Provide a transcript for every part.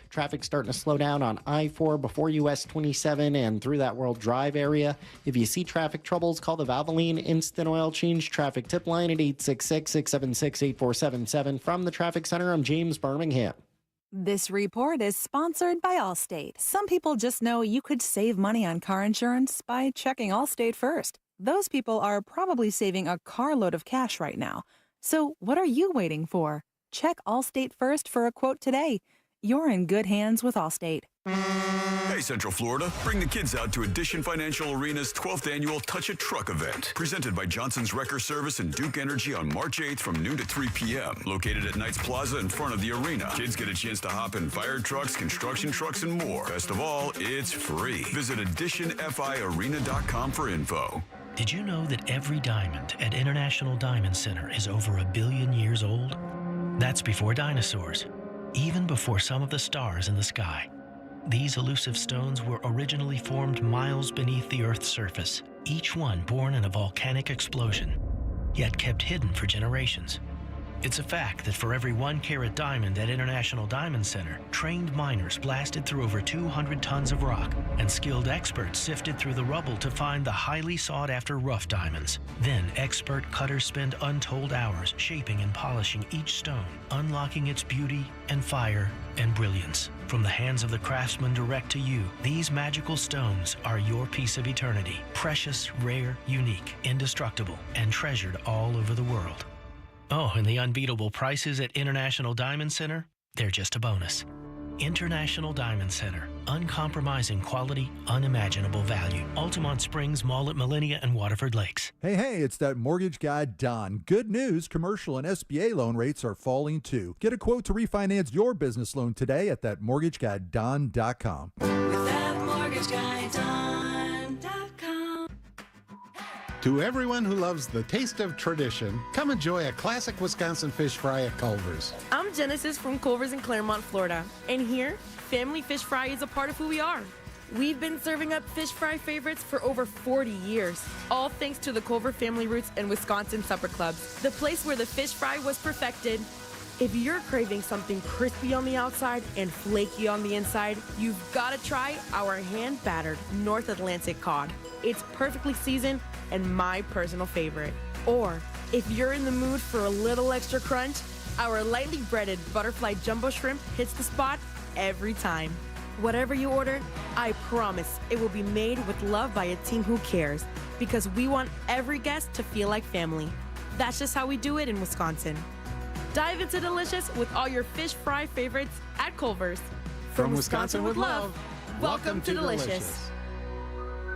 Traffic starting to slow down on I-4 before US 27 and through that World Drive area. If you see traffic troubles, call the Valvoline Instant Oil Change Traffic Tip Line at 866-676-8477. From the Traffic Center, I'm James Birmingham. This report is sponsored by Allstate. Some people just know you could save money on car insurance by checking Allstate first. Those people are probably saving a carload of cash right now. So what are you waiting for? Check Allstate first for a quote today. You're in good hands with Allstate. Hey, Central Florida, bring the kids out to Edition Financial Arena's 12th annual Touch a Truck event, presented by Johnson's Wrecker Service and Duke Energy on March 8th from noon to 3 p.m. Located at Knights Plaza in front of the arena. Kids get a chance to hop in fire trucks, construction trucks, and more. Best of all, it's free. Visit editionfiarena.com for info. Did you know that every diamond at International Diamond Center is over 1 billion years old? That's before dinosaurs, even before some of the stars in the sky. These elusive stones were originally formed miles beneath the Earth's surface, each one born in a volcanic explosion, yet kept hidden for generations. It's a fact that for every 1-carat diamond at International Diamond Center, trained miners blasted through over 200 tons of rock, and skilled experts sifted through the rubble to find the highly sought-after rough diamonds. Then expert cutters spend untold hours shaping and polishing each stone, unlocking its beauty and fire and brilliance. From the hands of the craftsman direct to you, these magical stones are your piece of eternity. Precious, rare, unique, indestructible, and treasured all over the world. Oh, and the unbeatable prices at International Diamond Center? They're just a bonus. International Diamond Center. Uncompromising quality, unimaginable value. Altamont Springs, Mall at Millennia, and Waterford Lakes. Hey, it's that mortgage guy, Don. Good news, commercial and SBA loan rates are falling too. Get a quote to refinance your business loan today at thatmortgageguyDon.com. With thatmortgageguyDon.com. To everyone who loves the taste of tradition, come enjoy a classic Wisconsin fish fry at Culver's. I'm Genesis from Culver's in Claremont, Florida. And here, family fish fry is a part of who we are. We've been serving up fish fry favorites for over 40 years, all thanks to the Culver family roots and Wisconsin Supper Clubs, the place where the fish fry was perfected. If you're craving something crispy on the outside and flaky on the inside, you've got to try our hand-battered North Atlantic cod. It's perfectly seasoned and my personal favorite. Or, if you're in the mood for a little extra crunch, our lightly breaded butterfly jumbo shrimp hits the spot every time. Whatever you order, I promise it will be made with love by a team who cares, because we want every guest to feel like family. That's just how we do it in Wisconsin. Dive into delicious with all your fish fry favorites at Culver's. From Wisconsin with love, welcome to Delicious.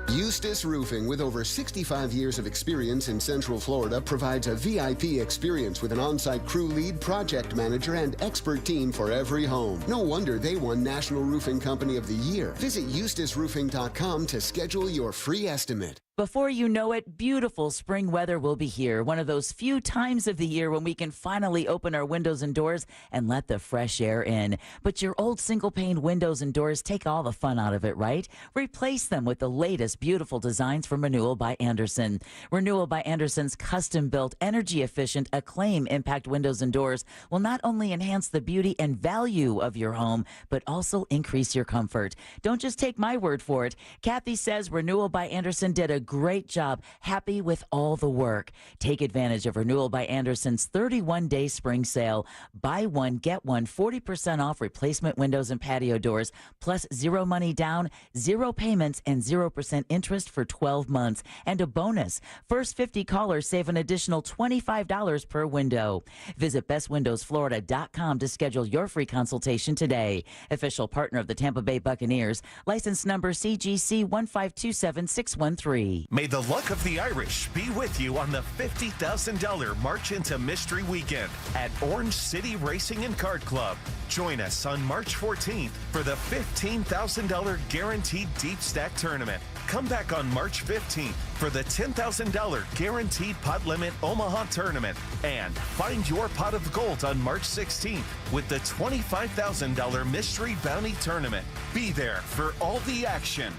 Eustace Roofing, with over 65 years of experience in Central Florida, provides a VIP experience with an on-site crew lead, project manager, and expert team for every home. No wonder they won National Roofing Company of the Year. Visit eustaceroofing.com to schedule your free estimate. Before you know it, beautiful spring weather will be here. One of those few times of the year when we can finally open our windows and doors and let the fresh air in. But your old single-pane windows and doors take all the fun out of it, right? Replace them with the latest beautiful designs from Renewal by Andersen. Renewal by Andersen's custom-built, energy-efficient, Acclaim impact windows and doors will not only enhance the beauty and value of your home, but also increase your comfort. Don't just take my word for it. Kathy says Renewal by Andersen did a great job. Happy with all the work. Take advantage of Renewal by Andersen's 31-day spring sale. Buy one, get one, 40% off replacement windows and patio doors, plus zero money down, zero payments, and 0% interest for 12 months. And a bonus. First 50 callers save an additional $25 per window. Visit bestwindowsflorida.com to schedule your free consultation today. Official partner of the Tampa Bay Buccaneers. License number CGC 1527613. May the luck of the Irish be with you on the $50,000 March into Mystery Weekend at Orange City Racing and Kart Club. Join us on March 14th for the $15,000 Guaranteed Deep Stack Tournament. Come back on March 15th for the $10,000 Guaranteed Pot Limit Omaha Tournament. And find your pot of gold on March 16th with the $25,000 Mystery Bounty Tournament. Be there for all the action.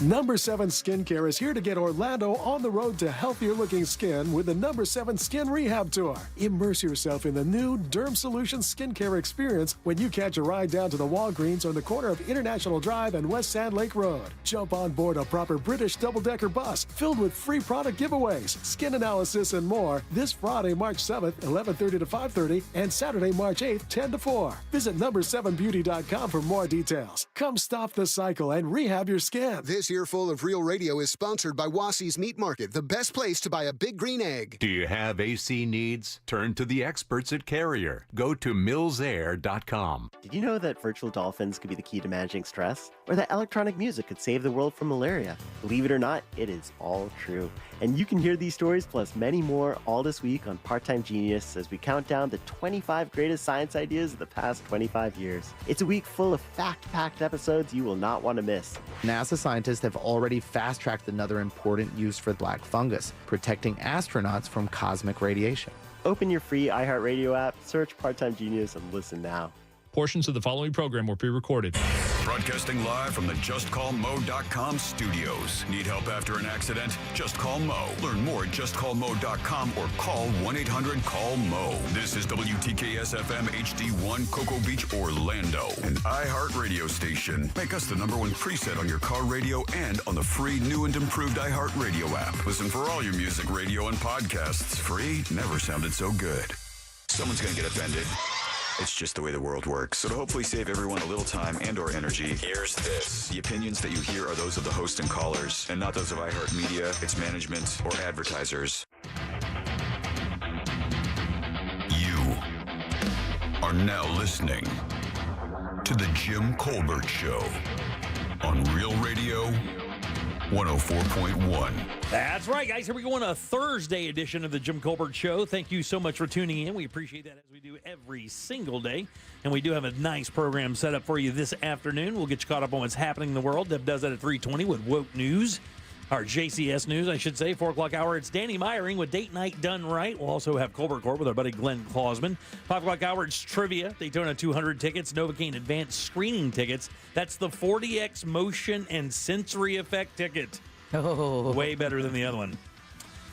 Number 7 Skincare is here to get Orlando on the road to healthier looking skin with the Number 7 Skin Rehab Tour. Immerse yourself in the new Derm Solutions skincare experience when you catch a ride down to the Walgreens on the corner of International Drive and West Sand Lake Road. Jump on board a proper British double-decker bus filled with free product giveaways, skin analysis, and more this Friday, March 7th, 11:30 to 5:30, and Saturday, March 8th, 10 to 4. Visit number7beauty.com for more details. Come stop the cycle and rehab your skin. This Earful of Real Radio is sponsored by Wassey's Meat Market, the best place to buy a big green egg. Do you have AC needs? Turn to the experts at Carrier. Go to millsair.com. Did you know that virtual dolphins could be the key to managing stress? Or that electronic music could save the world from malaria? Believe it or not, it is all true. And you can hear these stories plus many more all this week on Part-Time Genius as we count down the 25 greatest science ideas of the past 25 years. It's a week full of fact-packed episodes you will not want to miss. NASA scientists have already fast-tracked another important use for black fungus, protecting astronauts from cosmic radiation. Open your free iHeartRadio app, search Part-Time Genius, and listen now. Portions of the following program were pre-recorded. Broadcasting live from the JustCallMo.com studios. Need help after an accident? Just call Mo. Learn more at JustCallMo.com or call 1-800-CALL-MO. This is WTKS-FM HD1 Cocoa Beach, Orlando, an iHeart radio station. Make us the #1 preset on your car radio and on the free new and improved iHeart Radio app. Listen for all your music, radio, and podcasts. Free never sounded so good. Someone's going to get offended. It's just the way the world works. So to hopefully save everyone a little time and or energy, here's this. The opinions that you hear are those of the host and callers, and not those of iHeartMedia, its management, or advertisers. You are now listening to The Jim Colbert Show on Real Radio 104.1. That's right, guys. Here we go on a Thursday edition of the Jim Colbert Show. Thank you so much for tuning in. We appreciate that as we do every single day. And we do have a nice program set up for you this afternoon. We'll get you caught up on what's happening in the world. Deb does that at 3:20 with Woke News. Our JCS News, I should say, 4 o'clock hour. It's Danny Meyering with Date Night Done Right. We'll also have Colbert Court with our buddy Glenn Klausman. 5 o'clock hour, it's Trivia. Daytona 200 tickets, Novocaine Advanced Screening tickets. That's the 40X Motion and Sensory Effect ticket. Oh. Way better than the other one.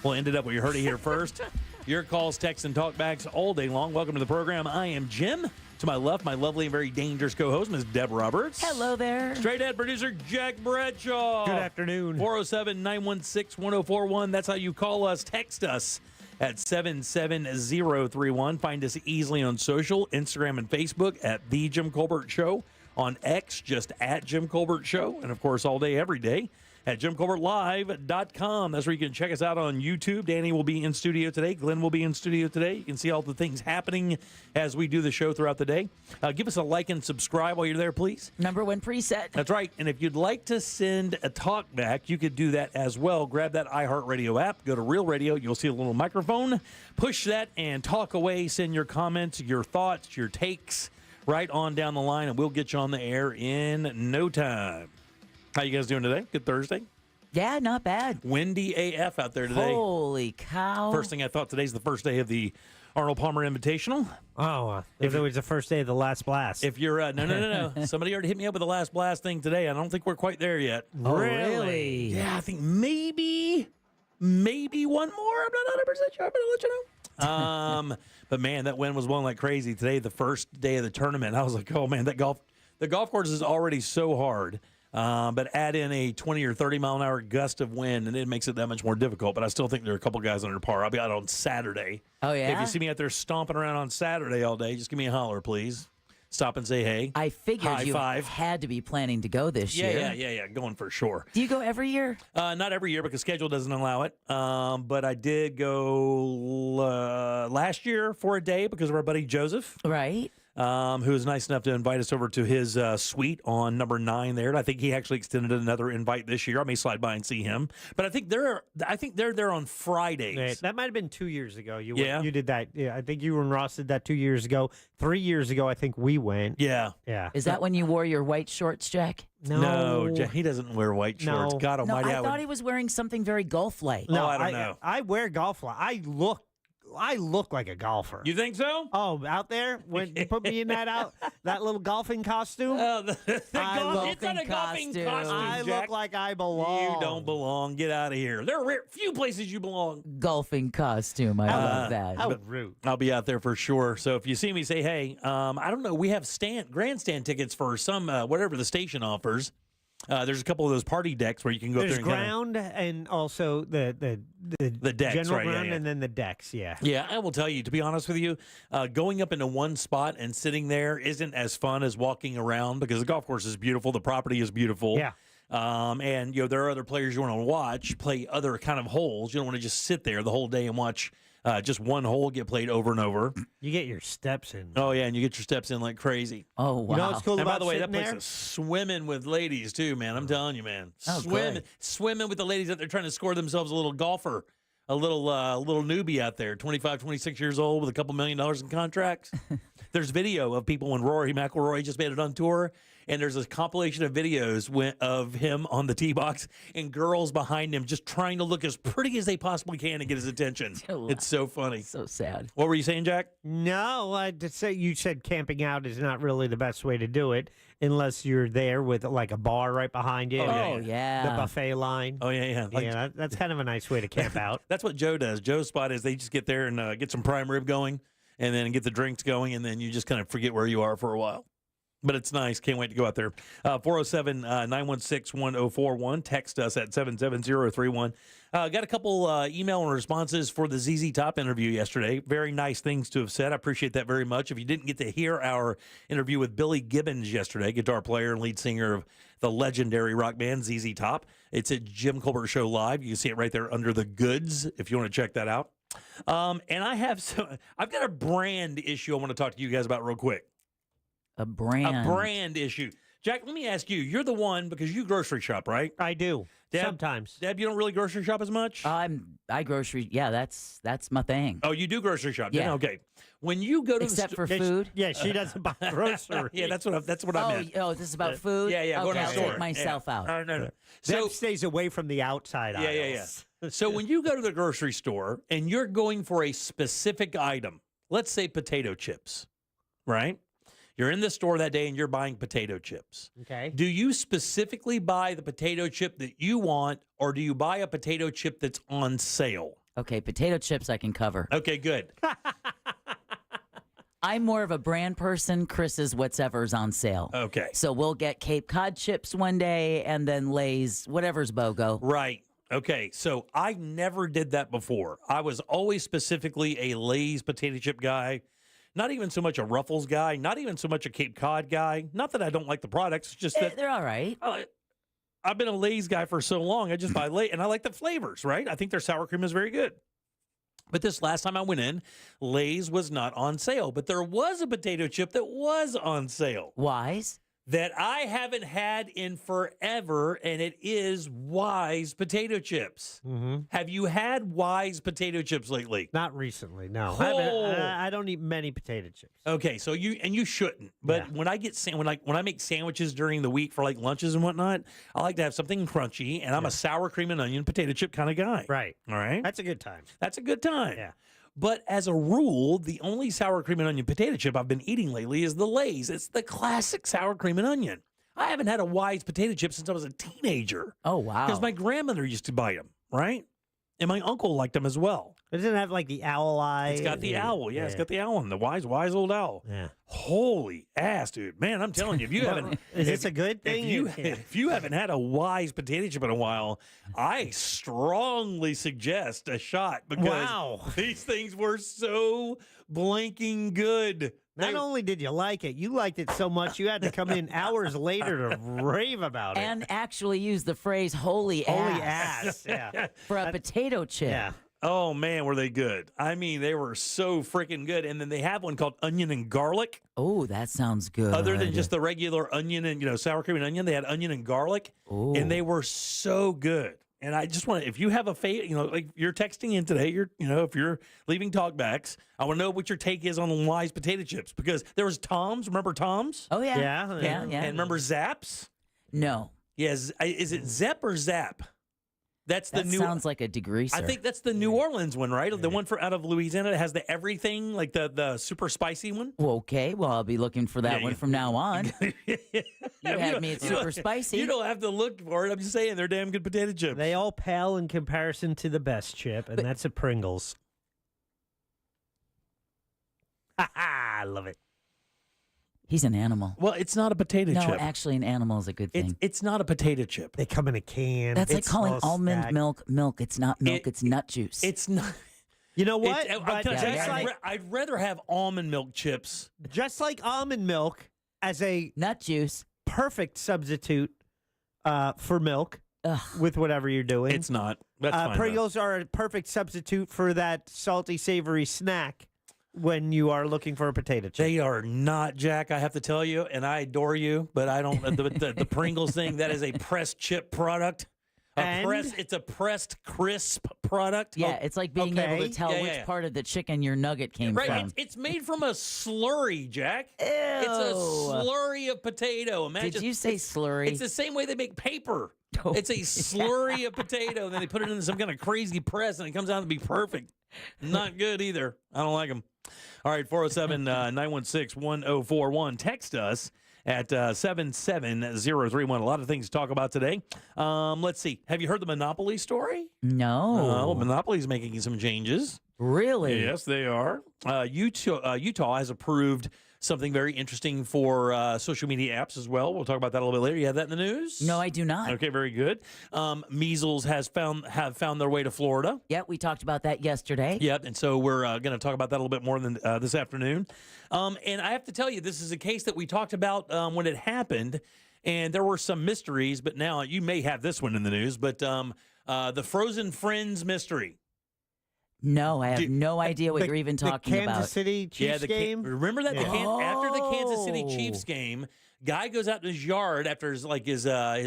We'll end it up. You heard it here first. Your calls, texts, and talkbacks all day long. Welcome to the program. I am Jim. To my left, my lovely and very dangerous co-host, Ms. Deb Roberts. Hello there. Straight ahead producer, Jack Bradshaw. Good afternoon. 407-916-1041. That's how you call us. Text us at 77031. Find us easily on social, Instagram and Facebook at The Jim Colbert Show. On X, just at Jim Colbert Show. And, of course, all day, every day at JimColbertLive.com. That's where you can check us out on YouTube. Danny will be in studio today. Glenn will be in studio today. You can see all the things happening as we do the show throughout the day. Give us a like and subscribe while you're there, please. #1 preset. That's right. And if you'd like to send a talk back, you could do that as well. Grab that iHeartRadio app. Go to Real Radio. You'll see a little microphone. Push that and talk away. Send your comments, your thoughts, your takes right on down the line, and we'll get you on the air in no time. How you guys doing today? Good Thursday? Yeah, not bad. Windy AF out there today. Holy cow. First thing I thought, today's the first day of the Arnold Palmer Invitational. Oh, if it was the first day of the last blast. If you're, no. Somebody already hit me up with the last blast thing today. I don't think we're quite there yet. Oh, really? Yeah, I think maybe one more. I'm not 100% sure, but I'll let you know. But man, that wind was blowing like crazy today, the first day of the tournament. I was like, oh man, the golf course is already so hard. But add in a 20 or 30 mile an hour gust of wind, and it makes it that much more difficult. But I still think there are a couple guys under par. I'll be out on Saturday. Oh, yeah? If you see me out there stomping around on Saturday all day, just give me a holler, please. Stop and say hey. I figured High you five. had to be planning to go this year. Yeah, going for sure. Do you go every year? Not every year because schedule doesn't allow it. But I did go last year for a day because of our buddy Joseph. Right. Who was nice enough to invite us over to his suite on number 9 there. And I think he actually extended another invite this year. I may slide by and see him. But I think they're there on Fridays. Right. That might have been 2 years ago. You did that. Yeah, I think you and Ross did that 2 years ago. 3 years ago, I think we went. Yeah. Is that when you wore your white shorts, Jack? No, Jack, he doesn't wear white shorts. God almighty. I thought he was wearing something very golf-like. No, I don't know. I wear golf. I look I look like a golfer. You think so? Oh, out there when you put me in that little golfing costume. It's not a golfing costume. I Jack. look like I belong. You don't belong. Get out of here. There are few places you belong. Golfing costume. I love that. How rude. I'll be out there for sure. So if you see me, say, hey, I don't know. We have grandstand tickets for some whatever the station offers. There's a couple of those party decks where you can go There's up there and ground and also the decks, general right, ground yeah. and then the decks. Yeah. Yeah, I will tell you, to be honest with you, going up into one spot and sitting there isn't as fun as walking around because the golf course is beautiful. The property is beautiful. Yeah. And, there are other players you want to watch play other kind of holes. You don't want to just sit there the whole day and watch just one hole get played over and over. You get your steps in. Oh, yeah, and you get your steps in like crazy. Oh, wow. You know what's cool And about by the way, that sitting place there? is swimming with ladies, too, man. I'm telling you, man. Oh, good. Swimming with the ladies out there trying to score themselves a little golfer. A little newbie out there, 25, 26 years old with a couple $1 million in contracts. There's video of people when Rory McIlroy just made it on tour, and there's a compilation of videos of him on the tee box and girls behind him just trying to look as pretty as they possibly can to get his attention. It's so funny. So sad. What were you saying, Jack? No, I just say you said camping out is not really the best way to do it unless you're there with like a bar right behind you. Oh, yeah. The buffet line. Oh, yeah. Yeah, that's kind of a nice way to camp out. That's what Joe does. Joe's spot is they just get there and get some prime rib going and then get the drinks going, and then you just kind of forget where you are for a while. But it's nice. Can't wait to go out there. 407-916-1041. Text us at 77031. Got a couple email and responses for the ZZ Top interview yesterday. Very nice things to have said. I appreciate that very much. If you didn't get to hear our interview with Billy Gibbons yesterday, guitar player and lead singer of the legendary rock band ZZ Top, it's at Jim Colbert Show Live. You can see it right there under the goods if you want to check that out. And I've got a brand issue I want to talk to you guys about real quick. A brand issue. Jack, let me ask you. You're the one because you grocery shop, right? I do. Deb, sometimes. Deb, you don't really grocery shop as much? I grocery. Yeah, that's my thing. Oh, you do grocery shop? Yeah. Okay. When you go to except the for food. Yeah, she doesn't buy groceries. Yeah, that's what I meant. Oh, this is about food. Yeah. Okay, Go to the I'll store. take myself out. No. So stays away from the outside aisles. Yeah. So when you go to the grocery store and you're going for a specific item, let's say potato chips, right? You're in the store that day and you're buying potato chips. Okay. Do you specifically buy the potato chip that you want, or do you buy a potato chip that's on sale? Okay, potato chips I can cover. Okay, good. I'm more of a brand person. Chris is whatever's on sale. Okay. So we'll get Cape Cod chips one day and then Lay's, whatever's BOGO. Right. Okay. So I never did that before. I was always specifically a Lay's potato chip guy. Not even so much a Ruffles guy, not even so much a Cape Cod guy. Not that I don't like the products, it's just that They're all right. I've been a Lay's guy for so long. I just buy Lay's, and I like the flavors, right? I think their sour cream is very good. But this last time I went in, Lay's was not on sale, but there was a potato chip that was on sale. Wise? That I haven't had in forever, and it is Wise potato chips. Mm-hmm. Have you had Wise potato chips lately? Not recently, no. Oh. I don't eat many potato chips. Okay, so you shouldn't. But Yeah. when I get when I make sandwiches during the week for like lunches and whatnot, I like to have something crunchy, and I'm a sour cream and onion potato chip kind of guy. Right. All right. That's a good time. That's a good time. Yeah. But as a rule, the only sour cream and onion potato chip I've been eating lately is the Lay's. It's the classic sour cream and onion. I haven't had a Wise potato chip since I was a teenager. Oh, wow. Because my grandmother used to buy them, right? And my uncle liked them as well. Doesn't it have like the owl eye? It's got the owl. Yeah, it's got the owl on the wise old owl. Yeah. Holy ass, dude. Man, I'm telling you, if you haven't... Is this a good thing? If you haven't had a Wise potato chip in a while, I strongly suggest a shot because these things were so blanking good. Not only did you like it, you liked it so much you had to come in hours later to rave about it. And actually use the phrase holy ass. Yeah. For a potato chip. Yeah. Oh, man, were they good. I mean, they were so freaking good. And then they have one called onion and garlic. Oh, that sounds good. Other than just the regular onion and, sour cream and onion, they had onion and garlic. Ooh. And they were so good. And I just want to, if you have a favorite, like you're texting in today, if you're leaving talkbacks, I want to know what your take is on Wise potato chips because there was Tom's. Remember Tom's? Oh, yeah. Yeah. And remember Zapp's? No. Yes. Is it Zep or Zap? That's That the new. sounds like a degreaser. I think that's the New Orleans one, right? The one out of Louisiana that has the everything, like the super spicy one. Well, okay, well, I'll be looking for that one from now on. You had me at super spicy. You don't have to look for it. I'm just saying they're damn good potato chips. They all pale in comparison to the best chip, and that's a Pringles. I love it. He's an animal. Well, it's not a potato chip. No, actually, an animal is a good thing. It's not a potato chip. They come in a can. That's like It's calling all almond stacked. milk. It's not milk. It's nut juice. It's not. You know what? But I'd rather have almond milk chips. Just like almond milk as a nut juice, perfect substitute for milk with whatever you're doing. It's not. That's fine. Pringles are a perfect substitute for that salty, savory snack when you are looking for a potato chip. They are not, Jack. I have to tell you, and I adore you, but I don't. The Pringles thing, that is a pressed chip product. It's a pressed crisp product. Yeah, it's like being able to tell which part of the chicken your nugget came from. It's made from a slurry, Jack. Ew. It's a slurry of potato. Imagine. Did you say slurry? It's the same way they make paper. It's a slurry of potato, and then they put it in some kind of crazy press, and it comes out to be perfect. Not good either. I don't like them. All right, 407-916-1041. Text us at 77031. A lot of things to talk about today. Let's see. Have you heard the Monopoly story? No. Well, Monopoly's making some changes. Really? Yes, they are. Utah has approved something very interesting for social media apps as well. We'll talk about that a little bit later. You have that in the news? No, I do not. Okay, very good. Measles have found their way to Florida. Yeah, we talked about that yesterday. Yep, and so we're going to talk about that a little bit more than this afternoon. And I have to tell you, this is a case that we talked about when it happened, and there were some mysteries, but now you may have this one in the news, but the Frozen Friends mystery. No, I have no idea what you're even talking the about. Kansas City Chiefs game? Remember that? After the Kansas City Chiefs game, guy goes out in his yard after his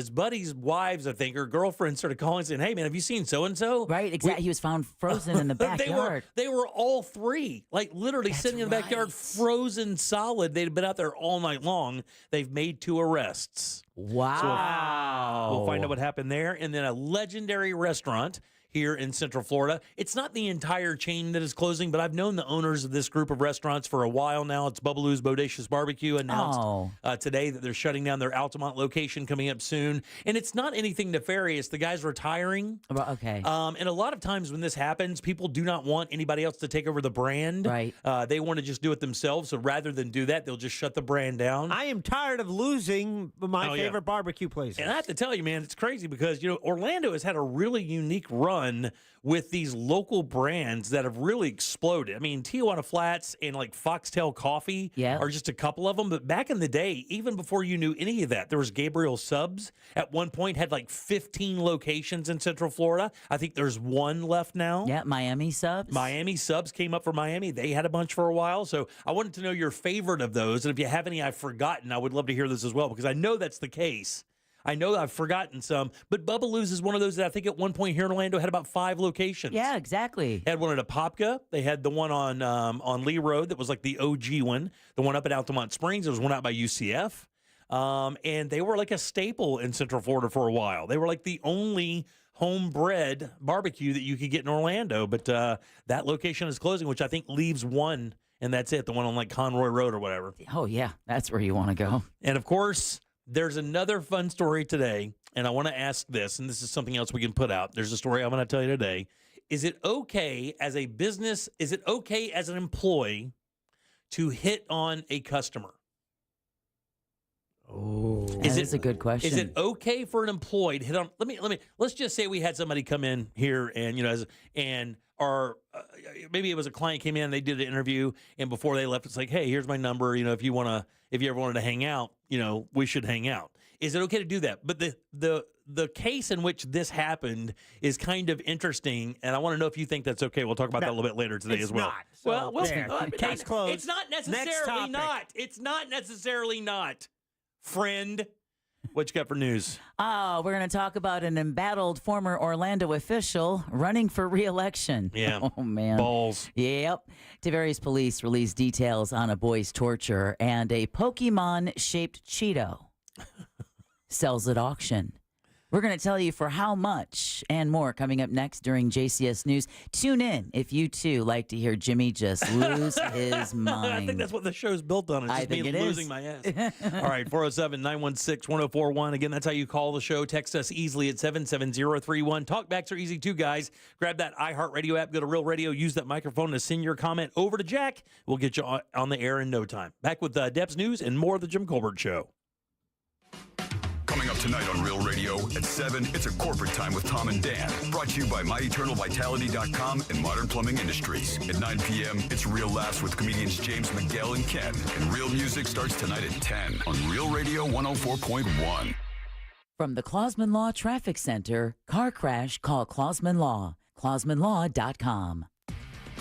buddy's wives, I think, or girlfriend started calling saying, "Hey, man, have you seen so-and-so?" Right, exactly. He was found frozen in the backyard. They were all three, like literally sitting in the backyard, frozen solid. They'd been out there all night long. They've made 2 arrests. Wow. So we'll find out what happened there. And then a legendary restaurant here in Central Florida. It's not the entire chain that is closing, but I've known the owners of this group of restaurants for a while now. It's Bubbaloo's Bodacious Barbecue announced today that they're shutting down their Altamont location coming up soon. And it's not anything nefarious. The guy's retiring. Okay. And a lot of times when this happens, people do not want anybody else to take over the brand. Right. They want to just do it themselves. So rather than do that, they'll just shut the brand down. I am tired of losing my favorite barbecue places. And I have to tell you, man, it's crazy because, Orlando has had a really unique run with these local brands that have really exploded. I mean, Tijuana Flats and like Foxtail Coffee are just a couple of them. But back in the day, even before you knew any of that, there was Gabriel Subs. At one point had like 15 locations in Central Florida. I think there's 1 left now. Yeah, Miami Subs. Miami Subs came up for Miami. They had a bunch for a while. So I wanted to know your favorite of those. And if you have any I've forgotten, I would love to hear this as well because I know that's the case. I know I've forgotten some, but Bubbaloo's is one of those that I think at one point here in Orlando had about 5 locations. Yeah, exactly. They had one at Apopka. They had the one on Lee Road that was like the OG one. The one up at Altamont Springs. There was one out by UCF. And they were like a staple in Central Florida for a while. They were like the only homebred barbecue that you could get in Orlando. But that location is closing, which I think leaves 1, and that's it, the one on like Conroy Road or whatever. Oh, yeah, that's where you want to go. And, of course, there's another fun story today, and I want to ask this, and this is something else we can put out. There's a story I'm going to tell you today. Is it okay as a business, is it okay as an employee to hit on a customer? Oh, that's a good question. Is it okay for an employee to hit on? Let's just say we had somebody come in here and maybe it was a client came in, they did an interview, and before they left, it's like, hey, here's my number. If you ever wanted to hang out, we should hang out. Is it okay to do that? But the case in which this happened is kind of interesting, and I want to know if you think that's okay. We'll talk about that a little bit later today as well. Not, case closed. It's not necessarily not. It's not necessarily not. Friend, what you got for news? We're going to talk about an embattled former Orlando official running for re-election. Yeah. Oh, man. Balls. Yep. Tavares police released details on a boy's torture, and a Pokemon-shaped Cheeto sells at auction. We're going to tell you for how much and more coming up next during JCS News. Tune in if you, too, like to hear Jimmy just lose his mind. I think that's what the show's built on. It's just me losing my ass. All right, 407-916-1041. Again, that's how you call the show. Text us easily at 77031. Talkbacks are easy, too, guys. Grab that iHeartRadio app, go to Real Radio, use that microphone to send your comment over to Jack. We'll get you on the air in no time. Back with Deb's News and more of the Jim Colbert Show. Coming up tonight on Real Radio at 7, it's a corporate time with Tom and Dan. Brought to you by MyEternalVitality.com and Modern Plumbing Industries. At 9 p.m., it's Real Laughs with comedians James McGill and Ken. And Real Music starts tonight at 10 on Real Radio 104.1. From the Clausman Law Traffic Center, car crash, call Clausman Law. ClausmanLaw.com.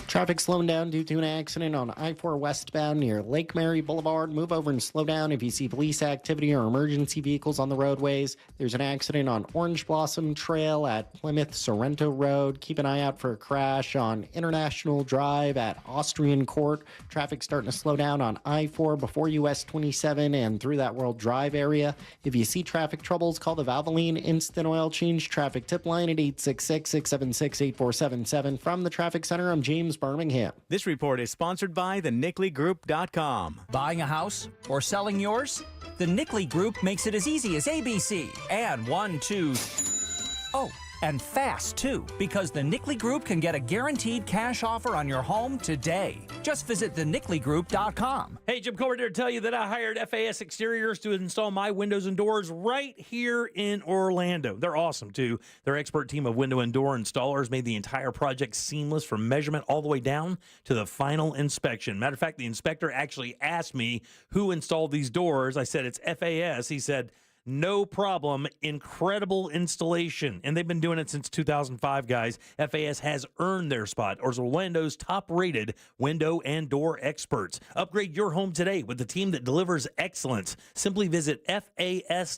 Traffic slowing down due to an accident on I-4 westbound near Lake Mary Boulevard. Move over and slow down if you see police activity or emergency vehicles on the roadways. There's an accident on Orange Blossom Trail at Plymouth Sorrento Road. Keep an eye out for a crash on International Drive at Austrian Court. Traffic starting to slow down on I-4 before US 27 and through that World Drive area. If you see traffic troubles, call the Valvoline Instant Oil Change traffic tip line at 866-676-8477. From the Traffic Center, I'm James Birmingham. This report is sponsored by the NickleyGroup.com. Buying a house or selling yours? The Nickley Group makes it as easy as ABC. And 1, 2... Oh, and fast, too, because the Nickley Group can get a guaranteed cash offer on your home today. Just visit thenickleyGroup.com. Hey, Jim Colbert here to tell you that I hired FAS Exteriors to install my windows and doors right here in Orlando. They're awesome, too. Their expert team of window and door installers made the entire project seamless from measurement all the way down to the final inspection. Matter of fact, the inspector actually asked me who installed these doors. I said, it's FAS. He said, no problem. Incredible installation. And they've been doing it since 2005, guys. FAS has earned their spot as Orlando's top-rated window and door experts. Upgrade your home today with the team that delivers excellence. Simply visit FASWD.com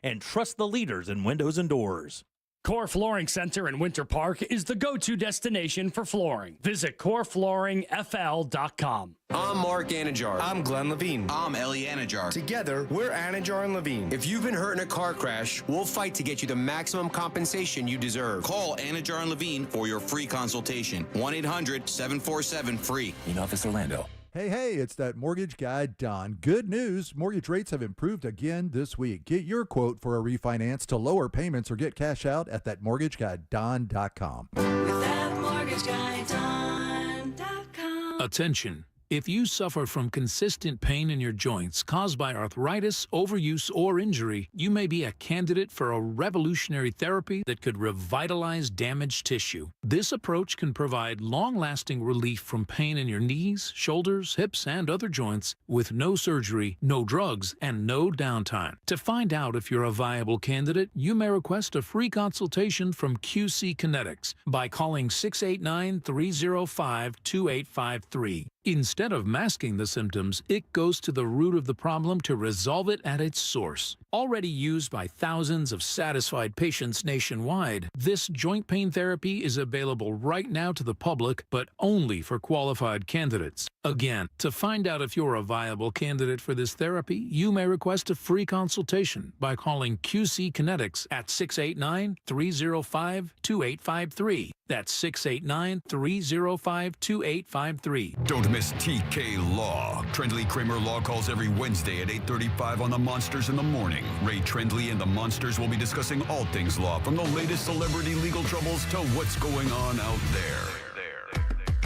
and trust the leaders in windows and doors. Core Flooring Center in Winter Park is the go-to destination for flooring. Visit coreflooringfl.com. I'm Mark Anajar. I'm Glenn Levine. I'm Ellie Anajar. Together, we're Anajar and Levine. If you've been hurt in a car crash, we'll fight to get you the maximum compensation you deserve. Call Anajar and Levine for your free consultation. 1-800-747-FREE. In Office Orlando. Hey, it's that mortgage guy, Don. Good news. Mortgage rates have improved again this week. Get your quote for a refinance to lower payments or get cash out at thatmortgageguyDon.com. With thatmortgageguyDon.com. Attention. If you suffer from consistent pain in your joints caused by arthritis, overuse, or injury, you may be a candidate for a revolutionary therapy that could revitalize damaged tissue. This approach can provide long-lasting relief from pain in your knees, shoulders, hips, and other joints with no surgery, no drugs, and no downtime. To find out if you're a viable candidate, you may request a free consultation from QC Kinetics by calling 689-305-2853. Instead of masking the symptoms, it goes to the root of the problem to resolve it at its source. Already used by thousands of satisfied patients nationwide, this joint pain therapy is available right now to the public, but only for qualified candidates. Again, to find out if you're a viable candidate for this therapy, you may request a free consultation by calling QC Kinetics at 689-305-2853. That's 689-305-2853. Don't miss TK Law. Trendley Kramer Law calls every Wednesday at 8:35 on the Monsters in the Morning. Ray Trendley and the Monsters will be discussing all things law, from the latest celebrity legal troubles to what's going on out there.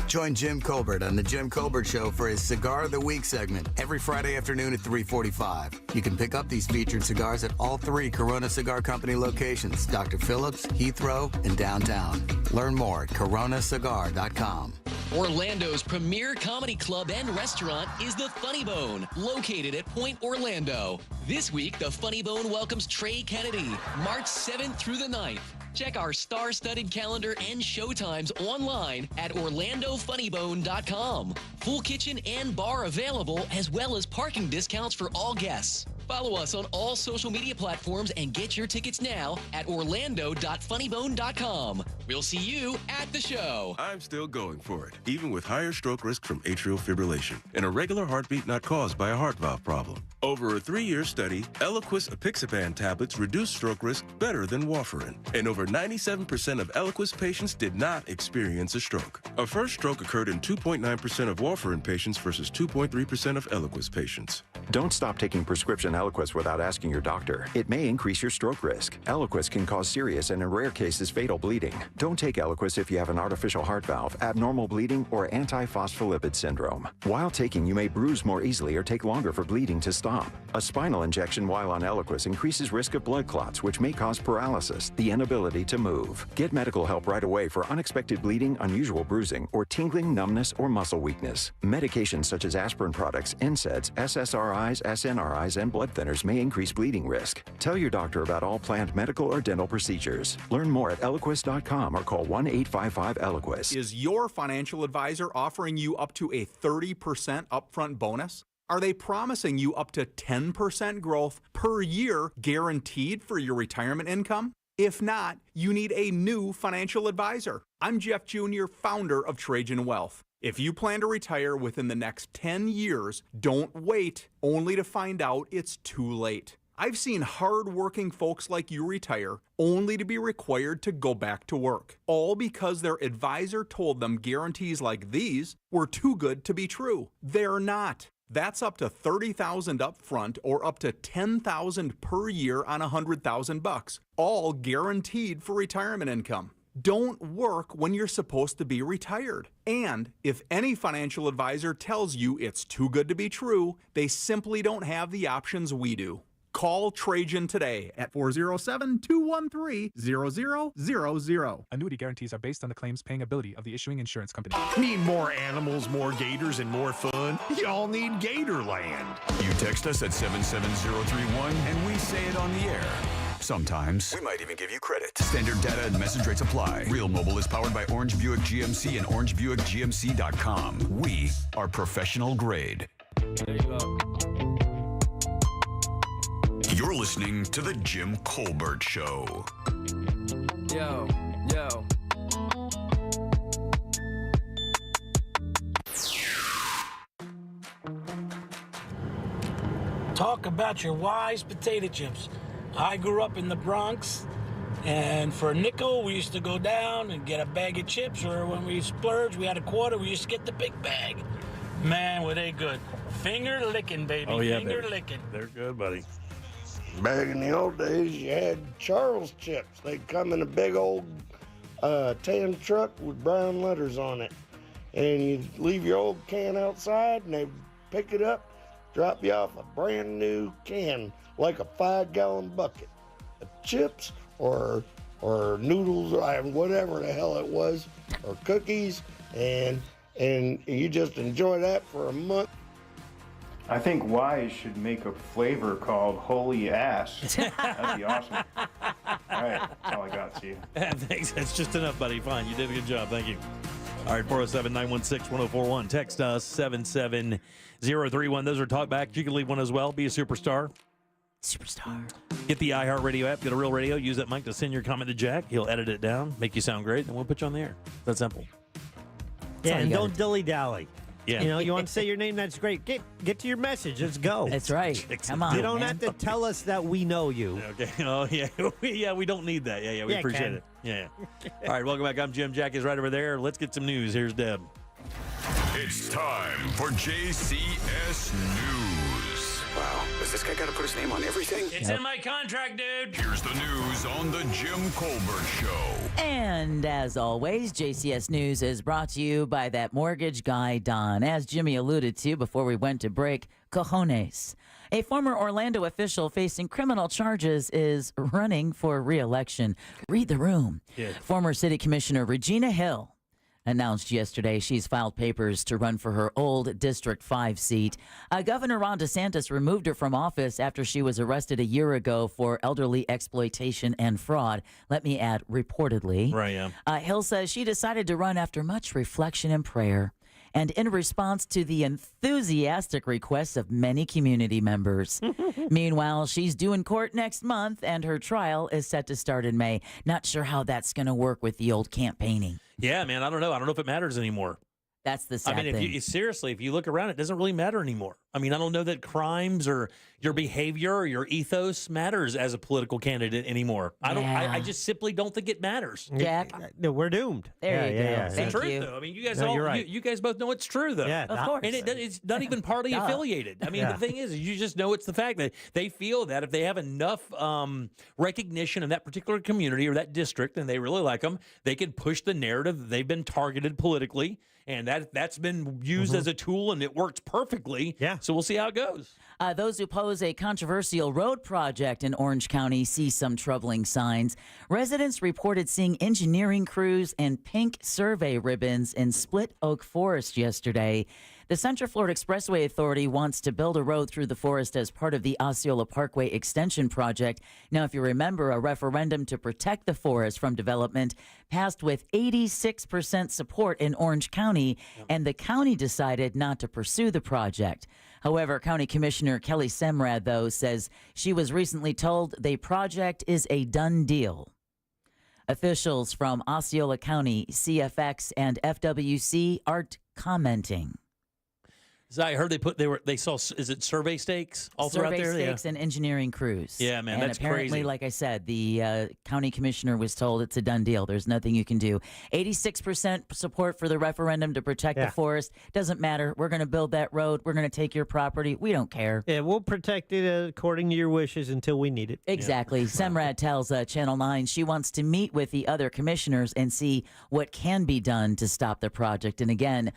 Join Jim Colbert on The Jim Colbert Show for his Cigar of the Week segment every Friday afternoon at 3:45. You can pick up these featured cigars at all 3 Corona Cigar Company locations, Dr. Phillips, Heathrow, and downtown. Learn more at coronacigar.com. Orlando's premier comedy club and restaurant is the Funny Bone, located at Point Orlando. This week, the Funny Bone welcomes Trey Kennedy, March 7th through the 9th. Check our star-studded calendar and showtimes online at OrlandoFunnyBone.com. Full kitchen and bar available, as well as parking discounts for all guests. Follow us on all social media platforms and get your tickets now at Orlando.FunnyBone.com. We'll see you at the show. I'm still going for it, even with higher stroke risk from atrial fibrillation and a regular heartbeat not caused by a heart valve problem. Over a 3-year study, Eliquis apixaban tablets reduced stroke risk better than warfarin, and over 97% of Eliquis patients did not experience a stroke. A first stroke occurred in 2.9% of warfarin patients versus 2.3% of Eliquis patients. Don't stop taking prescription Eliquis without asking your doctor. It may increase your stroke risk. Eliquis can cause serious and, in rare cases, fatal bleeding. Don't take Eliquis if you have an artificial heart valve, abnormal bleeding, or antiphospholipid syndrome. While taking, you may bruise more easily or take longer for bleeding to stop. A spinal injection while on Eliquis increases risk of blood clots, which may cause paralysis, the inability to move. Get medical help right away for unexpected bleeding, unusual bruising, or tingling, numbness, or muscle weakness. Medications such as aspirin products, NSAIDs, SSRIs, SNRIs, and blood thinners may increase bleeding risk. Tell your doctor about all planned medical or dental procedures. Learn more at Eliquis.com or call 1-855-ELIQUIS. Is your financial advisor offering you up to a 30% upfront bonus? Are they promising you up to 10% growth per year guaranteed for your retirement income? If not, you need a new financial advisor. I'm Jeff Jr., founder of Trajan Wealth. If you plan to retire within the next 10 years, don't wait only to find out it's too late. I've seen hard-working folks like you retire only to be required to go back to work, all because their advisor told them guarantees like these were too good to be true. They're not. That's up to $30,000 up front or up to $10,000 per year on $100,000, all guaranteed for retirement income. Don't work when you're supposed to be retired. And if any financial advisor tells you it's too good to be true, they simply don't have the options we do. Call Trajan today at 407-213-0000. Annuity guarantees are based on the claims paying ability of the issuing insurance company. Need more animals, more gators, and more fun? Y'all need Gatorland. You text us at 77031 and we say it on the air. Sometimes we might even give you credit. Standard data and message rates apply. Real Mobile is powered by Orange Buick GMC and OrangeBuickGMC.com. We are professional grade. There you go. You're listening to The Jim Colbert Show. Yo. Talk about your wise potato chips. I grew up in the Bronx, and for a nickel, we used to go down and get a bag of chips, or when we splurged, we had a quarter, we used to get the big bag. Man, were they good. Finger licking, baby. Oh, yeah, Finger baby. licking. They're good, buddy. Back in the old days, you had Charles chips. They'd come in a big old tan truck with brown letters on it. And you'd leave your old can outside, and they'd pick it up, drop you off a brand new can, like a 5-gallon bucket of chips or noodles, or whatever the hell it was, or cookies, and you just enjoy that for a month. I think Wise should make a flavor called Holy Ass. That'd be awesome. All right, that's all I got. See you. Thanks. That's just enough, buddy. Fine. You did a good job. Thank you. All right, 407-916-1041. Text us, 77031. Those are talkbacks. You can leave one as well. Be a superstar. Get the iHeartRadio app. Get a Real Radio. Use that mic to send your comment to Jack. He'll edit it down, make you sound great, and we'll put you on the air. That's simple. Yeah, and don't dilly-dally. Yeah. You know, you want to say your name, that's great. Get to your message. Let's go. That's right. Come on. You don't have to tell us that we know you. Okay. Oh, yeah. Yeah, we don't need that. Yeah, we appreciate Ken. it. Yeah. All right, welcome back. I'm Jim. Jack is right over there. Let's get some news. Here's Deb. It's time for JCS News. Wow, has this guy got to put his name on everything? It's in my contract, dude. Here's the news on the Jim Colbert Show. And as always, JCS News is brought to you by that mortgage guy, Don. As Jimmy alluded to before we went to break, cojones. A former Orlando official facing criminal charges is running for re-election. Read the room. Yeah. Former City Commissioner Regina Hill announced yesterday she's filed papers to run for her old District 5 seat. Governor Ron DeSantis removed her from office after she was arrested a year ago for elderly exploitation and fraud. Let me add, reportedly. Right, yeah. Hill says she decided to run after much reflection and prayer, and in response to the enthusiastic requests of many community members. Meanwhile, she's due in court next month, and her trial is set to start in May. Not sure how that's going to work with the old campaigning. Yeah, man, I don't know. I don't know if it matters anymore. That's the sad I mean, if you look around, it doesn't really matter anymore. I mean, I don't know that crimes or your behavior or your ethos matters as a political candidate anymore. I just simply don't think it matters. Jack? No, we're doomed. There you go. It's Thank the truth, you. though. I mean, you guys you're right. you guys both know it's true, though. Yeah, Of course. And it's not even party affiliated. I mean, Yeah. the thing is, you just know it's the fact that they feel that if they have enough recognition in that particular community or that district and they really like them, they can push the narrative that they've been targeted politically. And that's been used as a tool, and it works perfectly. Yeah. So we'll see how it goes. Those who oppose a controversial road project in Orange County see some troubling signs. Residents reported seeing engineering crews and pink survey ribbons in Split Oak Forest yesterday. The Central Florida Expressway Authority wants to build a road through the forest as part of the Osceola Parkway Extension Project. Now, if you remember, a referendum to protect the forest from development passed with 86% support in Orange County, and the county decided not to pursue the project. However, County Commissioner Kelly Semrad, though, says she was recently told the project is a done deal. Officials from Osceola County, CFX, and FWC aren't commenting. So I heard they saw, is it survey stakes all throughout there? Survey stakes and engineering crews. Yeah, man, and that's apparently, crazy. like I said, the county commissioner was told it's a done deal. There's nothing you can do. 86% support for the referendum to protect the forest. Doesn't matter. We're going to build that road. We're going to take your property. We don't care. Yeah, we'll protect it according to your wishes until we need it. Exactly. Semrad tells Channel 9 she wants to meet with the other commissioners and see what can be done to stop the project. And again,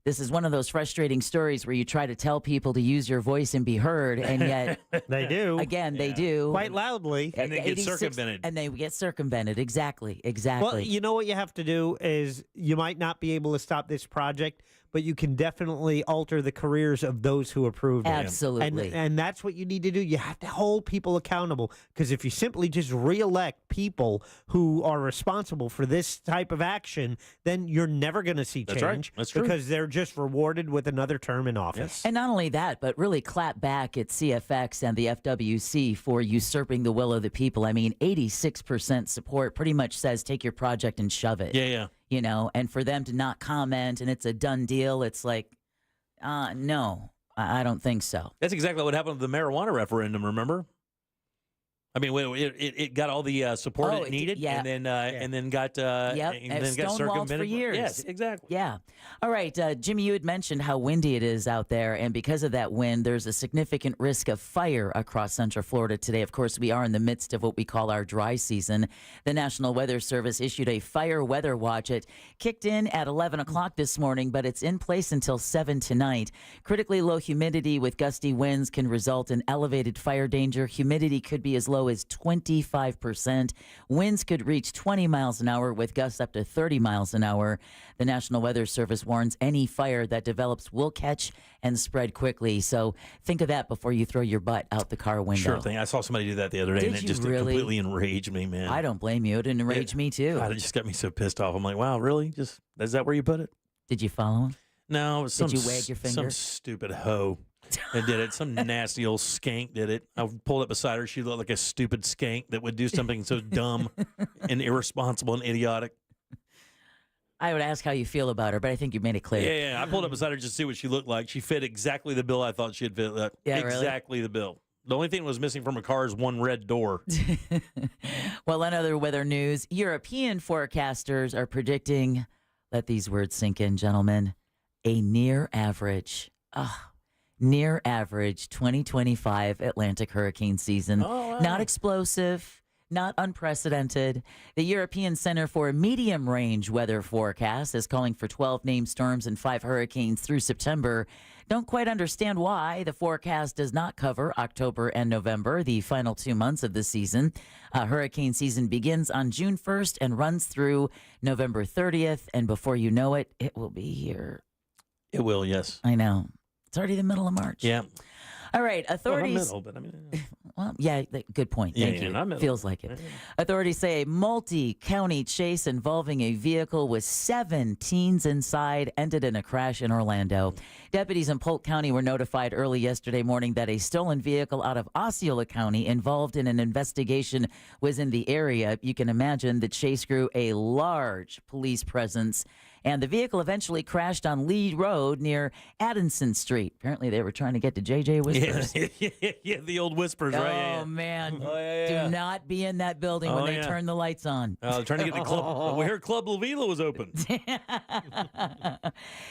this is one of those frustrating stories where you try to tell people to use your voice and be heard, and yet they do. Again, they do quite loudly, and they get circumvented. And they get circumvented. Exactly. Well, you know what you have to do is you might not be able to stop this project, but you can definitely alter the careers of those who approve it. Absolutely. And that's what you need to do. You have to hold people accountable, because if you simply just reelect people who are responsible for this type of action, then you're never going to see change. That's right. That's true. Because they're just rewarded with another term in office. And not only that, but really clap back at CFX and the FWC for usurping the will of the people. I mean, 86% support pretty much says take your project and shove it. Yeah. You know, and for them to not comment and it's a done deal, it's like, no, I don't think so. That's exactly what happened with the marijuana referendum, remember? I mean, it got all the support it needed, and then got got stonewalled circumvented for years. Yes, exactly. Yeah. All right, Jimmy, you had mentioned how windy it is out there, and because of that wind, there's a significant risk of fire across Central Florida today. Of course, we are in the midst of what we call our dry season. The National Weather Service issued a fire weather watch. It kicked in at 11 o'clock this morning, but it's in place until 7 tonight. Critically low humidity with gusty winds can result in elevated fire danger. Humidity could be as low as 25%. Winds could reach 20 miles an hour with gusts up to 30 miles an hour. The National Weather Service warns any fire that develops will catch and spread quickly. So think of that before you throw your butt out the car window. Sure thing. I saw somebody do that the other day, and it just completely enraged me, man. I don't blame you. It enraged me too. God, it just got me so pissed off. I'm like, wow, really? Is that where you put it? Did you follow him? No, it was Did you wag your finger? Some stupid hoe that did it. Some nasty old skank did it. I pulled up beside her. She looked like a stupid skank that would do something so dumb and irresponsible and idiotic. I would ask how you feel about her, but I think you made it clear. Yeah. I pulled up beside her just to see what she looked like. She fit exactly the bill I thought she'd fit. Exactly the bill. The only thing that was missing from her car is one red door. Well, in other weather news, European forecasters are predicting, let these words sink in, gentlemen, a near average 2025 Atlantic hurricane season. Oh, wow. Not explosive, not unprecedented. The European Center for Medium Range Weather Forecast is calling for 12 named storms and 5 hurricanes through September. Don't quite understand why the forecast does not cover October and November, the final 2 months of the season. Hurricane season begins on June 1st and runs through November 30th. And before you know it, it will be here. It will, yes. I know. It's already the middle of March. Yeah. All right, authorities. Well, middle, but I mean, well, yeah, good point. Thank you. Not middle. Feels like it. Authorities say a multi-county chase involving a vehicle with 7 teens inside ended in a crash in Orlando. Deputies in Polk County were notified early yesterday morning that a stolen vehicle out of Osceola County involved in an investigation was in the area. You can imagine the chase grew a large police presence. And the vehicle eventually crashed on Lee Road near Addison Street. Apparently, they were trying to get to J.J. Whispers. Yeah, the old Whispers, right? Oh, man. Oh, yeah. Do not be in that building when they turn the lights on. Trying to get to Club. We heard Club La Vila was open.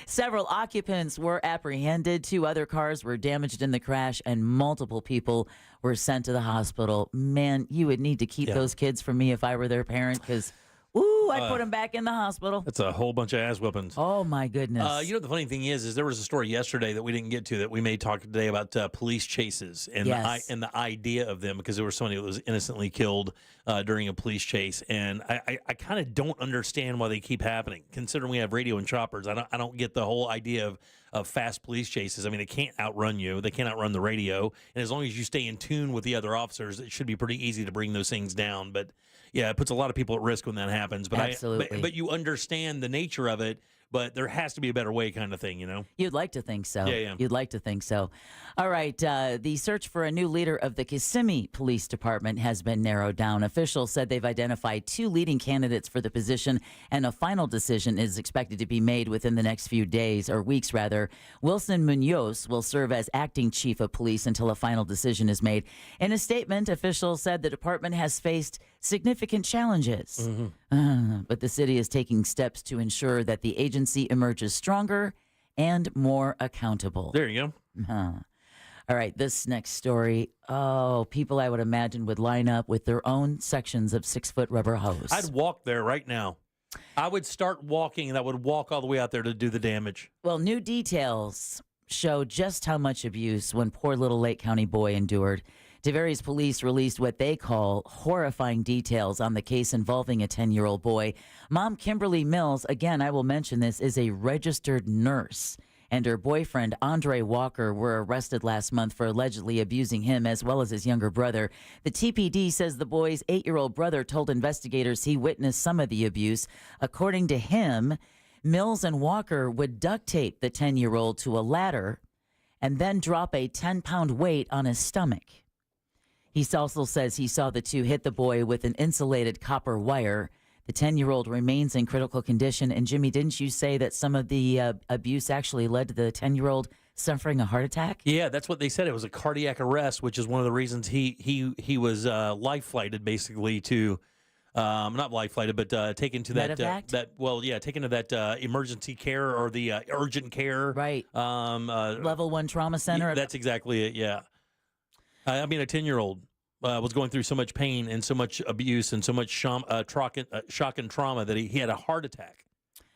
Several occupants were apprehended. 2 other cars were damaged in the crash, and multiple people were sent to the hospital. Man, you would need to keep those kids from me if I were their parent, because I'd put them back in the hospital. That's a whole bunch of ass whoopings. Oh, my goodness. You know, the funny thing is there was a story yesterday that we didn't get to that we may talk today about police chases and, the idea of them, because there was somebody that was innocently killed during a police chase. And I kind of don't understand why they keep happening, considering we have radio and choppers. I don't get the whole idea of fast police chases. I mean, they can't outrun you. They can't outrun the radio. And as long as you stay in tune with the other officers, it should be pretty easy to bring those things down. But yeah, it puts a lot of people at risk when that happens. But Absolutely. But you understand the nature of it. But there has to be a better way, kind of thing, you know? You'd like to think so. Yeah. You'd like to think so. All right. The search for a new leader of the Kissimmee Police Department has been narrowed down. Officials said they've identified 2 leading candidates for the position, and a final decision is expected to be made within the next few days, or weeks rather. Wilson Munoz will serve as acting chief of police until a final decision is made. In a statement, officials said the department has faced significant challenges, but the city is taking steps to ensure that the agency emerges stronger and more accountable. There you go. All right, this next story. Oh, people I would imagine would line up with their own sections of 6-foot rubber hose. I'd walk there right now. I would start walking, and I would walk all the way out there to do the damage. Well, new details show just how much abuse one poor little Lake County boy endured. Tavares police released what they call horrifying details on the case involving a 10-year-old boy. Mom Kimberly Mills, again, I will mention this, is a registered nurse, and her boyfriend, Andre Walker, were arrested last month for allegedly abusing him as well as his younger brother. The TPD says the boy's 8-year-old brother told investigators he witnessed some of the abuse. According to him, Mills and Walker would duct tape the 10-year-old to a ladder and then drop a 10-pound weight on his stomach. He also says he saw the 2 hit the boy with an insulated copper wire. The 10-year-old remains in critical condition. And Jimmy, didn't you say that some of the abuse actually led to the 10-year-old suffering a heart attack? Yeah, that's what they said. It was a cardiac arrest, which is one of the reasons he was life flighted, basically, to not life flighted, but taken to that taken to that emergency care or the urgent care, right? Level 1 trauma center. That's exactly it. Yeah. I mean, a 10-year-old was going through so much pain and so much abuse and so much shock and trauma that he had a heart attack.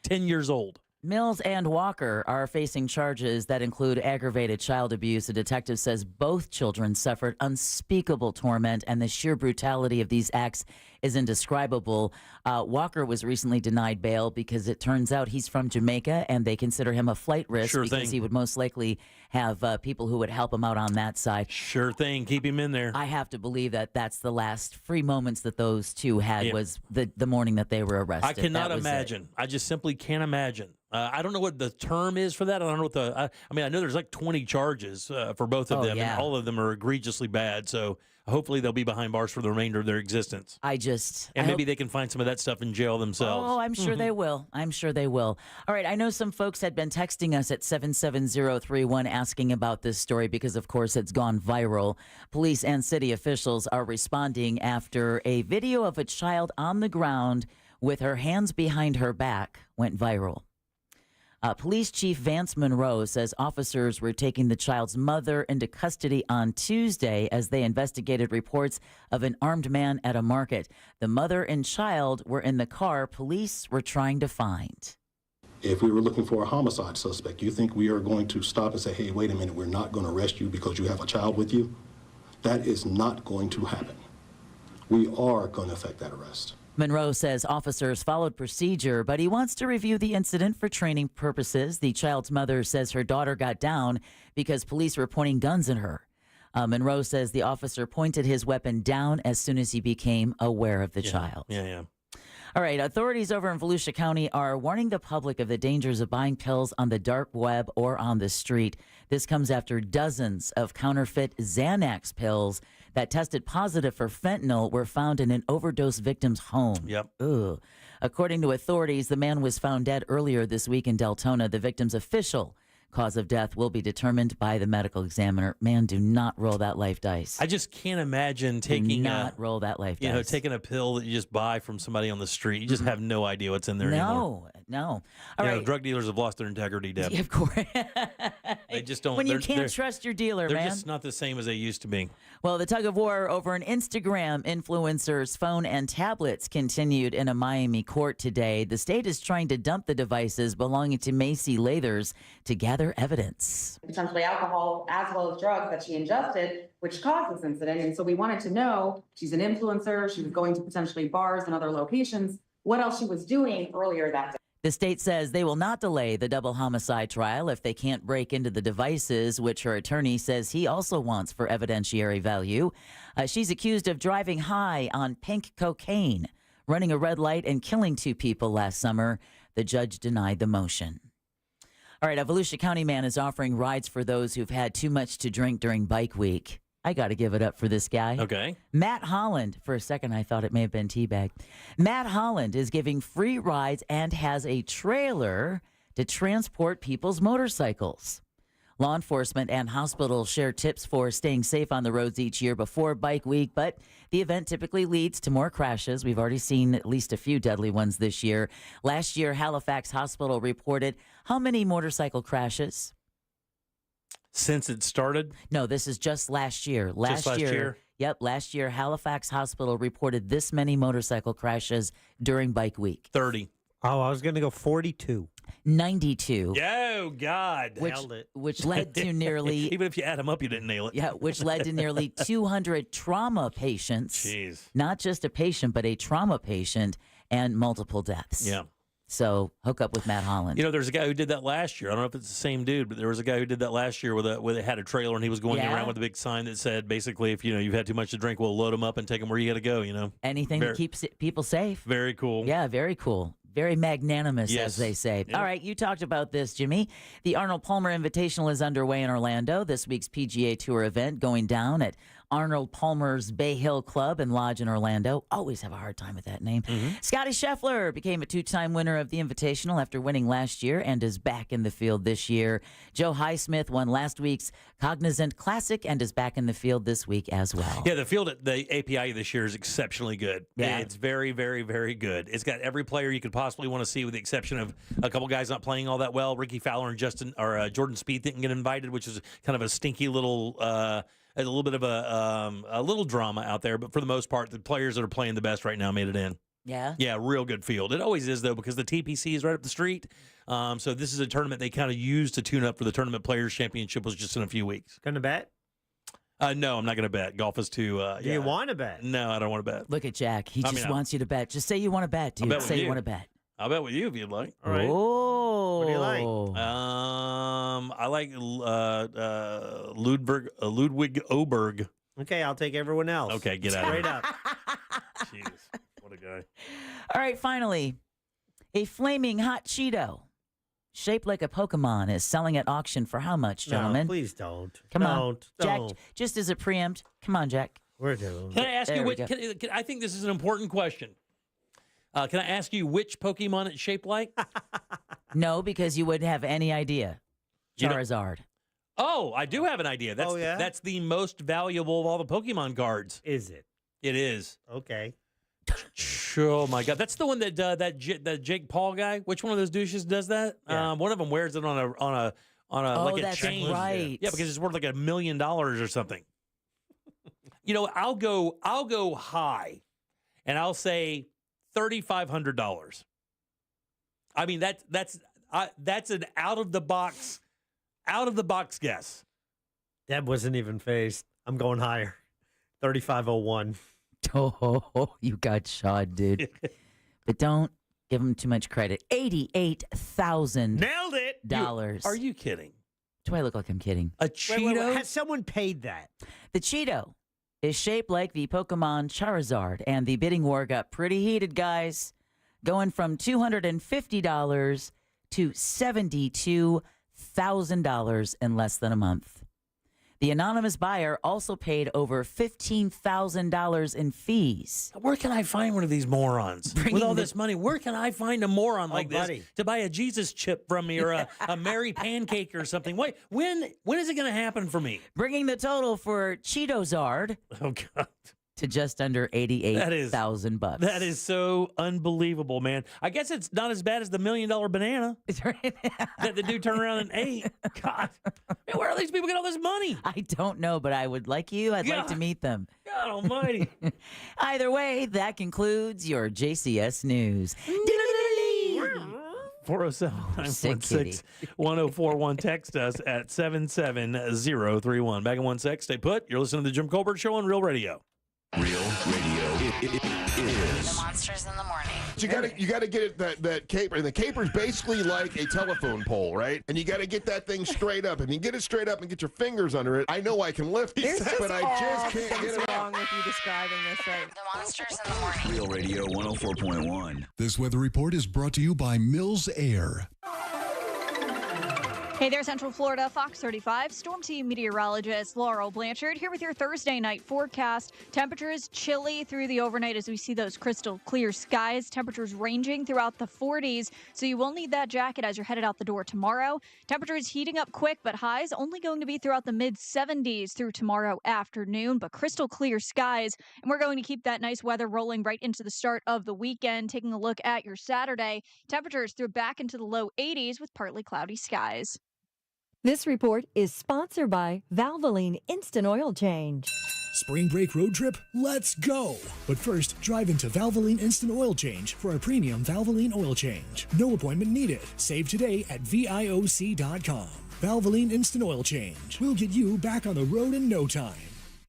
10 years old. Mills and Walker are facing charges that include aggravated child abuse. A detective says both children suffered unspeakable torment, and the sheer brutality of these acts is indescribable. Walker was recently denied bail because it turns out he's from Jamaica, and they consider him a flight risk because he would most likely have people who would help him out on that side. Sure thing. Keep him in there. I have to believe that that's the last free moments that those 2 had was the morning that they were arrested. I cannot imagine. I just simply can't imagine. I don't know what the term is for that. I don't know what I know there's like 20 charges for both of them, and all of them are egregiously bad. So hopefully they'll be behind bars for the remainder of their existence. Maybe they can find some of that stuff in jail themselves. Oh, I'm sure they will. I'm sure they will. All right, I know some folks had been texting us at 77031 asking about this story because, of course, it's gone viral. Police and city officials are responding after a video of a child on the ground with her hands behind her back went viral. Police Chief Vance Monroe says officers were taking the child's mother into custody on Tuesday as they investigated reports of an armed man at a market. The mother and child were in the car police were trying to find. If we were looking for a homicide suspect, you think we are going to stop and say, hey, wait a minute, we're not going to arrest you because you have a child with you? That is not going to happen. We are going to effect that arrest. Monroe says officers followed procedure, but he wants to review the incident for training purposes. The child's mother says her daughter got down because police were pointing guns at her. Monroe says the officer pointed his weapon down as soon as he became aware of the child. Yeah. All right, authorities over in Volusia County are warning the public of the dangers of buying pills on the dark web or on the street. This comes after dozens of counterfeit Xanax pills that tested positive for fentanyl were found in an overdose victim's home. Yep. Ugh. According to authorities, the man was found dead earlier this week in Deltona. The victim's official cause of death will be determined by the medical examiner. Man, do not roll that life dice. I just can't imagine roll that life dice. Taking a pill that you just buy from somebody on the street. You just have no idea what's in there anymore. No. All right. Drug dealers have lost their integrity, Deb. Of course. They just don't. When you can't trust your dealer, they're man. They're just not the same as they used to be. Well, the tug of war over an Instagram influencer's phone and tablets continued in a Miami court today. The state is trying to dump the devices belonging to Macy Lathers to gather evidence. Potentially alcohol as well as drugs that she ingested, which caused this incident. And so we wanted to know, she's an influencer, she was going to potentially bars and other locations, what else she was doing earlier that day. The state says they will not delay the double homicide trial if they can't break into the devices, which her attorney says he also wants for evidentiary value. She's accused of driving high on pink cocaine, running a red light, and killing 2 people last summer. The judge denied the motion. All right, a Volusia County man is offering rides for those who've had too much to drink during Bike Week. I got to give it up for this guy. Okay. Matt Holland. For a second, I thought it may have been Teabag. Matt Holland is giving free rides and has a trailer to transport people's motorcycles. Law enforcement and hospitals share tips for staying safe on the roads each year before Bike Week, but the event typically leads to more crashes. We've already seen at least a few deadly ones this year. Last year, Halifax Hospital reported how many motorcycle crashes? Since it started? No, this is just last year. Last year? Yep, last year, Halifax Hospital reported this many motorcycle crashes during Bike Week. 30. Oh, I was going to go 42. 92. Oh, God. Nailed it. Which led to nearly... Even if you add them up, you didn't nail it. Yeah, which led to nearly 200 trauma patients. Jeez. Not just a patient, but a trauma patient and multiple deaths. Yeah. So hook up with Matt Holland. There's a guy who did that last year. I don't know if it's the same dude, but there was a guy who did that last year where they had a trailer and he was going around with a big sign that said, basically, if you've had too much to drink, we'll load them up and take them where you got to go. Anything that keeps people safe. Very cool. Yeah, very cool. Very magnanimous, Yes. as they say. Yep. All right, you talked about this, Jimmy. The Arnold Palmer Invitational is underway in Orlando. This week's PGA Tour event going down at Arnold Palmer's Bay Hill Club and Lodge in Orlando. Always have a hard time with that name. Scotty Scheffler became a 2-time winner of the Invitational after winning last year and is back in the field this year. Joe Highsmith won last week's Cognizant Classic and is back in the field this week as well. Yeah, the field at the API this year is exceptionally good. Yeah. It's very, very, very good. It's got every player you could possibly want to see, with the exception of a couple guys not playing all that well. Ricky Fowler and Jordan Spieth didn't get invited, which is kind of a stinky little, a little bit of a little drama out there. But for the most part, the players that are playing the best right now made it in. Yeah? Yeah, real good field. It always is, though, because the TPC is right up the street. So this is a tournament they kind of use to tune up for the Tournament Players Championship, was just in a few weeks. Going to bet? No, I'm not going to bet. Golf is too... Do you want to bet? No, I don't want to bet. Look at Jack. He just wants you to bet. Just say you want to bet, dude. I'll bet with Say you you. want to bet. I'll bet with you if you'd like. All right. Oh. What do you like? I like Ludwig Oberg. Okay, I'll take everyone else. Okay, get out of Straight here. up. Jeez, what a guy. All right, finally, a flaming hot Cheeto shaped like a Pokemon is selling at auction for how much, gentlemen? No, please don't. Come on, Jack. Don't. Just as a preempt, come on, Jack. We're doing. Can I ask There you we which? go. I think this is an important question. Can I ask you which Pokemon it's shaped like? No, because you wouldn't have any idea. You don't- Charizard. Oh, I do have an idea. That's that's the most valuable of all the Pokemon cards. Is it? It is. Okay. Oh my God, that's the one that that Jake Paul guy. Which one of those douches does that? Yeah. One of them wears it on a Oh, like a that's chain. right. Yeah, because it's worth like $1 million or something. I'll go high, and I'll say $3,500. I mean that's an out of the box guess. Deb wasn't even phased. I'm going higher. 3,501. Oh, you got shot, dude. But don't give him too much credit. $88,000. Nailed it. Are you kidding? Do I look like I'm kidding? A Cheeto? Wait. Has someone paid that? The Cheeto is shaped like the Pokemon Charizard, and the bidding war got pretty heated, guys. Going from $250 to $72,000 in less than a month. The anonymous buyer also paid over $15,000 in fees. Where can I find one of these morons? With all this money, where can I find a moron like this to buy a Jesus chip from me or a Mary pancake or something? Wait, when is it going to happen for me? Bringing the total for Cheetozard to just under $88,000. That is so unbelievable, man. I guess it's not as bad as the $1 million banana that the dude turned around and ate. God, man, where are these people get all this money? I don't know, but I would like to meet them. God almighty. Either way, that concludes your JCS News. 407-916-1041. Text us at 77031. Back in 1 sec. Stay put. You're listening to the Jim Colbert Show on Real Radio. Real Radio is The Monsters in the Morning. You gotta get it that caper. And the caper's basically like a telephone pole, right? And you gotta get that thing straight up. If you get it straight up and get your fingers under it, I know I can lift it, but I just can't get it wrong with you describing this right. The Monsters in the Morning. Real Radio 104.1. This weather report is brought to you by Mills Air. Hey there, Central Florida, Fox 35, Storm Team meteorologist Laurel Blanchard here with your Thursday night forecast. Temperatures chilly through the overnight as we see those crystal clear skies. Temperatures ranging throughout the 40s, so you will need that jacket as you're headed out the door tomorrow. Temperatures heating up quick, but highs only going to be throughout the mid-70s through tomorrow afternoon, but crystal clear skies. And we're going to keep that nice weather rolling right into the start of the weekend. Taking a look at your Saturday, temperatures through back into the low 80s with partly cloudy skies. This report is sponsored by Valvoline Instant Oil Change. Spring break road trip? Let's go! But first, drive into Valvoline Instant Oil Change for a premium Valvoline oil change. No appointment needed. Save today at VIOC.com. Valvoline Instant Oil Change. We'll get you back on the road in no time.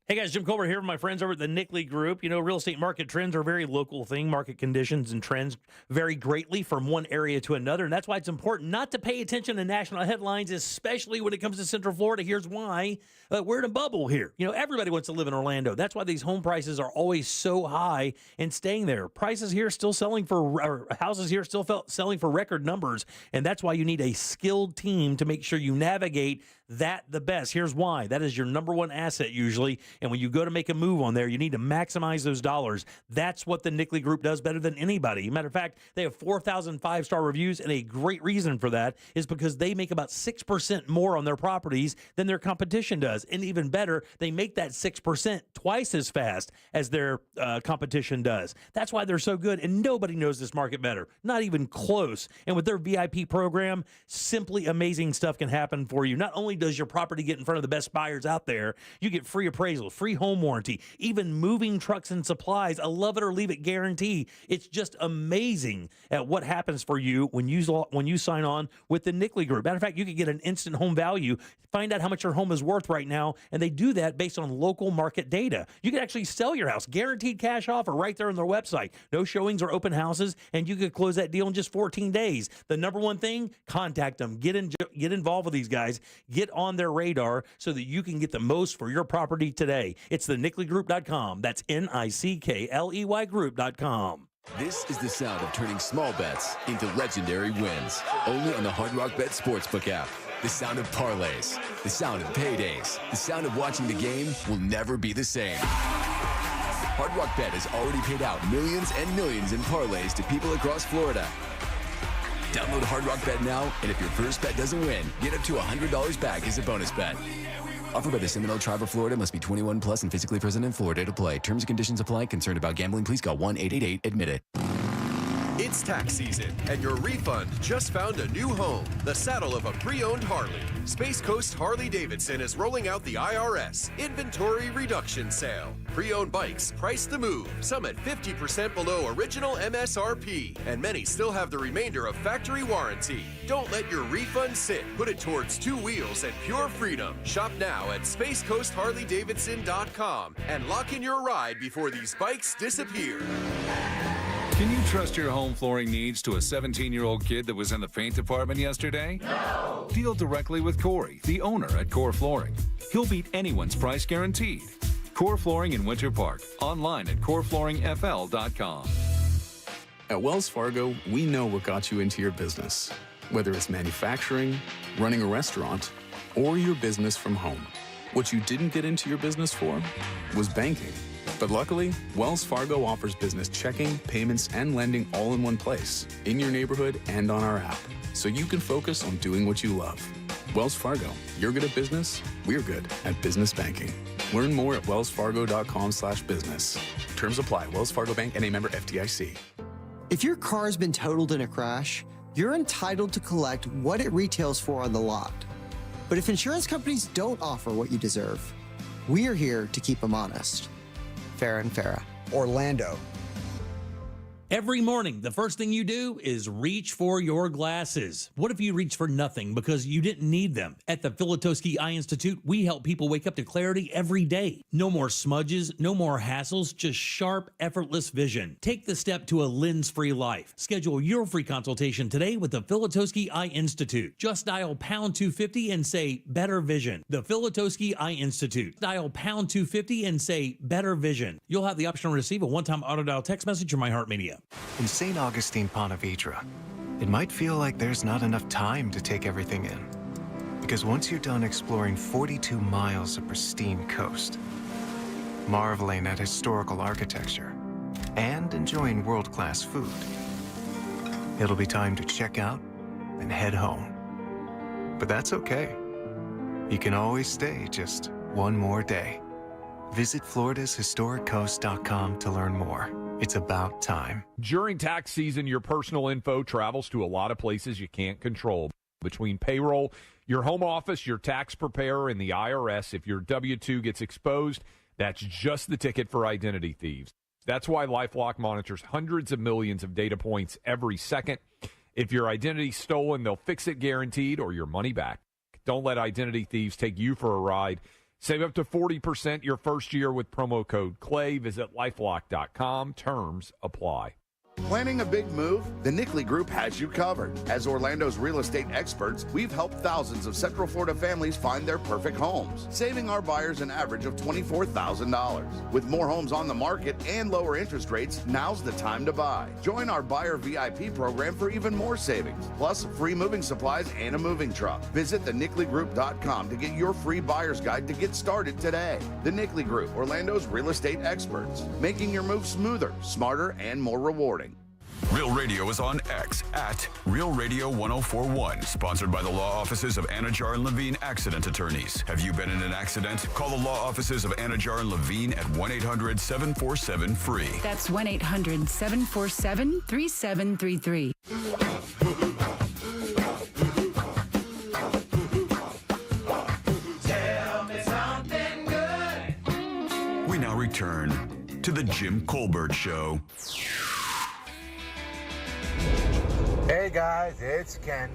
Hey guys, Jim Culver here with my friends over at the Nickley Group. You know, real estate market trends are a very local thing. Market conditions and trends vary greatly from one area to another, and that's why it's important not to pay attention to national headlines, especially when it comes to Central Florida. Here's why. We're in a bubble here. You know, everybody wants to live in Orlando. That's why these home prices are always so high and staying there. Prices here still selling for, houses here still selling for record numbers, and that's why you need a skilled team to make sure you navigate that the best. Here's why. That is your number one asset usually. And when you go to make a move on there, you need to maximize those dollars. That's what the Nickley Group does better than anybody. Matter of fact, they have 4,000 five-star reviews, and a great reason for that is because they make about 6% more on their properties than their competition does. And even better, they make that 6% twice as fast as their competition does. That's why they're so good, and nobody knows this market better. Not even close. And with their VIP program, simply amazing stuff can happen for you. Not only does your property get in front of the best buyers out there, you get free appraisal, free home warranty, even moving trucks and supplies, a love it or leave it guarantee. It's just amazing at what happens for you when you sign on with the Nickley Group. Matter of fact, you could get an instant home value, find out how much your home is worth right now, and they do that based on local market data. You can actually sell your house, guaranteed cash offer right there on their website. No showings or open houses, and you could close that deal in just 14 days. The number one thing, contact them. Get involved with these guys. Get on their radar so that you can get the most for your property today. It's the NickleyGroup.com. That's NICKLEY Group.com. This is the sound of turning small bets into legendary wins. Only on the Hard Rock Bet Sportsbook app. The sound of parlays. The sound of paydays. The sound of watching the game will never be the same. Hard Rock Bet has already paid out millions and millions in parlays to people across Florida. Download Hard Rock Bet now, and if your first bet doesn't win, get up to $100 back as a bonus bet. Offered by the Seminole Tribe of Florida. Must be 21 plus and physically present in Florida to play. Terms and conditions apply. Concerned about gambling? Please call 1-888-ADMIT-IT. It's tax season, and your refund just found a new home, the saddle of a pre-owned Harley. Space Coast Harley-Davidson is rolling out the IRS Inventory Reduction Sale. Pre-owned bikes priced to move, some at 50% below original MSRP, and many still have the remainder of factory warranty. Don't let your refund sit. Put it towards 2 wheels and pure freedom. Shop now at SpaceCoastHarleyDavidson.com and lock in your ride before these bikes disappear. Can you trust your home flooring needs to a 17-year-old kid that was in the paint department yesterday? No! Deal directly with Corey, the owner at Core Flooring. He'll beat anyone's price guaranteed. Core Flooring in Winter Park. Online at coreflooringfl.com. At Wells Fargo, we know what got you into your business. Whether it's manufacturing, running a restaurant, or your business from home. What you didn't get into your business for was banking. But luckily, Wells Fargo offers business checking, payments, and lending all in one place, in your neighborhood and on our app, so you can focus on doing what you love. Wells Fargo, you're good at business, we're good at business banking. Learn more at wellsfargo.com/business. Terms apply. Wells Fargo Bank, N.A. member FDIC. If your car's been totaled in a crash, you're entitled to collect what it retails for on the lot. But if insurance companies don't offer what you deserve, we're here to keep them honest. Farah and Farah. Orlando. Every morning, the first thing you do is reach for your glasses. What if you reach for nothing because you didn't need them? At the Filatowski Eye Institute, we help people wake up to clarity every day. No more smudges, no more hassles, just sharp, effortless vision. Take the step to a lens-free life. Schedule your free consultation today with the Filatowski Eye Institute. Just dial pound 250 and say better vision. The Filatowski Eye Institute. Dial pound 250 and say better vision. You'll have the option to receive a one-time auto-dial text message from iHeartMedia. In St. Augustine, Ponte Vedra, it might feel like there's not enough time to take everything in. Because once you're done exploring 42 miles of pristine coast, marveling at historical architecture, and enjoying world-class food, it'll be time to check out and head home. But that's okay. You can always stay just one more day. Visit FloridasHistoricCoast.com to learn more. It's about time. During tax season, your personal info travels to a lot of places you can't control. Between payroll, your home office, your tax preparer, and the IRS, if your W-2 gets exposed, that's just the ticket for identity thieves. That's why LifeLock monitors hundreds of millions of data points every second. If your identity's stolen, they'll fix it guaranteed or your money back. Don't let identity thieves take you for a ride. Save up to 40% your first year with promo code CLAY. Visit lifelock.com. Terms apply. Planning a big move? The Nickley Group has you covered. As Orlando's real estate experts, we've helped thousands of Central Florida families find their perfect homes, saving our buyers an average of $24,000. With more homes on the market and lower interest rates, now's the time to buy. Join our Buyer VIP program for even more savings, plus free moving supplies and a moving truck. Visit thenickley.group.com to get your free buyer's guide to get started today. The Nickley Group, Orlando's real estate experts, making your move smoother, smarter, and more rewarding. Real Radio is on X at Real Radio 1041. Sponsored by the law offices of Anajar and Levine Accident Attorneys. Have you been in an accident? Call the law offices of Anajar and Levine at 1-800-747-FREE. That's 1-800-747-3733. Tell me something good. We now return to the Jim Colbert Show. Hey guys, it's Ken.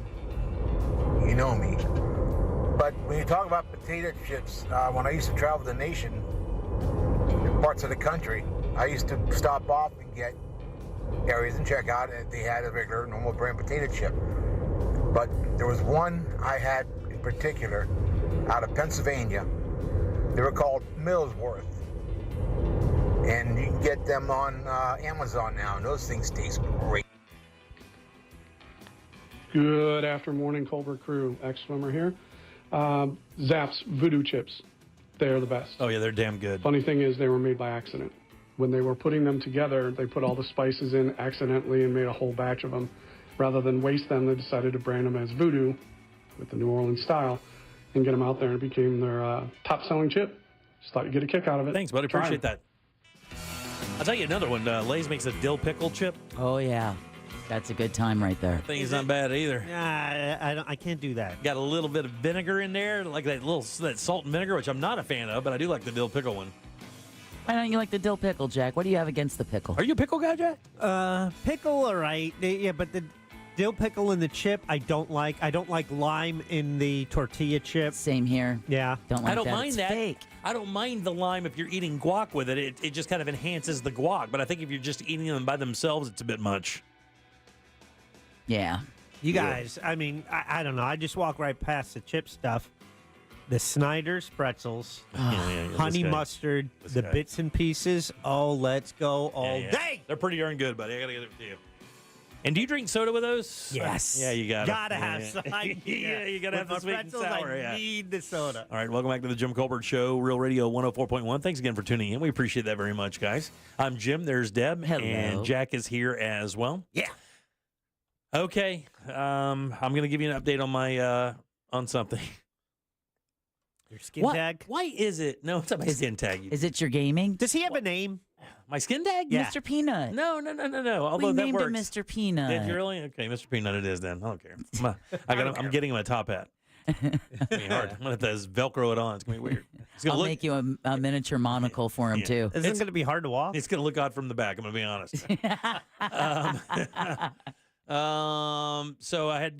You know me. But when you talk about potato chips, when I used to travel the nation, in parts of the country, I used to stop off and get areas and check out if they had a regular normal brand potato chip. But there was one I had in particular out of Pennsylvania. They were called Millsworth. And you can get them on Amazon now, and those things taste great. Good afternoon, Culver crew. Ex-swimmer here. Zapp's Voodoo Chips. They're the best. Oh, yeah, they're damn good. Funny thing is, they were made by accident. When they were putting them together, they put all the spices in accidentally and made a whole batch of them. Rather than waste them, they decided to brand them as Voodoo with the New Orleans style and get them out there, and it became their top-selling chip. Just thought you'd get a kick out of it. Thanks, bud. Appreciate that. I'll tell you another one. Lay's makes a dill pickle chip. Oh, yeah. That's a good time right there. I think it's not bad either. Yeah, I can't do that. Got a little bit of vinegar in there, like that salt and vinegar, which I'm not a fan of, but I do like the dill pickle one. Why don't you like the dill pickle, Jack? What do you have against the pickle? Are you a pickle guy, Jack? Pickle, all right. Yeah, but the dill pickle in the chip, I don't like. I don't like lime in the tortilla chip. Same here. Yeah. Don't like I don't that. mind It's that. fake. I don't mind the lime if you're eating guac with it. It just kind of enhances the guac. But I think if you're just eating them by themselves, it's a bit much. Yeah. You guys, I mean, I don't know. I just walk right past the chip stuff. The Snyder's pretzels, honey mustard, the bits and pieces. Oh, let's go all day. They're pretty darn good, buddy. I got to give it to you. And do you drink soda with those? Yes. Yeah, you got Gotta have some. Yeah, you got to have the With sweet my and pretzels, sour. I Yeah. need the soda. All right, welcome back to the Jim Colbert Show, Real Radio 104.1. Thanks again for tuning in. We appreciate that very much, guys. I'm Jim. There's Deb. Hello. And Jack is here as well. Yeah. Okay. I'm going to give you an update on my on something. Your skin tag? Why is it? No, it's not my skin tag. Is it your gaming? Does he have a name? My skin tag? Yeah. Mr. Peanut. No. Although We that named him works. Mr. Peanut. Did you really? Okay, Mr. Peanut it is then. I don't care. I'm getting him a top hat. It's gonna be hard. I'm gonna have to Velcro it on. It's gonna be weird. It's gonna I'll look, make you a miniature monocle for him, too. Isn't it going to be hard to walk? It's gonna look odd from the back. I'm gonna be honest. So I had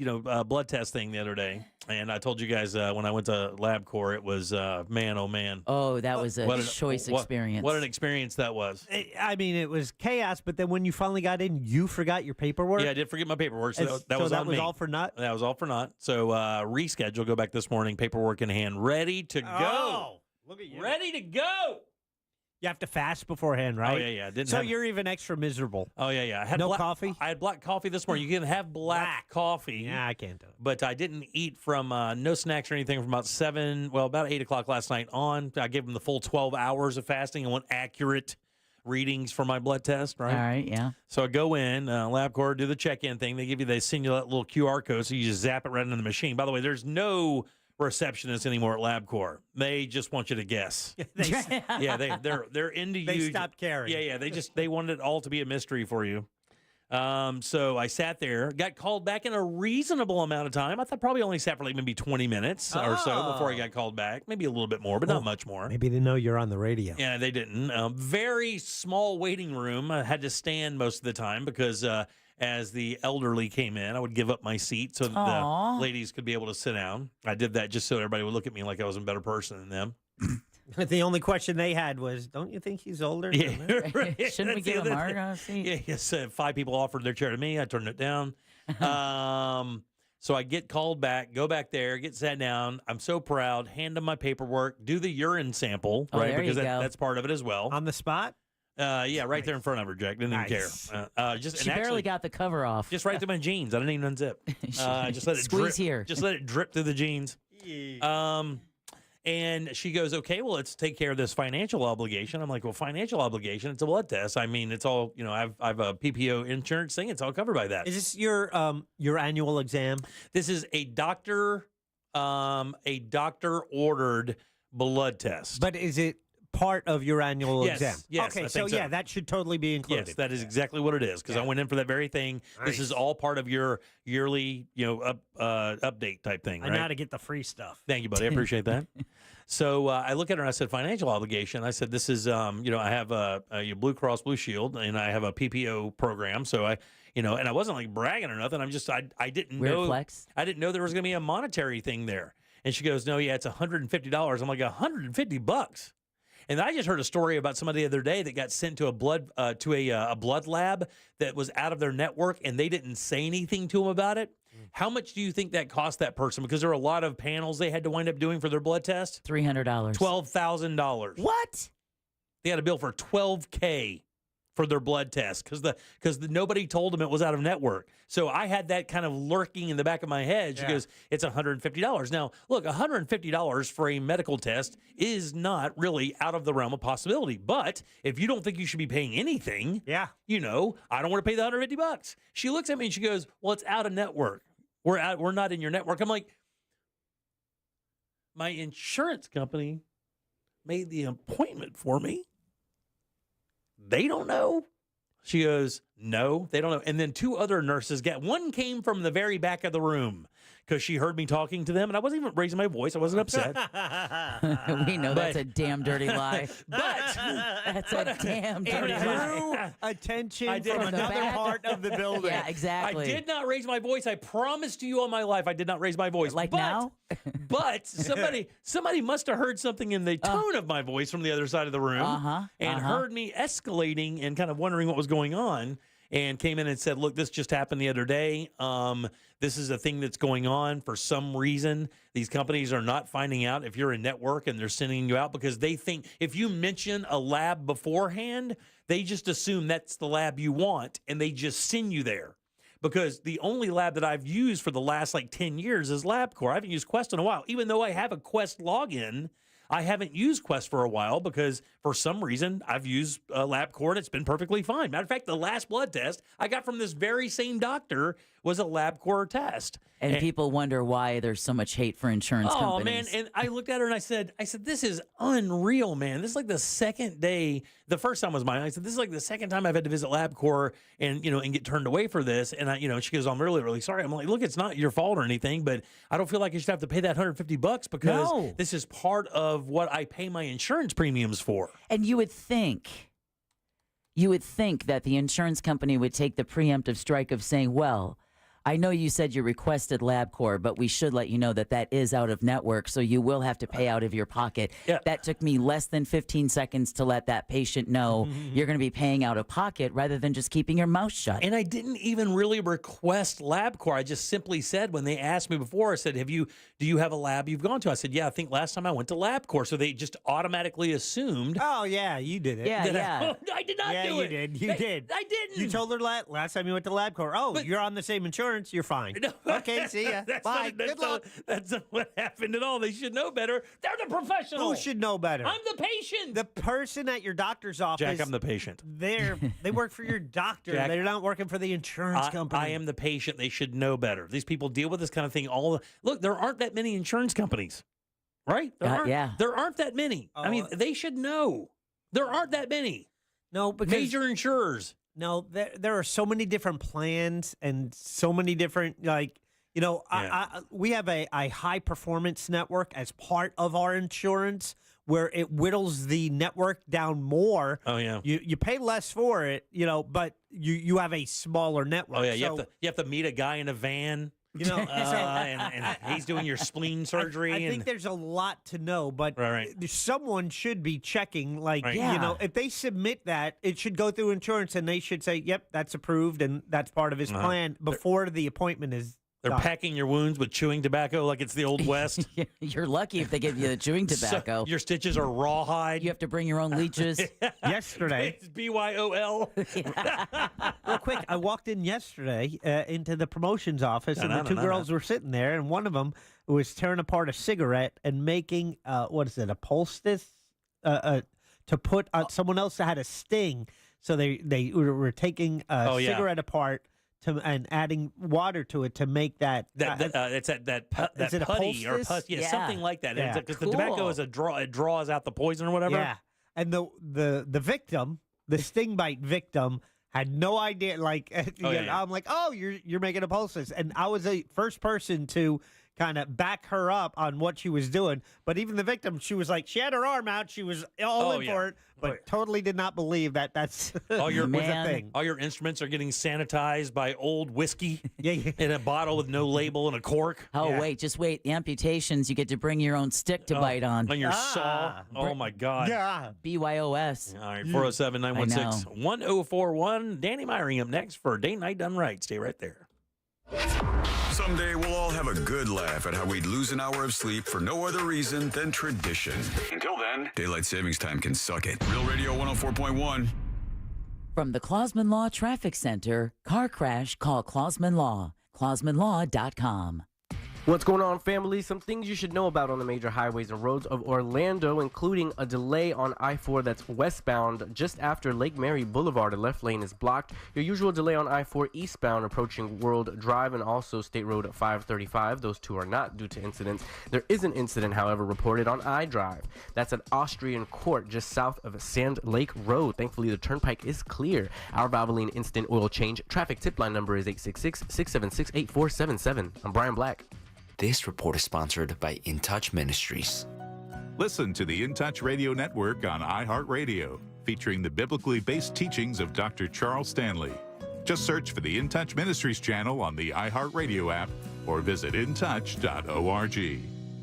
blood test thing the other day, and I told you guys when I went to LabCorp, it was man, oh man. Oh, that was a choice experience. What an experience that was. I mean, it was chaos, but then when you finally got in, you forgot your paperwork? Yeah, I did forget my paperwork, so that was that on was me. all for naught? That was all for naught. So reschedule, go back this morning, paperwork in hand, ready to go. Oh, look at you. Ready to go. You have to fast beforehand, right? Oh, yeah. So you're even extra miserable. Oh, yeah. I had coffee? I had black coffee this morning. You can have black coffee. Yeah, I can't do it. But I didn't eat from no snacks or anything from about 8 o'clock last night on. I gave them the full 12 hours of fasting. I want accurate readings for my blood test, right? All right, yeah. So I go in, LabCorp, do the check-in thing. They send you that little QR code, so you just zap it right into the machine. By the way, there's no receptionist anymore at LabCorp. They just want you to guess. They're into you. They stopped caring. Yeah. They wanted it all to be a mystery for you. So I sat there, got called back in a reasonable amount of time. I thought probably only sat for like maybe 20 minutes or so before I got called back. Maybe a little bit more, but not much more. Maybe they know you're on the radio. Yeah, they didn't. Very small waiting room. I had to stand most of the time because as the elderly came in, I would give up my seat so that the ladies could be able to sit down. I did that just so everybody would look at me like I was a better person than them. The only question they had was, don't you think he's older? Yeah, right. Shouldn't we give him our seat? Yeah, yes. 5 people offered their chair to me. I turned it down. So I get called back, go back there, get sat down. I'm so proud. Hand them my paperwork, do the urine sample, right? There Because you go. that's part of it as well. On the spot? Yeah, right there in front of her, Jack. Didn't even Nice. care. She barely got the cover off. Just right through my jeans. I didn't even unzip. Just let it Squeeze drip. here. Just let it drip through the jeans. And she goes, okay, well, let's take care of this financial obligation. I'm like, well, financial obligation? It's a blood test. I mean, it's all, I've a PPO insurance thing. It's all covered by that. Is this your annual exam? This is a doctor ordered blood test. But is it part of your annual Yes, exam? yes, Okay, I so think so. yeah, that should totally be included. Yes, that is exactly what it is because I went in for that very thing. This is all part of your yearly, update type thing. I right? know how to get the free stuff. Thank you, buddy. I appreciate that. So I look at her and I said, financial obligation. I said, this is, I have a Blue Cross Blue Shield and I have a PPO program. So I, and I wasn't like bragging or nothing. I'm just, I didn't Weird know. flex. I didn't know there was going to be a monetary thing there. And she goes, no, yeah, it's $150. I'm like, $150. And I just heard a story about somebody the other day that got sent to a blood lab that was out of their network, and they didn't say anything to them about it. How much do you think that cost that person? Because there are a lot of panels they had to wind up doing for their blood test. $300. $12,000. What? They had a bill for $12K for their blood test because nobody told them it was out of network. So I had that kind of lurking in the back of my head. She goes, it's $150. Now, look, $150 for a medical test is not really out of the realm of possibility. But if you don't think you should be paying anything, I don't want to pay the $150. She looks at me and she goes, well, it's out of network. We're not in your network. I'm like, my insurance company made the appointment for me. They don't know. She goes, no, they don't know. And then 2 other nurses one came from the very back of the room because she heard me talking to them, and I wasn't even raising my voice. I wasn't upset. We know that's a damn dirty lie. But that's a damn dirty lie. Attention from another part of the building. Yeah, exactly. I did not raise my voice. I promise to you all my life I did not raise my voice. Like now? But somebody must have heard something in the tone of my voice from the other side of the room and heard me escalating and kind of wondering what was going on and came in and said, look, this just happened the other day. This is a thing that's going on for some reason. These companies are not finding out if you're a network and they're sending you out because they think if you mention a lab beforehand, they just assume that's the lab you want and they just send you there. because the only lab that I've used for the last like 10 years is LabCorp. I haven't used Quest in a while. Even though I have a Quest login, I haven't used Quest for a while because for some reason I've used LabCorp and it's been perfectly fine. Matter of fact, the last blood test I got from this very same doctor was a LabCorp test. And people wonder why there's so much hate for insurance companies. Oh, man. And I looked at her and I said, this is unreal, man. This is like the second day. The first time was mine. I said, this is like the second time I've had to visit LabCorp and, and get turned away for this. And she goes, I'm really, really sorry. I'm like, look, it's not your fault or anything, but I don't feel like you should have to pay that $150 because this is part of what I pay my insurance premiums for. And you would think that the insurance company would take the preemptive strike of saying, well, I know you said you requested LabCorp, but we should let you know that is out of network, so you will have to pay out of your pocket. Yeah. That took me less than 15 seconds to let that patient know you're going to be paying out of pocket rather than just keeping your mouth shut. And I didn't even really request LabCorp. I just simply said when they asked me before, I said, do you have a lab you've gone to? I said, yeah, I think last time I went to LabCorp. So they just automatically assumed. Oh, yeah, you did it. Yeah. I did not do it. Yeah, you did. I didn't. You told her last time you went to LabCorp, but you're on the same insurance, you're fine. No, okay, see ya. Bye. Good luck. That's not what happened at all. They should know better. They're the professional. Who should know better? I'm the patient. The person at your doctor's office. Jack, I'm the patient. They work for your doctor. Jack, they're not working for the insurance company. I am the patient. They should know better. These people deal with this kind of thing look, there aren't that many insurance companies, right? There aren't that many. I mean, they should know. There aren't that many. No, because major insurers. No, there are so many different plans and so many different, we have a high performance network as part of our insurance where it whittles the network down more. Oh, yeah. You pay less for it, but you have a smaller network. Oh, yeah. You have to meet a guy in a van. And he's doing your spleen surgery. I think there's a lot to know, but right. someone should be checking. If they submit that, it should go through insurance, and they should say, "Yep, that's approved, and that's part of his plan." Before the appointment is. They're packing your wounds with chewing tobacco like it's the Old West. You're lucky if they give you the chewing tobacco. So your stitches are rawhide. You have to bring your own leeches. Yesterday. It's BYOL. Real quick, I walked in yesterday into the promotions office, and the two girls were sitting there, and one of them was tearing apart a cigarette and making, a poultice to put on someone else that had a sting. So they were taking a cigarette apart. And adding water to it to make that it's that putty or pus, something like that. Yeah. Because the tobacco is it draws out the poison or whatever. Yeah, and the victim, the sting bite victim, had no idea. I'm like, oh, you're making a poultice, and I was the first person to kind of back her up on what she was doing. But even the victim, she was like, she had her arm out, she was all in for it, but totally did not believe that's was a thing. All your instruments are getting sanitized by old whiskey in a bottle with no label and a cork. Oh, just wait. The amputations, you get to bring your own stick to bite on. On your saw. Oh, my God. Yeah. BYOS. All right, 407-916-1041. Danny Myring up next for Day Night Done Right. Stay right there. Someday we'll all have a good laugh at how we'd lose an hour of sleep for no other reason than tradition. Until then, daylight savings time can suck it. Real Radio 104.1. From the Clausman Law Traffic Center, car crash, call Clausman Law. ClausmanLaw.com. What's going on, family? Some things you should know about on the major highways and roads of Orlando, including a delay on I-4 that's westbound just after Lake Mary Boulevard. A left lane is blocked. Your usual delay on I-4 eastbound approaching World Drive and also State Road 535. Those two are not due to incidents. There is an incident, however, reported on I-Drive. That's at Austrian Court just south of Sand Lake Road. Thankfully, the turnpike is clear. Our Valvoline Instant Oil Change traffic tip line number is 866-676-8477. I'm Brian Black. This report is sponsored by In Touch Ministries. Listen to the In Touch Radio Network on iHeartRadio, featuring the biblically based teachings of Dr. Charles Stanley. Just search for the In Touch Ministries channel on the iHeartRadio app or visit intouch.org.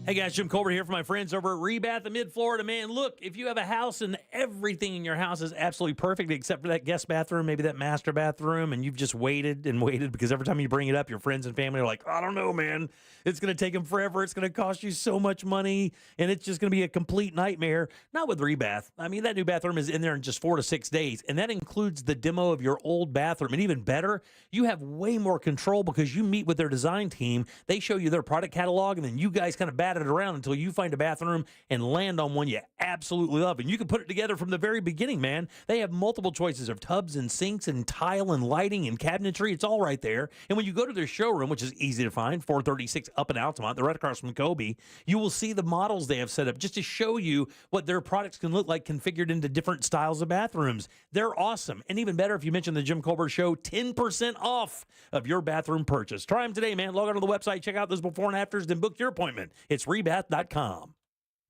Hey guys, Jim Colbert here for my friends over at Rebath in Mid-Florida. Man, look, if you have a house and everything in your house is absolutely perfect except for that guest bathroom, maybe that master bathroom, and you've just waited and waited because every time you bring it up, your friends and family are like, I don't know, man. It's going to take them forever. It's going to cost you so much money, and it's just going to be a complete nightmare. Not with Rebath. I mean, that new bathroom is in there in just 4 to 6 days, and that includes the demo of your old bathroom. And even better, you have way more control because you meet with their design team. They show you their product catalog, and then you guys kind of bat it around until you find a bathroom and land on one you absolutely love. And you can put it together from the very beginning, man. They have multiple choices of tubs and sinks and tile and lighting and cabinetry. It's all right there. And when you go to their showroom, which is easy to find, 436 Up in Altamont, they're right across from Kobe, you will see the models they have set up just to show you what their products can look like configured into different styles of bathrooms. They're awesome. And even better, if you mention the Jim Colbert Show, 10% off of your bathroom purchase. Try them today, man. Log on to the website, check out those before and afters, then book your appointment. It's rebath.com.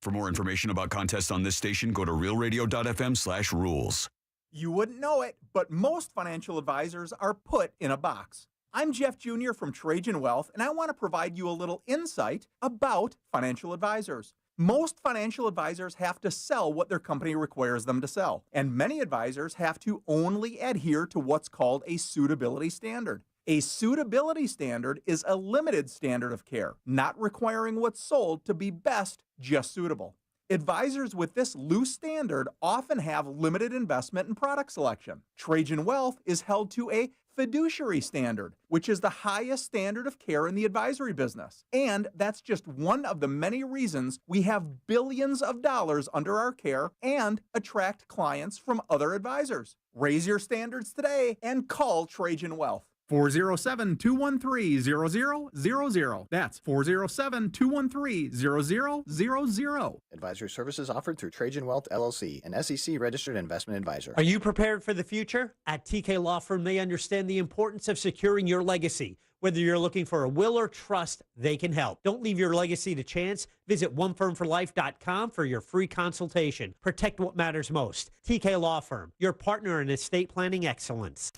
For more information about contests on this station, go to realradio.fm/rules. You wouldn't know it, but most financial advisors are put in a box. I'm Jeff Jr. from Trajan Wealth, and I want to provide you a little insight about financial advisors. Most financial advisors have to sell what their company requires them to sell, and many advisors have to only adhere to what's called a suitability standard. A suitability standard is a limited standard of care, not requiring what's sold to be best, just suitable. Advisors with this loose standard often have limited investment and product selection. Trajan Wealth is held to a fiduciary standard, which is the highest standard of care in the advisory business. And that's just one of the many reasons we have billions of dollars under our care and attract clients from other advisors. Raise your standards today and call Trajan Wealth. 407-213-0000. That's 407-213-0000. Advisory services offered through Trajan Wealth, LLC, an SEC-registered investment advisor. Are you prepared for the future? At TK Law Firm, they understand the importance of securing your legacy. Whether you're looking for a will or trust, they can help. Don't leave your legacy to chance. Visit onefirmforlife.com for your free consultation. Protect what matters most. TK Law Firm, your partner in estate planning excellence.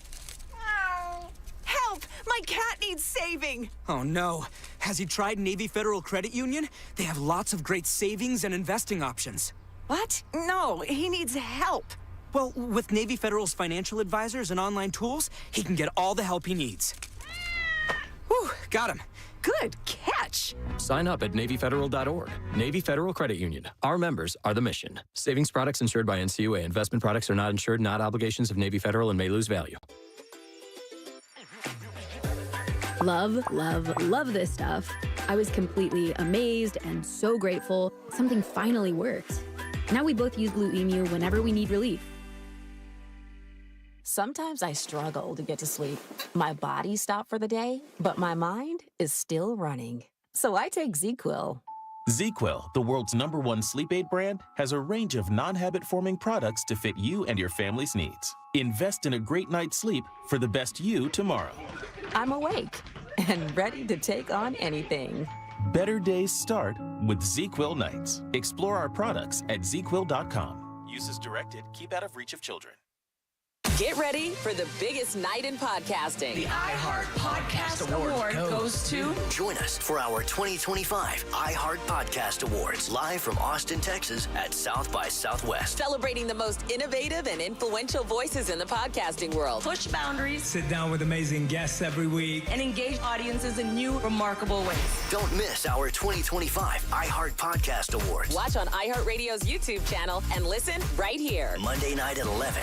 Help! My cat needs saving! Oh no. Has he tried Navy Federal Credit Union? They have lots of great savings and investing options. What? No, he needs help. Well, with Navy Federal's financial advisors and online tools, he can get all the help he needs. Whew, got him. Good catch. Sign up at NavyFederal.org. Navy Federal Credit Union. Our members are the mission. Savings products insured by NCUA. Investment products are not insured, not obligations of Navy Federal, and may lose value. Love, love, love this stuff. I was completely amazed and so grateful. Something finally worked. Now we both use Blue Emu whenever we need relief. Sometimes I struggle to get to sleep. My body stopped for the day, but my mind is still running. So I take ZzzQuil. ZzzQuil, the world's #1 sleep aid brand, has a range of non-habit-forming products to fit you and your family's needs. Invest in a great night's sleep for the best you tomorrow. I'm awake and ready to take on anything. Better days start with ZzzQuil nights. Explore our products at ZzzQuil.com. Use as directed. Keep out of reach of children. Get ready for the biggest night in podcasting. The iHeart Podcast Award goes to... Join us for our 2025 iHeart Podcast Awards, live from Austin, Texas at South by Southwest. Celebrating the most innovative and influential voices in the podcasting world. Push boundaries. Sit down with amazing guests every week. And engage audiences in new, remarkable ways. Don't miss our 2025 iHeart Podcast Awards. Watch on iHeartRadio's YouTube channel and listen right here. Monday night at 11.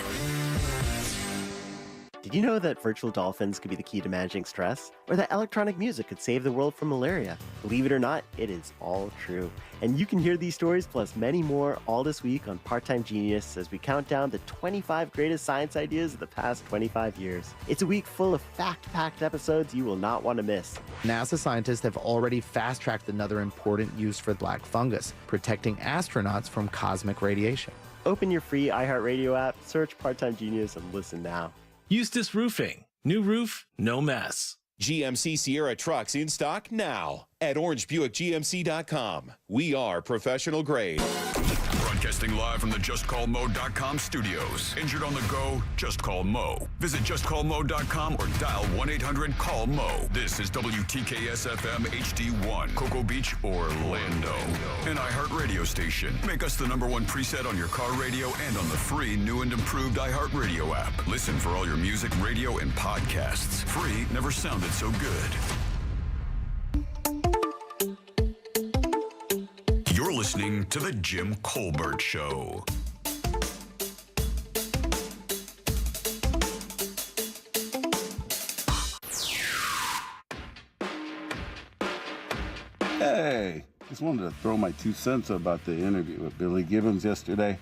Did you know that virtual dolphins could be the key to managing stress? Or that electronic music could save the world from malaria? Believe it or not, it is all true. And you can hear these stories plus many more all this week on Part-Time Genius as we count down the 25 greatest science ideas of the past 25 years. It's a week full of fact-packed episodes you will not want to miss. NASA scientists have already fast-tracked another important use for black fungus, protecting astronauts from cosmic radiation. Open your free iHeartRadio app, search Part-Time Genius, and listen now. Eustace Roofing. New roof, no mess. GMC Sierra trucks in stock now at orangebuickgmc.com. We are professional grade. Brought Broadcasting live from the JustCallMo.com studios. Injured on the go? Just call Mo. Visit JustCallMo.com or dial 1-800-CALL-MO. This is WTKS-FM HD1, Cocoa Beach, Orlando. An iHeartRadio station. Make us the #1 preset on your car radio and on the free new and improved iHeartRadio app. Listen for all your music, radio, and podcasts. Free never sounded so good. You're listening to The Jim Colbert Show. Hey, just wanted to throw my 2 cents about the interview with Billy Gibbons yesterday.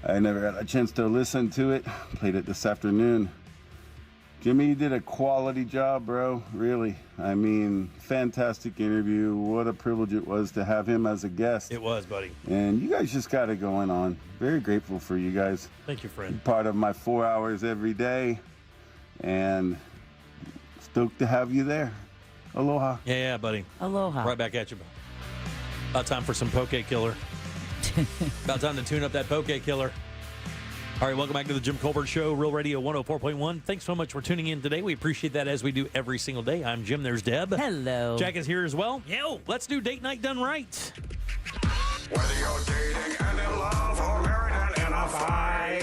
I never had a chance to listen to it. Played it this afternoon. Jimmy, you did a quality job, bro. Really. I mean, fantastic interview. What a privilege it was to have him as a guest. It was, buddy. And you guys just got it going on. Very grateful for you guys. Thank you, friend. Part of my 4 hours every day. And stoked to have you there. Aloha. Yeah, buddy. Aloha. Right back at you, bro. About time for some Poke Killer. About time to tune up that Poke Killer. All right, welcome back to the Jim Colbert Show, Real Radio 104.1. Thanks so much for tuning in today. We appreciate that as we do every single day. I'm Jim. There's Deb. Hello. Jack is here as well. Yo, let's do Date Night Done Right. Whether you're dating and in love or married and in a fight,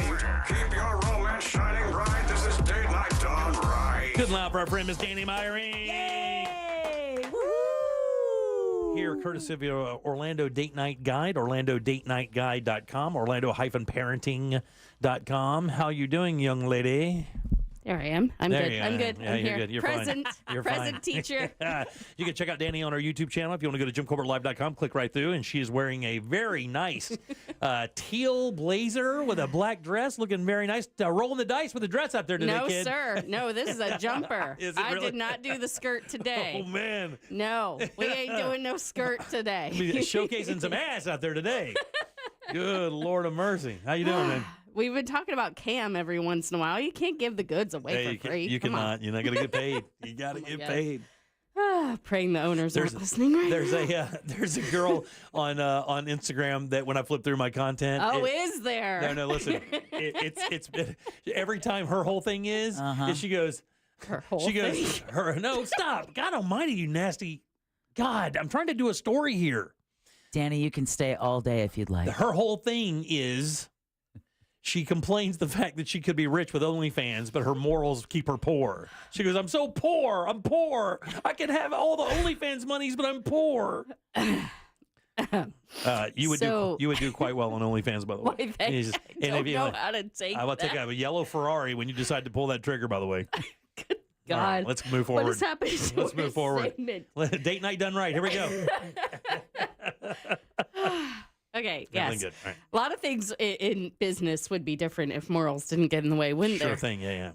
keep your romance shining bright. This is Date Night Done Right. Good and loud for our friend Miss Danny Myring. Yay! Woohoo! Here, courtesy of your Orlando Date Night Guide, OrlandoDateNightGuide.com, Orlando-parenting.com. How you doing, young lady? There I am. I'm There good. you I'm are. good. Yeah, I'm you're here. good. You're Present. fine. You're Present fine. teacher. You can check out Danny on our YouTube channel. If you want to go to JimColbertLive.com, click right through, and she is wearing a very nice teal blazer with a black dress, looking very nice. Rolling the dice with the dress out there today, No, kid. sir. No, this is a jumper. Is it I really? did not do the skirt today. Oh, man. No, we ain't doing no skirt today. I mean, showcasing some ass out there today. Good Lord of mercy. How you doing, man? We've been talking about Cam every once in a while. You can't give the goods away Hey, for free. you Come on. cannot. You're not going to get paid. You got to my get God. paid. Praying the owners aren't listening right there's now. there's a girl on Instagram that when I flip through my content. Oh, is there? No, listen. It's been, every time her whole thing is she goes. Her whole She goes. thing? No, stop! God Almighty, you nasty! God, I'm trying to do a story here. Danny, you can stay all day if you'd like. Her whole thing is. She complains the fact that she could be rich with OnlyFans, but her morals keep her poor. She goes, I'm so poor. I'm poor. I can have all the OnlyFans monies, but I'm poor. You would do quite well on OnlyFans, by the way. Why, thanks. I don't know how to take I will take that. a yellow Ferrari when you decide to pull that trigger, by the way. God. All right, let's move forward. What has happened to Let's move this forward. segment? Date night done right. Here we go. Okay, Everything yes. good. All right. A lot of things in business would be different if morals didn't get in the way, wouldn't Sure there? thing. Yeah.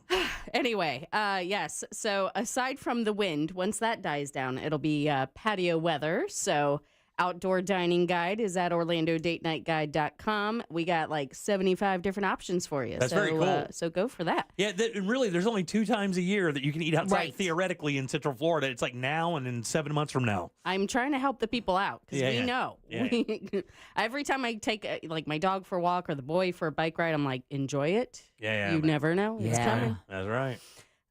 Anyway, yes. So aside from the wind, once that dies down, it'll be patio weather. So outdoor dining guide is at OrlandoDateNightGuide.com. We got like 75 different options for you. That's very cool. So go for that. Yeah, and really, there's only 2 times a year that you can eat outside Right. theoretically in Central Florida. It's like now and in 7 months from now. I'm trying to help the people out because Yeah, we yeah. know. Yeah, Every time I take like my dog for a walk or the boy for a bike ride, I'm like, enjoy it. Yeah. You never know. It's coming. That's right.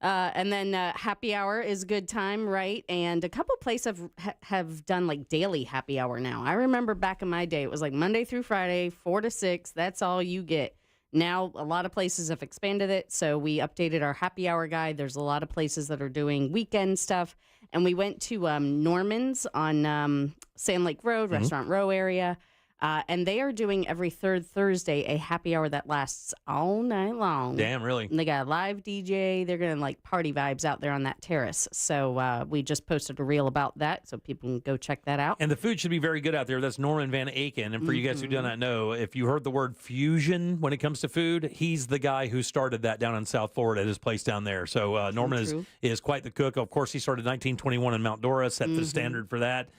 And then happy hour is a good time, right? And a couple places have done like daily happy hour now. I remember back in my day, it was like Monday through Friday, 4 to 6. That's all you get. Now, a lot of places have expanded it. So we updated our happy hour guide. There's a lot of places that are doing weekend stuff. And we went to Norman's on Sand Lake Road, Restaurant Row area. And they are doing every third Thursday a happy hour that lasts all night long. Damn, really? And they got a live DJ. They're going to like party vibes out there on that terrace. So we just posted a reel about that so people can go check that out. And the food should be very good out there. That's Norman Van Aken. And for you guys who do not know, if you heard the word fusion when it comes to food, he's the guy who started that down in South Florida at his place down there. So Norman is quite the cook. Of course, he started 1921 in Mount Dora, set the standard for that.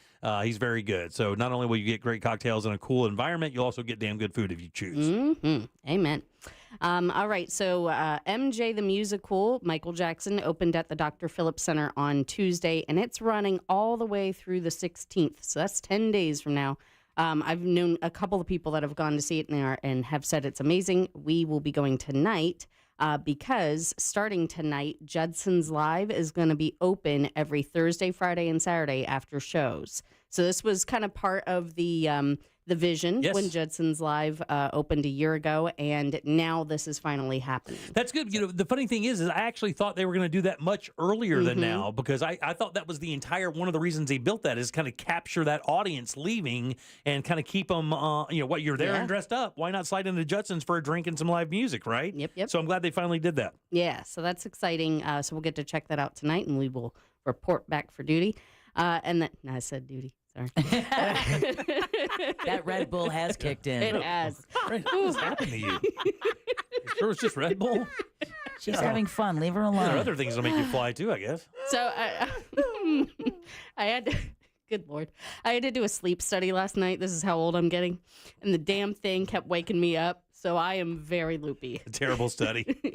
He's very good. So not only will you get great cocktails in a cool environment, you'll also get damn good food if you choose. Amen. All right. So MJ the Musical, Michael Jackson, opened at the Dr. Phillips Center on Tuesday, and it's running all the way through the 16th. So that's 10 days from now. I've known a couple of people that have gone to see it and have said it's amazing. We will be going tonight because starting tonight, Judson's Live is going to be open every Thursday, Friday, and Saturday after shows. So this was kind of part of the vision when Judson's Live opened a year ago, and now this is finally happening. That's good. You know, the funny thing is I actually thought they were going to do that much earlier than now, because I thought that was the entire one of the reasons they built that is kind of capture that audience leaving and kind of keep them, what you're there and dressed up. Why not slide into Judson's for a drink and some live music, right? Yep. So I'm glad they finally did that. Yeah, so that's exciting. So we'll get to check that out tonight, and we will report back for duty. And then, no, I said duty. Sorry. That Red Bull has kicked in. It has. What happened to you? Sure, it's just Red Bull. She's having fun. Leave her alone. There are other things that'll make you fly too, I guess. So I had to. Good Lord. I had to do a sleep study last night. This is how old I'm getting. And the damn thing kept waking me up. So I am very loopy. A terrible study. Would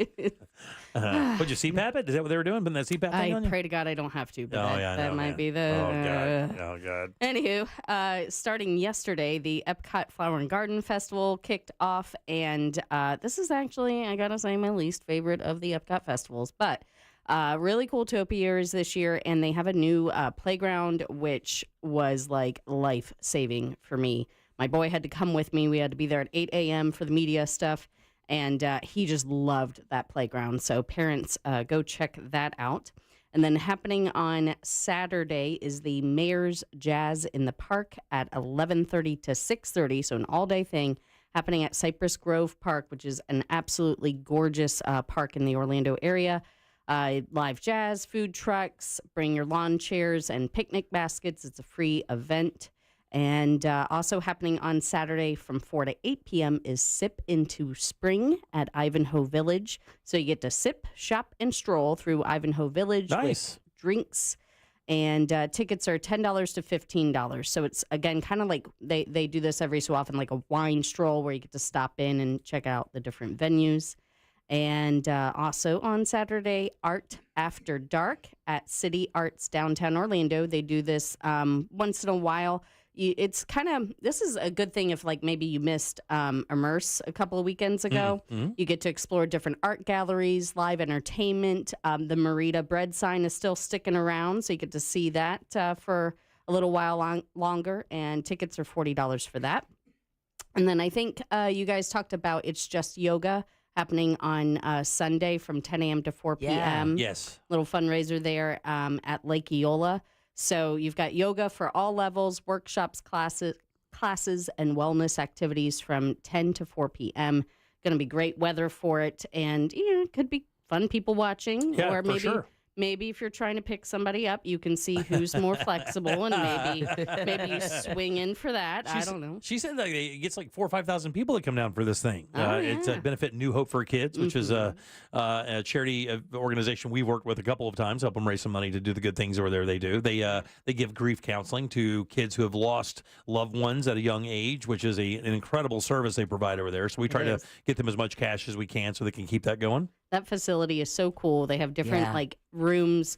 you CPAP it? Is that what they were doing? Putting that CPAP thing on you? I pray to God I don't have to. But that might be the... Oh, God. Anywho, starting yesterday, the Epcot Flower and Garden Festival kicked off. And this is actually, I got to say, my least favorite of the Epcot festivals. But really cool topiaries this year. And they have a new playground, which was like life-saving for me. My boy had to come with me. We had to be there at 8 a.m. for the media stuff, and he just loved that playground. So parents, go check that out. And then happening on Saturday is the Mayor's Jazz in the Park at 11:30 to 6:30, so an all-day thing happening at Cypress Grove Park, which is an absolutely gorgeous park in the Orlando area. Live jazz, food trucks, bring your lawn chairs and picnic baskets. It's a free event. And also happening on Saturday from 4 to 8 p.m. is Sip into Spring at Ivanhoe Village. So you get to sip, shop, and stroll through Ivanhoe Village with drinks. And tickets are $10 to $15. So it's, again, kind of like they do this every so often, like a wine stroll where you get to stop in and check out the different venues. And also on Saturday, Art After Dark at City Arts downtown Orlando. They do this once in a while. It's kind of, this is a good thing if like maybe you missed Immerse a couple of weekends ago. You get to explore different art galleries, live entertainment. The Merita bread sign is still sticking around, so you get to see that for a little while longer, and tickets are $40 for that. And then I think you guys talked about It's Just Yoga happening on Sunday from 10 a.m. to 4 p.m. Yes. Little fundraiser there at Lake Eola. So you've got yoga for all levels, workshops, classes, and wellness activities from 10 to 4 p.m. Going to be great weather for it, and it could be fun people watching, or maybe if you're trying to pick somebody up, you can see who's more flexible, and maybe you swing in for that. I don't know. She said that it gets like 4,000 or 5,000 people that come down for this thing. It's a benefit New Hope for Kids, which is a charity organization we've worked with a couple of times, help them raise some money to do the good things over there. They do. They give grief counseling to kids who have lost loved ones at a young age, which is an incredible service they provide over there. So we try to get them as much cash as we can so they can keep that going. That facility is so cool. They have different like rooms,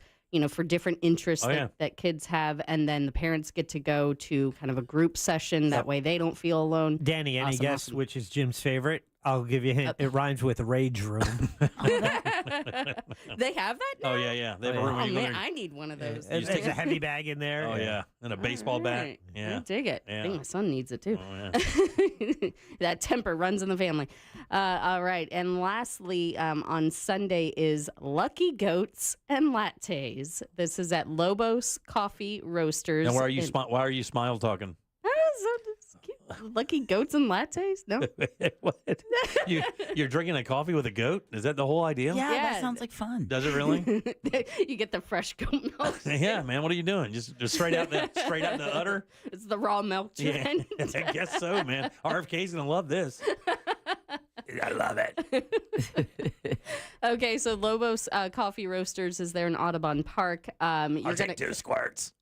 for different interests that kids have, and then the parents get to go to kind of a group session. That way they don't feel alone. Danny, any guess which is Jim's favorite? I'll give you a hint. It rhymes with rage room. They have that now? Oh, yeah. They have a room where you go man, there. I need one of those. There's a heavy bag in there. Oh, yeah. And a baseball bat. Yeah. I dig it. Yeah. I think my son needs it, too. Oh, yeah. That temper runs in the family. All right. And lastly, on Sunday is Lucky Goats and Lattes. This is at Lobos Coffee Roasters. And why are you smile talking? Lucky Goats and Lattes? No. What? You're drinking a coffee with a goat? Is that the whole idea? Yeah, that sounds like fun. Does it really? You get the fresh goat milk. Yeah, man. What are you doing? Just straight out the udder? It's the raw milk trend. Yeah, I guess so, man. RFK's gonna love this. I love it. Okay, so Lobos Coffee Roasters is there in Audubon Park. I'll take 2 squirts.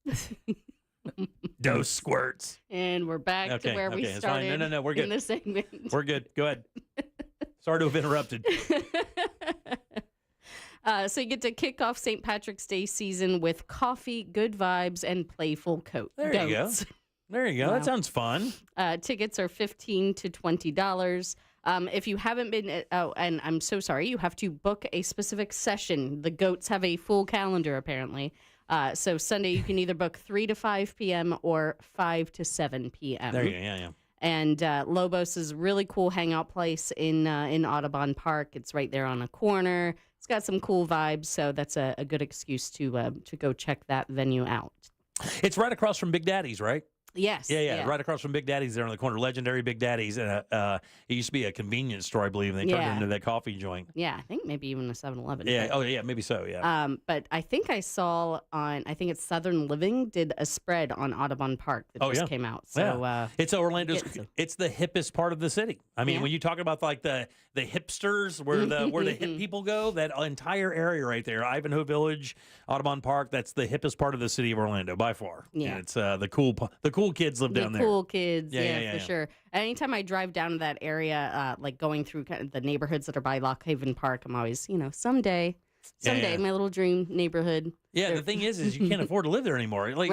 Dose squirts. And we're back to where we started. No, we're good. In the segment. We're good. Go ahead. Sorry to have interrupted. So you get to kick off St. Patrick's Day season with coffee, good vibes, and playful goats. There you go. There you go. Wow. That sounds fun. Tickets are $15 to $20. If you haven't been, and I'm so sorry, you have to book a specific session. The goats have a full calendar, apparently. So Sunday, you can either book 3 to 5 p.m. or 5 to 7 p.m. There you go. Yeah. And Lobos is a really cool hangout place in Audubon Park. It's right there on a corner. It's got some cool vibes, so that's a good excuse to go check that venue out. It's right across from Big Daddy's, right? Yes. Yeah. Right across from Big Daddy's there on the corner. Legendary Big Daddy's. And it used to be a convenience store, I believe, and they turned it into that coffee joint. Yeah, I think maybe even a 7-Eleven. Yeah. Oh, yeah, maybe so, yeah. But I think I saw I think it's Southern Living did a spread on Audubon Park that just came out. So it's Orlando's. It's the hippest part of the city. I mean, when you talk about like the hipsters, where the hip people go, that entire area right there, Ivanhoe Village, Audubon Park, that's the hippest part of the city of Orlando by far. Yeah. And it's the cool kids live down there. The cool kids, yeah, for sure. Anytime I drive down to that area, like going through kind of the neighborhoods that are by Lock Haven Park, I'm always, someday, my little dream neighborhood. Yeah, the thing is you can't afford to live there anymore. Like,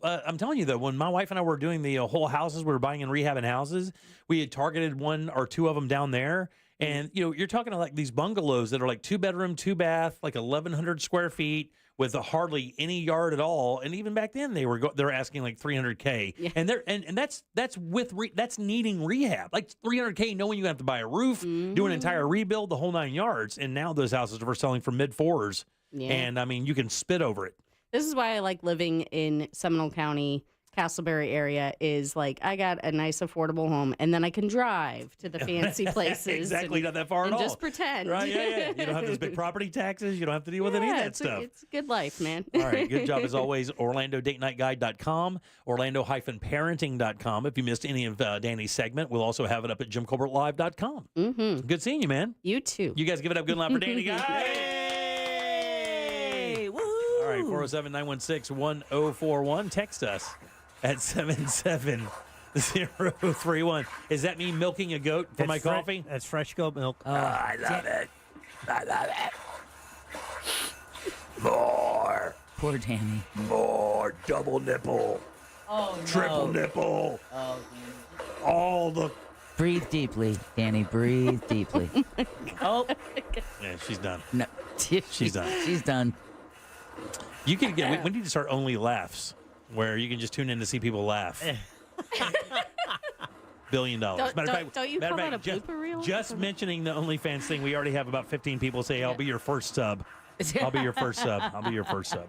I'm telling you though, when my wife and I were doing the whole houses, we were buying and rehabbing houses, we had targeted 1 or 2 of them down there. And, you're talking like these bungalows that are like 2-bedroom, 2-bath, like 1,100 square feet with hardly any yard at all. And even back then they're asking like $300K. Yeah. And that's needing rehab. Like $300K, knowing you have to buy a roof, do an entire rebuild, the whole 9 yards. And now those houses are selling for mid-4s. Yeah. And I mean, you can spit over it. This is why I like living in Seminole County, Castleberry area, is like I got a nice affordable home and then I can drive to the fancy places. Exactly, not that far at all. And just pretend. Right, yeah. You don't have those big property taxes. You don't have to deal with any of that stuff. It's a good life, man. All right, good job as always. OrlandoDateNightGuide.com, Orlando-parenting.com. If you missed any of Danny's segment, we'll also have it up at JimColbertLive.com. Mm-hmm. Good seeing you, man. You too. You guys give it up. Good line for Danny, guys. Hey! Woo! All right, 407-916-1041. Text us at 77031. Is that me milking a goat for my coffee? That's fresh goat milk. I love it. I love it. More. Poor Danny. More double nipple. Oh, no. Triple nipple. Oh, all the... Breathe deeply, Danny. Breathe deeply. Oh. Yeah, she's done. No. She's done. She's done. You can get... We need to start only laughs, where you can just tune in to see people laugh. $1 billion. Don't you call that a blooper reel? Just mentioning the OnlyFans thing, we already have about 15 people say, I'll be your first sub. I'll be your first sub.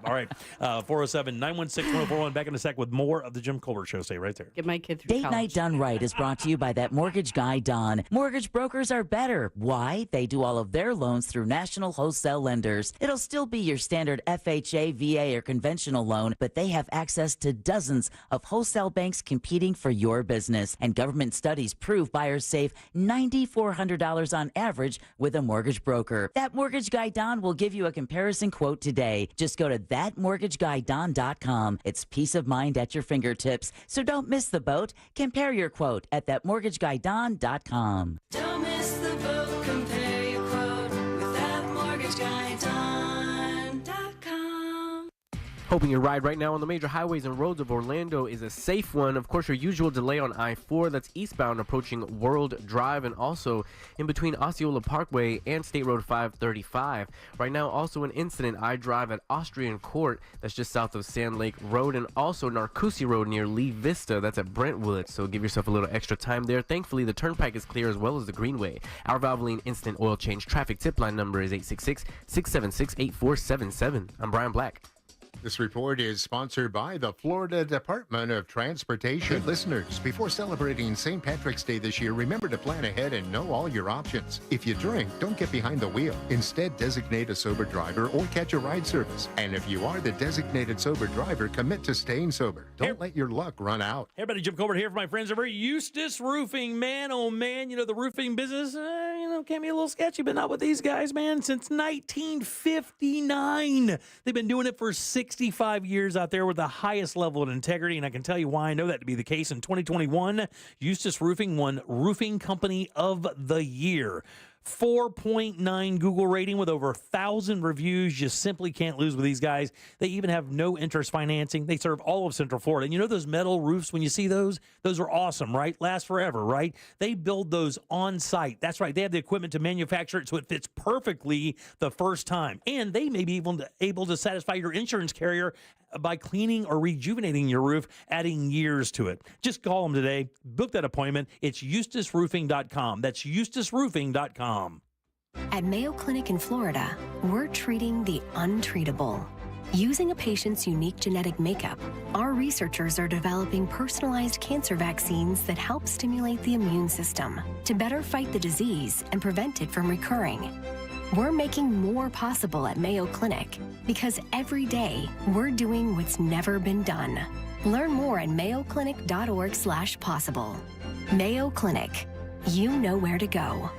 All right. 407-916-1041. Back in a sec with more of the Jim Colbert Show. Stay right there. Get my kid through Date college. Night Done Right is brought to you by that mortgage guy, Don. Mortgage brokers are better. Why? They do all of their loans through national wholesale lenders. It'll still be your standard FHA, VA, or conventional loan, but they have access to dozens of wholesale banks competing for your business. And government studies prove buyers save $9,400 on average with a mortgage broker. That mortgage guy, Don, will give you a comparison quote today. Just go to thatmortgageguyDon.com. It's peace of mind at your fingertips. So don't miss the boat. Compare your quote at thatmortgageguyDon.com. Don't miss the boat. Compare your quote with thatmortgageguyDon.com. Hoping your ride right now on the major highways and roads of Orlando is a safe one. Of course, your usual delay on I-4, that's eastbound approaching World Drive, and also in between Osceola Parkway and State Road 535. Right now, also an incident, I-Drive at Austrian Court, that's just south of Sand Lake Road, and also Narcoossee Road near Lee Vista, that's at Brentwood, so give yourself a little extra time there. Thankfully, the turnpike is clear as well as the Greenway. Our Valvoline Instant Oil Change traffic tip line number is 866-676-8477. I'm Brian Black. This report is sponsored by the Florida Department of Transportation. Listeners, before celebrating St. Patrick's Day this year, remember to plan ahead and know all your options. If you drink, don't get behind the wheel. Instead, designate a sober driver or catch a ride service. And if you are the designated sober driver, commit to staying sober. Don't let your luck run out. Hey everybody, Jim Colbert here for my friends over at Eustis Roofing. Man, oh man, the roofing business, can be a little sketchy, but not with these guys, man. Since 1959, they've been doing it for 65 years out there with the highest level of integrity, and I can tell you why I know that to be the case. In 2021, Eustis Roofing won Roofing Company of the Year. 4.9 Google rating with over 1,000 reviews. You simply can't lose with these guys. They even have no interest financing. They serve all of Central Florida. And you know those metal roofs, when you see those are awesome, right? Last forever, right? They build those on site. That's right. They have the equipment to manufacture it so it fits perfectly the first time. And they may be able to satisfy your insurance carrier by cleaning or rejuvenating your roof, adding years to it. Just call them today. Book that appointment. It's EustaceRoofing.com. That's EustaceRoofing.com. At Mayo Clinic in Florida, we're treating the untreatable. Using a patient's unique genetic makeup, our researchers are developing personalized cancer vaccines that help stimulate the immune system to better fight the disease and prevent it from recurring. We're making more possible at Mayo Clinic because every day we're doing what's never been done. Learn more at mayoclinic.org/possible. Mayo Clinic, you know where to go.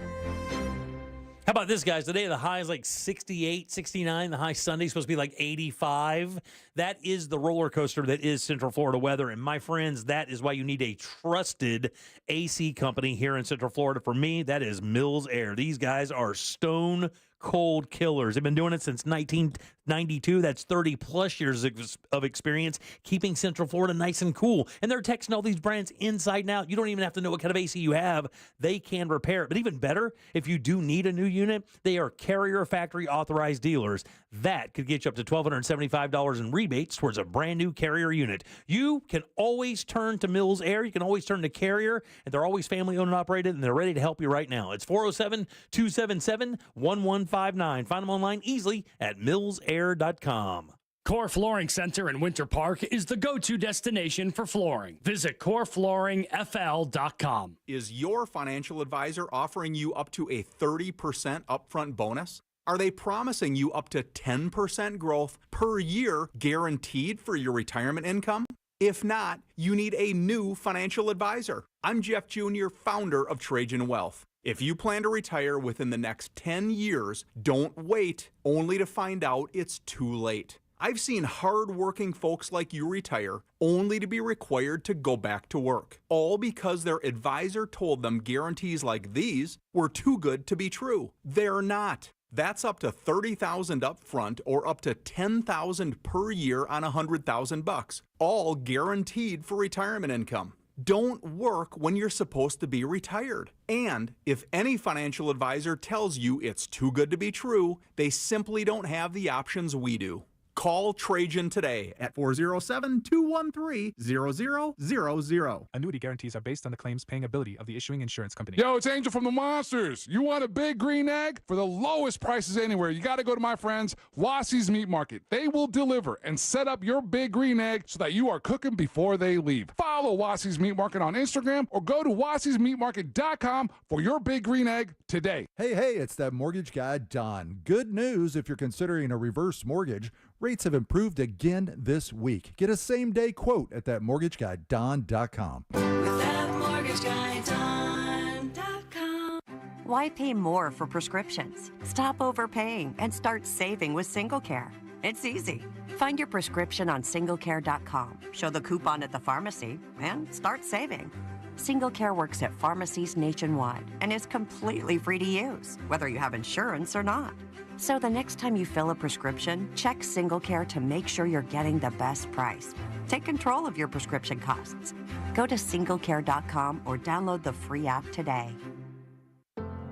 How about this, guys? Today the high is like 68, 69. The high Sunday is supposed to be like 85. That is the roller coaster that is Central Florida weather. And my friends, that is why you need a trusted AC company here in Central Florida. For me, that is Mills Air. These guys are stone cold killers. They've been doing it since 1992. That's 30 plus years of experience keeping Central Florida nice and cool. And they're texting all these brands inside and out. You don't even have to know what kind of AC you have. They can repair it. But even better, if you do need a new unit, they are Carrier factory authorized dealers. That could get you up to $1,275 in rebates towards a brand new Carrier unit. You can always turn to Mills Air. You can always turn to Carrier, and they're always family owned and operated, and they're ready to help you right now. It's 407-277-1159. Find them online easily at millsair.com. Core Flooring Center in Winter Park is the go-to destination for flooring. Visit coreflooringfl.com. Is your financial advisor offering you up to a 30% upfront bonus? Are they promising you up to 10% growth per year guaranteed for your retirement income? If not, you need a new financial advisor. I'm Jeff Jr., founder of Trajan Wealth. If you plan to retire within the next 10 years, don't wait only to find out it's too late. I've seen hard-working folks like you retire only to be required to go back to work, all because their advisor told them guarantees like these were too good to be true. They're not. That's up to $30,000 up front or up to $10,000 per year on $100,000, all guaranteed for retirement income. Don't work when you're supposed to be retired. And if any financial advisor tells you it's too good to be true, they simply don't have the options we do. Call Trajan today at 407-213-0000. Annuity guarantees are based on the claims paying ability of the issuing insurance company. Yo, it's Angel from the Monsters. You want a big green egg? For the lowest prices anywhere, you got to go to my friends, Wassie's Meat Market. They will deliver and set up your big green egg so that you are cooking before they leave. Follow Wassie's Meat Market on Instagram or go to wassiesmeatmarket.com for your big green egg today. Hey, it's that mortgage guy, Don. Good news if you're considering a reverse mortgage. Rates have improved again this week. Get a same-day quote at thatmortgagguydon.com. Thatmortgagguydon.com. Why pay more for prescriptions? Stop overpaying and start saving with SingleCare. It's easy. Find your prescription on singlecare.com, show the coupon at the pharmacy, and start saving. SingleCare works at pharmacies nationwide and is completely free to use, whether you have insurance or not. So the next time you fill a prescription, check SingleCare to make sure you're getting the best price. Take control of your prescription costs. Go to singlecare.com or download the free app today.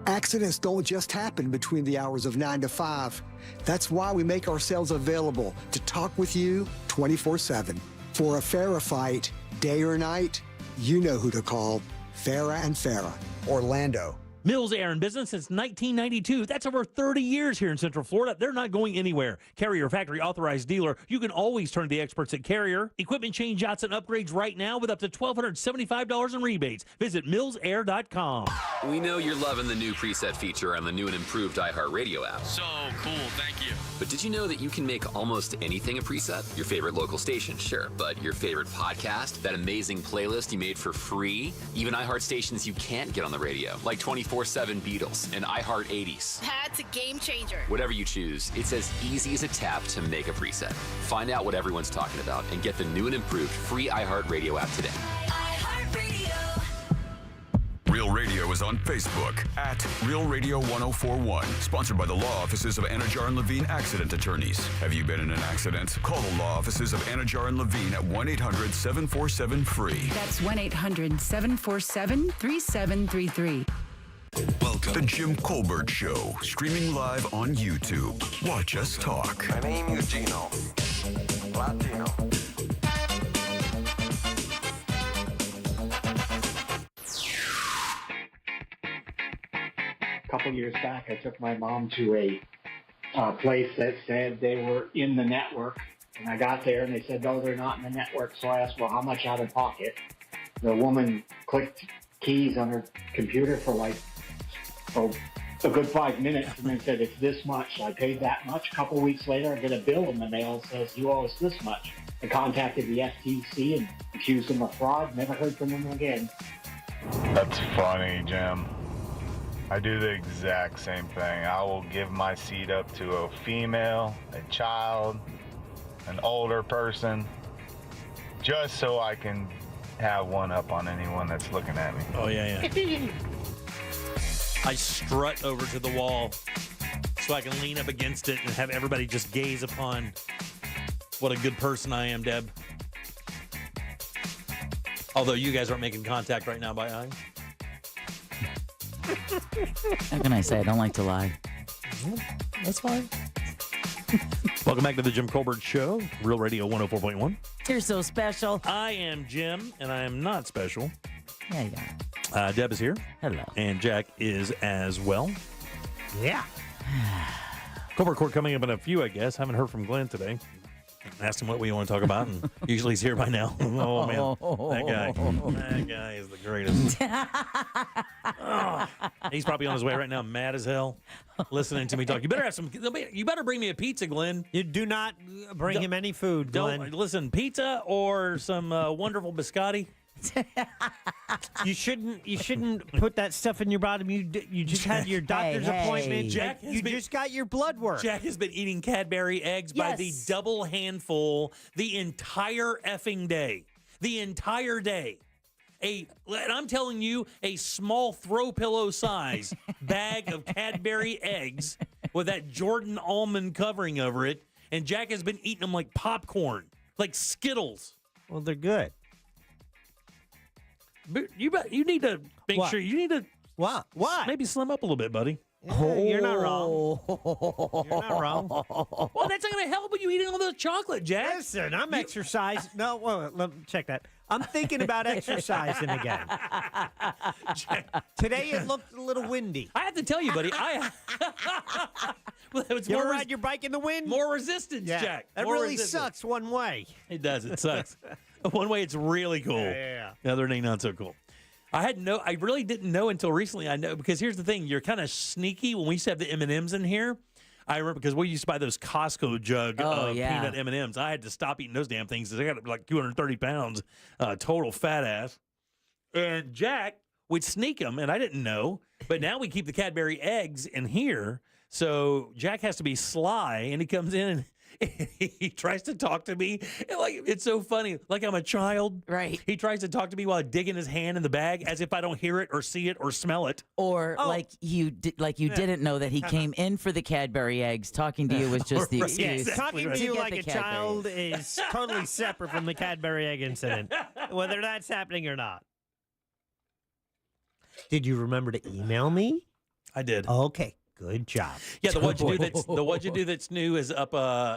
Accidents don't just happen between the hours of 9 to 5. That's why we make ourselves available to talk with you 24/7. For a Farah fight, day or night, you know who to call. Farah and Farah, Orlando. Mills Air in business since 1992. That's over 30 years here in Central Florida. They're not going anywhere. Carrier factory authorized dealer. You can always turn to the experts at Carrier. Equipment change outs and upgrades right now with up to $1,275 in rebates. Visit millsair.com. We know you're loving the new preset feature on the new and improved iHeartRadio app. So cool, thank you. But did you know that you can make almost anything a preset? Your favorite local station, sure, but your favorite podcast, that amazing playlist you made for free, even iHeart stations you can't get on the radio, like 24/7 Beatles and iHeart 80s. That's a game changer. Whatever you choose, it's as easy as a tap to make a preset. Find out what everyone's talking about and get the new and improved free iHeartRadio app today. iHeartRadio. Real Radio is on Facebook at Real Radio 1041. Sponsored by the law offices of Anajar and Levine Accident Attorneys. Have you been in an accident? Call the law offices of Anajar and Levine at 1-800-747-FREE. That's 1-800-747-3733. Welcome. The Jim Colbert Show, streaming live on YouTube. Watch us talk. My name is Gino. Latino. A couple years back, I took my mom to a place that said they were in the network. And I got there and they said, no, they're not in the network. So I asked, well, how much out of pocket? The woman clicked keys on her computer for like a good 5 minutes and then said, it's this much. So I paid that much. A couple weeks later, I get a bill in the mail that says, you owe us this much. I contacted the FTC and accused them of fraud. Never heard from them again. That's funny, Jim. I do the exact same thing. I will give my seat up to a female, a child, an older person, just so I can have one up on anyone that's looking at me. Oh, yeah. I strut over to the wall so I can lean up against it and have everybody just gaze upon what a good person I am, Deb. Although you guys aren't making contact right now by eye. How can I say? I don't like to lie. That's fine. Welcome back to the Jim Colbert Show, Real Radio 104.1. You're so special. I am Jim, and I am not special. Yeah, you are. Deb is here. Hello. And Jack is as well. Yeah. Colbert Court coming up in a few, I guess. Haven't heard from Glenn today. Asked him what we want to talk about, and usually he's here by now. Oh, man. That guy is the greatest. Oh, he's probably on his way right now, mad as hell, listening to me talk. You better bring me a pizza, Glenn. You do not bring him any food, Glenn. Don't listen, pizza or some wonderful biscotti. You shouldn't put that stuff in your bottom. You just had your doctor's appointment. Jack just got your blood work. Jack has been eating Cadbury eggs by the double handful the entire effing day. The entire day. And I'm telling you, a small throw pillow size bag of Cadbury eggs with that Jordan almond covering over it. And Jack has been eating them like popcorn, like Skittles. Well, they're good. But you need to make sure you need to what maybe slim up a little bit, buddy. You're not wrong. You're not wrong. Well, that's not going to help with you eating all the chocolate, Jack. Listen, I'm exercising. No, well, let me check that. I'm thinking about exercising again. Today it looked a little windy. I have to tell you, buddy. You ever ride your bike in the wind? More resistance, Jack. That More really resistance. sucks one way. It does. It sucks. One way it's really cool. Yeah. The other day not so cool. I really didn't know until recently. I know because here's the thing: you're kind of sneaky when we used to have the M&Ms in here. I remember because we used to buy those Costco jug of peanut M&Ms. I had to stop eating those damn things because I got like 230 pounds, total fat ass. And Jack would sneak them, and I didn't know. But now we keep the Cadbury eggs in here, so Jack has to be sly, and he comes in and he tries to talk to me. Like it's so funny, like I'm a child. Right. He tries to talk to me while digging his hand in the bag, as if I don't hear it or see it or smell it. Or like you didn't know that he came in for the Cadbury eggs. Talking to you was just the excuse. Yes, talking to you like a Cadbury child is totally separate from the Cadbury egg incident, whether that's happening or not. Did you remember to email me? I did. Okay. Good job. Yeah, the what you do that's new is up.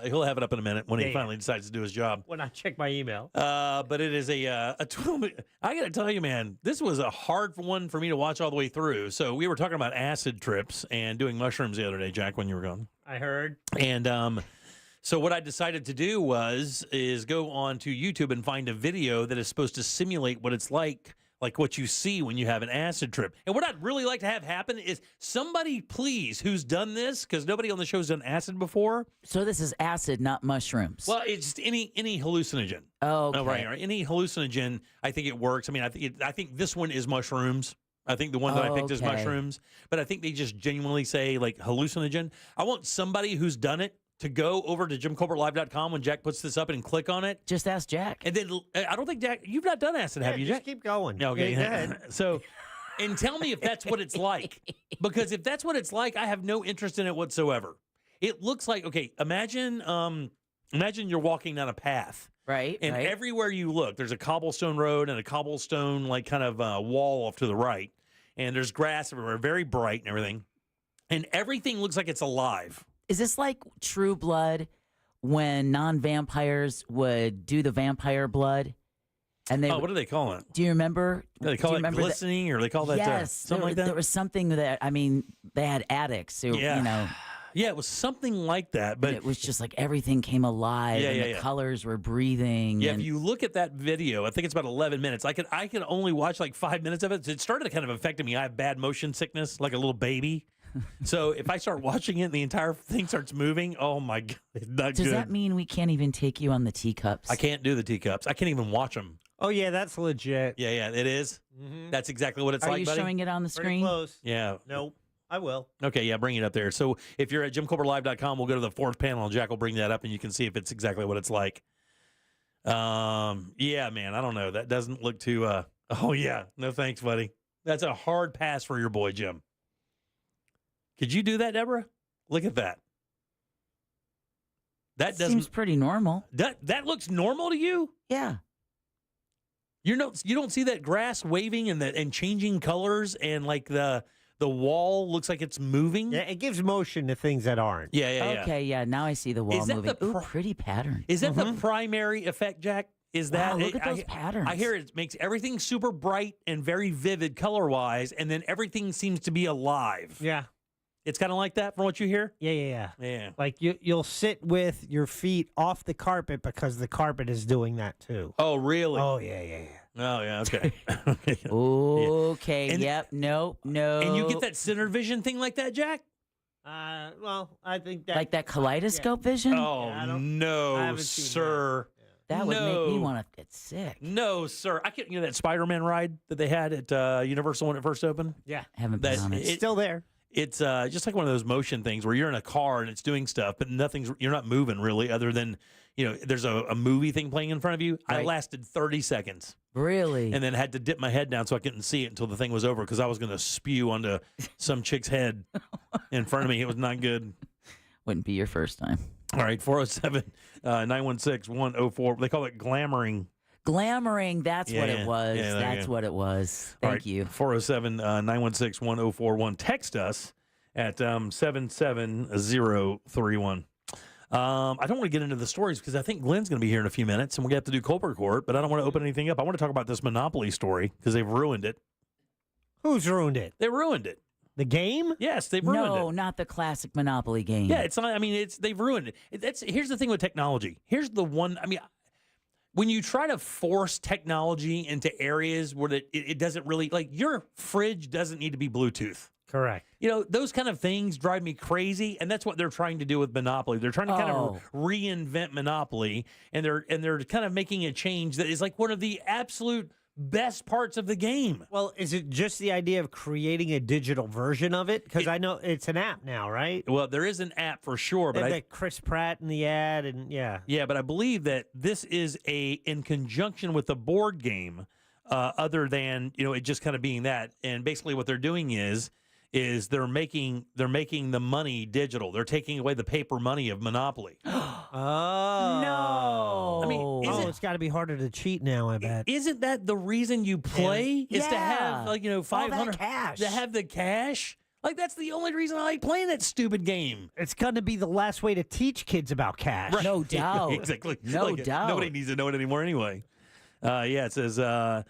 He'll have it up in a minute when he finally decides to do his job. When I check my email. But it is a 12. I got to tell you, man, this was a hard one for me to watch all the way through. So we were talking about acid trips and doing mushrooms the other day, Jack, when you were gone. I heard. And so what I decided to do is go on to YouTube and find a video that is supposed to simulate what it's like what you see when you have an acid trip. And what I'd really like to have happen is somebody, please, who's done this, because nobody on the show's done acid before. So this is acid, not mushrooms. Well, it's just any hallucinogen. Oh, okay. Right. Any hallucinogen, I think it works. I mean, I think this one is mushrooms. I think the one that I picked is mushrooms. But I think they just genuinely say, like, hallucinogen. I want somebody who's done it to go over to JimColbertLive.com when Jack puts this up and click on it. Just ask Jack. And then I don't think, Jack, you've not done acid, have you, Jack? Just keep going. Okay. Go ahead. So and tell me if that's what it's like. Because if that's what it's like, I have no interest in it whatsoever. It looks like, okay, imagine you're walking down a path. Right. And everywhere you look, there's a cobblestone road and a cobblestone like kind of wall off to the right. And there's grass everywhere, very bright and everything. And everything looks like it's alive. Is this like True Blood when non-vampires would do the vampire blood? And they what do they call it? Do you remember? They call it glistening, or they call that something like that? There was something that, I mean, they had addicts who, you know. Yeah, it was something like that. But it was just like everything came alive and the colors were breathing. Yeah, and if you look at that video, I think it's about 11 minutes. I could only watch like 5 minutes of it. It started kind of affecting me. I have bad motion sickness, like a little baby. So if I start watching it and the entire thing starts moving, oh my God, it's not Does good. that mean we can't even take you on the teacups? I can't do the teacups. I can't even watch them. Oh, yeah, that's legit. Yeah, it is. That's exactly what it's Are like, you buddy. showing it on the Pretty screen? close. Yeah. Nope. I will. Okay, yeah, bring it up there. So if you're at JimColbertLive.com, we'll go to the fourth panel, and Jack will bring that up, and you can see if it's exactly what it's like. Yeah, man, I don't know. That doesn't look too, oh, yeah. No thanks, buddy. That's a hard pass for your boy, Jim. Could you do that, Deborah? Look at that. That seems pretty normal. That looks normal to you? Yeah. You don't see that grass waving and changing colors, and like the wall looks like it's moving? Yeah, it gives motion to things that aren't. Yeah. Okay, yeah, now I see the wall Is that moving. the Ooh, pretty pattern. Is that the primary effect, Jack? Is that look at those patterns. I hear it makes everything super bright and very vivid color-wise, and then everything seems to be alive. Yeah. It's kind of like that from what you hear? Yeah. Yeah. Like you'll sit with your feet off the carpet because the carpet is doing that too. Oh, really? Oh, yeah. Oh, yeah, okay. Okay, And- yep, no. And you get that center vision thing like that, Jack? Well, I think that Like that kaleidoscope vision? Oh, I no, haven't seen sir. That would make me No. want to get sick. No, sir. I can't. That Spider-Man ride that they had at Universal when it first opened? Yeah. Haven't been That- on it. It's still there. It's just like one of those motion things where you're in a car and it's doing stuff, but you're not moving really, other than, there's a movie thing playing in front of you. I Right. lasted 30 seconds Really? and then had to dip my head down so I couldn't see it until the thing was over, because I was going to spew onto some chick's head in front of me. It was not good. Wouldn't be your first time. All right, 407-916-104. They call it glamoring. Glamoring, that's what Yeah, it was. yeah, there you That's go. what it was. All Thank right, you. 407-916-1041. Text us at 77031. I don't want to get into the stories because I think Glenn's going to be here in a few minutes, and we're going to have to do Colbert Court, but I don't want to open anything up. I want to talk about this Monopoly story because they've ruined it. Who's ruined it? They ruined it. The game? Yes, they've ruined No, it. not the classic Monopoly game. Yeah, it's not. I mean, they've ruined it. Here's the thing with technology. Here's the one. I mean, when you try to force technology into areas where it doesn't really, like, your fridge doesn't need to be Bluetooth. Correct. Those kind of things drive me crazy, and that's what they're trying to do with Monopoly. They're trying to kind of reinvent Monopoly, and they're kind of making a change that is like one of the absolute best parts of the game. Well, is it just the idea of creating a digital version of it? Because I know it's an app now, right? Well, there is an app for sure, but that Chris Pratt in the ad, and yeah. Yeah, but I believe that this is in conjunction with the board game, other than, it just kind of being that. And basically what they're doing is they're making the money digital. They're taking away the paper money of Monopoly. Oh. No. I mean, it's got to be harder to cheat now, I bet. Isn't that the reason you play? Is to have, like, 500 cash. to have the cash? Like, that's the only reason I like playing that stupid game. It's going to be the last way to teach kids about cash. Right. No doubt. Exactly. No doubt. Nobody needs to know it anymore anyway. It says the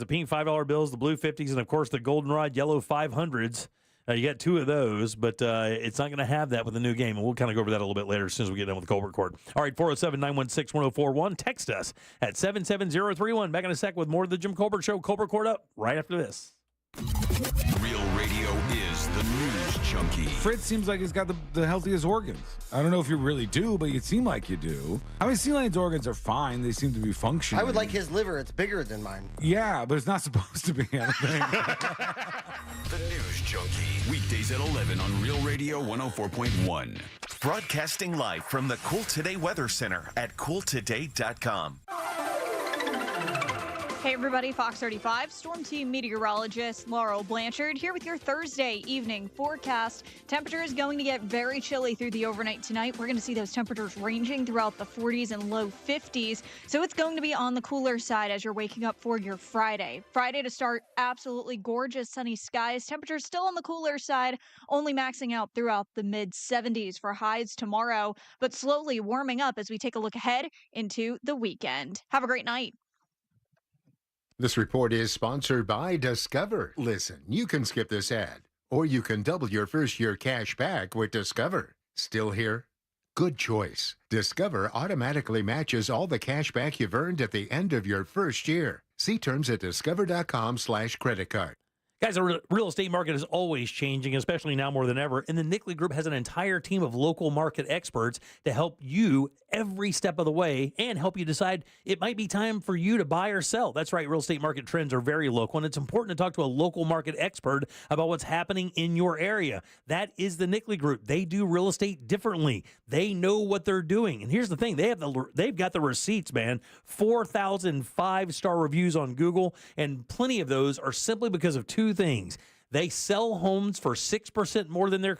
pink $5 bills, the blue 50s, and of course the goldenrod yellow 500s. You got two of those, but it's not going to have that with the new game, and we'll kind of go over that a little bit later as soon as we get done with the Colbert Court. All right, 407-916-1041. Text us at 77031. Back in a sec with more of the Jim Colbert Show. Colbert Court up right after this. Real radio is the news junkie. Fritz seems like he's got the healthiest organs. I don't know if you really do, but you seem like you do. I mean, Sea Lion's organs are fine. They seem to be functioning. I would like his liver. It's bigger than mine. Yeah, but it's not supposed to be anything. The News Junkie. Weekdays at 11 on Real Radio 104.1. Broadcasting live from the Cool Today Weather Center at cooltoday.com. Hey everybody, Fox 35 Storm Team meteorologist Laurel Blanchard here with your Thursday evening forecast. Temperature is going to get very chilly through the overnight tonight. We're going to see those temperatures ranging throughout the 40s and low 50s. So it's going to be on the cooler side as you're waking up for your Friday. Friday to start, absolutely gorgeous sunny skies. Temperatures still on the cooler side, only maxing out throughout the mid 70s for highs tomorrow, but slowly warming up as we take a look ahead into the weekend. Have a great night. This report is sponsored by Discover. Listen, you can skip this ad, or you can double your first year cash back with Discover. Still here? Good choice. Discover automatically matches all the cash back you've earned at the end of your first year. See terms at discover.com/credit card. Guys, the real estate market is always changing, especially now more than ever. And the Nickley Group has an entire team of local market experts to help you every step of the way and help you decide it might be time for you to buy or sell. That's right. Real estate market trends are very local, and it's important to talk to a local market expert about what's happening in your area. That is the Nickley Group. They do real estate differently. They know what they're doing. And here's the thing. They've got the receipts, man. 4,000 five-star reviews on Google, and plenty of those are simply because of two things. They sell homes for 6% more than their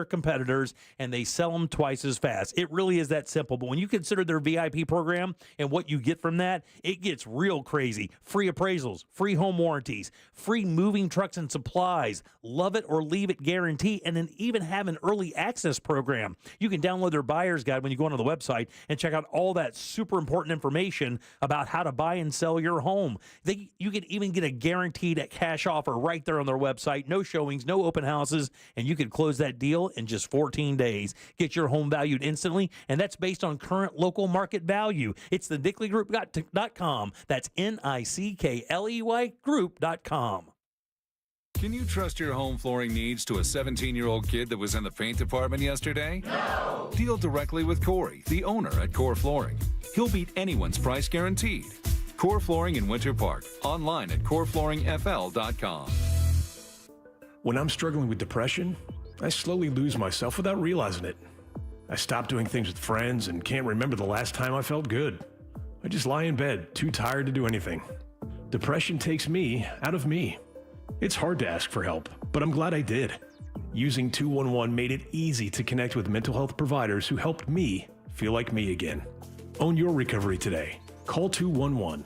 competitors, and they sell them twice as fast. It really is that simple. But when you consider their VIP program and what you get from that, it gets real crazy. Free appraisals, free home warranties, free moving trucks and supplies, love it or leave it guarantee, and then even have an early access program. You can download their buyer's guide when you go onto the website and check out all that super important information about how to buy and sell your home. You can even get a guaranteed cash offer right there on their website. No showings, no open houses, and you can close that deal in just 14 days. Get your home valued instantly, and that's based on current local market value. It's the NickleyGroup.com. That's NICKLEY Group.com. Can you trust your home flooring needs to a 17-year-old kid that was in the paint department yesterday? No! Deal directly with Corey, the owner at Core Flooring. He'll beat anyone's price guaranteed. Core Flooring in Winter Park. Online at coreflooringfl.com. When I'm struggling with depression, I slowly lose myself without realizing it. I stop doing things with friends and can't remember the last time I felt good. I just lie in bed, too tired to do anything. Depression takes me out of me. It's hard to ask for help, but I'm glad I did. Using 211 made it easy to connect with mental health providers who helped me feel like me again. Own your recovery today. Call 211.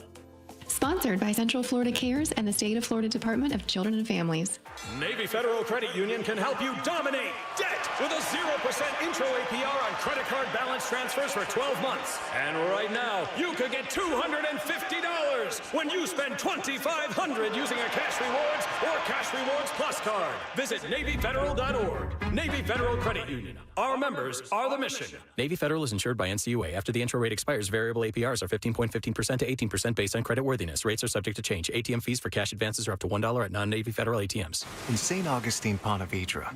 Sponsored by Central Florida Cares and the State of Florida Department of Children and Families. Navy Federal Credit Union can help you dominate debt with a 0% intro APR on credit card balance transfers for 12 months. And right now, you could get $250 when you spend $2,500 using a Cash Rewards or Cash Rewards Plus card. Visit NavyFederal.org. Navy Federal Credit Union. Our members are the mission. Navy Federal is insured by NCUA. After the intro rate expires, variable APRs are 15.15% to 18% based on creditworthiness. Rates are subject to change. ATM fees for cash advances are up to $1 at non-Navy Federal ATMs. In St. Augustine, Ponte Vedra,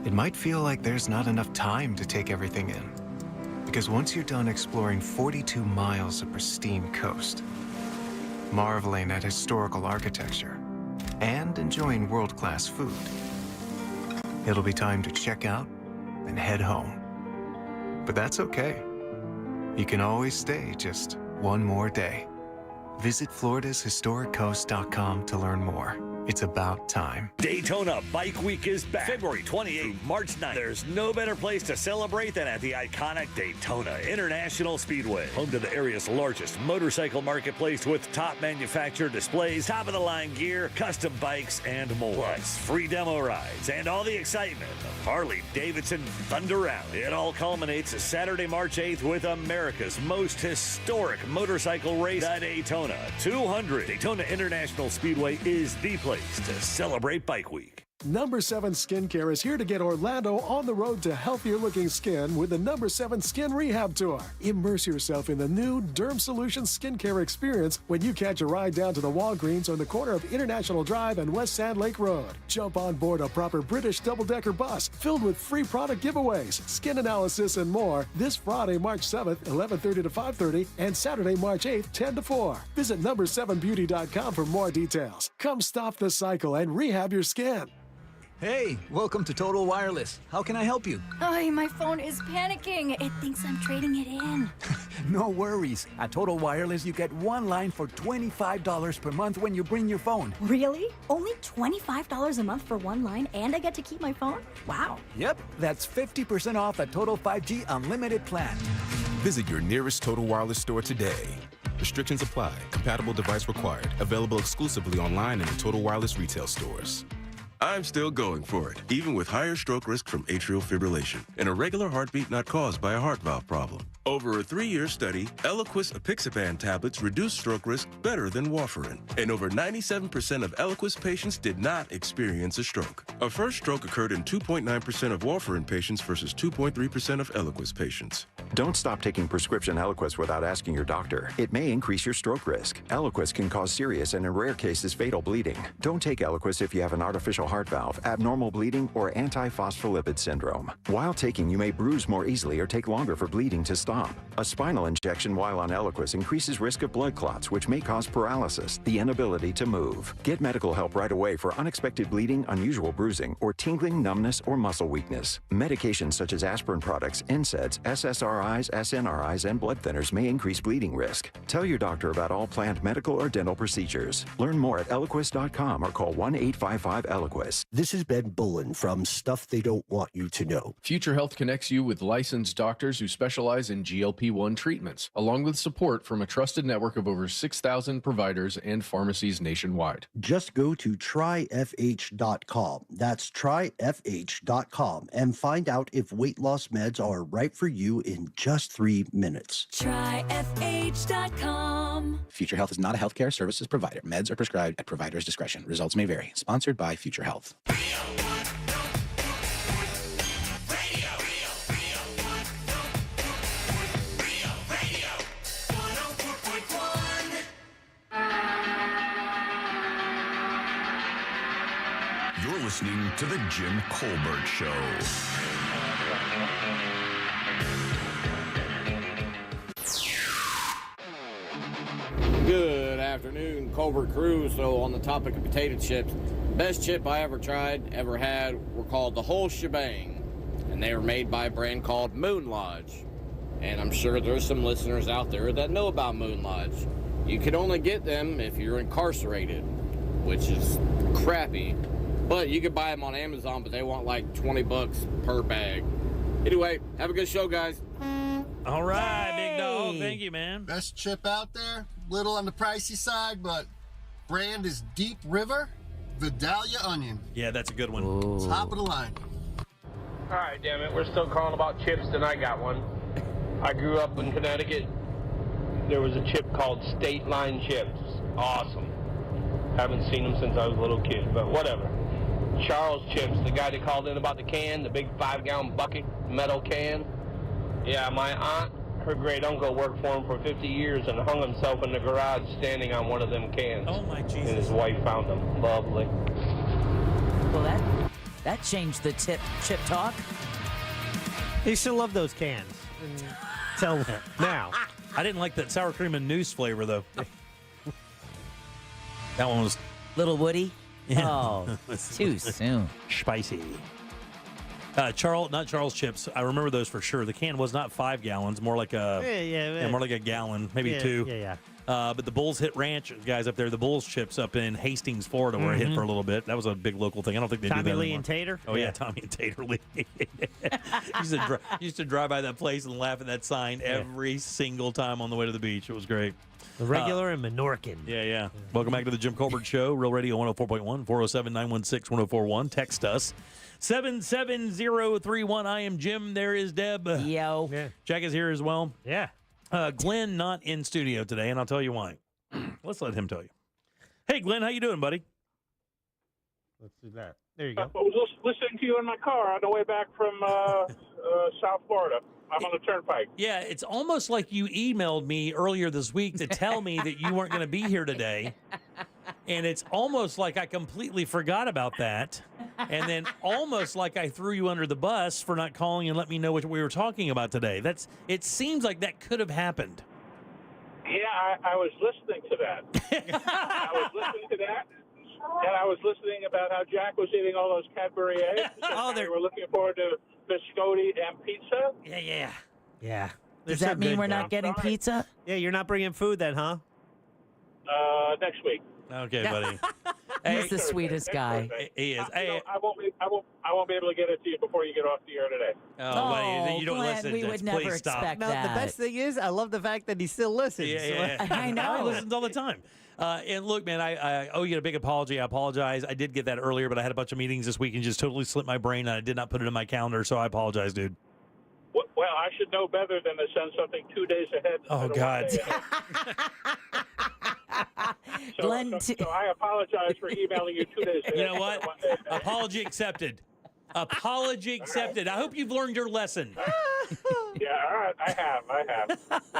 it might feel like there's not enough time to take everything in. Because once you're done exploring 42 miles of pristine coast, marveling at historical architecture, and enjoying world-class food, it'll be time to check out and head home. But that's okay. You can always stay just one more day. Visit FloridasHistoricCoast.com to learn more. It's about time. Daytona Bike Week is back. February 28th through March 9th. There's no better place to celebrate than at the iconic Daytona International Speedway. Home to the area's largest motorcycle marketplace with top manufacturer displays, top-of-the-line gear, custom bikes, and more. Plus, free demo rides and all the excitement of Harley-Davidson Thunder Rally. It all culminates Saturday, March 8th with America's most historic motorcycle race, the Daytona 200. Daytona International Speedway is the place to celebrate Bike Week. Number 7 Skincare is here to get Orlando on the road to healthier-looking skin with the Number 7 Skin Rehab Tour. Immerse yourself in the new Derm Solutions skincare experience when you catch a ride down to the Walgreens on the corner of International Drive and West Sand Lake Road. Jump on board a proper British double-decker bus filled with free product giveaways, skin analysis, and more this Friday, March 7th, 11:30 to 5:30, and Saturday, March 8th, 10 to 4. Visit number7beauty.com for more details. Come stop the cycle and rehab your skin. Hey, welcome to Total Wireless. How can I help you? My phone is panicking. It thinks I'm trading it in. No worries. At Total Wireless, you get one line for $25 per month when you bring your phone. Really? Only $25 a month for one line, and I get to keep my phone? Wow. Yep, that's 50% off a Total 5G unlimited plan. Visit your nearest Total Wireless store today. Restrictions apply. Compatible device required. Available exclusively online and in Total Wireless retail stores. I'm still going for it, even with higher stroke risk from atrial fibrillation, an irregular heartbeat not caused by a heart valve problem. Over a 3-year study, Eliquis apixaban tablets reduce stroke risk better than warfarin, and over 97% of Eliquis patients did not experience a stroke. A first stroke occurred in 2.9% of warfarin patients versus 2.3% of Eliquis patients. Don't stop taking prescription Eliquis without asking your doctor. It may increase your stroke risk. Eliquis can cause serious and in rare cases fatal bleeding. Don't take Eliquis if you have an artificial heart valve, abnormal bleeding, or antiphospholipid syndrome. While taking, you may bruise more easily or take longer for bleeding to stop. A spinal injection while on Eliquis increases risk of blood clots, which may cause paralysis, the inability to move. Get medical help right away for unexpected bleeding, unusual bruising, or tingling, numbness, or muscle weakness. Medications such as aspirin products, NSAIDs, SSRIs, SNRIs, and blood thinners may increase bleeding risk. Tell your doctor about all planned medical or dental procedures. Learn more at Eliquis.com or call 1-855-ELIQUIS. This is Ben Bullen from Stuff They Don't Want You to Know. Future Health connects you with licensed doctors who specialize in GLP-1 treatments, along with support from a trusted network of over 6,000 providers and pharmacies nationwide. Just go to tryfh.com. That's tryfh.com and find out if weight loss meds are right for you in just 3 minutes. Tryfh.com. Future Health is not a healthcare services provider. Meds are prescribed at provider's discretion. Results may vary. Sponsored by Future Health. You're listening to The Jim Colbert Show. Good afternoon, Colbert crew. So on the topic of potato chips, best chip I ever tried, ever had, were called the whole shebang. And they were made by a brand called Moon Lodge. And I'm sure there's some listeners out there that know about Moon Lodge. You can only get them if you're incarcerated, which is crappy. But you can buy them on Amazon, but they want like $20 per bag. Anyway, have a good show, guys. All right, big dog. Thank you, man. Best chip out there. Little on the pricey side, but brand is Deep River Vidalia Onion. Yeah, that's a good one. It's top of the line. All right, damn it. We're still calling about chips, and I got one. I grew up in Connecticut. There was a chip called State Line Chips. Awesome. Haven't seen them since I was a little kid, but whatever. Charles Chips, the guy that called in about the can, the big 5-gallon bucket metal can. Yeah, my aunt, her great uncle worked for him for 50 years and hung himself in the garage standing on one of them cans. Oh my Jesus. And his wife found him. Lovely. Well, that changed the chip talk. They still love those cans. Tell them now. I didn't like that sour cream and noose flavor, though. That one was... Little Woody? Yeah. Oh, it's too soon. Spicy. Not Charles Chips. I remember those for sure. The can was not 5 gallons, more like more like a gallon, maybe 2. Yeah. But the Bulls Hit Ranch guys up there, the Bulls Chips up in Hastings, Florida, were a hit for a little bit. That was a big local thing. I don't think they do that Tommy Lee anymore. and Tater? Oh yeah, Tommy and Tater Lee. used to drive by that place and laugh at that sign every single time on the way to the beach. It was great. The regular and Menorcan. Yeah. Welcome back to the Jim Colbert Show. Real Radio 104.1, 407-916-1041. Text us. 77031. I am Jim. There is Deb. Yo. Yeah. Jack is here as well. Yeah. Glenn not in studio today, and I'll tell you why. Let's let him tell you. Hey, Glenn, how you doing, buddy? Let's do that. There you go. I was listening to you in my car on the way back from South Florida. I'm on the turnpike. Yeah, it's almost like you emailed me earlier this week to tell me that you weren't going to be here today. And it's almost like I completely forgot about that. And then almost like I threw you under the bus for not calling and let me know what we were talking about today. It seems like that could have happened. Yeah, I was listening to that. I was listening to that. And I was listening about how Jack was eating all those Cadbury eggs. Oh, they were looking forward to biscotti and pizza. Yeah. Does that mean we're not getting pizza? Yeah, you're not bringing food then, huh? Next week. Okay, buddy. He's the sweetest guy. He is. I won't be able to get it to you before you get off the air today. Oh, buddy, you don't Glenn, listen. we would never Please stop. expect No, that. the best thing is, I love the fact that he still listens. Yeah. I know. He listens all the time. And look, man, I owe you a big apology. I apologize. I did get that earlier, but I had a bunch of meetings this week and just totally slipped my brain, and I did not put it in my calendar, so I apologize, dude. Well, I should know better than to send something 2 days ahead. Oh, God. So I apologize for emailing you 2 days ahead. You know what? Apology accepted. Apology accepted. I hope you've learned your lesson. Yeah, all right. I have.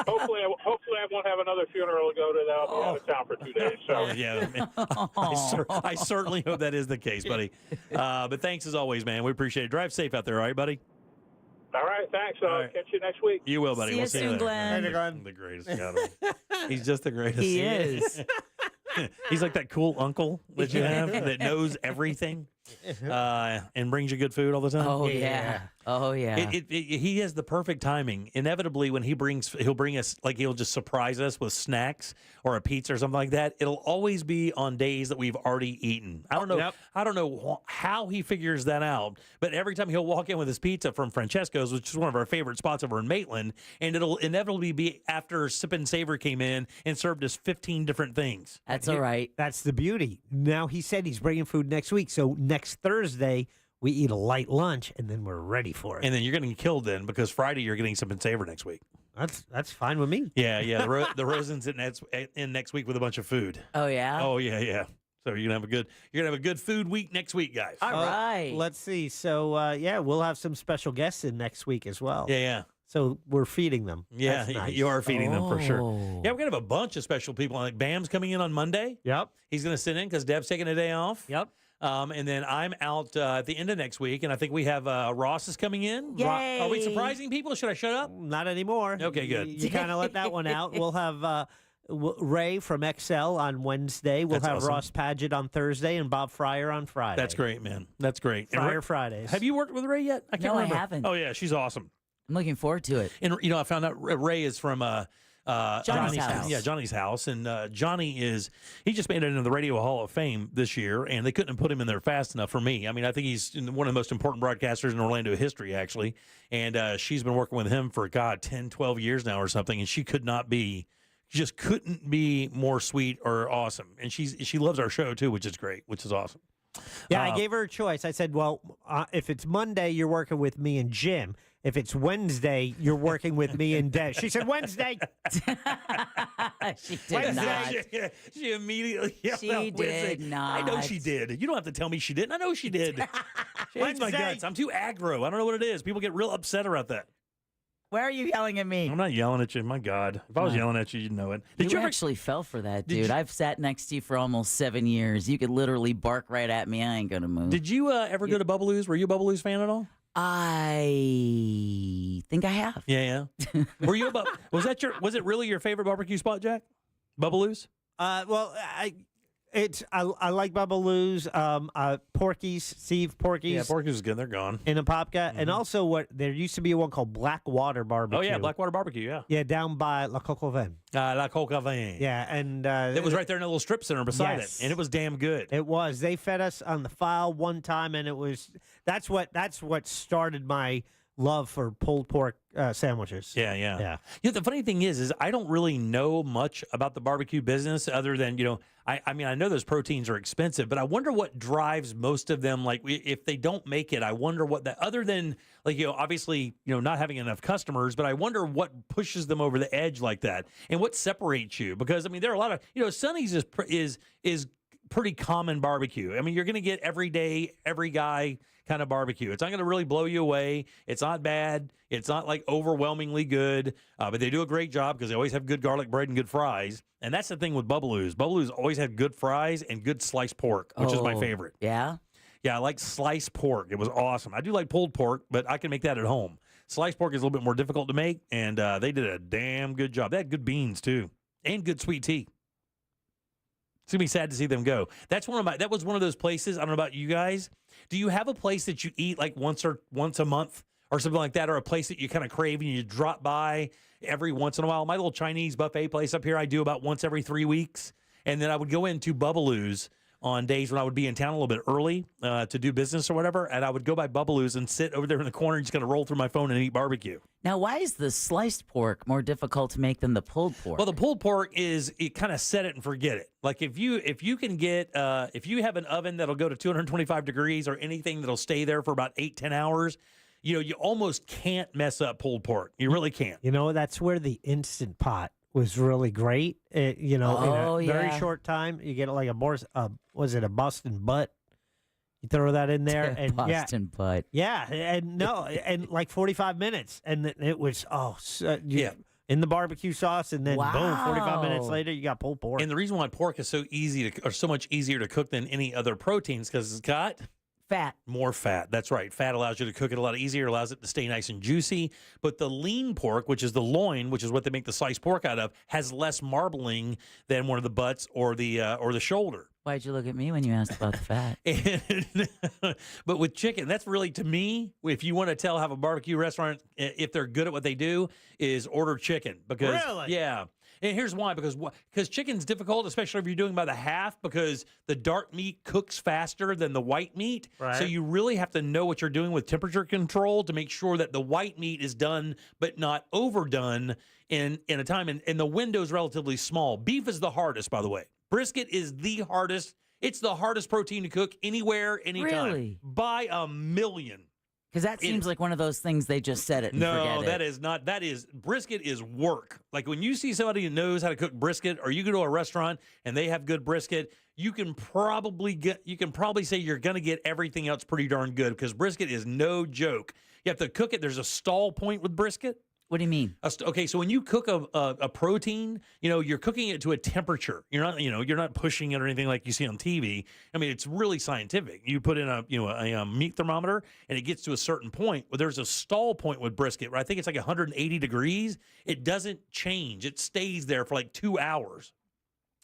Hopefully, I won't have another funeral to go to. That I'll be out of town for 2 days. So. Yeah, man. I certainly hope that is the case, buddy. But thanks as always, man. We appreciate it. Drive safe out there, all right, buddy? All right, thanks. I'll catch you next week. You will, buddy. See we'll you see soon, you later. Glenn. Later, Glenn. The greatest guy ever. He's just the greatest. He is. He's like that cool uncle that you have that knows everything and brings you good food all the time. Oh, yeah. Oh, yeah. He has the perfect timing. Inevitably, when he'll bring us, like he'll just surprise us with snacks or a pizza or something like that. It'll always be on days that we've already eaten. I don't know. Yep. I don't know how he figures that out, but every time he'll walk in with his pizza from Francesco's, which is one of our favorite spots over in Maitland, and it'll inevitably be after Sip and Savor came in and served us 15 different things. That's all right. That's the beauty. Now, he said he's bringing food next week, so next Thursday, we eat a light lunch, and then we're ready for it. And then you're getting killed then because Friday you're getting Sip and Savor next week. That's fine with me. Yeah. The Rosen's in next week with a bunch of food. Oh, yeah? Oh, yeah. So you're gonna have a good food week next week, guys. All right. Let's see. So, we'll have some special guests in next week as well. Yeah. So we're feeding them. Yeah, That's nice. you are feeding them for sure. Oh. Yeah, we're gonna have a bunch of special people. Like Bam's coming in on Monday. Yep. He's gonna sit in because Deb's taking a day off. Yep. And then I'm out at the end of next week, and I think we have Ross is coming in. Yay. Are we surprising people? Should I shut up? Not anymore. Okay, good. You kind of let that one out. We'll have Ray from XL on Wednesday. We'll That's have awesome. Ross Padgett on Thursday and Bob Fryer on Friday. That's great, man. That's great. And Fryer Fridays. have you worked with Ray yet? I can't No, I remember. haven't. Oh yeah, she's awesome. I'm looking forward to it. And I found out Ray is from Johnny's house. Yeah, Johnny's house. And Johnny he just made it into the Radio Hall of Fame this year, and they couldn't have put him in there fast enough for me. I mean, I think he's one of the most important broadcasters in Orlando history, actually. And she's been working with him for, 10, 12 years now or something, and she couldn't be more sweet or awesome. And she loves our show, too, which is great, which is awesome. Yeah, I gave her a choice. I said, well, if it's Monday, you're working with me and Jim. If it's Wednesday, you're working with me and Des. She said, Wednesday. She did not. She immediately yelled She out Wednesday. did not. I know she did. You don't have to tell me she didn't. I know she did. She hates my Wednesday. guts. I'm too aggro. I don't know what it is. People get real upset about that. Why are you yelling at me? I'm not yelling at you. My God. If I was yelling at you, you'd know it. Did you ever actually fell for that, Did dude. you- I've sat next to you for almost 7 years. You could literally bark right at me. I ain't going to move. Did you ever go to Bubbaloo's? Were you a Bubbaloo's fan at all? I think I have. Yeah. Were you was it really your favorite barbecue spot, Jack? Bubbaloo's? Well, I like Bubba Lou's, Porky's, Steve Porky's. Yeah, Porky's is good. They're gone. In Apopka. And also there used to be one called Blackwater Barbecue. Oh, yeah, Blackwater Barbecue, yeah. Yeah, down by La Coco Vin. La Coca Vin. Yeah, and it was right there in a little strip center beside Yes. it, and it was damn good. It was. They fed us on the file one time, and that's what started my love for pulled pork sandwiches. Yeah. The funny thing is I don't really know much about the barbecue business other than, I mean, I know those proteins are expensive, but I wonder what drives most of them. Like, if they don't make it, I wonder what that, other than, like, obviously, not having enough customers, but I wonder what pushes them over the edge like that and what separates you. Because, I mean, there are a lot of, Sonny's is pretty common barbecue. I mean, you're going to get every day, every guy kind of barbecue. It's not going to really blow you away. It's not bad. It's not like overwhelmingly good, but they do a great job because they always have good garlic bread and good fries. And that's the thing with Bubbaloo's. Bubbaloo's always had good fries and good sliced pork, which is my favorite. Yeah? Yeah, I like sliced pork. It was awesome. I do like pulled pork, but I can make that at home. Sliced pork is a little bit more difficult to make, and they did a damn good job. They had good beans, too, and good sweet tea. It's going to be sad to see them go. That was one of those places, I don't know about you guys. Do you have a place that you eat like once a month or something like that, or a place that you kind of crave and you drop by every once in a while. My little Chinese buffet place up here, I do about once every 3 weeks. And then I would go into Bubbaloo's on days when I would be in town a little bit early to do business or whatever. And I would go by Bubbaloo's and sit over there in the corner and just kind of roll through my phone and eat barbecue. Now, why is the sliced pork more difficult to make than the pulled pork? Well, the pulled pork is, it kind of set it and forget it. Like if you can get, if you have an oven that'll go to 225 degrees or anything that'll stay there for about 8-10 hours, you almost can't mess up pulled pork. You really can't. That's where the Instant Pot was really great. In a very short time, you get like a Boston butt. You throw that in there, and Boston butt. Yeah, and like 45 minutes, and it was in the barbecue sauce, and then boom, 45 minutes later, you got pulled pork. And the reason why pork is so so much easier to cook than any other proteins, because it's got fat. More fat. That's right. Fat allows you to cook it a lot easier, allows it to stay nice and juicy. But the lean pork, which is the loin, which is what they make the sliced pork out of, has less marbling than one of the butts or the shoulder. Why'd you look at me when you asked about the fat? But with chicken, that's really, to me, if you want to have a barbecue restaurant, if they're good at what they do, is order chicken. Because, really? Yeah. And here's why, because chicken's difficult, especially if you're doing by the half, because the dark meat cooks faster than the white meat. Right. So you really have to know what you're doing with temperature control to make sure that the white meat is done but not overdone in a time. And the window is relatively small. Beef is the hardest, by the way. Brisket is the hardest. It's the hardest protein to cook anywhere, anytime. Really? By a million. Because that seems like one of those things they just said it and forget No, it. that is not. That is, brisket is work. Like when you see somebody who knows how to cook brisket, or you go to a restaurant and they have good brisket, you can probably say you're going to get everything else pretty darn good, because brisket is no joke. You have to cook it. There's a stall point with brisket. What do you mean? Okay, so when you cook a protein, you're cooking it to a temperature. You're not pushing it or anything like you see on TV. I mean, it's really scientific. You put in a meat thermometer, and it gets to a certain point. Well, there's a stall point with brisket where I think it's like 180 degrees. It doesn't change. It stays there for like 2 hours.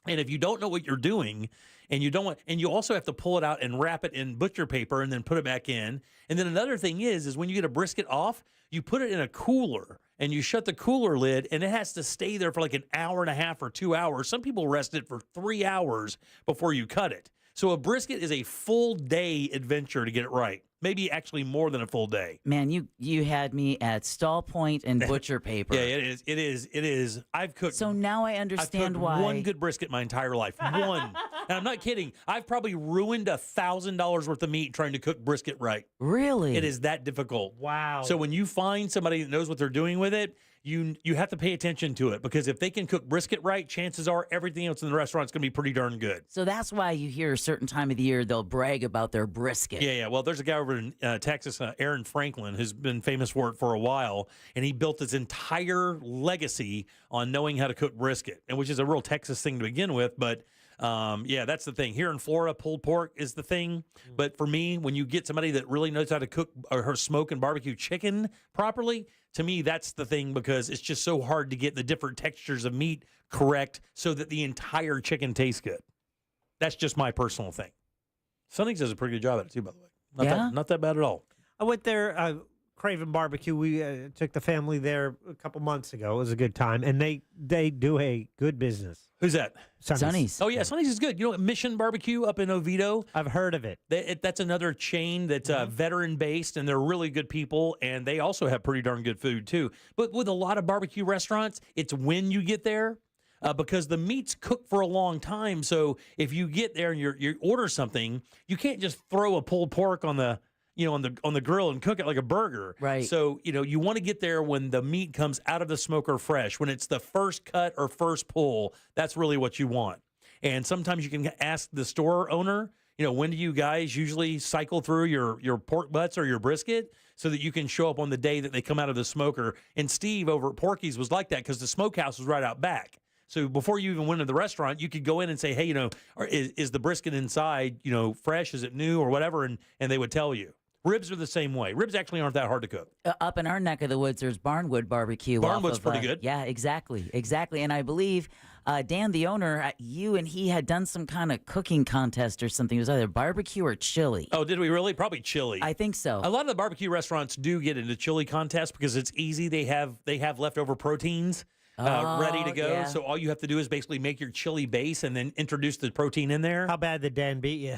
And if you don't know what you're doing, and you also have to pull it out and wrap it in butcher paper and then put it back in. And then another thing is when you get a brisket off, you put it in a cooler and you shut the cooler lid, and it has to stay there for like an hour and a half or 2 hours. Some people rest it for 3 hours before you cut it. So a brisket is a full day adventure to get it right. Maybe actually more than a full day. Man, you had me at stall point and butcher paper. Yeah, it is. I've cooked. So now I understand why. One good brisket my entire life. One. And I'm not kidding. I've probably ruined $1,000 worth of meat trying to cook brisket right. Really? It is that difficult. Wow. So when you find somebody that knows what they're doing with it, you have to pay attention to it, because if they can cook brisket right, chances are everything else in the restaurant is going to be pretty darn good. So that's why you hear a certain time of the year they'll brag about their brisket. Yeah. Well, there's a guy over in Texas, Aaron Franklin, who's been famous for it for a while, and he built his entire legacy on knowing how to cook brisket, and which is a real Texas thing to begin with, but that's the thing. Here in Florida, pulled pork is the thing. But for me, when you get somebody that really knows how to cook or smoke and barbecue chicken properly, to me, that's the thing, because it's just so hard to get the different textures of meat correct so that the entire chicken tastes good. That's just my personal thing. Sunnings does a pretty good job at it too, by the way. Not that bad at all. I went there, Craven Barbecue. We took the family there a couple months ago. It was a good time, and they do a good business. Who's that? Sonny's. Oh, yeah, Sonny's is good. You know, Mission Barbecue up in Oviedo? I've heard of it. That's another chain that's veteran-based, and they're really good people, and they also have pretty darn good food, too. But with a lot of barbecue restaurants, it's when you get there, because the meat's cooked for a long time. So if you get there and you order something, you can't just throw a pulled pork on the grill and cook it like a burger. Right. So, you want to get there when the meat comes out of the smoker fresh, when it's the first cut or first pull. That's really what you want. And sometimes you can ask the store owner, when do you guys usually cycle through your pork butts or your brisket, so that you can show up on the day that they come out of the smoker. And Steve over at Porky's was like that, because the smokehouse was right out back. So before you even went to the restaurant, you could go in and say, hey, is the brisket inside, fresh? Is it new or whatever? And they would tell you. Ribs are the same way. Ribs actually aren't that hard to cook. Up in our neck of the woods, there's Barnwood Barbecue. Barnwood's pretty good. Yeah, exactly. And I believe Dan, the owner, you and he had done some kind of cooking contest or something. It was either barbecue or chili. Oh, did we really? Probably chili. I think so. A lot of the barbecue restaurants do get into chili contests because it's easy. They have leftover proteins ready to go. Yeah. So all you have to do is basically make your chili base and then introduce the protein in there. How bad did Dan beat you?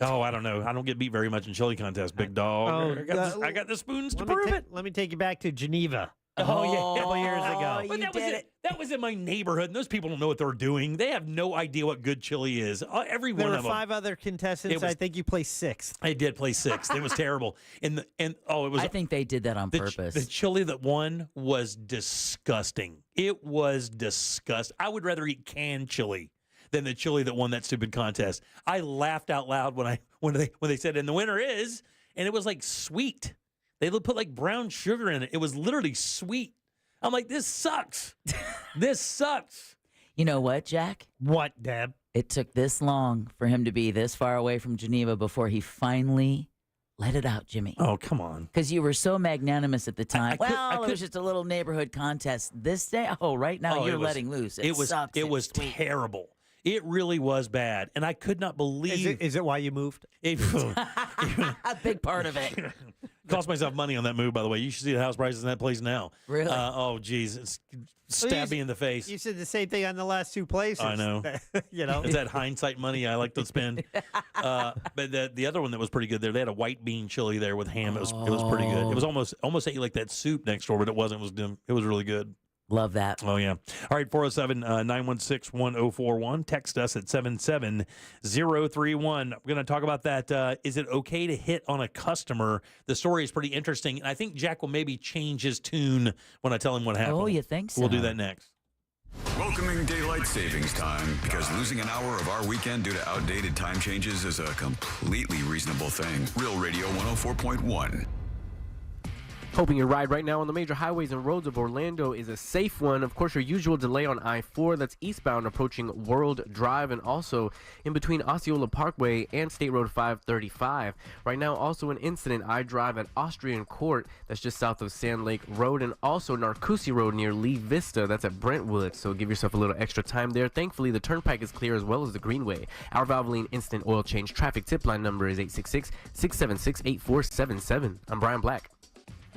Oh, I don't know. I don't get beat very much in chili contests, big dog. I got the spoons to prove it. Let me take you back to Geneva. Oh, yeah. A couple years ago. But that was in my neighborhood, and those people don't know what they're doing. They have no idea what good chili is. Every one of them. There were 5 other contestants. I think you placed 6th. I did play 6th. It was terrible. I think they did that on purpose. The chili that won was disgusting. It was disgusting. I would rather eat canned chili than the chili that won that stupid contest. I laughed out loud when they said, and the winner is, and it was like sweet. They put like brown sugar in it. It was literally sweet. I'm like, this sucks. This sucks. You know what, Jack? What, Deb? It took this long for him to be this far away from Geneva before he finally let it out, Jimmy. Oh, come on. Because you were so magnanimous at the time. It was just a little neighborhood contest. This day, right now you're letting loose. It was terrible. It really was bad, and I could not believe. Is it why you moved? A big part of it. Cost myself money on that move, by the way. You should see the house prices in that place now. Really? Oh, geez. Stab me in the face. You said the same thing on the last 2 places. I know. It's that hindsight money I like to spend. But the other one that was pretty good there, they had a white bean chili there with ham. It was pretty good. It was almost ate like that soup next door, but it wasn't. It was really good. Love that. Oh, yeah. All right, 407-916-1041. Text us at 77031. We're going to talk about that. Is it okay to hit on a customer? The story is pretty interesting, and I think Jack will maybe change his tune when I tell him what happened. Oh, you think so? We'll do that next. Welcoming daylight savings time, because losing an hour of our weekend due to outdated time changes is a completely reasonable thing. Real Radio 104.1. Hoping your ride right now on the major highways and roads of Orlando is a safe one. Of course, your usual delay on I-4, that's eastbound approaching World Drive, and also in between Osceola Parkway and State Road 535. Right now, also an incident, I-Drive at Austrian Court, that's just south of Sand Lake Road, and also Narcoossee Road near Lee Vista, that's at Brentwood, so give yourself a little extra time there. Thankfully, the turnpike is clear as well as the Greenway. Our Valvoline Instant Oil Change traffic tip line number is 866-676-8477. I'm Brian Black.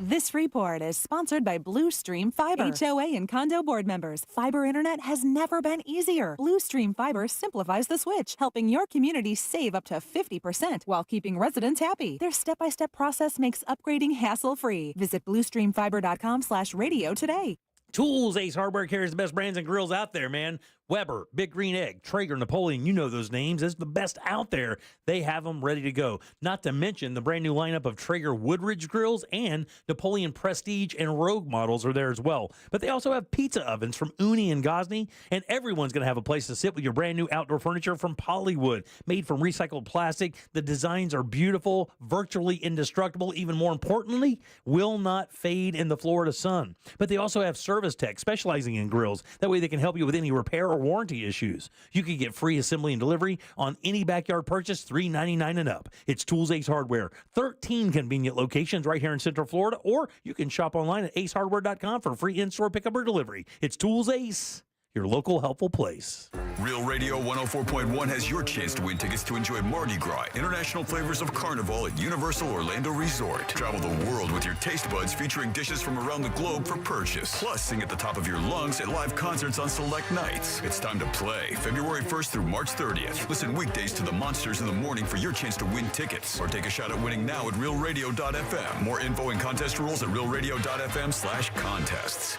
This report is sponsored by Blue Stream Fiber. HOA and condo board members. Fiber internet has never been easier. Blue Stream Fiber simplifies the switch, helping your community save up to 50% while keeping residents happy. Their step-by-step process makes upgrading hassle-free. Visit bluestreamfiber.com/radio today. Tools. Ace Hardware carries the best brands and grills out there, man. Weber, Big Green Egg, Traeger, Napoleon, you know those names. It's the best out there. They have them ready to go. Not to mention the brand new lineup of Traeger Woodridge grills and Napoleon Prestige and Rogue models are there as well. But they also have pizza ovens from Uni and Gosney, and everyone's going to have a place to sit with your brand new outdoor furniture from Polywood, made from recycled plastic. The designs are beautiful, virtually indestructible. Even more importantly, will not fade in the Florida sun. But they also have service tech specializing in grills. That way they can help you with any repair or warranty issues. You can get free assembly and delivery on any backyard purchase, $3.99 and up. It's Tools Ace Hardware. 13 convenient locations right here in Central Florida, or you can shop online at acehardware.com for free in-store pickup or delivery. It's Tools Ace, your local helpful place. Real Radio 104.1 has your chance to win tickets to enjoy Mardi Gras, international flavors of Carnival at Universal Orlando Resort. Travel the world with your taste buds featuring dishes from around the globe for purchase. Plus, sing at the top of your lungs at live concerts on select nights. It's time to play. February 1st through March 30th. Listen weekdays to the Monsters in the Morning for your chance to win tickets. Or take a shot at winning now at realradio.fm. More info and contest rules at realradio.fm/contests.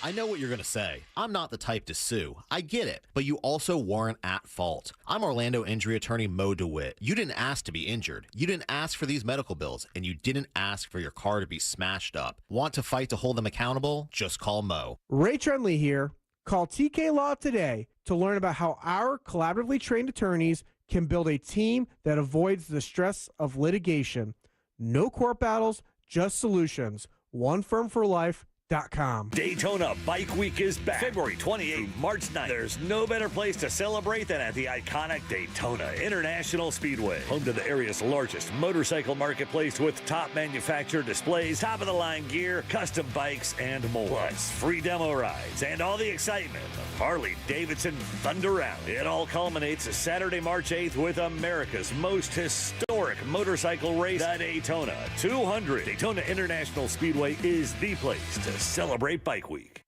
I know what you're going to say. I'm not the type to sue. I get it. But you also weren't at fault. I'm Orlando injury attorney Mo DeWitt. You didn't ask to be injured. You didn't ask for these medical bills. And you didn't ask for your car to be smashed up. Want to fight to hold them accountable? Just call Mo. Ray Trunley here. Call TK Law today to learn about how our collaboratively trained attorneys can build a team that avoids the stress of litigation. No court battles, just solutions. One firm for life. Daytona Bike Week is back. February 28th through March 9th. There's no better place to celebrate than at the iconic Daytona International Speedway. Home to the area's largest motorcycle marketplace with top manufacturer displays, top-of-the-line gear, custom bikes, and more. Plus, free demo rides and all the excitement of Harley-Davidson Thunder Rally. It all culminates Saturday, March 8th with America's most historic motorcycle race, the Daytona 200. Daytona International Speedway is the place to celebrate Bike Week.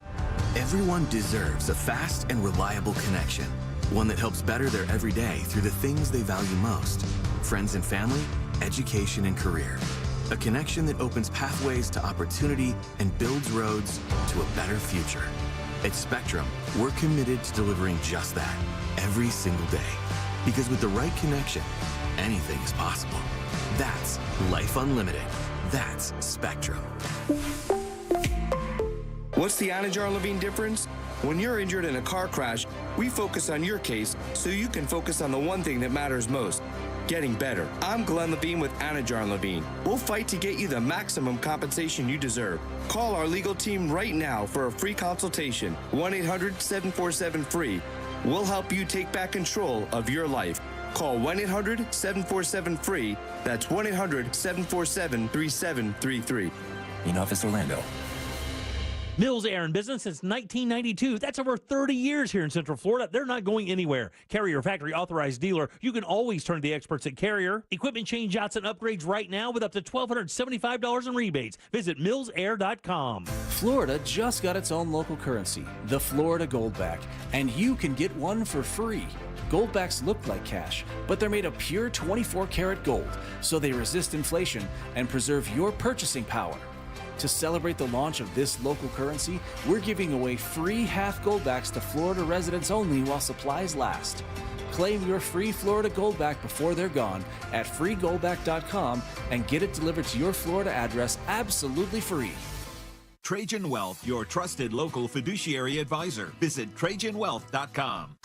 Everyone deserves a fast and reliable connection, one that helps better their everyday through the things they value most: friends and family, education and career. A connection that opens pathways to opportunity and builds roads to a better future. At Spectrum, we're committed to delivering just that every single day. Because with the right connection, anything is possible. That's Life Unlimited. That's Spectrum. What's the Anajar Levine difference? When you're injured in a car crash, we focus on your case so you can focus on the one thing that matters most: getting better. I'm Glenn Levine with Anajar Levine. We'll fight to get you the maximum compensation you deserve. Call our legal team right now for a free consultation. 1-800-747-FREE. We'll help you take back control of your life. Call 1-800-747-FREE. That's 1-800-747-3733. In Office Orlando. Mills Air in business since 1992. That's over 30 years here in Central Florida. They're not going anywhere. Carrier factory authorized dealer. You can always turn to the experts at Carrier. Equipment change outs and upgrades right now with up to $1,275 in rebates. Visit millsair.com. Florida just got its own local currency, the Florida Goldback, and you can get one for free. Goldbacks look like cash, but they're made of pure 24-karat gold, so they resist inflation and preserve your purchasing power. To celebrate the launch of this local currency, we're giving away free half Goldbacks to Florida residents only while supplies last. Claim your free Florida Goldback before they're gone at freegoldback.com and get it delivered to your Florida address absolutely free. Trajan Wealth, your trusted local fiduciary advisor. Visit TrajanWealth.com.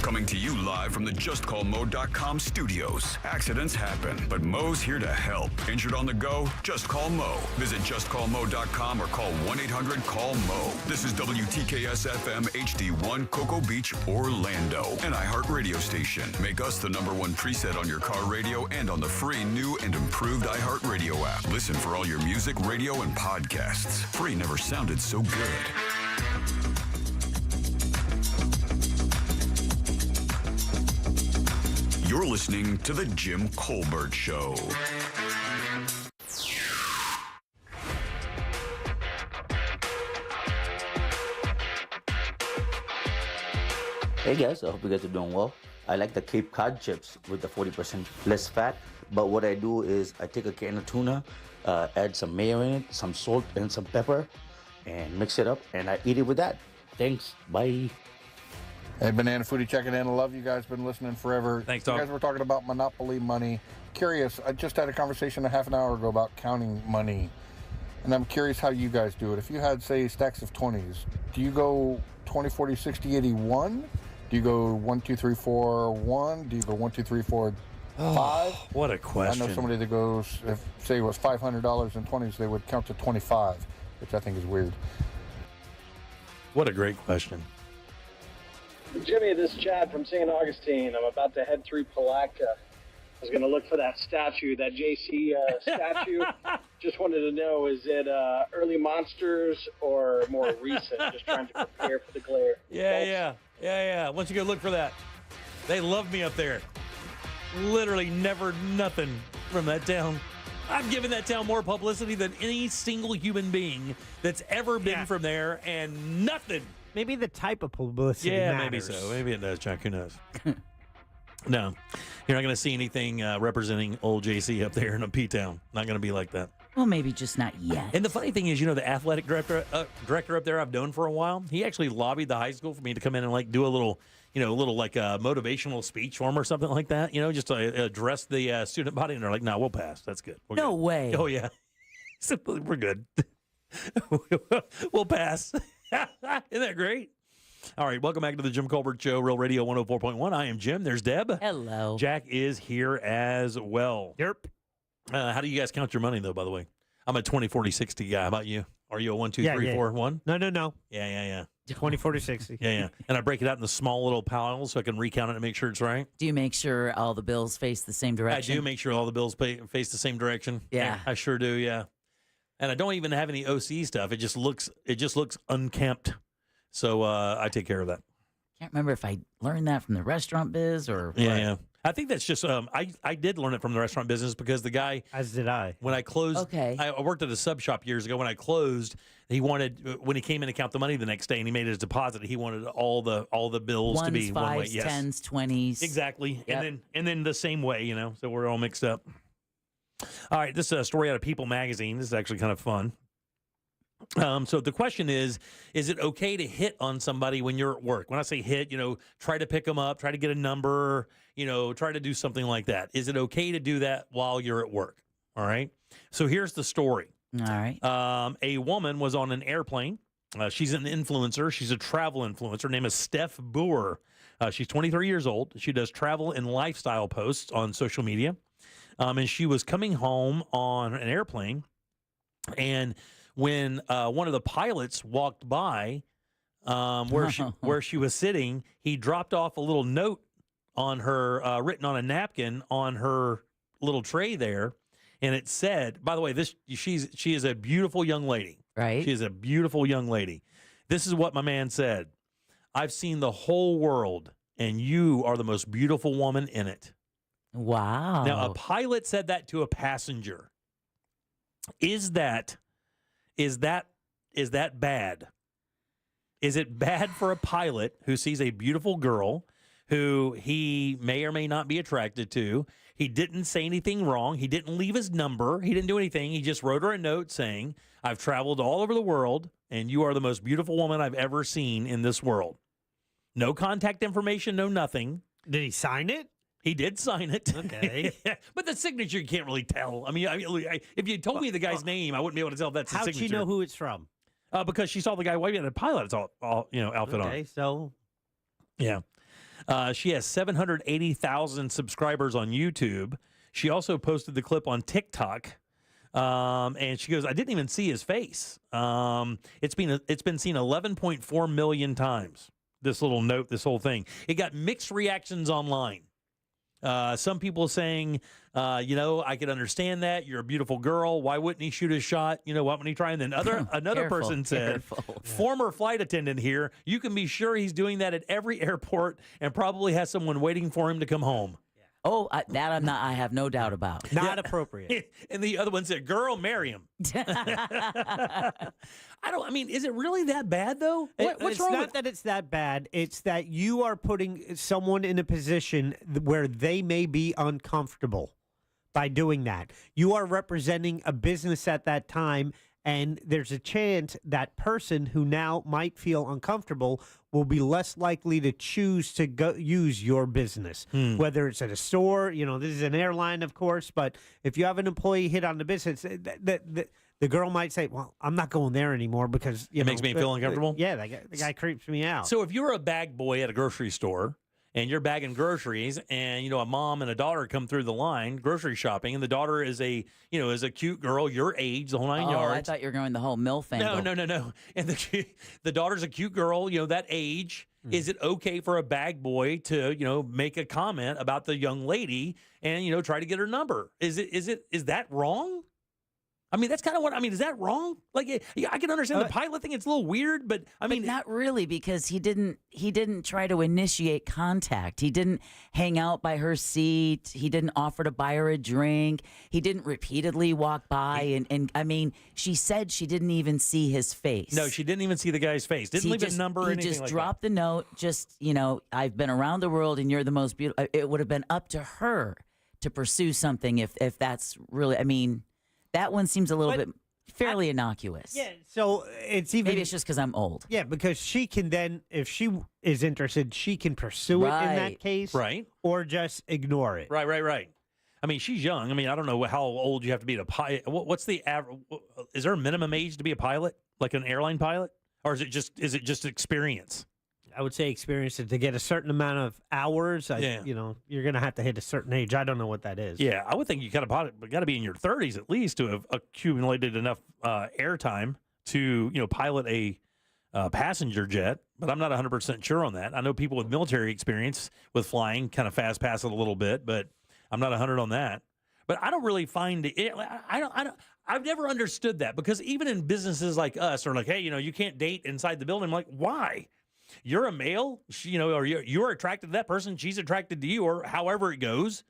Coming to you live from the JustCallMo.com studios. Accidents happen, but Mo's here to help. Injured on the go? Just call Mo. Visit JustCallMo.com or call 1-800-CALL-MO. This is WTKS-FM HD1 Cocoa Beach, Orlando. An iHeart radio station. Make us the #1 preset on your car radio and on the free new and improved iHeart radio app. Listen for all your music, radio, and podcasts. Free never sounded so good. You're listening to The Jim Colbert Show. Hey guys, I hope you guys are doing well. I like the Cape Cod chips with the 40% less fat, but what I do is I take a can of tuna, add some mayo in it, some salt and some pepper, and mix it up, and I eat it with that. Thanks, bye. Hey, Banana Foodie checking in. I love you guys. Been listening forever. Thanks, You Tom. guys were talking about monopoly money. Curious, I just had a conversation a half an hour ago about counting money, and I'm curious how you guys do it. If you had, say, stacks of 20s, do you go 20, 40, 60, 80, 1? Do you go 1, 2, 3, 4, 1? Do you go 1, 2, 3, 4, 5? What a question. I know somebody that goes, if, say, it was $500 in 20s, they would count to 25, which I think is weird. What a great question. Jimmy, this is Chad from St. Augustine. I'm about to head through Palatka. I was going to look for that statue, that JC statue. Just wanted to know, is it early monsters or more recent? Just trying to prepare for the glare. Yeah. Once you go look for that. They love me up there. Literally never nothing from that town. I've given that town more publicity than any single human being that's ever been from there, and nothing. Maybe the type of publicity Maybe matters. so. Maybe it does, Chuck. Who knows? No. You're not going to see anything representing old JC up there in a P-Town. Not going to be like that. Well, maybe just not yet. And the funny thing is, the athletic director up there I've known for a while, he actually lobbied the high school for me to come in and do a little, motivational speech for him or something like that, just to address the student body. And they're like, no, we'll pass. That's good. We're No good. way. Oh, yeah. So we're good. We'll pass. Isn't that great? All right, welcome back to the Jim Colbert Show, Real Radio 104.1. I am Jim. There's Deb. Hello. Jack is here as well. Yep. How do you guys count your money, though, by the way? I'm a 20, 40, 60 guy. How about you? Are you a 1, 2, Yeah, 3, yeah. 4, 1? No. Yeah. 20, 40, 60. Yeah. And I break it out into small little piles so I can recount it and make sure it's right. Do you make sure all the bills face the same direction? I do make sure all the bills face the same direction. Yeah. I sure do. Yeah. And I don't even have any OC stuff. It just looks unkempt. So I take care of that. Can't remember if I learned that from the restaurant biz or what. Yeah. I think that's just I did learn it from the restaurant business because the guy, as did I, when I closed. Okay. I worked at a sub shop years ago. When I closed, he wanted, when he came in to count the money the next day and he made his deposit, he wanted all the bills to be one way. 1s, 5s, Yes. 10s, 20s. Exactly. Yep. And then the same way, so we're all mixed up. All right, this is a story out of People magazine. This is actually kind of fun. So the question is it okay to hit on somebody when you're at work? When I say hit, try to pick them up, try to get a number, try to do something like that. Is it okay to do that while you're at work? All right. So here's the story. All right. A woman was on an airplane. She's an influencer. She's a travel influencer. Her name is Steph Boer. She's 23 years old. She does travel and lifestyle posts on social media. And she was coming home on an airplane. And when one of the pilots walked by where she was sitting, he dropped off a little note on her, written on a napkin on her little tray there. And it said, by the way, she is a beautiful young lady. Right. She is a beautiful young lady. This is what my man said. I've seen the whole world, and you are the most beautiful woman in it. Wow. Now, a pilot said that to a passenger. Is that bad? Is it bad for a pilot who sees a beautiful girl who he may or may not be attracted to? He didn't say anything wrong. He didn't leave his number. He didn't do anything. He just wrote her a note saying, I've traveled all over the world, and you are the most beautiful woman I've ever seen in this world. No contact information, no nothing. Did he sign it? He did sign it. Okay. But the signature, you can't really tell. I mean, if you told me the guy's name, I wouldn't be able to tell if that's the How'd signature. she know who it's from? Because she saw the guy waving at a pilot. It's all outfit on. Okay, so. Yeah. She has 780,000 subscribers on YouTube. She also posted the clip on TikTok. And she goes, I didn't even see his face. It's been seen 11.4 million times. This little note, this whole thing. It got mixed reactions online. Some people saying, I could understand that. You're a beautiful girl. Why wouldn't he shoot his shot? Why wouldn't he try? And then another person said, former flight attendant here, you can be sure he's doing that at every airport and probably has someone waiting for him to come home. Oh, I have no doubt about. Not appropriate. And the other one said, girl, marry him. Is it really that bad, though? What's wrong? It's not that it's that bad. It's that you are putting someone in a position where they may be uncomfortable by doing that. You are representing a business at that time, and there's a chance that person who now might feel uncomfortable will be less likely to choose to go use your business, whether it's at a store. This is an airline, of course, but if you have an employee hit on the business, the girl might say, well, I'm not going there anymore because it makes me feel uncomfortable. Yeah, the guy creeps me out. So if you're a bag boy at a grocery store and you're bagging groceries and, a mom and a daughter come through the line grocery shopping and the daughter is a cute girl, your age, the whole 9 yards. I thought you were going the whole MILF angle. No. And the daughter's a cute girl, that age. Is it okay for a bag boy to, make a comment about the young lady and, try to get her number? Is that wrong? That's kind of is that wrong? Like, I can understand the pilot thing. It's a little weird, but not really, because he didn't try to initiate contact. He didn't hang out by her seat. He didn't offer to buy her a drink. He didn't repeatedly walk by. And she said she didn't even see his face. No, she didn't even see the guy's face. Didn't leave a number or anything like that. He just dropped the note. I've been around the world and you're the most beautiful. It would have been up to her to pursue something if that's really, that one seems a little bit fairly innocuous. Yeah, so it's even... Maybe it's just because I'm old. Yeah, because she can then, if she is interested, she can pursue it in that case. Right. Or just ignore it. Right. She's young. I don't know how old you have to be to pilot. What's the average? Is there a minimum age to be a pilot, like an airline pilot? Or is it just experience? I would say experience it to get a certain amount of hours. You're going to have to hit a certain age. I don't know what that is. Yeah, I would think you got to be in your 30s at least to have accumulated enough airtime to pilot a passenger jet, but I'm not 100% sure on that. I know people with military experience with flying kind of fast pass it a little bit, but I'm not 100 on that. But I don't really find it. I've never understood that, because even in businesses like us, are like, hey, you can't date inside the building. I'm like, why? You're a male, or you're attracted to that person. She's attracted to you, or however it goes.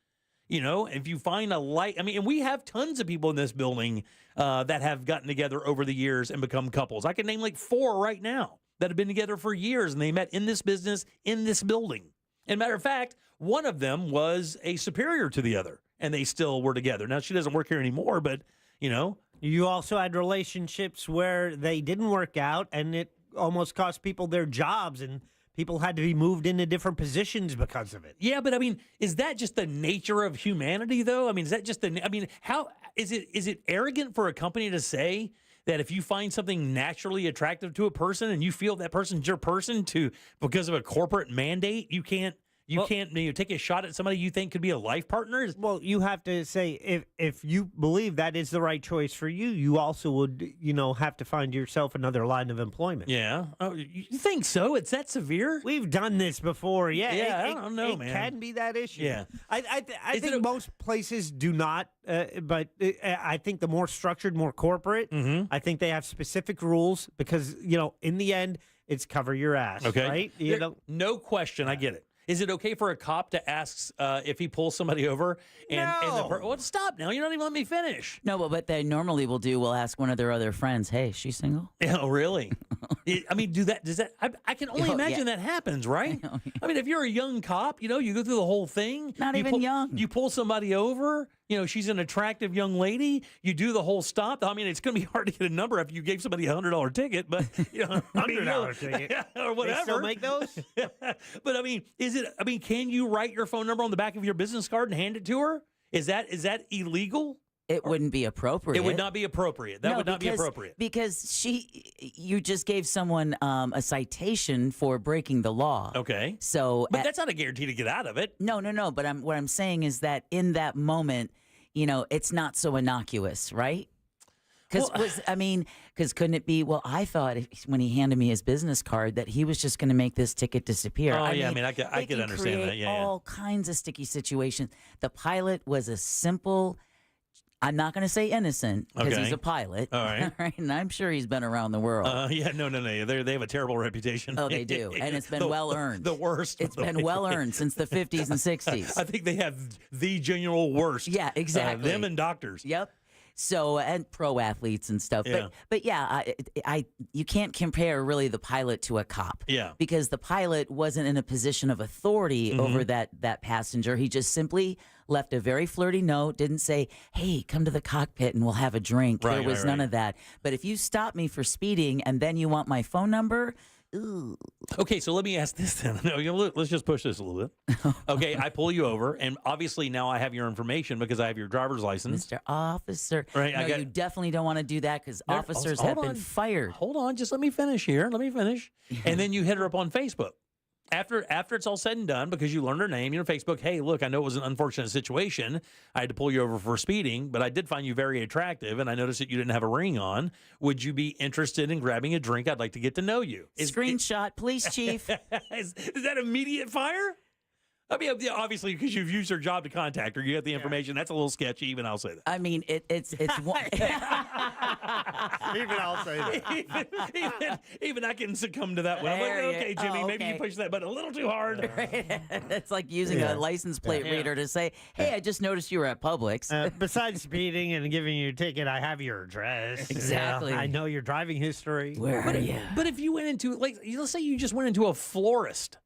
If you find a light, and we have tons of people in this building that have gotten together over the years and become couples. I can name like 4 right now that have been together for years, and they met in this business, in this building. And matter of fact, one of them was a superior to the other, and they still were together. Now, she doesn't work here anymore, but, You also had relationships where they didn't work out, and it almost cost people their jobs, and people had to be moved into different positions because of it. Yeah, but is that just the nature of humanity, though? Is that just how is it arrogant for a company to say that if you find something naturally attractive to a person and you feel that person's your person because of a corporate mandate, you can't take a shot at somebody you think could be a life partner? Well, you have to say, if you believe that is the right choice for you, you also would, have to find yourself another line of employment. Yeah. Oh, you think so? It's that severe? We've done this before. Yeah. Yeah, I don't know, man. It can be that issue. Yeah. I think most places do not, but I think the more structured, more corporate, I think they have specific rules because, in the end, it's cover your ass. Okay. Right? No question. I get it. Is it okay for a cop to ask if he pulls somebody over? Well, stop now. You're not even letting me finish. No, but what they normally will ask one of their other friends, hey, is she single? Oh, really? Does that? I can only imagine that happens, right? If you're a young cop, you go through the whole thing. Not even young. You pull somebody over. She's an attractive young lady. You do the whole stop. It's going to be hard to get a number if you gave somebody a $100 ticket, but $100 ticket or whatever. They still make those? But is it? Can you write your phone number on the back of your business card and hand it to her? Is that illegal? It wouldn't be appropriate. It would not be appropriate. That would not be appropriate. Because you just gave someone a citation for breaking the law. Okay. So, but that's not a guarantee to get out of it. No. But what I'm saying is that in that moment, it's not so innocuous, right? Because couldn't it be? Well, I thought when he handed me his business card that he was just going to make this ticket disappear. Oh, I could understand that. Yeah, all kinds of sticky situations. The pilot was a simple. I'm not going to say innocent because he's a pilot. All right. And I'm sure he's been around the world. No. They have a terrible reputation. Oh, they do. And it's been well earned. The worst. It's been well earned since the 50s and 60s. I think they have the genuine worst. Yeah, exactly. Them and doctors. Yep. So, and pro athletes and stuff. Yeah. But yeah, you can't compare really the pilot to a cop. Yeah. Because the pilot wasn't in a position of authority over that passenger. He just simply left a very flirty note, didn't say, hey, come to the cockpit and we'll have a drink. There was none of that. But if you stop me for speeding and then you want my phone number, ooh. Okay, so let me ask this then. Let's just push this a little bit. Okay, I pull you over, and obviously now I have your information because I have your driver's license. Mr. Officer. Right, no, you definitely don't want to do that because officers have been fired. Hold on, just let me finish here. And then you hit her up on Facebook. After it's all said and done, because you learned her name, Facebook, hey, look, I know it was an unfortunate situation. I had to pull you over for speeding, but I did find you very attractive, and I noticed that you didn't have a ring on. Would you be interested in grabbing a drink? I'd like to get to know you. Screenshot, police chief. Is that immediate fire? Obviously, because you've used her job to contact her, you have the information. That's a little sketchy, even I'll say that. It's one. Even I'll say that. Even I can succumb to that one. I'm like, okay, Jimmy, maybe you pushed that button a little too hard. It's like using a license plate reader to say, hey, I just noticed you were at Publix. Besides speeding and giving you a ticket, I have your address. Exactly. I know your driving history. Where are you? But if you went into, let's say you just went into a florist.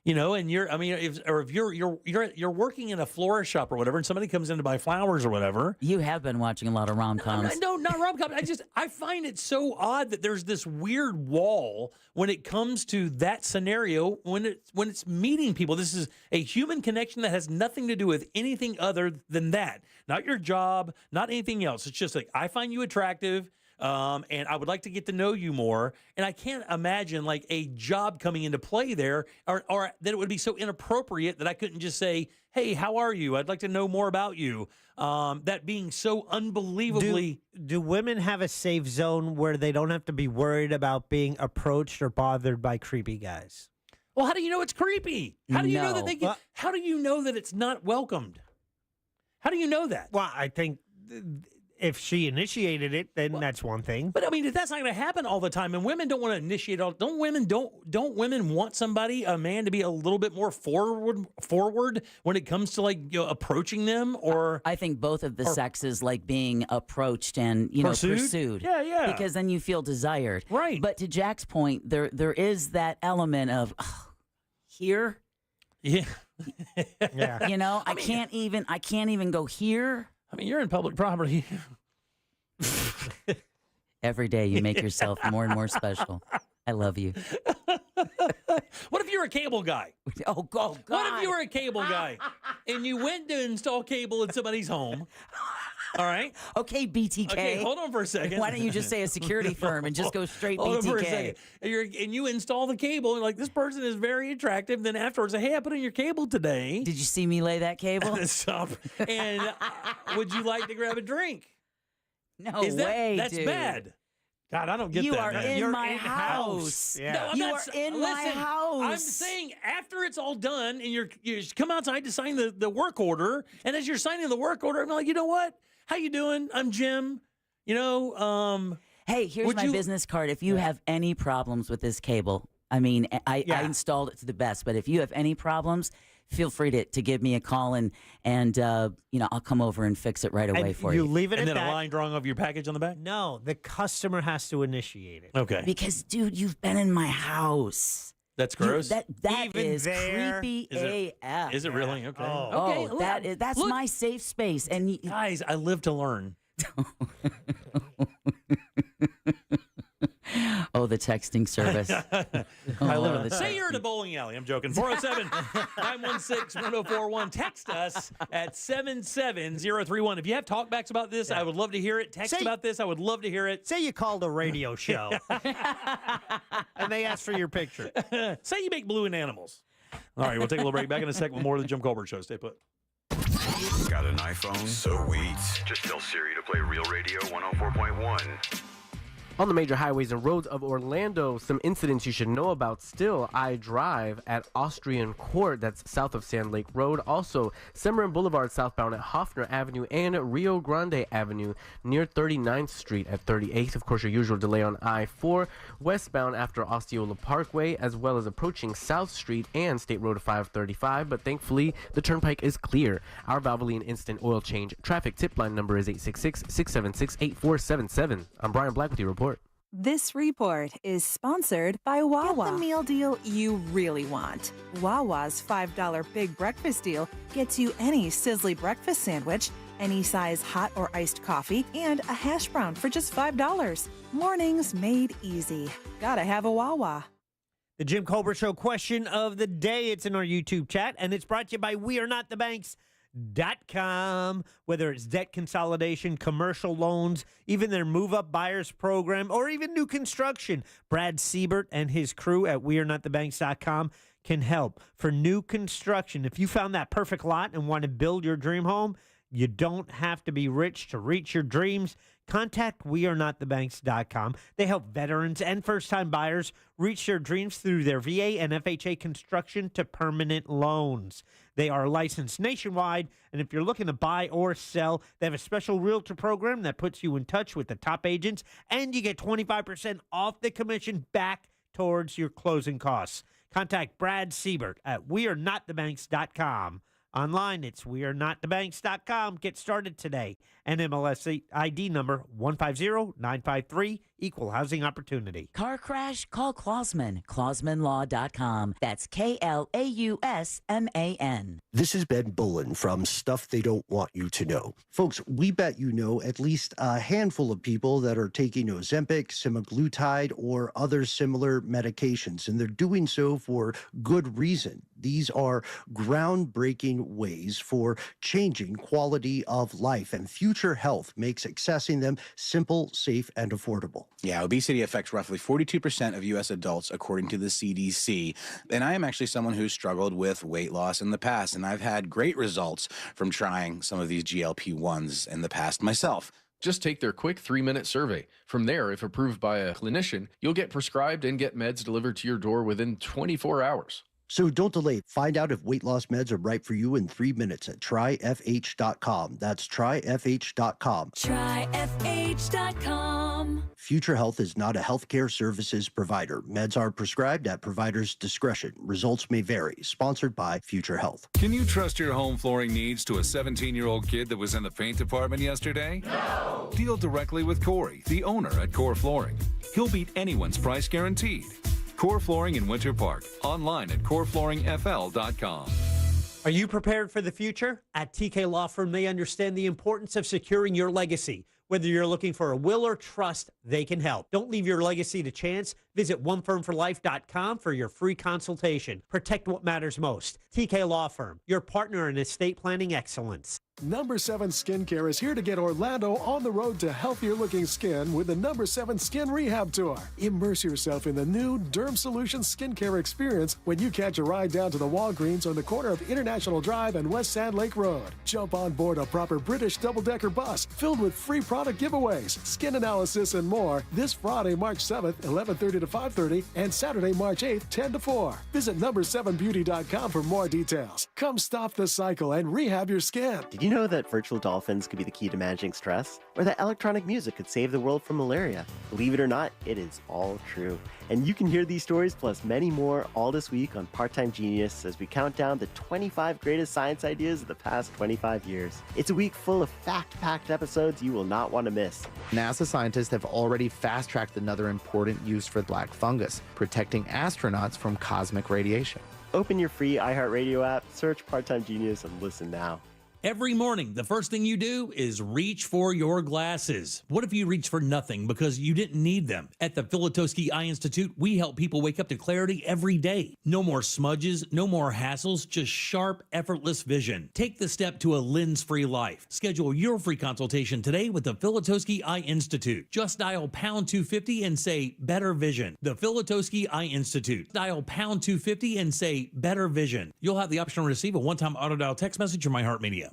And if you're working in a florist shop or whatever, and somebody comes in to buy flowers or whatever. You have been watching a lot of rom-coms. No, not rom-coms. I find it so odd that there's this weird wall when it comes to that scenario when it's meeting people. This is a human connection that has nothing to do with anything other than that. Not your job, not anything else. It's just like, I find you attractive. And I would like to get to know you more. And I can't imagine like a job coming into play there or that it would be so inappropriate that I couldn't just say, hey, how are you? I'd like to know more about you. That being so unbelievably. Do women have a safe zone where they don't have to be worried about being approached or bothered by creepy guys? Well, how do you know it's creepy? How do you know that they get, Well, how do you know that it's not welcomed? How do you know that? Well, I think if she initiated it, then that's one thing. But I mean, that's not going to happen all the time. And women don't want to initiate all. Don't women want somebody, a man, to be a little bit more forward when it comes to approaching them? Or I think both of the sexes like being approached and pursued. Yeah. Because then you feel desired. Right. But to Jack's point, there is that element of here. Yeah. Yeah. I can't even go here. I mean, you're in public property. Every day you make yourself more and more special. I love you. What if you're a cable guy? Oh, God. What if you were a cable guy and you went to install cable in somebody's home? All right. Okay, BTK. Okay, hold on for a second. Why don't you just say a security firm and just go straight hold BTK? On for a second. And you install the cable, and this person is very attractive. Then afterwards, hey, I put in your cable today. Did you see me lay that cable? Stop. And would you like to grab a drink? No way, That's dude. bad. God, I don't get you that. are man. in my house. Yeah. No, I'm You not are in my house. I'm saying after it's all done and you come outside to sign the work order, and as you're signing the work order, I'm like, you know what? How you doing? I'm Jim. Hey, here's my business card. If you have any problems with this cable, I mean, I installed it to the best, but if you have any problems, feel free to give me a call and I'll come over and fix it right away for you. You leave it and at then that. a line drawing of your package on the back? No, the customer has to initiate it. Okay. Because, dude, you've been in my house. That's gross. That Even is there? creepy AF. Is it really? Okay. Oh. Okay. That's look, my safe space. And guys, I live to learn. Oh, the texting service. Say you're at a bowling alley. I'm joking. 407-916-1041. Text us at 77031. If you have talkbacks about this, I would love to hear it. Text about this. I would love to hear it. Say you called a radio show and they asked for your picture. Say you make blue in animals. All right, we'll take a little break. Back in a sec with more of the Jim Colbert Show. Stay put. Got an iPhone? Sweet. Just tell Siri to play Real Radio 104.1. On the major highways and roads of Orlando, some incidents you should know about still. I drive at Austrian Court, that's south of Sand Lake Road. Also, Cimarron Boulevard southbound at Hoffner Avenue and Rio Grande Avenue near 39th Street at 38th. Of course, your usual delay on I-4 westbound after Osceola Parkway, as well as approaching South Street and State Road 535. But thankfully, the turnpike is clear. Our Valvoline Instant Oil Change traffic tip line number is 866-676-8477. I'm Brian Black with your report. This report is sponsored by Wawa. Get the meal deal you really want. Wawa's $5 Big Breakfast Deal gets you any sizzly breakfast sandwich, any size hot or iced coffee, and a hash brown for just $5. Mornings made easy. Gotta have a Wawa. The Jim Colbert Show question of the day. It's in our YouTube chat, and it's brought to you by WeAreNotTheBanks.com. Whether it's debt consolidation, commercial loans, even their move-up buyers program, or even new construction, Brad Siebert and his crew at WeAreNotTheBanks.com can help. For new construction, if you found that perfect lot and want to build your dream home, you don't have to be rich to reach your dreams. Contact WeAreNotTheBanks.com. They help veterans and first-time buyers reach their dreams through their VA and FHA construction to permanent loans. They are licensed nationwide, and if you're looking to buy or sell, they have a special realtor program that puts you in touch with the top agents, and you get 25% off the commission back towards your closing costs. Contact Brad Siebert at WeAreNotTheBanks.com. Online, it's WeAreNotTheBanks.com. Get started today. NMLS ID number 150953, Equal Housing Opportunity. Car crash? Call Klausman. KlausmanLaw.com. That's KLAUSMAN. This is Ben Bullen from Stuff They Don't Want You to Know. Folks, we bet you know at least a handful of people that are taking Ozempic, semaglutide, or other similar medications, and they're doing so for good reason. These are groundbreaking ways for changing quality of life, and Future Health makes accessing them simple, safe, and affordable. Yeah, obesity affects roughly 42% of U.S. adults, according to the CDC. And I am actually someone who's struggled with weight loss in the past, and I've had great results from trying some of these GLP-1s in the past myself. Just take their quick 3-minute survey. From there, if approved by a clinician, you'll get prescribed and get meds delivered to your door within 24 hours. So don't delay. Find out if weight loss meds are right for you in 3 minutes at tryfh.com. That's tryfh.com. Tryfh.com. Future Health is not a healthcare services provider. Meds are prescribed at provider's discretion. Results may vary. Sponsored by Future Health. Can you trust your home flooring needs to a 17-year-old kid that was in the paint department yesterday? No. Deal directly with Corey, the owner at Core Flooring. He'll beat anyone's price guaranteed. Core Flooring in Winter Park. Online at coreflooringfl.com. Are you prepared for the future? At TK Law Firm, they understand the importance of securing your legacy. Whether you're looking for a will or trust, they can help. Don't leave your legacy to chance. Visit onefirmforlife.com for your free consultation. Protect what matters most. TK Law Firm, your partner in estate planning excellence. Number 7 Skincare is here to get Orlando on the road to healthier-looking skin with the Number 7 Skin Rehab Tour. Immerse yourself in the new Derm Solutions skincare experience when you catch a ride down to the Walgreens on the corner of International Drive and West Sand Lake Road. Jump on board a proper British double-decker bus filled with free product giveaways, skin analysis, and more this Friday, March 7th, 11:30 to 5:30, and Saturday, March 8th, 10 to 4. Visit number7beauty.com for more details. Come stop the cycle and rehab your skin. Did you know that virtual dolphins could be the key to managing stress? Or that electronic music could save the world from malaria? Believe it or not, it is all true. And you can hear these stories plus many more all this week on Part-Time Genius as we count down the 25 greatest science ideas of the past 25 years. It's a week full of fact-packed episodes you will not want to miss. NASA scientists have already fast-tracked another important use for black fungus, protecting astronauts from cosmic radiation. Open your free iHeartRadio app, search Part-Time Genius, and listen now. Every morning, the first thing you do is reach for your glasses. What if you reach for nothing because you didn't need them? At the Filatowski Eye Institute, we help people wake up to clarity every day. No more smudges, no more hassles, just sharp, effortless vision. Take the step to a lens-free life. Schedule your free consultation today with the Filatowski Eye Institute. Just dial pound 250 and say better vision. The Filatowski Eye Institute. Dial pound 250 and say better vision. You'll have the option to receive a one-time auto-dial text message from iHeartMedia.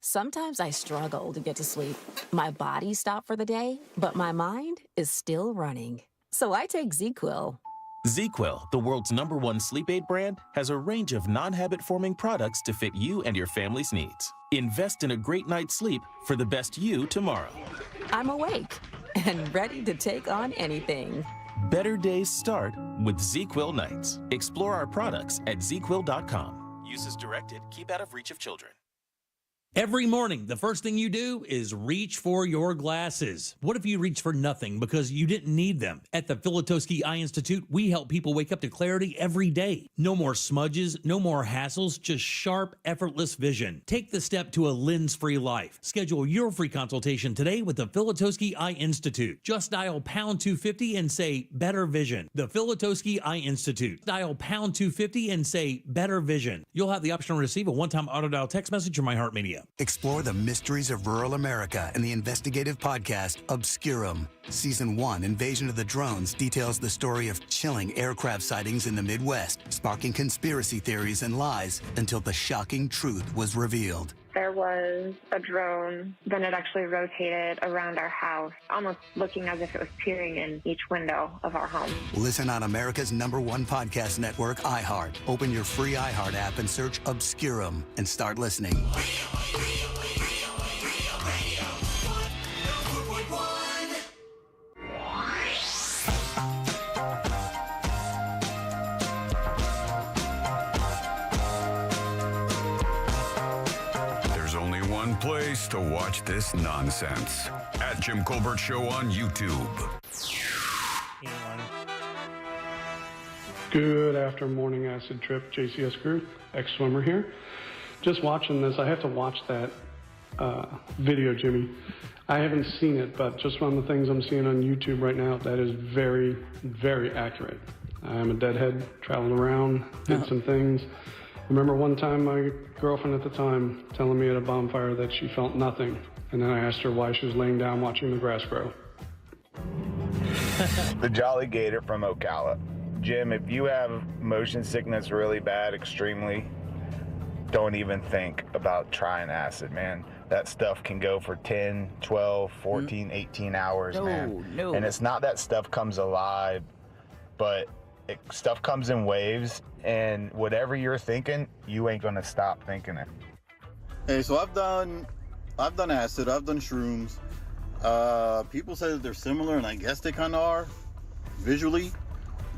Sometimes I struggle to get to sleep. My body stopped for the day, but my mind is still running. So I take ZQuil. ZQuil, the world's #1 sleep aid brand, has a range of non-habit-forming products to fit you and your family's needs. Invest in a great night's sleep for the best you tomorrow. I'm awake and ready to take on anything. Better days start with ZQuil nights. Explore our products at ZQuil.com. Use as directed. Keep out of reach of children. Every morning, the first thing you do is reach for your glasses. What if you reach for nothing because you didn't need them? At the Filatowski Eye Institute, we help people wake up to clarity every day. No more smudges, no more hassles, just sharp, effortless vision. Take the step to a lens-free life. Schedule your free consultation today with the Filatowski Eye Institute. Just dial pound 250 and say better vision. The Filatowski Eye Institute. Dial pound 250 and say better vision. You'll have the option to receive a one-time auto-dial text message from iHeartMedia. Explore the mysteries of rural America in the investigative podcast Obscurum. Season 1, Invasion of the Drones, details the story of chilling aircraft sightings in the Midwest, sparking conspiracy theories and lies until the shocking truth was revealed. There was a drone, then it actually rotated around our house, almost looking as if it was peering in each window of our home. Listen on America's #1 podcast network, iHeart. Open your free iHeart app and search Obscurum and start listening. Place to watch this nonsense at Jim Colbert Show on YouTube. Good after morning acid trip, JCS crew, ex-swimmer here. Just watching this, I have to watch that video, Jimmy. I haven't seen it, but just from the things I'm seeing on YouTube right now, that is very, very accurate. I'm a deadhead, traveling around, did some things. Remember one time my girlfriend at the time telling me at a bonfire that she felt nothing, and then I asked her why she was laying down watching the grass grow. The Jolly Gator from Ocala. Jim, if you have motion sickness really bad, extremely, don't even think about trying acid, man. That stuff can go for 10, 12, 14, 18 hours, man. No. And it's not that stuff comes alive, but stuff comes in waves, and whatever you're thinking, you ain't gonna stop thinking it. Hey, so I've done acid, I've done shrooms. People say that they're similar, and I guess they kind of are, visually.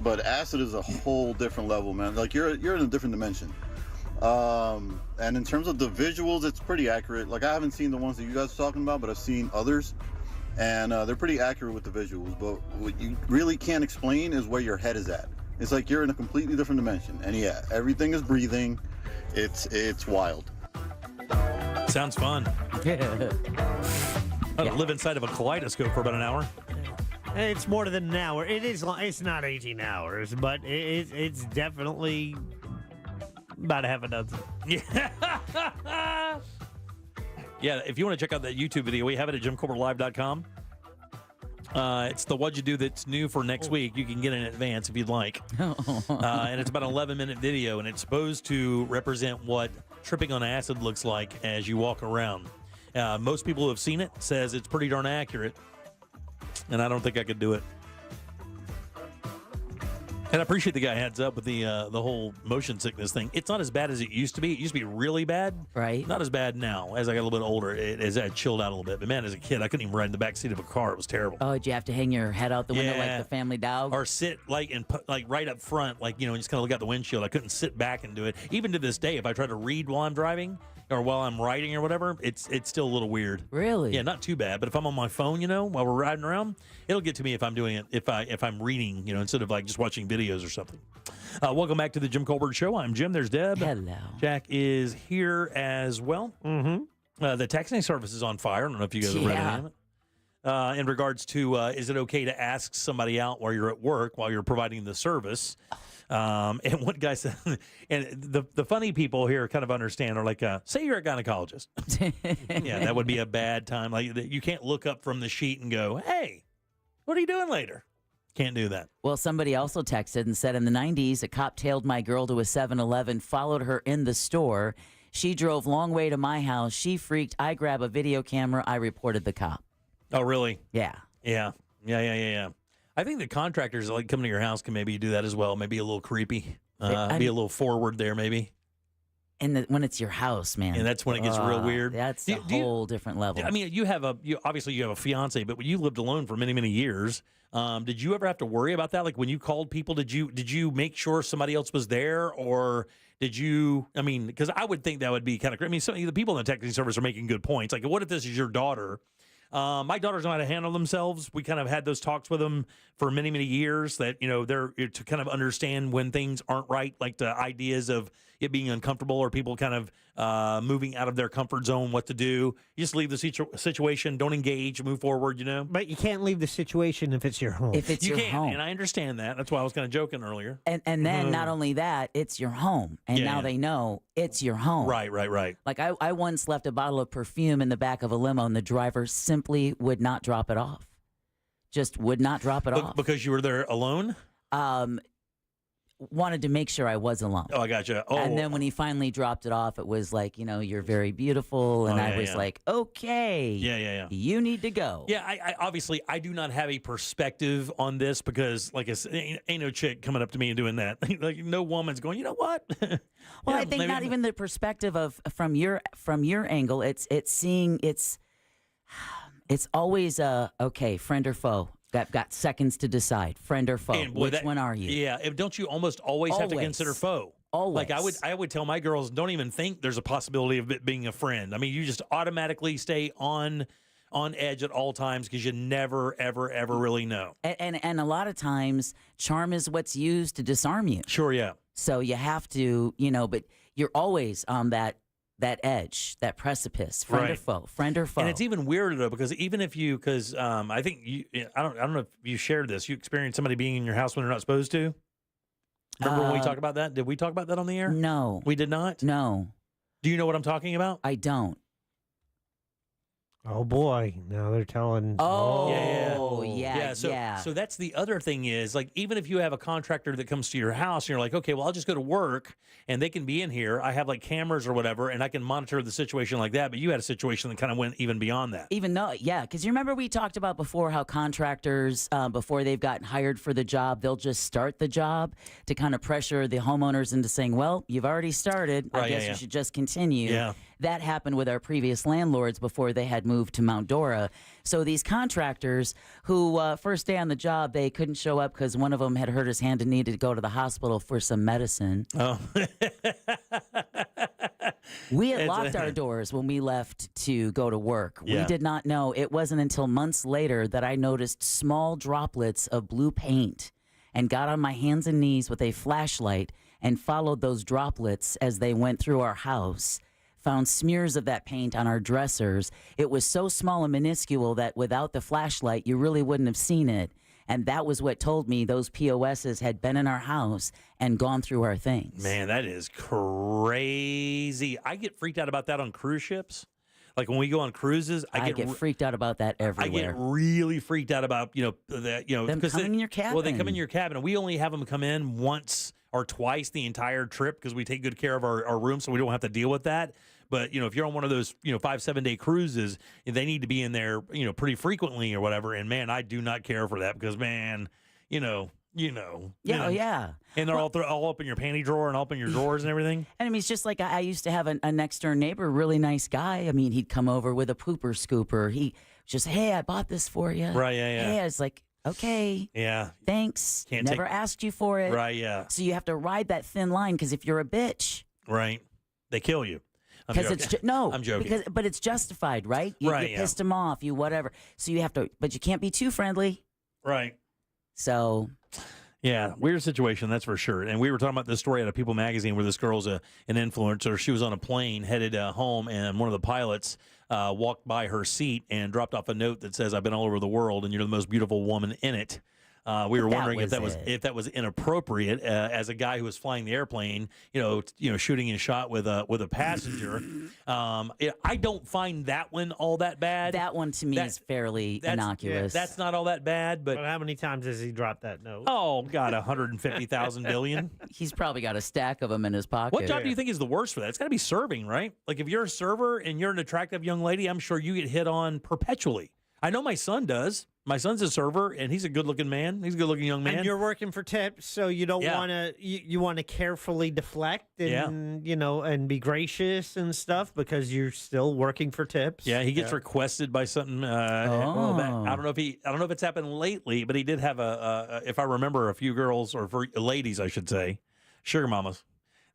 But acid is a whole different level, man. Like you're in a different dimension. And in terms of the visuals, it's pretty accurate. Like I haven't seen the ones that you guys are talking about, but I've seen others, and they're pretty accurate with the visuals. But what you really can't explain is where your head is at. It's like you're in a completely different dimension. And yeah, everything is breathing. It's wild. Sounds fun. I'd live inside of a kaleidoscope for about an hour. It's more than an hour. It is. It's not 18 hours, but it's definitely about half a dozen. Yeah. Yeah, if you want to check out that YouTube video, we have it at JimColbertLive.com. It's the What'd You Do that's new for next week. You can get it in advance if you'd like. And it's about an 11-minute video, and it's supposed to represent what tripping on acid looks like as you walk around. Most people who have seen it says it's pretty darn accurate, and I don't think I could do it. And I appreciate the guy heads up with the whole motion sickness thing. It's not as bad as it used to be. It used to be really bad. Right. Not as bad now. As I got a little bit older, it chilled out a little bit. But man, as a kid, I couldn't even ride in the back seat of a car. It was terrible. Oh, did you have to hang your head out the window like the family dog? Or sit like right up front, just kind of look out the windshield. I couldn't sit back and do it. Even to this day, if I try to read while I'm driving or while I'm riding or whatever, it's still a little weird. Really? Yeah, not too bad. But if I'm on my phone, while we're riding around, it'll get to me if I'm doing it. If I'm reading, instead of like just watching videos or something. Welcome back to the Jim Colbert Show. I'm Jim. There's Deb. Hello. Jack is here as well. Mm-hmm. The texting service is on fire. I don't know if you guys have read any of it. In regards to, is it okay to ask somebody out while you're at work, while you're providing the service? And one guy said, and the funny people here kind of understand are like, say you're a gynecologist. Yeah, that would be a bad time. Like you can't look up from the sheet and go, hey, what are you doing later? Can't do that. Well, somebody also texted and said in the 90s, a cop tailed my girl to a 7-Eleven, followed her in the store. She drove long way to my house. She freaked. I grab a video camera. I reported the cop. Oh, really? Yeah. Yeah. I think the contractors that come to your house can maybe do that as well. Maybe a little creepy. Be a little forward there, maybe. And when it's your house, man. And that's when it gets real weird. That's a whole different level. I mean, obviously you have a fiance, but when you lived alone for many, many years, did you ever have to worry about that? Like when you called people, did you make sure somebody else was there, or did you? I mean, because I would think that would be kind of great. I mean, some of the people in the texting service are making good points. Like, what if this is your daughter? My daughters know how to handle themselves. We kind of had those talks with them for many, many years that, they're to kind of understand when things aren't right, like the ideas of it being uncomfortable or people kind of moving out of their comfort zone, what to do. You just leave the situation, don't engage, move forward, But you can't leave the situation if it's your home. If it's your home. And I understand that. That's why I was kind of joking earlier. And then not only that, it's your home. And now they know it's your home. Right. Like I once left a bottle of perfume in the back of a limo and the driver simply would not drop it off. Just would not drop it off. Because you were there alone? Wanted to make sure I was alone. Oh, I gotcha. Oh. And then when he finally dropped it off, it was like, you're very beautiful. And I was like, okay. Yeah. You need to go. Yeah, I obviously, I do not have a perspective on this because, like I said, ain't no chick coming up to me and doing that. Like, no woman's going, you know what? Well, I think not even the perspective of from your angle. It's seeing it's always okay, friend or foe. Got seconds to decide, friend or foe. Which one are you? Yeah, don't you almost always have to consider foe? Always. Like I would tell my girls, don't even think there's a possibility of it being a friend. I mean, you just automatically stay on edge at all times because you never, ever, ever really know. And a lot of times, charm is what's used to disarm you. Sure, yeah. So you have to, but you're always on that edge, that precipice, friend or foe. And it's even weirder though, because I think I don't know if you shared this. You experienced somebody being in your house when they're not supposed to. Remember when we talked about that? Did we talk about that on the air? No, we did not. No. Do you know what I'm talking about? I don't. Oh boy! Now they're telling. So that's the other thing is, like, even if you have a contractor that comes to your house and you're like, okay, well, I'll just go to work and they can be in here. I have like cameras or whatever, and I can monitor the situation like that. But you had a situation that kind of went even beyond that. Even though, because you remember we talked about before how contractors, before they've gotten hired for the job, they'll just start the job to kind of pressure the homeowners into saying, well, you've already started. I guess you should just continue. Yeah. That happened with our previous landlords before they had moved to Mount Dora. So these contractors who first day on the job, they couldn't show up because one of them had hurt his hand and needed to go to the hospital for some medicine. Oh. We had locked our doors when we left to go to work. Yeah. We did not know. It wasn't until months later that I noticed small droplets of blue paint and got on my hands and knees with a flashlight and followed those droplets as they went through our house. Found smears of that paint on our dressers. It was so small and minuscule that without the flashlight, you really wouldn't have seen it. And that was what told me those POSs had been in our house and gone through our things. Man, that is crazy. I get freaked out about that on cruise ships. Like when we go on cruises, I get freaked out about that everywhere. I get really freaked out about, them coming in your cabin. Well, they come in your cabin, and we only have them come in once or twice the entire trip because we take good care of our room, so we don't have to deal with that. But, if you're on one of those, 5-7 day cruises, they need to be in there, pretty frequently or whatever. And man, I do not care for that because, man, Yeah. And they're all up in your panty drawer and all up in your drawers and everything. And I mean, it's just like I used to have a next door neighbor, really nice guy. I mean, he'd come over with a pooper scooper. He just, hey, I bought this for you. Right, yeah. Hey, I was like, okay. Yeah. Thanks. Never asked you for it. Right, yeah. So you have to ride that thin line because if you're a bitch. Right. They kill you. Because I'm joking. But it's justified, right? You pissed him off, you whatever. So you have to, but you can't be too friendly. Right. So. Yeah, weird situation, that's for sure. And we were talking about this story at a People magazine where this girl's an influencer. She was on a plane headed home, and one of the pilots walked by her seat and dropped off a note that says, "I've been all over the world, and you're the most beautiful woman in it." We were wondering if that was inappropriate as a guy who was flying the airplane, shooting his shot with a passenger. I don't find that one all that bad. That one to me is fairly innocuous. That's not all that bad. But how many times has he dropped that note? Oh God, 150,000 billion. He's probably got a stack of them in his pocket. What job do you think is the worst for that? It's got to be serving, right? Like if you're a server and you're an attractive young lady, I'm sure you get hit on perpetually. I know my son does. My son's a server, and he's a good-looking man. He's a good-looking young man. And you're working for tips, so you don't want to. You want to carefully deflect and and be gracious and stuff because you're still working for tips. Yeah, he gets requested by something. I don't know if it's happened lately, but he did have if I remember, a few girls or for ladies, I should say, sugar mamas,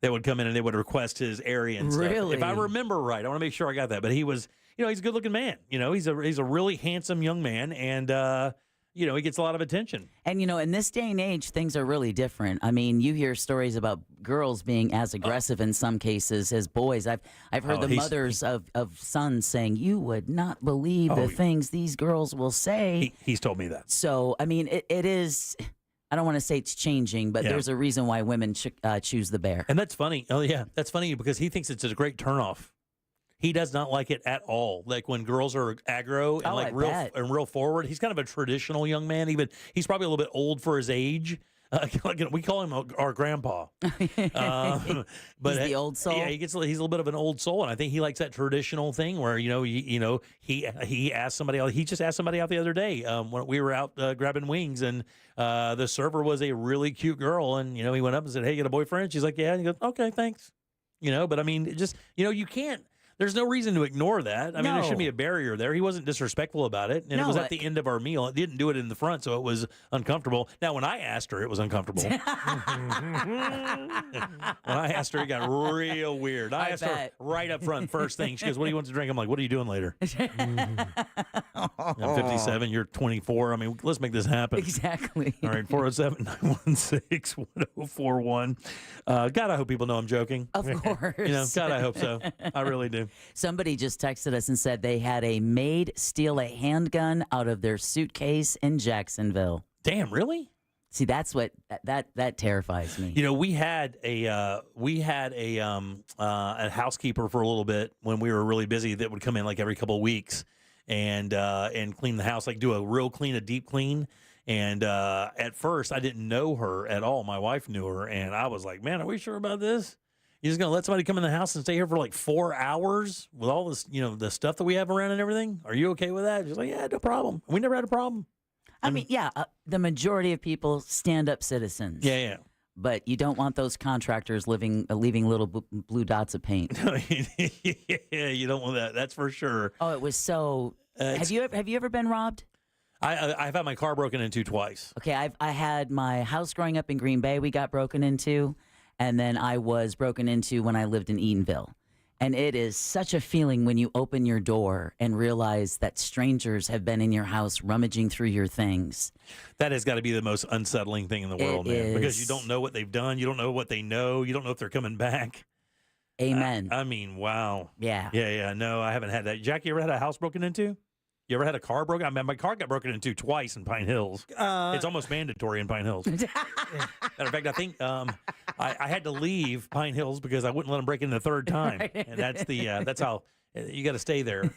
that would come in and they would request his area and stuff. Really? If I remember right, I want to make sure I got that. But he was. He's a good-looking man. He's a really handsome young man, and he gets a lot of attention. And in this day and age, things are really different. I mean, you hear stories about girls being as aggressive in some cases as boys. I've heard the mothers of sons saying, "You would not believe the things these girls will say." He's told me that. So I mean, it is. I don't want to say it's changing, but there's a reason why women choose the bear. And that's funny. Oh yeah, that's funny because he thinks it's a great turnoff. He does not like it at all. Like when girls are aggro and real forward. He's kind of a traditional young man. Even he's probably a little bit old for his age. We call him our grandpa. But he's the old soul. Yeah, he's a little bit of an old soul, and I think he likes that traditional thing where he asked somebody else. He just asked somebody out the other day when we were out grabbing wings, and the server was a really cute girl, and he went up and said, "Hey, you got a boyfriend?" She's like, "Yeah." And he goes, "Okay, thanks." But I mean, you can't. There's no reason to ignore that. I mean, there should be a barrier there. He wasn't disrespectful about it, and it was at the end of our meal. It didn't do it in the front, so it was uncomfortable. Now, when I asked her, it was uncomfortable. When I asked her, it got real weird. I asked her right up front, first thing. She goes, "What do you want to drink?" I'm like, "What are you doing later?" I'm 57. You're 24. I mean, let's make this happen. Exactly. All right, 407-916-1041. God, I hope people know I'm joking. Of course. God, I hope so. I really do. Somebody just texted us and said they had a maid steal a handgun out of their suitcase in Jacksonville. Damn, really? See, that's what that terrifies me. We had a housekeeper for a little bit when we were really busy that would come in like every couple of weeks, and clean the house, like do a real clean, a deep clean. And at first, I didn't know her at all. My wife knew her, and I was like, "Man, are we sure about this? You're just gonna let somebody come in the house and stay here for like 4 hours with all this, the stuff that we have around and everything? Are you okay with that?" She's like, "Yeah, no problem. We never had a problem." I mean, the majority of people stand-up citizens. Yeah. But you don't want those contractors leaving little blue dots of paint. Yeah, you don't want that. That's for sure. Oh, it was so. Have you ever been robbed? I've had my car broken into twice. Okay, I had my house growing up in Green Bay. We got broken into, and then I was broken into when I lived in Eatonville. And it is such a feeling when you open your door and realize that strangers have been in your house rummaging through your things. That has got to be the most unsettling thing in the world, man. Because you don't know what they've done. You don't know what they know. You don't know if they're coming back. Amen. I mean, wow. Yeah. Yeah. No, I haven't had that. Jackie, you ever had a house broken into? You ever had a car broken? I mean, my car got broken into twice in Pine Hills. It's almost mandatory in Pine Hills. Matter of fact, I think I had to leave Pine Hills because I wouldn't let them break in the third time, and that's how you got to stay there.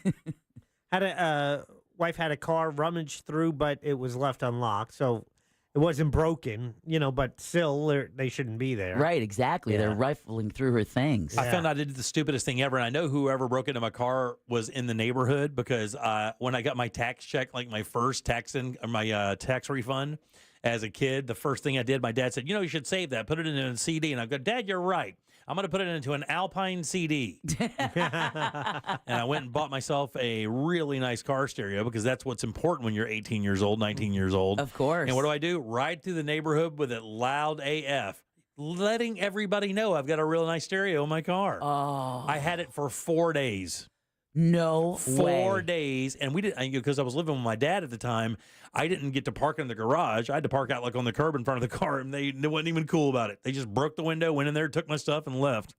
Wife had a car rummaged through, but it was left unlocked, so it wasn't broken. But still, they shouldn't be there. Right, exactly. Yeah. They're rifling through her things. I found out I did the stupidest thing ever, and I know whoever broke into my car was in the neighborhood because when I got my tax check, like my first tax refund as a kid, the first thing I did, my dad said, "You should save that, put it in a CD." And I go, "Dad, you're right. I'm going to put it into an Alpine CD." And I went and bought myself a really nice car stereo because that's what's important when you're 18 years old, 19 years old. Of course. And what do? Ride through the neighborhood with it loud AF, letting everybody know I've got a real nice stereo in my car. Oh. I had it for 4 days. No way. 4 days. And we didn't, because I was living with my dad at the time, I didn't get to park in the garage. I had to park out like on the curb in front of the car, and they wasn't even cool about it. They just broke the window, went in there, took my stuff, and left.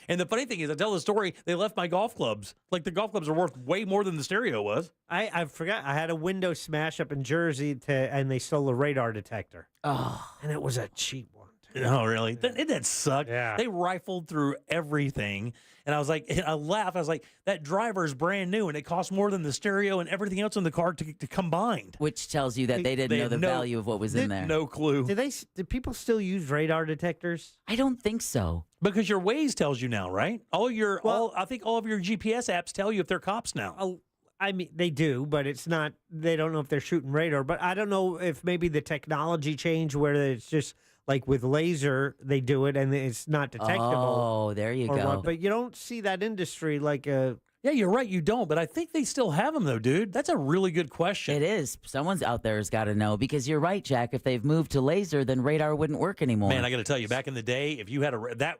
And the funny thing is, I tell the story, they left my golf clubs. Like, the golf clubs are worth way more than the stereo was. I forgot. I had a window smash up in Jersey, and they stole a radar detector. Oh. And it was a cheap one. Oh, really? That sucked. Yeah. They rifled through everything. And I was like, I laughed. I was like, that driver is brand new, and it costs more than the stereo and everything else in the car to combined. Which tells you that they didn't know the value of what was in there. No clue. Do people still use radar detectors? I don't think so. Because your Waze tells you now, right? I think all of your GPS apps tell you if they're cops now. I mean, they do, but it's not. They don't know if they're shooting radar. But I don't know if maybe the technology changed where it's just like with laser, they do it and it's not detectable. Oh, there you go. What, but you don't see that industry like a. Yeah, you're right. You don't, but I think they still have them, though, dude. That's a really good question. It is. Someone's out there has got to know, because you're right, Jack. If they've moved to laser, then radar wouldn't work anymore. Man, I got to tell you, back in the day, if you had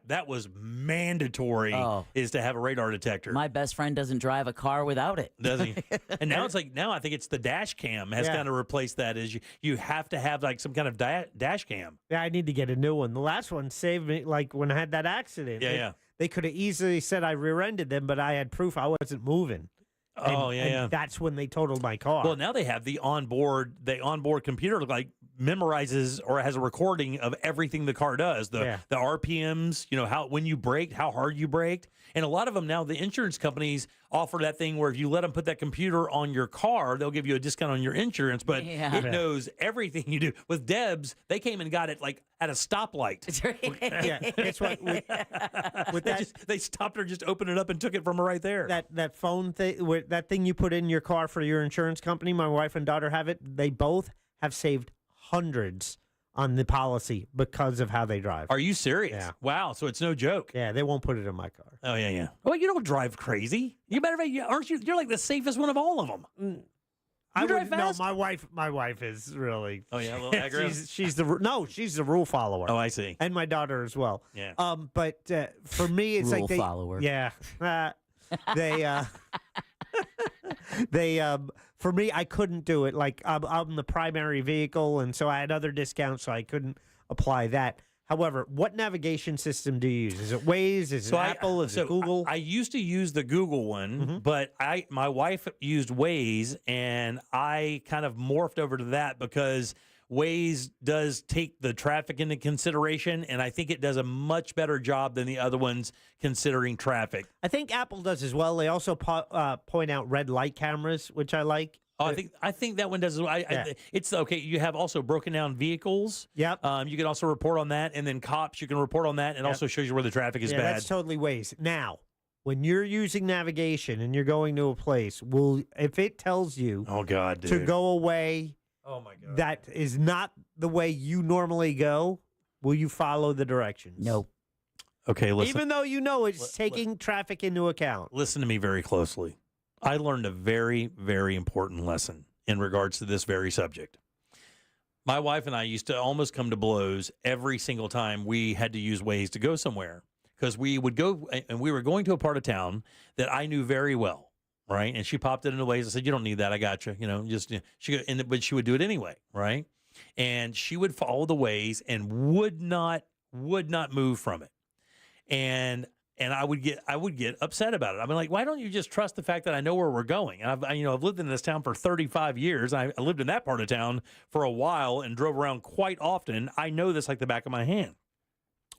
that was mandatory, is to have a radar detector. My best friend doesn't drive a car without it. Does he? And now I think it's the dash cam has kind of replaced that. Is you have to have like some kind of dash cam. Yeah, I need to get a new one. The last one saved me, like when I had that accident. Yeah. They could have easily said I rear-ended them, but I had proof I wasn't moving. And that's when they totaled my car. Well, now they have the onboard computer like memorizes or has a recording of everything the car does. The RPMs, when you braked, how hard you braked. And a lot of them now, the insurance companies offer that thing where if you let them put that computer on your car, they'll give you a discount on your insurance, but it knows everything you do. With Debs, they came and got it like at a stoplight. That's what they stopped her, just opened it up and took it from her right there. That phone thing, that thing you put in your car for your insurance company, my wife and daughter have it. They both have saved hundreds on the policy because of how they drive. Are you serious? Yeah. Wow. So it's no joke. Yeah, they won't put it in my car. Oh, yeah. Well, you don't drive crazy. You better, aren't you? You're like the safest one of all of them. You drive fast? No, my wife is really. Oh yeah, a little aggro. she's the rule follower. Oh, I see. And my daughter as well. Yeah. But for me, it's rule like they follower. Yeah. For me, I couldn't do it. Like I'm the primary vehicle, and so I had other discounts, so I couldn't apply that. However, what navigation system do you use? Is it Waze? Is it Apple? Is it Google? I used to use the Google one, but my wife used Waze, and I kind of morphed over to that because Waze does take the traffic into consideration, and I think it does a much better job than the other ones considering traffic. I think Apple does as well. They also point out red light cameras, which I like. Oh, I think that one does. It's okay. You have also broken down vehicles. Yep. You can also report on that, and then cops. You can report on that, and also shows you where the traffic is bad. That's totally Waze. Now, when you're using navigation and you're going to a place, if it tells you, oh God, dude, to go away, oh my God, that is not the way you normally go, will you follow the directions? No. Okay, listen. Even though you know it's taking traffic into account. Listen to me very closely. I learned a very, very important lesson in regards to this very subject. My wife and I used to almost come to blows every single time we had to use Waze to go somewhere, because we would go and we were going to a part of town that I knew very well, right? And she popped it into Waze. I said, "You don't need that. I got you." But she would do it anyway, right? And she would follow the Waze and would not move from it. And I would get upset about it. I'm like, why don't you just trust the fact that I know where we're going? And I've lived in this town for 35 years. I lived in that part of town for a while and drove around quite often. I know this like the back of my hand.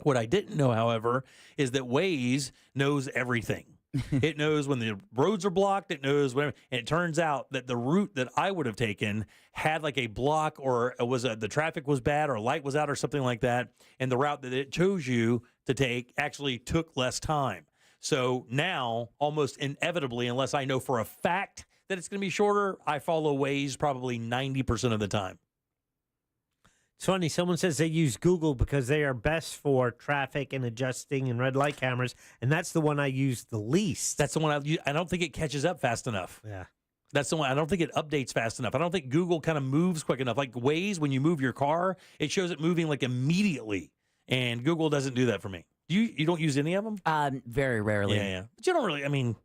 What I didn't know, however, is that Waze knows everything. It knows when the roads are blocked. It knows when. And it turns out that the route that I would have taken had like a block, or the traffic was bad, or light was out, or something like that. And the route that it chose you to take actually took less time. So now, almost inevitably, unless I know for a fact that it's going to be shorter, I follow Waze probably 90% of the time. It's funny. Someone says they use Google because they are best for traffic and adjusting and red light cameras, and that's the one I use the least. That's the one I don't think it catches up fast enough. Yeah. That's the one. I don't think it updates fast enough. I don't think Google kind of moves quick enough. Like Waze, when you move your car, it shows it moving like immediately, and Google doesn't do that for me. You don't use any of them? Very rarely. Yeah. But you don't really. I mean,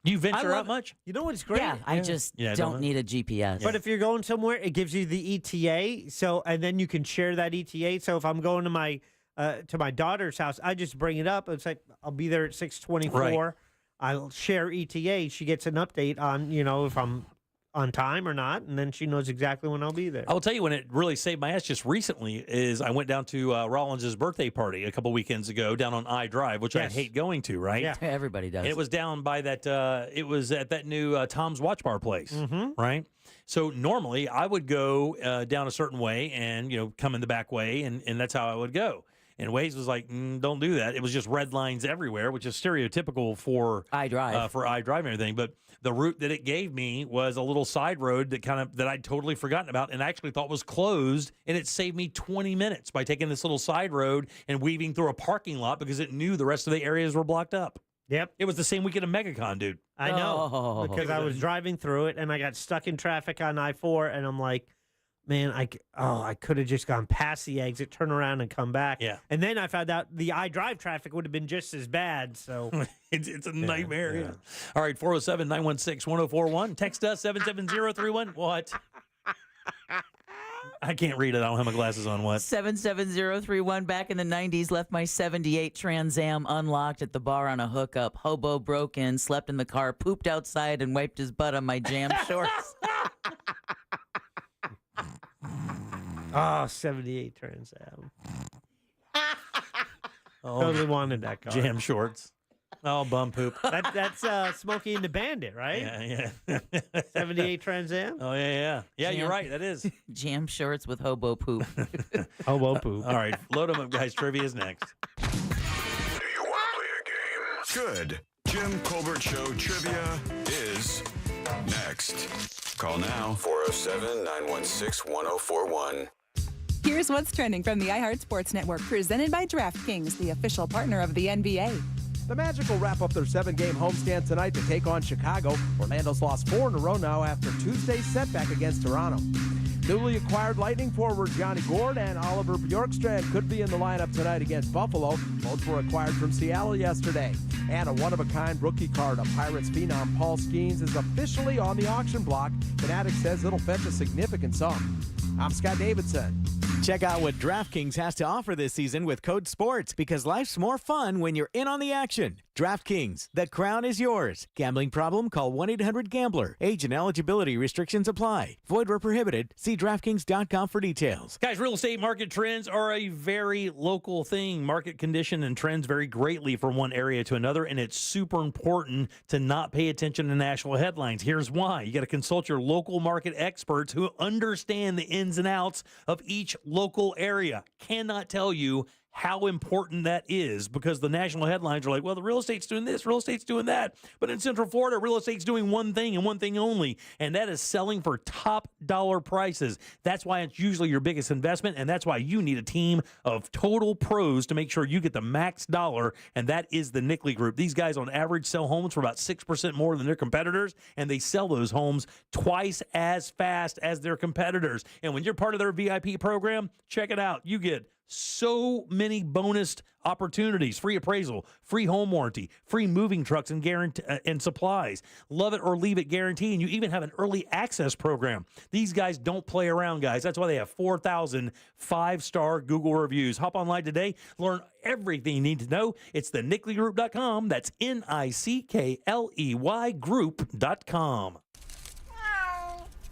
do you venture out much? You know what's great? Yeah, I just don't need a GPS. But if you're going somewhere, it gives you the ETA. So, and then you can share that ETA. So if I'm going to my daughter's house, I just bring it up. It's like I'll be there at 6:24. Right. I'll share ETA. She gets an update on if I'm on time or not, and then she knows exactly when I'll be there. I will tell you when it really saved my ass just recently is I went down to Rollins' birthday party a couple weekends ago down on I Drive, which I hate going to, right? Yeah, everybody does. And it was down by that, it was at that new Tom's Watch Bar place, right? So normally I would go down a certain way and, come in the back way, and that's how I would go. And Waze was like, don't do that. It was just red lines everywhere, which is stereotypical for iDrive. For iDrive and everything. But the route that it gave me was a little side road that I'd totally forgotten about and actually thought was closed. And it saved me 20 minutes by taking this little side road and weaving through a parking lot because it knew the rest of the areas were blocked up. Yep. It was the same weekend of MegaCon, dude. I know. Because I was driving through it and I got stuck in traffic on I-4 and I'm like, man, I could have just gone past the exit, turn around, and come back. Yeah. And then I found out the iDrive traffic would have been just as bad. So it's a nightmare. Yeah. All right, 407-916-1041. Text us 77031. What? I can't read it. I don't have my glasses on. What? 77031. Back in the 90s, left my 78 Trans Am unlocked at the bar on a hookup. Hobo broke in, slept in the car, pooped outside, and wiped his butt on my jam shorts. Oh, 78 Trans Am. Totally wanted that car. Jam shorts. Oh, bum poop. That's Smokey and the Bandit, right? Yeah. 78 Trans Am? Oh, yeah. Yeah, you're right. That is. Jam shorts with hobo poop. Hobo poop. All right. Load them up, guys. Trivia is next. Do you want to play a game? Good. Jim Colbert Show Trivia is next. Call now, 407-916-1041. Here's what's trending from the iHeart Sports Network, presented by DraftKings, the official partner of the NBA. The Magic will wrap up their 7-game homestand tonight to take on Chicago. Orlando's lost 4 in a row now after Tuesday's setback against Toronto. Newly acquired Lightning forward Johnny Gord and Oliver Bjorkstrand could be in the lineup tonight against Buffalo. Both were acquired from Seattle yesterday. And a one-of-a-kind rookie card of Pirates phenom Paul Skeens is officially on the auction block. Fanatics says it'll fetch a significant sum. I'm Scott Davidson. Check out what DraftKings has to offer this season with code SPORTS, because life's more fun when you're in on the action. DraftKings, the crown is yours. Gambling problem? Call 1-800-GAMBLER. Age and eligibility restrictions apply. Void where prohibited. See DraftKings.com for details. Guys, real estate market trends are a very local thing. Market condition and trends vary greatly from one area to another, and it's super important to not pay attention to national headlines. Here's why. You got to consult your local market experts who understand the ins and outs of each local area. Cannot tell you how important that is, because the national headlines are like, well, the real estate's doing this, real estate's doing that. But in Central Florida, real estate's doing one thing and one thing only, and that is selling for top dollar prices. That's why it's usually your biggest investment, and that's why you need a team of total pros to make sure you get the max dollar, and that is the Nickley Group. These guys on average sell homes for about 6% more than their competitors, and they sell those homes twice as fast as their competitors. And when you're part of their VIP program, check it out. You get so many bonus opportunities: free appraisal, free home warranty, free moving trucks and supplies, love it or leave it guarantee, and you even have an early access program. These guys don't play around, guys. That's why they have 4,000 5-star Google reviews. Hop online today, learn everything you need to know. It's the NickleyGroup.com. That's NICKLEY Group.com.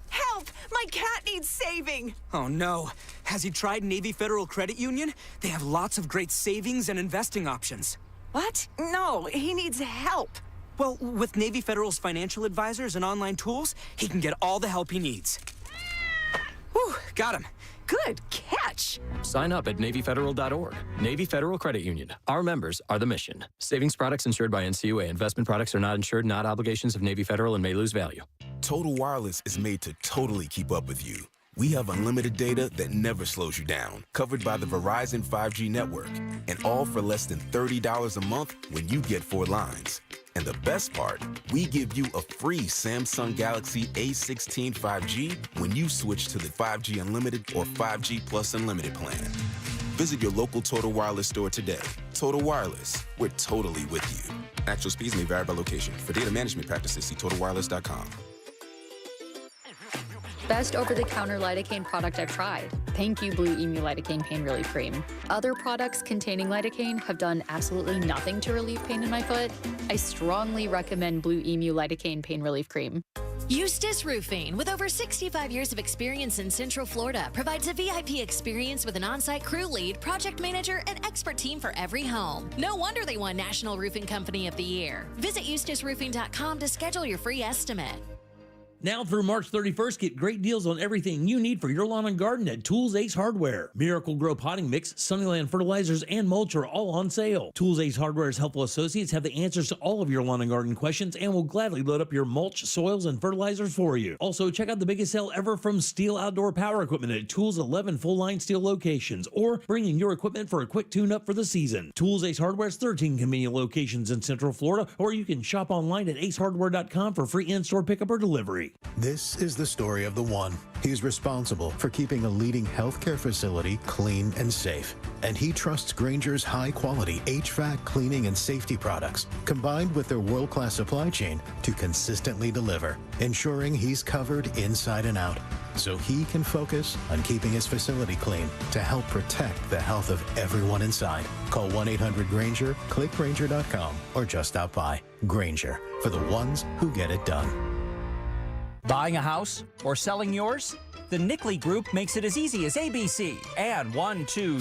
Help! My cat needs saving! Oh no. Has he tried Navy Federal Credit Union? They have lots of great savings and investing options. What? No, he needs help. Well, with Navy Federal's financial advisors and online tools, he can get all the help he needs. Whew, got him. Good catch. Sign up at NavyFederal.org. Navy Federal Credit Union. Our members are the mission. Savings products insured by NCUA. Investment products are not insured, not obligations of Navy Federal, and may lose value. Total Wireless is made to totally keep up with you. We have unlimited data that never slows you down, covered by the Verizon 5G network, and all for less than $30 a month when you get 4 lines. And the best part, we give you a free Samsung Galaxy A16 5G when you switch to the 5G Unlimited or 5G Plus Unlimited plan. Visit your local Total Wireless store today. Total Wireless, we're totally with you. Actual speeds may vary by location. For data management practices, see TotalWireless.com. Best over-the-counter lidocaine product I've tried. Thank you, Blue Emu Lidocaine Pain Relief Cream. Other products containing lidocaine have done absolutely nothing to relieve pain in my foot. I strongly recommend Blue Emu Lidocaine Pain Relief Cream. Eustace Roofing, with over 65 years of experience in Central Florida, provides a VIP experience with an on-site crew lead, project manager, and expert team for every home. No wonder they won National Roofing Company of the Year. Visit EustaceRoofing.com to schedule your free estimate. Now through March 31st, get great deals on everything you need for your lawn and garden at Tools Ace Hardware. Miracle Grow Potting Mix, Sunnyland Fertilizers, and mulch are all on sale. Tools Ace Hardware's helpful associates have the answers to all of your lawn and garden questions and will gladly load up your mulch, soils, and fertilizers for you. Also, check out the biggest sale ever from Steel Outdoor Power Equipment at Tools' 11 full-line steel locations, or bringing your equipment for a quick tune-up for the season. Tools Ace Hardware's 13 convenient locations in Central Florida, or you can shop online at acehardware.com for free in-store pickup or delivery. This is the story of the one. He's responsible for keeping a leading healthcare facility clean and safe. And he trusts Grainger's high-quality HVAC cleaning and safety products, combined with their world-class supply chain, to consistently deliver, ensuring he's covered inside and out, so he can focus on keeping his facility clean to help protect the health of everyone inside. Call 1-800-GRAINGER, click Grainger.com, or just stop by. Grainger, for the ones who get it done. Buying a house or selling yours? The Nickley Group makes it as easy as ABC. And 1, 2...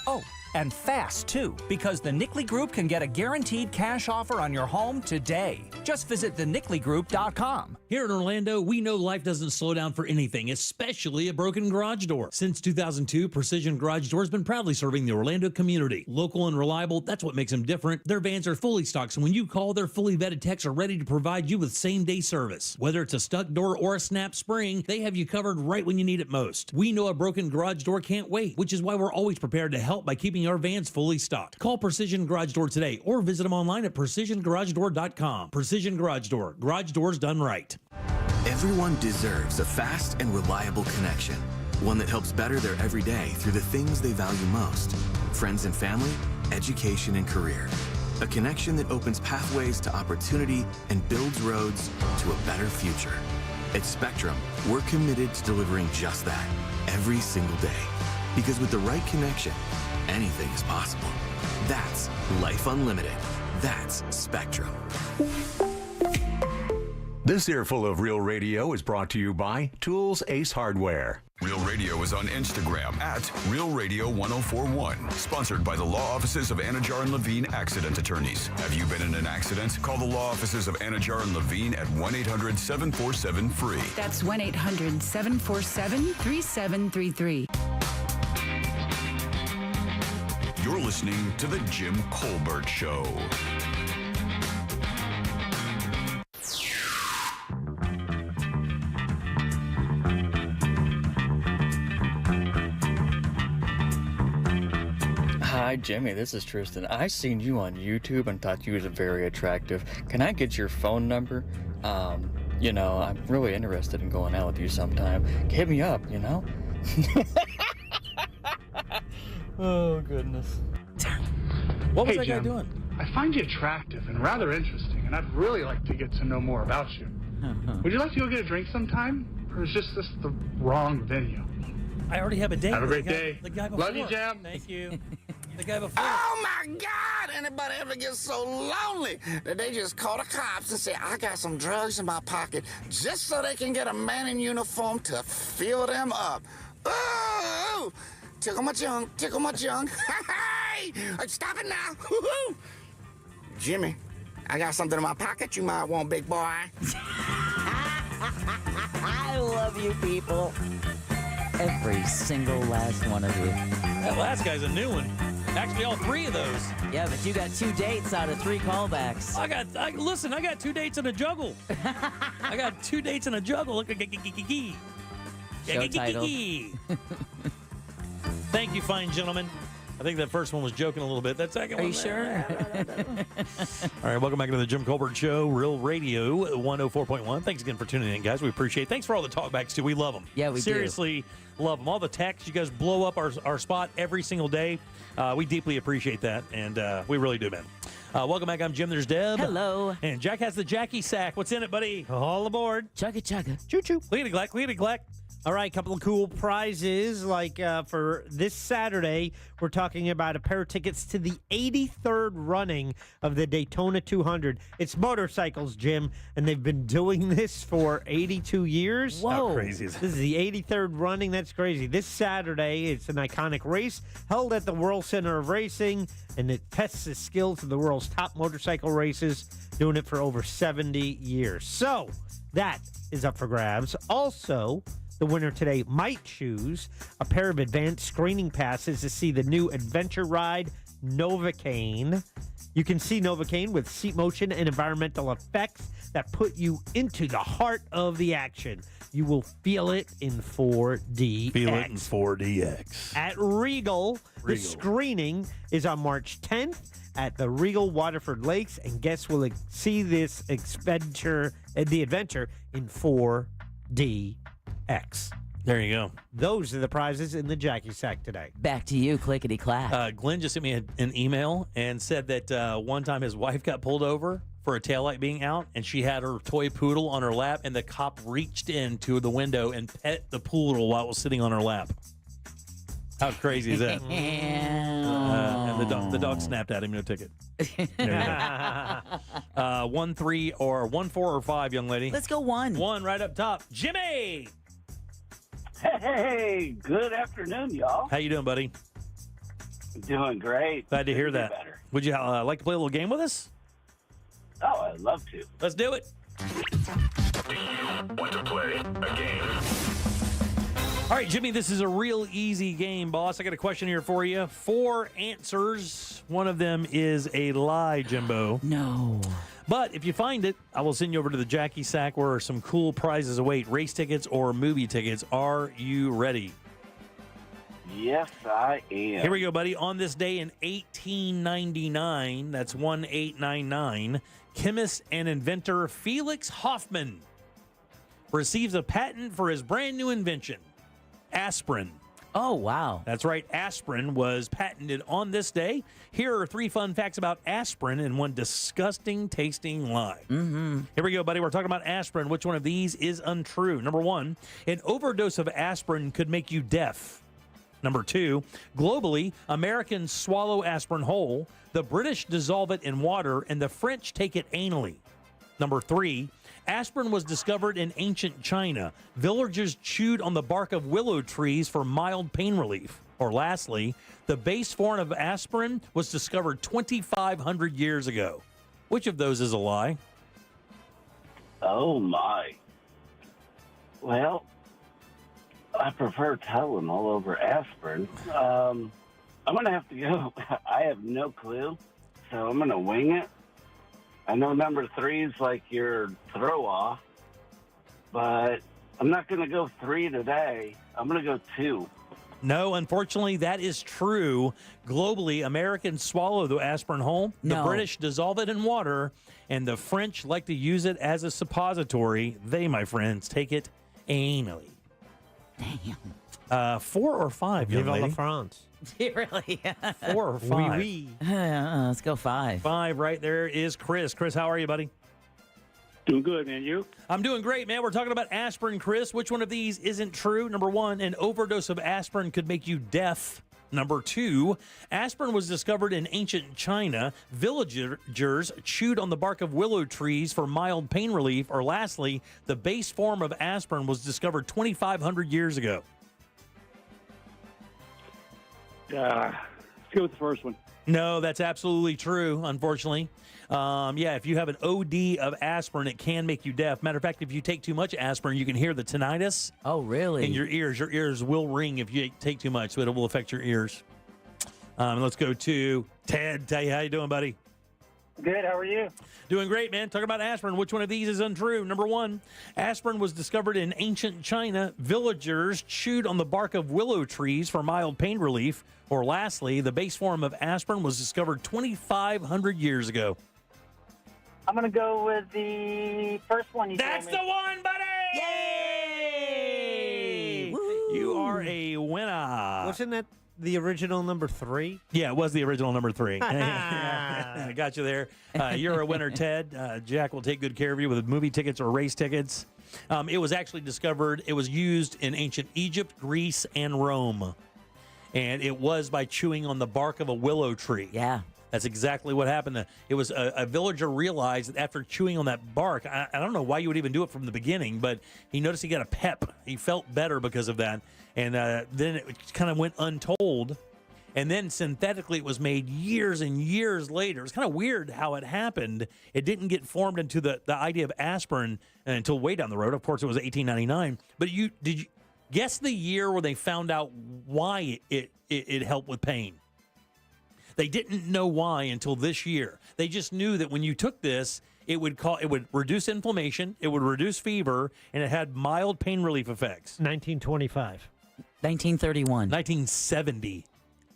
Oh, and fast, too, because the Nickley Group can get a guaranteed cash offer on your home today. Just visit thenickleyGroup.com. Here in Orlando, we know life doesn't slow down for anything, especially a broken garage door. Since 2002, Precision Garage Door has been proudly serving the Orlando community. Local and reliable, that's what makes them different. Their vans are fully stocked, so when you call, their fully vetted techs are ready to provide you with same-day service. Whether it's a stuck door or a snap spring, they have you covered right when you need it most. We know a broken garage door can't wait, which is why we're always prepared to help by keeping our vans fully stocked. Call Precision Garage Door today or visit them online at PrecisionGarageDoor.com. Precision Garage Door. Garage doors done right. Everyone deserves a fast and reliable connection. One that helps better their everyday through the things they value most. Friends and family, education and career. A connection that opens pathways to opportunity and builds roads to a better future. At Spectrum, we're committed to delivering just that every single day. Because with the right connection, anything is possible. That's Life Unlimited. That's Spectrum. This earful of Real Radio is brought to you by Tools Ace Hardware. Real Radio is on Instagram at Real Radio 1041. Sponsored by the law offices of Anajar and Levine Accident Attorneys. Have you been in an accident? Call the law offices of Anajar and Levine at 1-800-747-FREE. That's 1-800-747-3733. You're listening to The Jim Colbert Show. Hi, Jimmy. This is Tristan. I seen you on YouTube and thought you was very attractive. Can I get your phone number? I'm really interested in going out with you sometime. Hit me up, Oh, goodness. What was Hey, that guy Jim. doing? I find you attractive and rather interesting, and I'd really like to get to know more about you. Would you like to go get a drink sometime? Or is just this the wrong venue? I already have a date. Have a with great the guy- day. The guy before. Love you, Jim. Thank you. The guy before. Oh my God! Anybody ever get so lonely that they just call the cops and say, I got some drugs in my pocket, just so they can get a man in uniform to fill them up? Oh! Tickle my junk, tickle my junk. Hey! Stop it now! Woo-hoo! Jimmy, I got something in my pocket you might want, big boy. I love you people. Every single last one of you. That last guy's a new one. Actually, all three of those. Yeah, but you got 2 dates out of 3 callbacks. I got 2 dates in a juggle. I got 2 dates in a juggle. Look at Show title. Thank you, fine gentlemen. I think that first one was joking a little bit. That second Are one. you sure? All right, welcome back to the Jim Colbert Show, Real Radio 104.1. Thanks again for tuning in, guys. We appreciate it. Thanks for all the talkbacks, too. We love them. Yeah, we do. Seriously love them. All the texts, you guys blow up our spot every single day. We deeply appreciate that, and we really do, man. Welcome back. I'm Jim. There's Deb. Hello. And Jack has the Jackie sack. What's in it, buddy? All aboard. Chugga chugga. Choo-choo. Look at Glack. Look at Glack. All right, couple of cool prizes. Like for this Saturday, we're talking about a pair of tickets to the 83rd running of the Daytona 200. It's motorcycles, Jim, and they've been doing this for 82 years. Whoa. How crazy is This is the 83rd running. That's crazy. This Saturday, it's an iconic race held at the World Center of Racing, and it tests the skills of the world's top motorcycle races, doing it for over 70 years. So that is up for grabs. Also, the winner today might choose a pair of advanced screening passes to see the new adventure ride, Novocaine. You can see Novocaine with seat motion and environmental effects that put you into the heart of the action. You will feel it in 4DX. Feel it in 4DX. At Regal, the screening is on March 10th at the Regal Waterford Lakes, and guests will see this the adventure in 4DX. There you go. Those are the prizes in the Jackie Sack today. Back to you, clickety clack. Glenn just sent me an email and said that one time his wife got pulled over for a taillight being out, and she had her toy poodle on her lap, and the cop reached into the window and pet the poodle while it was sitting on her lap. How crazy is that? And the dog snapped at him, no ticket. 1, 3, or 1, 4, or 5, young lady. Let's go 1. 1 right up top. Jimmy! Hey, good afternoon, y'all. How you doing, buddy? Doing great. Glad to hear Couldn't that. do better. Would you like to play a little game with us? Oh, I'd love to. Let's do it. Want to play a game? All right, Jimmy, this is a real easy game, boss. I got a question here for you. 4 answers. One of them is a lie, Jimbo. No. But if you find it, I will send you over to the Jackie Sack where some cool prizes await. Race tickets or movie tickets. Are you ready? Yes, I am. Here we go, buddy. On this day in 1899, that's 1899, chemist and inventor Felix Hoffmann receives a patent for his brand new invention, aspirin. Oh, wow. That's right. Aspirin was patented on this day. Here are 3 fun facts about aspirin and 1 disgusting tasting lie. Mm-hmm. Here we go, buddy. We're talking about aspirin. Which one of these is untrue? Number 1, an overdose of aspirin could make you deaf. Number 2, globally, Americans swallow aspirin whole, the British dissolve it in water, and the French take it anally. Number 3, aspirin was discovered in ancient China. Villagers chewed on the bark of willow trees for mild pain relief. Or lastly, the base form of aspirin was discovered 2,500 years ago. Which of those is a lie? Oh, my. Well, I prefer Tylenol over aspirin. I'm going to have to go. I have no clue, so I'm going to wing it. I know number 3 is like your throw-off, but I'm not going to go 3 today. I'm going to go 2. No, unfortunately, that is true. Globally, Americans swallow the aspirin whole. The British dissolve it in water, and the French like to use it as a suppository. They, my friends, take it anally. Damn. 4 or 5, young lady? Vive la France. Really? 4 or 5? Oui, let's go 5. 5 right there is Chris. Chris, how are you, buddy? Doing good, man. You? I'm doing great, man. We're talking about aspirin, Chris. Which one of these isn't true? Number 1, an overdose of aspirin could make you deaf. Number 2, aspirin was discovered in ancient China. Villagers chewed on the bark of willow trees for mild pain relief. Or lastly, the base form of aspirin was discovered 2,500 years ago. Let's go with the first one. No, that's absolutely true, unfortunately. If you have an OD of aspirin, it can make you deaf. Matter of fact, if you take too much aspirin, you can hear the tinnitus. Oh, really? In your ears. Your ears will ring if you take too much, so it will affect your ears. Let's go to Ted. Tell you how you doing, buddy? Good. How are you? Doing great, man. Talking about aspirin. Which one of these is untrue? Number 1, aspirin was discovered in ancient China. Villagers chewed on the bark of willow trees for mild pain relief. Or lastly, the base form of aspirin was discovered 2,500 years ago. I'm going to go with the first one you That's told me. the one, buddy! Yay! You are a winner. Wasn't that the original number 3? Yeah, it was the original number 3. I got you there. You're a winner, Ted. Jack will take good care of you with movie tickets or race tickets. It was actually discovered, it was used in ancient Egypt, Greece, and Rome. And it was by chewing on the bark of a willow tree. Yeah. That's exactly what happened. It was a villager realized that after chewing on that bark, I don't know why you would even do it from the beginning, but he noticed he got a pep. He felt better because of that. And then it kind of went untold. And then synthetically it was made years and years later. It's kind of weird how it happened. It didn't get formed into the idea of aspirin until way down the road. Of course, it was 1899. But did you guess the year where they found out why it helped with pain? They didn't know why until this year. They just knew that when you took this, it would reduce inflammation, it would reduce fever, and it had mild pain relief effects. 1925. 1931. 1970.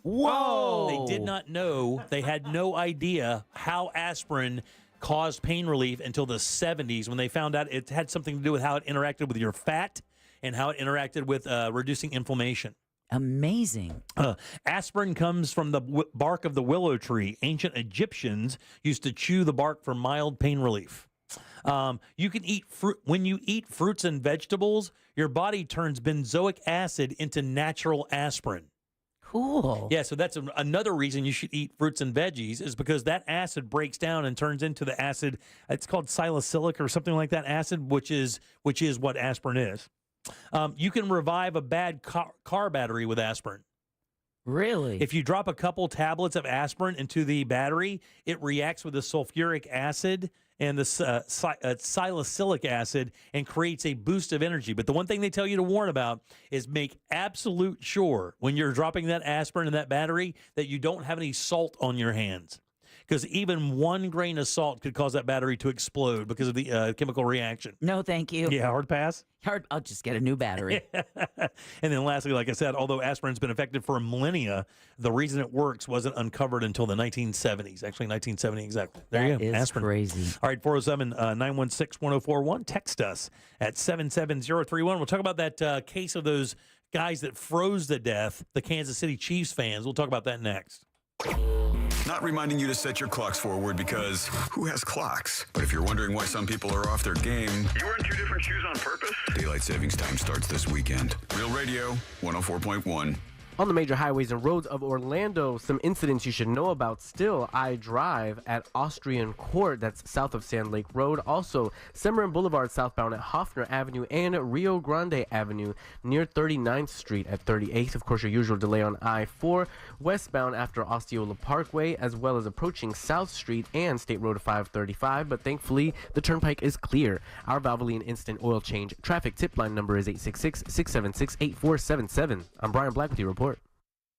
Whoa! They did not know. They had no idea how aspirin caused pain relief until the 70s when they found out it had something to do with how it interacted with your fat and how it interacted with reducing inflammation. Amazing. Aspirin comes from the bark of the willow tree. Ancient Egyptians used to chew the bark for mild pain relief. You can eat fruit. When you eat fruits and vegetables, your body turns benzoic acid into natural aspirin. Cool. Yeah, so that's another reason you should eat fruits and veggies is because that acid breaks down and turns into the acid. It's called salicylic or something like that acid, which is what aspirin is. You can revive a bad car battery with aspirin. Really? If you drop a couple tablets of aspirin into the battery, it reacts with the sulfuric acid and the salicylic acid and creates a boost of energy. But the one thing they tell you to warn about is make absolute sure when you're dropping that aspirin in that battery that you don't have any salt on your hands. Because even 1 grain of salt could cause that battery to explode because of the chemical reaction. No, thank you. Yeah, hard pass? I'll just get a new battery. And then lastly, like I said, although aspirin's been effective for millennia, the reason it works wasn't uncovered until the 1970s. Actually, 1970 exactly. There you go. That is aspirin. crazy. All right, 407-916-1041. Text us at 77031. We'll talk about that case of those guys that froze to death, the Kansas City Chiefs fans. We'll talk about that next. Not reminding you to set your clocks forward because who has clocks? But if you're wondering why some people are off their game, You wearing 2 different shoes on purpose? Daylight savings time starts this weekend. Real Radio 104.1. On the major highways and roads of Orlando, some incidents you should know about still. I drive at Austrian Court, that's south of Sand Lake Road. Also, Cimarron Boulevard southbound at Hoffner Avenue and Rio Grande Avenue near 39th Street at 38th. Of course, your usual delay on I-4 westbound after Osceola Parkway, as well as approaching South Street and State Road 535. But thankfully, the turnpike is clear. Our Valvoline Instant Oil Change traffic tip line number is 866-676-8477. I'm Brian Black with your report.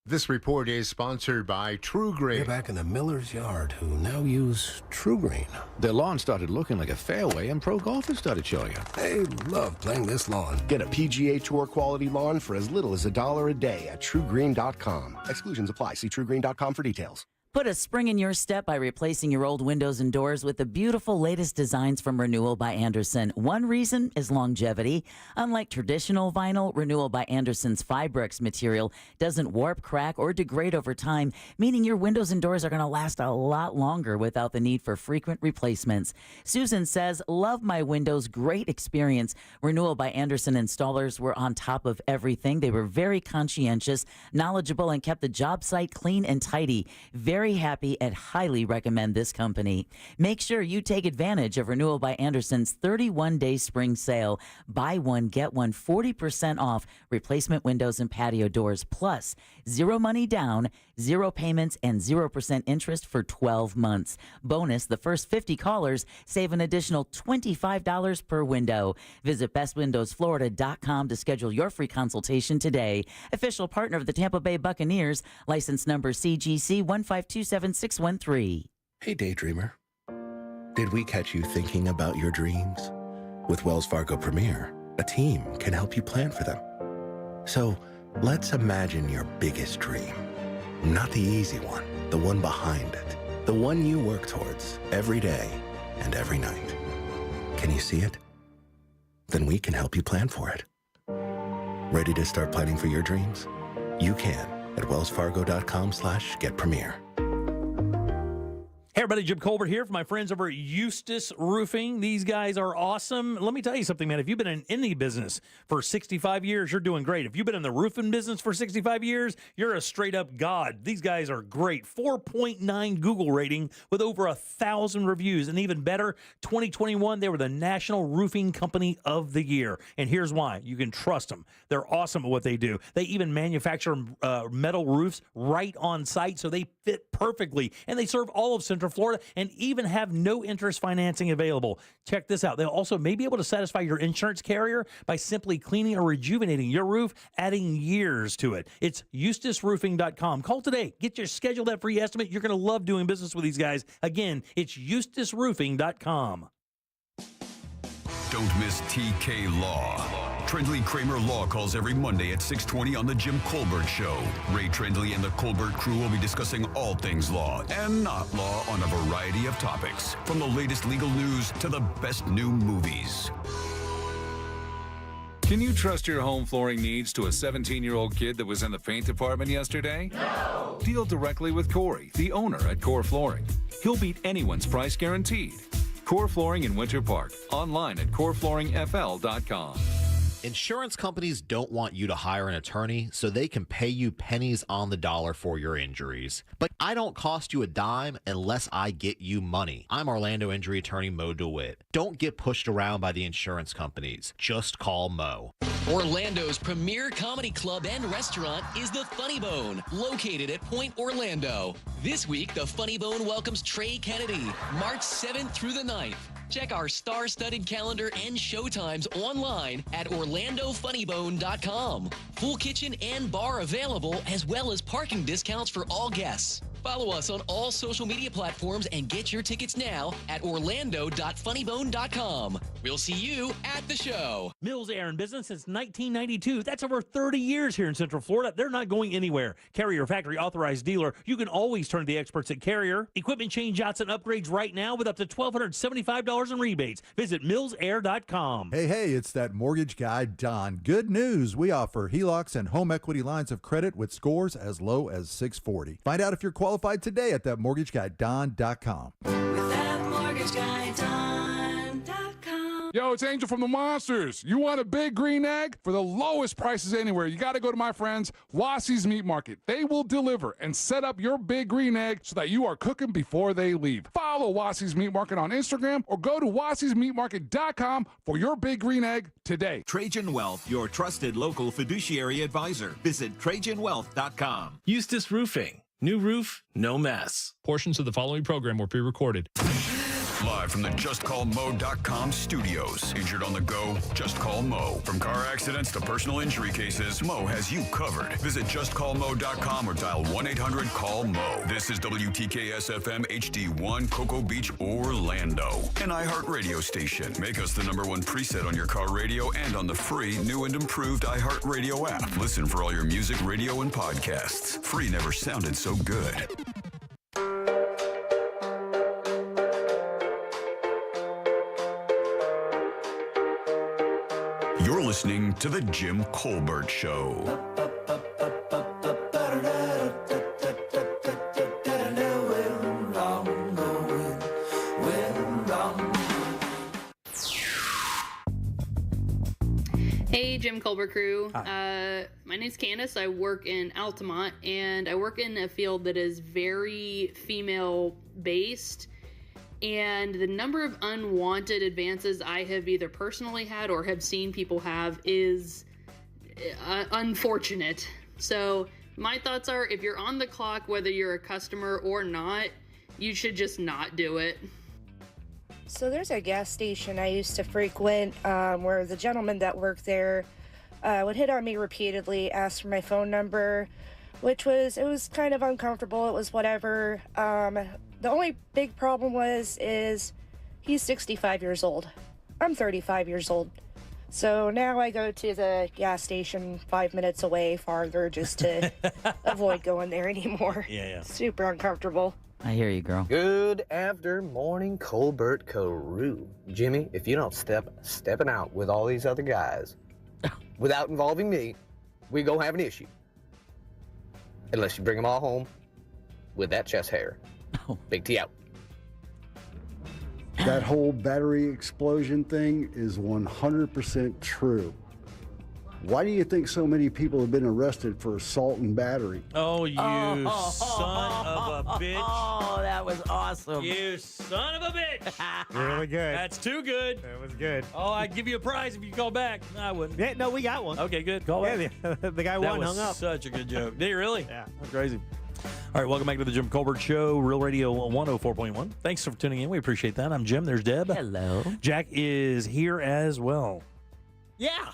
This report is sponsored by True Green. They're back in the miller's yard, who now use True Green. Their lawn started looking like a fairway, and pro golfers started showing up. They love playing this lawn. Get a PGA Tour quality lawn for as little as $1 a day at TrueGreen.com. Exclusions apply. See TrueGreen.com for details. Put a spring in your step by replacing your old windows and doors with the beautiful latest designs from Renewal by Andersen. One reason is longevity. Unlike traditional vinyl, Renewal by Andersen's Fibrex material doesn't warp, crack, or degrade over time, meaning your windows and doors are going to last a lot longer without the need for frequent replacements. Susan says, love my windows, great experience. Renewal by Andersen installers were on top of everything. They were very conscientious, knowledgeable, and kept the job site clean and tidy. Very happy and highly recommend this company. Make sure you take advantage of Renewal by Andersen's 31-day spring sale. Buy one, get one 40% off replacement windows and patio doors, plus zero money down, zero payments, and 0% interest for 12 months. Bonus, the first 50 callers save an additional $25 per window. Visit bestwindowsflorida.com to schedule your free consultation today. Official partner of the Tampa Bay Buccaneers, license number CGC 1527613. Hey, daydreamer. Did we catch you thinking about your dreams? With Wells Fargo Premier, a team can help you plan for them. So let's imagine your biggest dream. Not the easy one, the one behind it. The one you work towards every day and every night. Can you see it? Then we can help you plan for it. Ready to start planning for your dreams? You can at wellsfargo.com/getpremier. Hey everybody, Jim Colbert here from my friends over at Eustace Roofing. These guys are awesome. Let me tell you something, man. If you've been in any business for 65 years, you're doing great. If you've been in the roofing business for 65 years, you're a straight-up god. These guys are great. 4.9 Google rating with over 1,000 reviews. And even better, 2021, they were the National Roofing Company of the Year. And here's why. You can trust them. They're awesome at what they do. They even manufacture metal roofs right on site, so they fit perfectly. And they serve all of Central Florida and even have no interest financing available. Check this out. They'll also may be able to satisfy your insurance carrier by simply cleaning or rejuvenating your roof, adding years to it. It's eustaceroofing.com. Call today. Get your schedule that free estimate. You're going to love doing business with these guys. Again, it's eustaceroofing.com. Don't miss TK Law. Trendley Kramer Law calls every Monday at 6:20 on the Jim Colbert Show. Ray Trendley and the Colbert crew will be discussing all things law and not law on a variety of topics, from the latest legal news to the best new movies. Can you trust your home flooring needs to a 17-year-old kid that was in the paint department yesterday? No! Deal directly with Corey, the owner at Core Flooring. He'll beat anyone's price guaranteed. Core Flooring in Winter Park. Online at coreflooringfl.com. Insurance companies don't want you to hire an attorney so they can pay you pennies on the dollar for your injuries. But I don't cost you a dime unless I get you money. I'm Orlando injury attorney Mo DeWitt. Don't get pushed around by the insurance companies. Just call Mo. Orlando's premier comedy club and restaurant is the Funny Bone, located at Point Orlando. This week, the Funny Bone welcomes Trey Kennedy, March 7th through the 9th. Check our star-studded calendar and showtimes online at orlandofunnybone.com. Full kitchen and bar available, as well as parking discounts for all guests. Follow us on all social media platforms and get your tickets now at orlando.funnybone.com. We'll see you at the show. Mills Air in business since 1992. That's over 30 years here in Central Florida. They're not going anywhere. Carrier factory authorized dealer. You can always turn to the experts at Carrier. Equipment change outs and upgrades right now with up to $1,275 in rebates. Visit millsair.com. Hey, it's that mortgage guy, Don. Good news. We offer HELOCs and home equity lines of credit with scores as low as 640. Find out if you're qualified today at thatmortgageguyDon.com. With thatmortgageguyDon.com. Yo, it's Angel from the Monsters. You want a big green egg? For the lowest prices anywhere, you got to go to my friends, Wassie's Meat Market. They will deliver and set up your big green egg so that you are cooking before they leave. Follow Wassie's Meat Market on Instagram or go to wassiesmeatmarket.com for your big green egg today. Trajan Wealth, your trusted local fiduciary advisor. Visit TrajanWealth.com. Eustace Roofing. New roof, no mess. Portions of the following program were pre-recorded. Live from the JustCallMo.com studios. Injured on the go? Just call Mo. From car accidents to personal injury cases, Mo has you covered. Visit JustCallMo.com or dial 1-800-CALL-MO. This is WTKS-FM HD1, Cocoa Beach, Orlando. An iHeartRadio station. Make us the #1 preset on your car radio and on the free, new and improved iHeartRadio app. Listen for all your music, radio, and podcasts. Free never sounded so good. You're listening to The Jim Colbert Show. Hey, Jim Culver crew. My name's Candace. I work in Altamont, and I work in a field that is very female-based. And the number of unwanted advances I have either personally had or have seen people have is unfortunate. So my thoughts are, if you're on the clock, whether you're a customer or not, you should just not do it. So there's a gas station I used to frequent where the gentleman that worked there would hit on me repeatedly, ask for my phone number, it was kind of uncomfortable. It was whatever. The only big problem is he's 65 years old. I'm 35 years old. So now I go to the gas station 5 minutes away farther just to avoid going there anymore. Yeah. Super uncomfortable. I hear you, girl. Good after morning, Colbert Carew. Jimmy, if you don't stepping out with all these other guys without involving me, we gonna have an issue. Unless you bring them all home with that chest hair. Big T out. That whole battery explosion thing is 100% true. Why do you think so many people have been arrested for assault and battery? Oh, you son of a bitch. Oh, that was awesome. You son of a bitch. Really good. That's too good. That was good. Oh, I'd give you a prize if you call back. No, I wouldn't. Yeah, no, we got one. Okay, good. Call back. The guy That won, was hung up. such a good joke. Did he really? Yeah. That's crazy. All right, welcome back to the Jim Colbert Show, Real Radio 104.1. Thanks for tuning in. We appreciate that. I'm Jim. There's Deb. Hello. Jack is here as well. Yeah.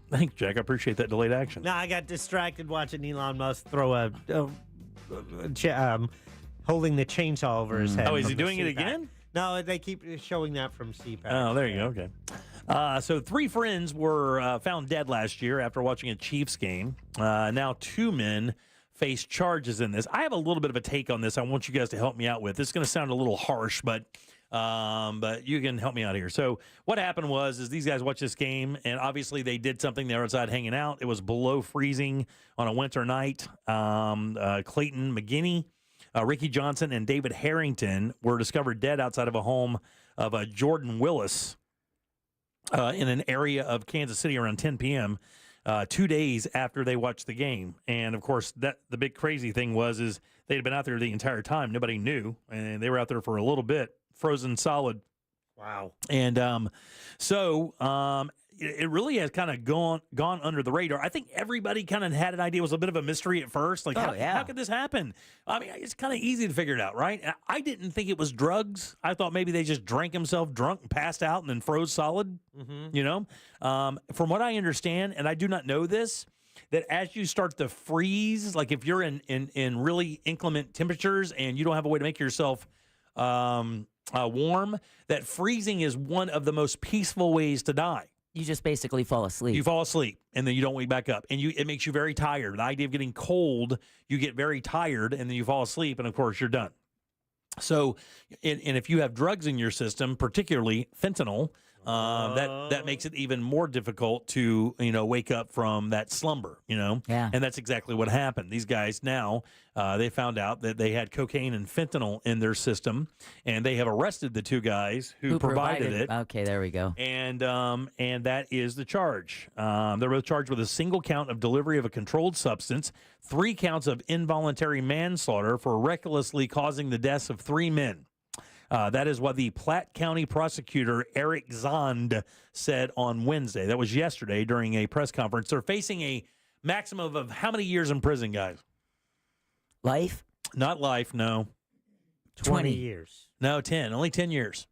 Thanks, Jack. I appreciate that delayed action. No, I got distracted watching Elon Musk throw holding the chainsaw over his head. Oh, is he from the doing it CPAC. again? No, they keep showing that from CPAC. Oh, there you go. Okay. So 3 friends were found dead last year after watching a Chiefs game. Now 2 men face charges in this. I have a little bit of a take on this I want you guys to help me out with. This is going to sound a little harsh, but you can help me out here. So what happened was these guys watched this game, and obviously they did something. They were outside hanging out. It was below freezing on a winter night. Clayton McGinney, Ricky Johnson, and David Harrington were discovered dead outside of a home of Jordan Willis in an area of Kansas City around 10 p.m., 2 days after they watched the game. And of course, the big crazy thing was they had been out there the entire time. Nobody knew, and they were out there for a little bit, frozen solid. Wow. And it really has kind of gone under the radar. I think everybody kind of had an idea. It was a bit of a mystery at first. Like, how could this happen? I mean, it's kind of easy to figure it out, right? I didn't think it was drugs. I thought maybe they just drank himself drunk and passed out and then froze solid, you know? From what I understand, and I do not know this, that as you start to freeze, like if you're in really inclement temperatures and you don't have a way to make yourself warm, that freezing is one of the most peaceful ways to die. You just basically fall asleep. You fall asleep, and then you don't wake back up. And it makes you very tired. The idea of getting cold, you get very tired, and then you fall asleep, and, of course, you're done. So, and if you have drugs in your system, particularly fentanyl, that makes it even more difficult to, wake up from that slumber, Yeah. And that's exactly what happened. These guys now, they found out that they had cocaine and fentanyl in their system, and they have arrested the two guys who provided it. Okay, there we go. And that is the charge. They're both charged with a single count of delivery of a controlled substance, 3 counts of involuntary manslaughter for recklessly causing the deaths of 3 men. That is what the Platte County prosecutor, Eric Zond, said on Wednesday. That was yesterday during a press conference. They're facing a maximum of how many years in prison, guys? Life? Not life, no. 20 years. No, 10. Only 10 years.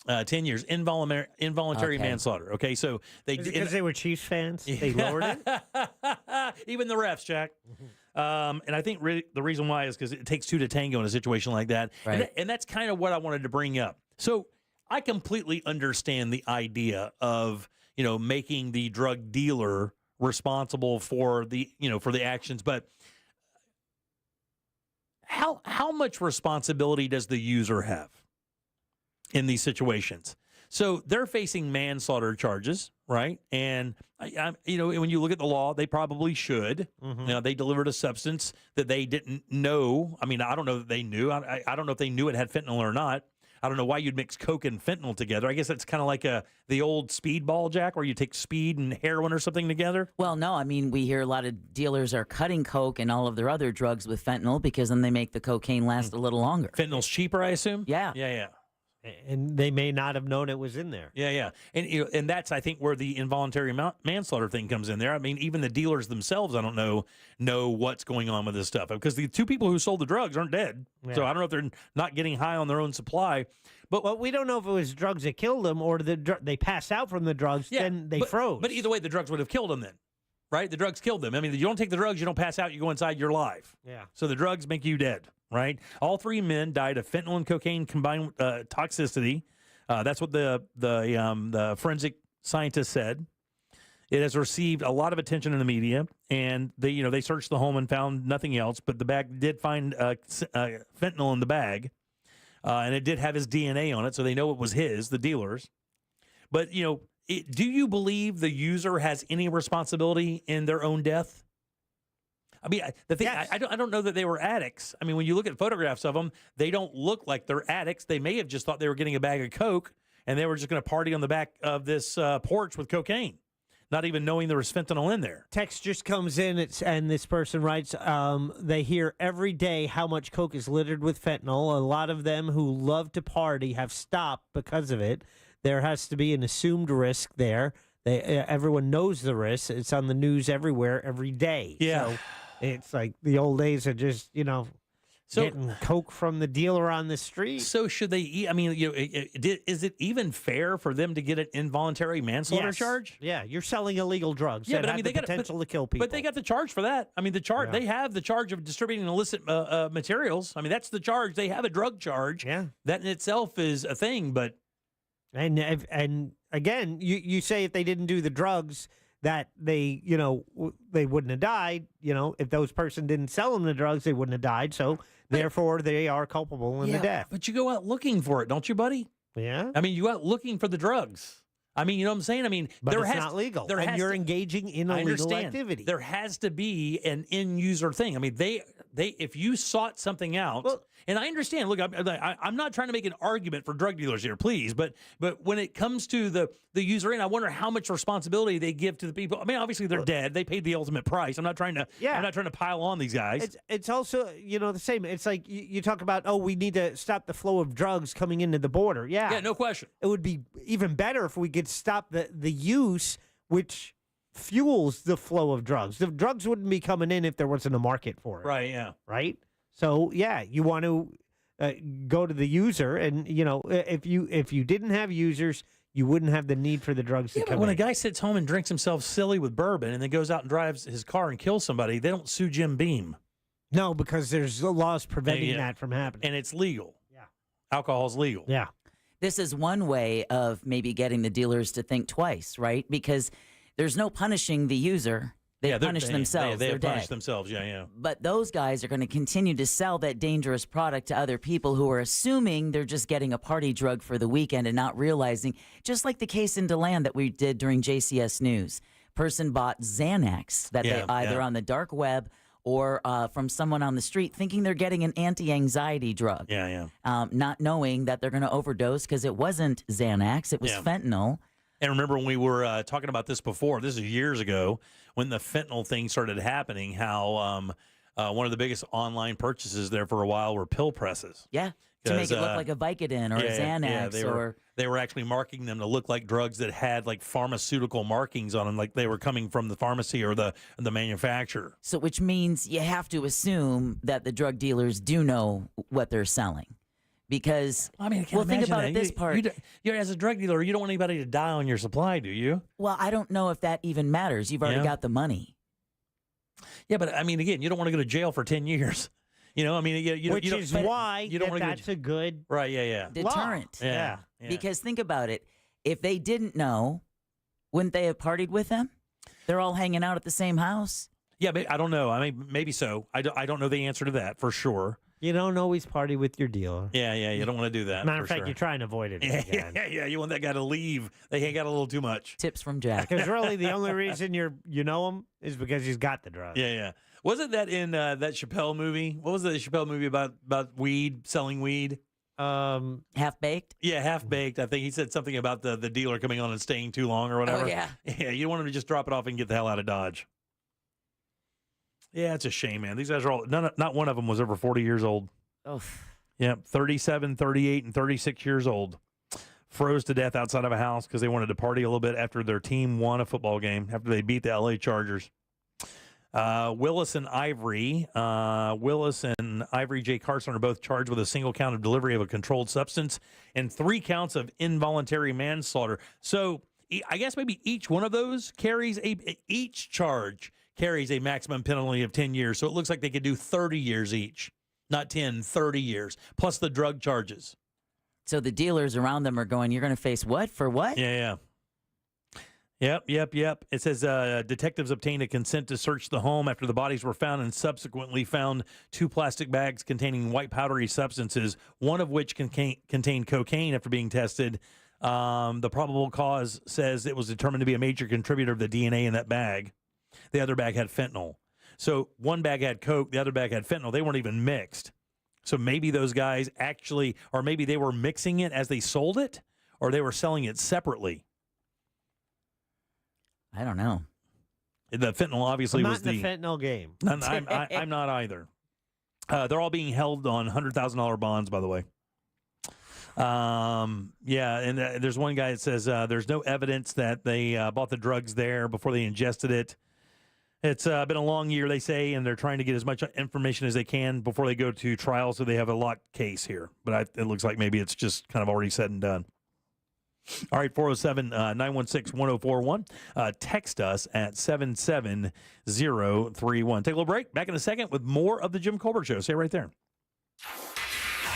10 years. Involuntary manslaughter. Okay, so Because they were Chiefs fans? They lowered it? Even the refs, Jack. And I think the reason why is because it takes 2 to tango in a situation like that. Right. And that's kind of what I wanted to bring up. So I completely understand the idea of, making the drug dealer responsible for the actions. But how much responsibility does the user have in these situations? So they're facing manslaughter charges, right? And when you look at the law, they probably should. They delivered a substance that they didn't know. I mean, I don't know that they knew. I don't know if they knew it had fentanyl or not. I don't know why you'd mix coke and fentanyl together. I guess that's kind of like the old speedball, Jack, where you take speed and heroin or something together. Well, no, I mean, we hear a lot of dealers are cutting coke and all of their other drugs with fentanyl because then they make the cocaine last a little longer. Fentanyl's cheaper, I assume? Yeah. Yeah. And they may not have known it was in there. Yeah. And that's, I think, where the involuntary manslaughter thing comes in there. I mean, even the dealers themselves, I don't know what's going on with this stuff. Because the 2 people who sold the drugs aren't dead. Yeah. So I don't know if they're not getting high on their own supply. But we don't know if it was drugs that killed them or they passed out from the drugs, then they froze. But either way, the drugs would have killed them then, right? The drugs killed them. I mean, you don't take the drugs, you don't pass out, you go inside, you're alive. Yeah. So the drugs make you dead, right? All 3 men died of fentanyl and cocaine combined toxicity. That's what the forensic scientist said. It has received a lot of attention in the media, and they searched the home and found nothing else. But the bag did find fentanyl in the bag, and it did have his DNA on it, so they know it was his, the dealer's. But do you believe the user has any responsibility in their own death? I mean, the thing, yes. I don't know that they were addicts. I mean, when you look at photographs of them, they don't look like they're addicts. They may have just thought they were getting a bag of coke, and they were just going to party on the back of this porch with cocaine, not even knowing there was fentanyl in there. Text just comes in, and this person writes, they hear every day how much coke is littered with fentanyl. A lot of them who love to party have stopped because of it. There has to be an assumed risk there. Everyone knows the risk. It's on the news everywhere, every day. Yeah. So it's like the old days of just, getting coke from the dealer on the street. So should they eat? I mean, is it even fair for them to get an involuntary manslaughter charge? Yeah, you're selling illegal drugs. Yeah, but I mean, they got potential to kill people. But they got the charge for that. I mean, they have the charge of distributing illicit materials. I mean, that's the charge. They have a drug charge. Yeah, that in itself is a thing. But and again, you say if they didn't do the drugs, that they wouldn't have died. If those person didn't sell them the drugs, they wouldn't have died. So therefore, they are culpable in the death. But you go out looking for it, don't you, buddy? Yeah. I mean, you go out looking for the drugs. I mean, you know what I'm saying? I mean, but it's not legal, and you're engaging in illegal activity. There has to be an end user thing. I mean, they if you sought something out, and I understand. Look, I'm not trying to make an argument for drug dealers here, please. But when it comes to the user end, I wonder how much responsibility they give to the people. I mean, obviously they're dead. They paid the ultimate price. I'm not trying to pile on these guys. It's also the same. It's like you talk about, we need to stop the flow of drugs coming into the border. Yeah, no question. It would be even better if we could stop the use, which fuels the flow of drugs. The drugs wouldn't be coming in if there wasn't a market for it. Right, yeah. Right? So, you want to go to the user, and, if you didn't have users, you wouldn't have the need for the drugs to come in. When a guy sits home and drinks himself silly with bourbon and then goes out and drives his car and kills somebody, they don't sue Jim Beam. No, because there's laws preventing that from happening. And it's legal. Yeah. Alcohol's legal. Yeah. This is one way of maybe getting the dealers to think twice, right? Because there's no punishing the user They punish themselves. They They're punish dead. themselves. Yeah. But those guys are going to continue to sell that dangerous product to other people who are assuming they're just getting a party drug for the weekend and not realizing, just like the case in DeLand that we did during JCS News. Person bought Xanax that they either on the dark web or from someone on the street thinking they're getting an anti-anxiety drug. Not knowing that they're going to overdose because it wasn't Xanax, it was fentanyl. And remember when we were talking about this before, this is years ago, when the fentanyl thing started happening, how one of the biggest online purchases there for a while were pill presses. Yeah, to make it look like a Vicodin or a Xanax. They were actually marking them to look like drugs that had like pharmaceutical markings on them, like they were coming from the pharmacy or the manufacturer. So which means you have to assume that the drug dealers do know what they're selling. Because, I mean, think about it this part. You're, as a drug dealer, you don't want anybody to die on your supply, do you? Well, I don't know if that even matters. You've already got the money. Yeah, but I mean, again, you don't want to go to jail for 10 years. You know, I mean, which is why that's a good deterrent. Yeah. Because think about it. If they didn't know, wouldn't they have partied with them? They're all hanging out at the same house. Yeah, but I don't know. I mean, maybe so. I don't know the answer to that for sure. You don't always party with your dealer. Yeah, you don't want to do that. Matter of fact, you try and avoid it. Yeah, you want that guy to leave. They hang out a little too much. Tips from Jack. Because really, the only reason you know him is because he's got the drug. Yeah. Wasn't that in that Chappelle movie? What was the Chappelle movie about weed, selling weed? Half Baked? Yeah, Half Baked. I think he said something about the dealer coming on and staying too long or whatever. Oh, yeah. Yeah, you don't want him to just drop it off and get the hell out of Dodge. Yeah, it's a shame, man. These guys are all, not one of them was over 40 years old. Oh. Yeah, 37, 38, and 36 years old. Froze to death outside of a house because they wanted to party a little bit after their team won a football game, after they beat the LA Chargers. Willis and Ivory J. Carson are both charged with a single count of delivery of a controlled substance and 3 counts of involuntary manslaughter. So I guess maybe each one of those each charge carries a maximum penalty of 10 years. So it looks like they could do 30 years each. Not 10, 30 years, plus the drug charges. So the dealers around them are going, you're going to face what? For what? Yeah. Yep. It says detectives obtained a consent to search the home after the bodies were found and subsequently found 2 plastic bags containing white powdery substances, one of which contained cocaine after being tested. The probable cause says it was determined to be a major contributor of the DNA in that bag. The other bag had fentanyl. So one bag had coke, the other bag had fentanyl. They weren't even mixed. So maybe those guys actually, or maybe they were mixing it as they sold it, or they were selling it separately. I don't know. The fentanyl obviously was the fentanyl game. I'm not either. They're all being held on $100,000 bonds, by the way. And there's one guy that says there's no evidence that they bought the drugs there before they ingested it. It's been a long year, they say, and they're trying to get as much information as they can before they go to trial, so they have a locked case here. But it looks like maybe it's just kind of already said and done. All right, 407-916-1041. Text us at 77031. Take a little break. Back in a second with more of the Jim Colbert Show. Stay right there.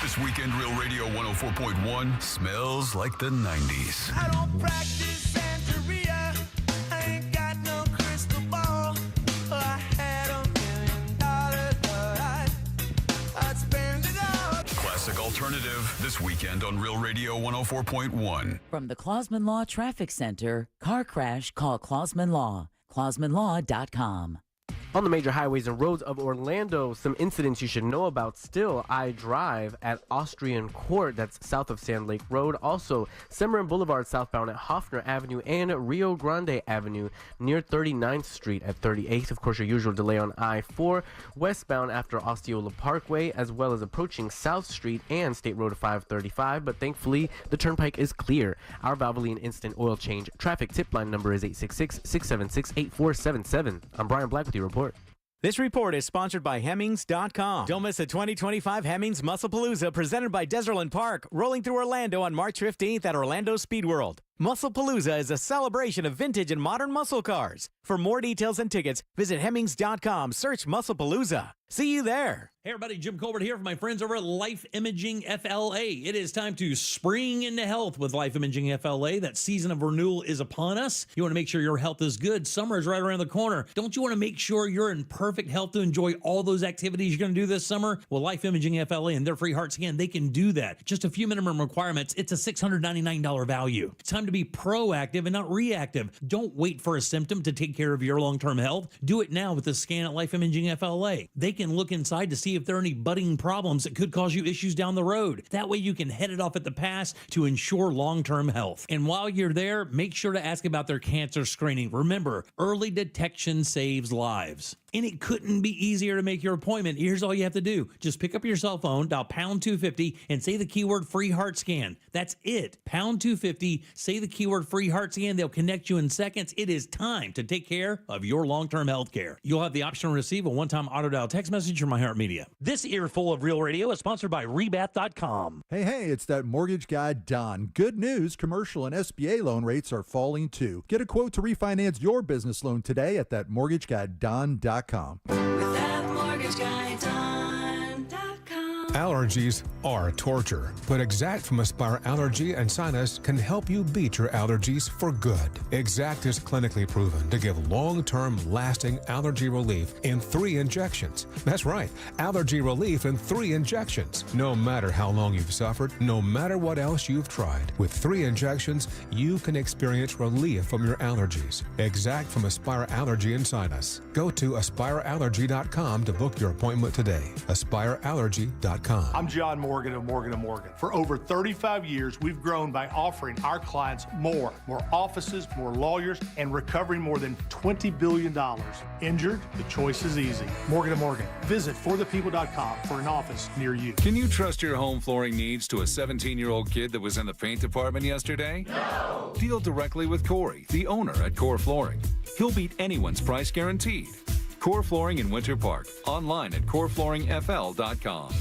This weekend, Real Radio 104.1 smells like the 90s. I don't practice Santeria. I ain't got no crystal ball. I had $1 million, but I'd spend it all. Classic alternative this weekend on Real Radio 104.1. From the Clausman Law Traffic Center, car crash, call Clausman Law. ClausmanLaw.com. On the major highways and roads of Orlando, some incidents you should know about still. I drive at Austrian Court, that's south of Sand Lake Road. Also, Cimarron Boulevard southbound at Hoffner Avenue and Rio Grande Avenue near 39th Street at 38th. Of course, your usual delay on I-4 westbound after Osceola Parkway, as well as approaching South Street and State Road 535. But thankfully, the turnpike is clear. Our Valvoline Instant Oil Change traffic tip line number is 866-676-8477. I'm Brian Black with your report. This report is sponsored by Hemmings.com. Don't miss the 2025 Hemmings Musclepalooza presented by Desertland Park, rolling through Orlando on March 15th at Orlando Speed World. Musclepalooza is a celebration of vintage and modern muscle cars. For more details and tickets, visit Hemmings.com. Search Musclepalooza. See you there. Hey everybody, Jim Colbert here for my friends over at Life Imaging FLA. It is time to spring into health with Life Imaging FLA. That season of renewal is upon us. You want to make sure your health is good. Summer is right around the corner. Don't you want to make sure you're in perfect health to enjoy all those activities you're going to do this summer? Well, Life Imaging FLA and their free heart scan, they can do that. Just a few minimum requirements. It's a $699 value. It's time to be proactive and not reactive. Don't wait for a symptom to take care of your long-term health. Do it now with the scan at Life Imaging FLA. They can look inside to see if there are any budding problems that could cause you issues down the road. That way you can head it off at the pass to ensure long-term health. And while you're there, make sure to ask about their cancer screening. Remember, early detection saves lives. And it couldn't be easier to make your appointment. Here's all you have to do. Just pick up your cell phone, dial pound 250, and say the keyword free heart scan. That's it. Pound 250, say the keyword free heart scan. They'll connect you in seconds. It is time to take care of your long-term health care. You'll have the option to receive a one-time auto-dial text message from iHeartMedia. This earful of Real Radio is sponsored by Rebath.com. Hey, it's that mortgage guy, Don. Good news, commercial and SBA loan rates are falling too. Get a quote to refinance your business loan today at thatmortgageguyDon.com. Allergies are torture, but Exact from Aspire Allergy and Sinus can help you beat your allergies for good. Exact is clinically proven to give long-term lasting allergy relief in 3 injections. That's right, allergy relief in 3 injections. No matter how long you've suffered, no matter what else you've tried, with 3 injections, you can experience relief from your allergies. Exact from Aspire Allergy and Sinus. Go to aspireallergy.com to book your appointment today. aspireallergy.com. I'm John Morgan of Morgan & Morgan. For over 35 years, we've grown by offering our clients more offices, more lawyers, and recovering more than $20 billion. Injured? The choice is easy. Morgan & Morgan. Visit forthepeople.com for an office near you. Can you trust your home flooring needs to a 17-year-old kid that was in the paint department yesterday? No! Deal directly with Corey, the owner at Core Flooring. He'll beat anyone's price guaranteed. Core Flooring in Winter Park. Online at coreflooringfl.com.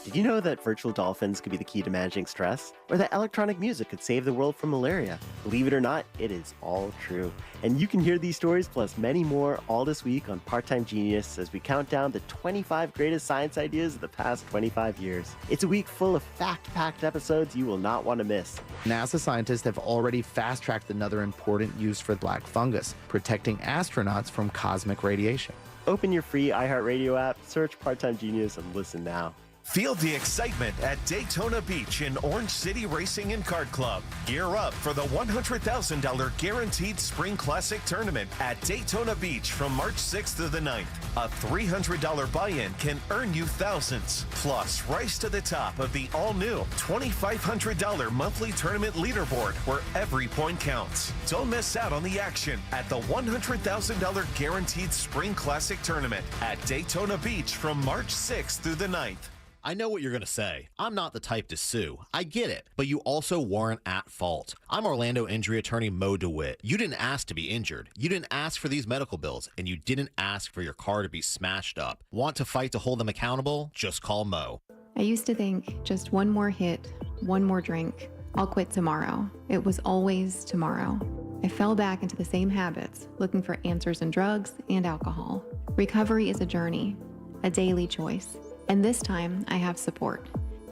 Did you know that virtual dolphins could be the key to managing stress? Or that electronic music could save the world from malaria? Believe it or not, it is all true. And you can hear these stories plus many more all this week on Part-Time Genius as we count down the 25 greatest science ideas of the past 25 years. It's a week full of fact-packed episodes you will not want to miss. NASA scientists have already fast-tracked another important use for black fungus, protecting astronauts from cosmic radiation. Open your free iHeartRadio app, search Part-Time Genius, and listen now. Feel the excitement at Daytona Beach in Orange City Racing and Kart Club. Gear up for the $100,000 Guaranteed Spring Classic Tournament at Daytona Beach from March 6th to the 9th. A $300 buy-in can earn you thousands. Plus, rise to the top of the all-new $2,500 monthly tournament leaderboard where every point counts. Don't miss out on the action at the $100,000 Guaranteed Spring Classic Tournament at Daytona Beach from March 6th through the 9th. I know what you're going to say. I'm not the type to sue. I get it. But you also weren't at fault. I'm Orlando injury attorney Mo DeWitt. You didn't ask to be injured. You didn't ask for these medical bills. And you didn't ask for your car to be smashed up. Want to fight to hold them accountable? Just call Mo. I used to think just one more hit, one more drink, I'll quit tomorrow. It was always tomorrow. I fell back into the same habits, looking for answers in drugs and alcohol. Recovery is a journey, a daily choice. And this time, I have support.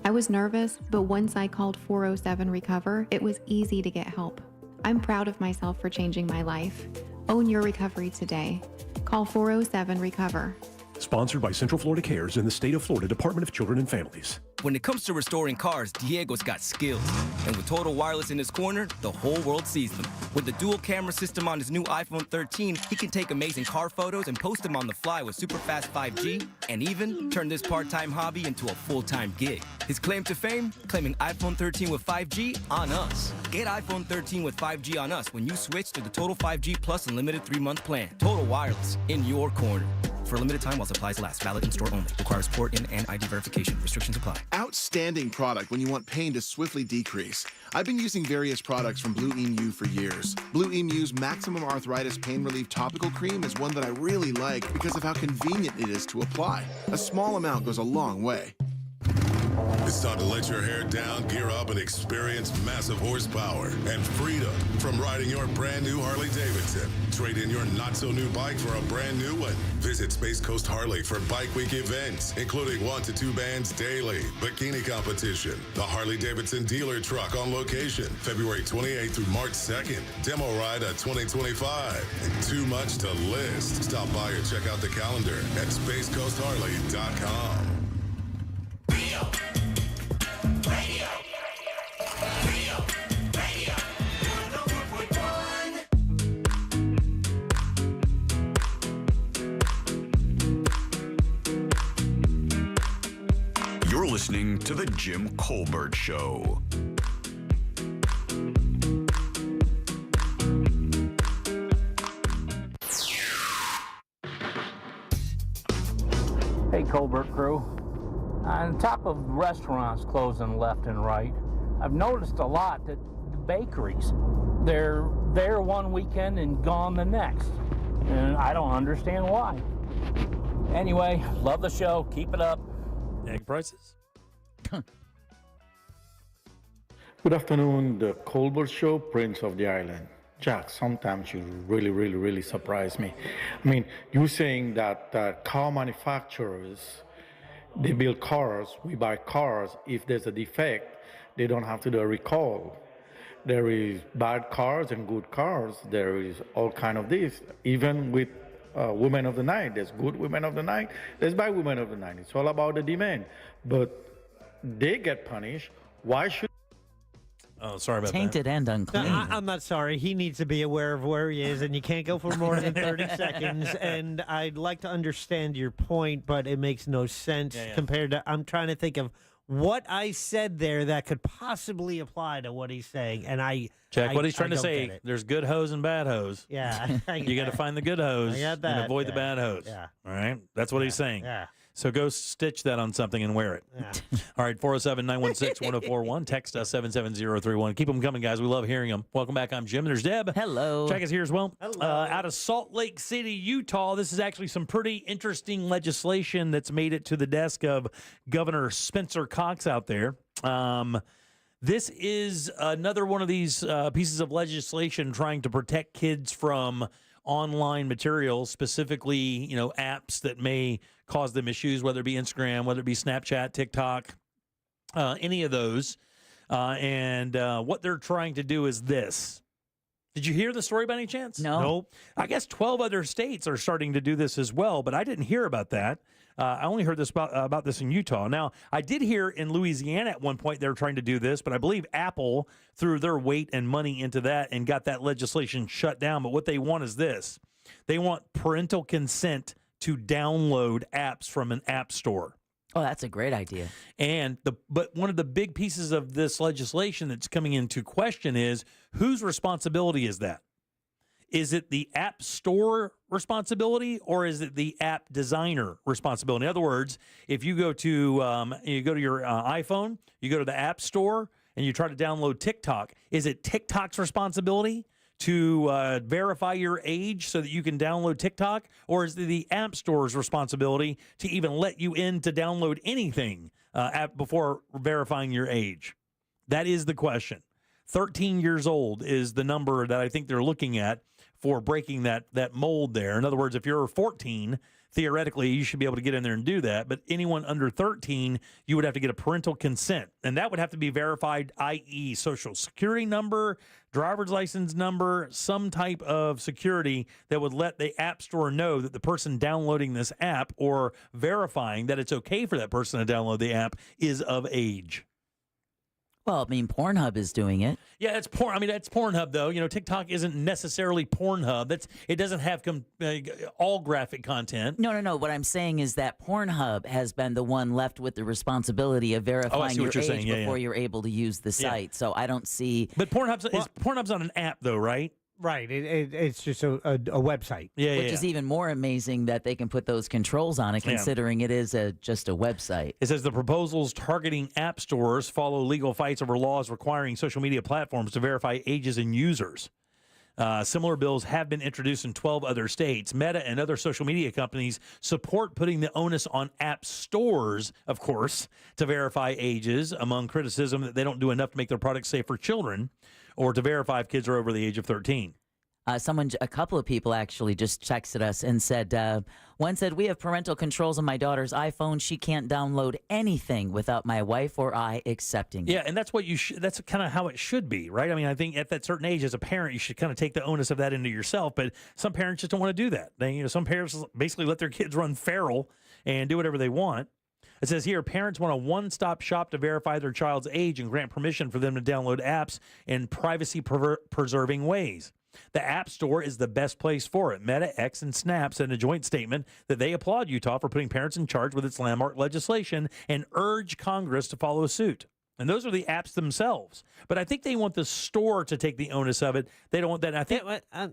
I was nervous, but once I called 407 Recover, it was easy to get help. I'm proud of myself for changing my life. Own your recovery today. Call 407 Recover. Sponsored by Central Florida Cares and the State of Florida Department of Children and Families. When it comes to restoring cars, Diego's got skills. And with Total Wireless in his corner, the whole world sees them. With the dual camera system on his new iPhone 13, he can take amazing car photos and post them on the fly with super fast 5G, and even turn this part-time hobby into a full-time gig. His claim to fame? Claiming iPhone 13 with 5G on us. Get iPhone 13 with 5G on us when you switch to the Total 5G Plus Unlimited 3-month plan. Total Wireless, in your corner. For a limited time while supplies last. Valid in store only. Requires port in and ID verification. Restrictions apply. Outstanding product when you want pain to swiftly decrease. I've been using various products from Blue Emu for years. Blue Emu's Maximum Arthritis Pain Relief Topical Cream is one that I really like because of how convenient it is to apply. A small amount goes a long way. It's time to let your hair down, gear up, and experience massive horsepower and freedom from riding your brand new Harley Davidson. Trade in your not-so-new bike for a brand new one. Visit Space Coast Harley for Bike Week events, including 1 to 2 bands daily, bikini competition, the Harley Davidson dealer truck on location, February 28th through March 2nd, demo ride at 2025, and too much to list. Stop by or check out the calendar at spacecoastharley.com. You're listening to The Jim Colbert Show. Hey, Colbert crew. On top of restaurants closing left and right, I've noticed a lot that the bakeries, they're there one weekend and gone the next. And I don't understand why. Anyway, love the show. Keep it up. Egg prices. Good afternoon, the Colbert Show, Prince of the Island. Jack, sometimes you really surprise me. I mean, you're saying that car manufacturers, they build cars, we buy cars. If there's a defect, they don't have to do a recall. There is bad cars and good cars. There is all kind of this. Even with women of the night, there's good women of the night, there's bad women of the night. It's all about the demand. But they get punished. Why should... Oh, sorry about Tainted that. and unclean. No, I'm not sorry. He needs to be aware of where he is, and you can't go for more than 30 seconds. And I'd like to understand your point, but it makes no sense compared to... I'm trying to think of what I said there that could possibly apply to what he's saying. And Jack, what he's trying to say, there's good hoes and bad hoes. Yeah. You got to find the good hoes I got that. and avoid the bad hoes. Yeah. All right? That's what he's saying. Yeah. So go stitch that on something and wear it. Yeah. All right, 407-916-1041. Text us 77031. Keep them coming, guys. We love hearing them. Welcome back. I'm Jim. There's Deb. Hello. Jack is here as well. Hello. Out of Salt Lake City, Utah, this is actually some pretty interesting legislation that's made it to the desk of Governor Spencer Cox out there. This is another one of these pieces of legislation trying to protect kids from online materials, specifically, apps that may cause them issues, whether it be Instagram, whether it be Snapchat, TikTok, any of those. And what they're trying to do is this. Did you hear the story by any chance? No. Nope. I guess 12 other states are starting to do this as well, but I didn't hear about that. I only heard this about this in Utah. Now, I did hear in Louisiana at one point they were trying to do this, but I believe Apple threw their weight and money into that and got that legislation shut down. But what they want is this. They want parental consent to download apps from an app store. Oh, that's a great idea. But one of the big pieces of this legislation that's coming into question is whose responsibility is that? Is it the app store responsibility or is it the app designer responsibility? In other words, if you go to your iPhone, you go to the app store and you try to download TikTok, is it TikTok's responsibility to verify your age so that you can download TikTok, or is it the app store's responsibility to even let you in to download anything before verifying your age? That is the question. 13 years old is the number that I think they're looking at for breaking that mold there. In other words, if you're 14, theoretically, you should be able to get in there and do that. But anyone under 13, you would have to get a parental consent. And that would have to be verified, i.e. social security number, driver's license number, some type of security that would let the app store know that the person downloading this app or verifying that it's okay for that person to download the app is of age. Well, I mean, Pornhub is doing it. Yeah, it's porn. I mean, that's Pornhub, though. TikTok isn't necessarily Pornhub. It doesn't have all graphic content. No. What I'm saying is that Pornhub has been the one left with the responsibility of verifying your age before you're able to use the site. So I don't see. But Pornhub's on an app, though, right? Right. It's just a website. Which is even more amazing that they can put those controls on it, considering it is just a website. It says the proposals targeting app stores follow legal fights over laws requiring social media platforms to verify ages and users. Similar bills have been introduced in 12 other states. Meta and other social media companies support putting the onus on app stores, of course, to verify ages, among criticism that they don't do enough to make their products safe for children or to verify if kids are over the age of 13. A couple of people actually just texted us and said, one said, we have parental controls on my daughter's iPhone. She can't download anything without my wife or I accepting it. Yeah, and that's what that's kind of how it should be, right? I mean, I think at that certain age as a parent, you should kind of take the onus of that into yourself, but some parents just don't want to do that. Some parents basically let their kids run feral and do whatever they want. It says here, parents want a one-stop shop to verify their child's age and grant permission for them to download apps in privacy-preserving ways. The App Store is the best place for it. Meta, X, and Snap said in a joint statement that they applaud Utah for putting parents in charge with its landmark legislation and urge Congress to follow suit. And those are the apps themselves. But I think they want the store to take the onus of it. They don't want that. I think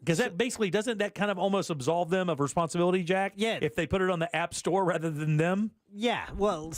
because that basically doesn't that kind of almost absolve them of responsibility, Jack? Yeah. If they put it on the App Store rather than them? Yeah, well,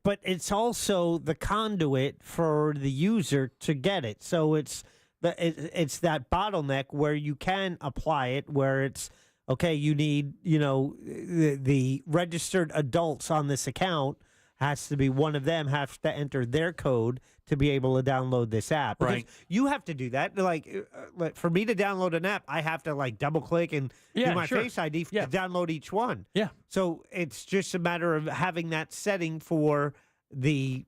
but it's also the conduit for the user to get it. So it's that bottleneck where you can apply it, where it's, okay, you need, the registered adults on this account has to be one of them, has to enter their code to be able to download this app. Because right. You have to do that. Like for me to download an app, I have to double click and do my Face ID to download each one. Yeah. So it's just a matter of having that setting for the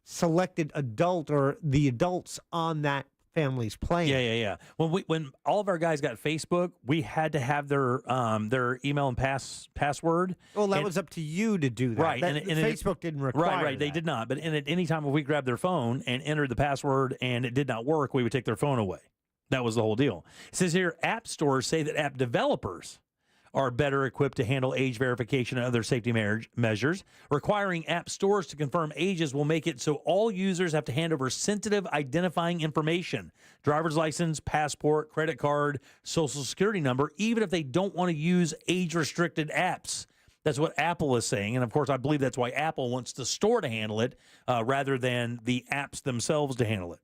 selected adult or the adults on that family's plan. Yeah. When all of our guys got Facebook, we had to have their email and password. Well, that was up to you to do that. Right. And Facebook didn't require Right. They that. did not. But at any time if we grabbed their phone and entered the password and it did not work, we would take their phone away. That was the whole deal. It says here, app stores say that app developers are better equipped to handle age verification and other safety measures. Requiring app stores to confirm ages will make it so all users have to hand over sensitive identifying information, driver's license, passport, credit card, social security number, even if they don't want to use age-restricted apps. That's what Apple is saying. And, of course, I believe that's why Apple wants the store to handle it rather than the apps themselves to handle it.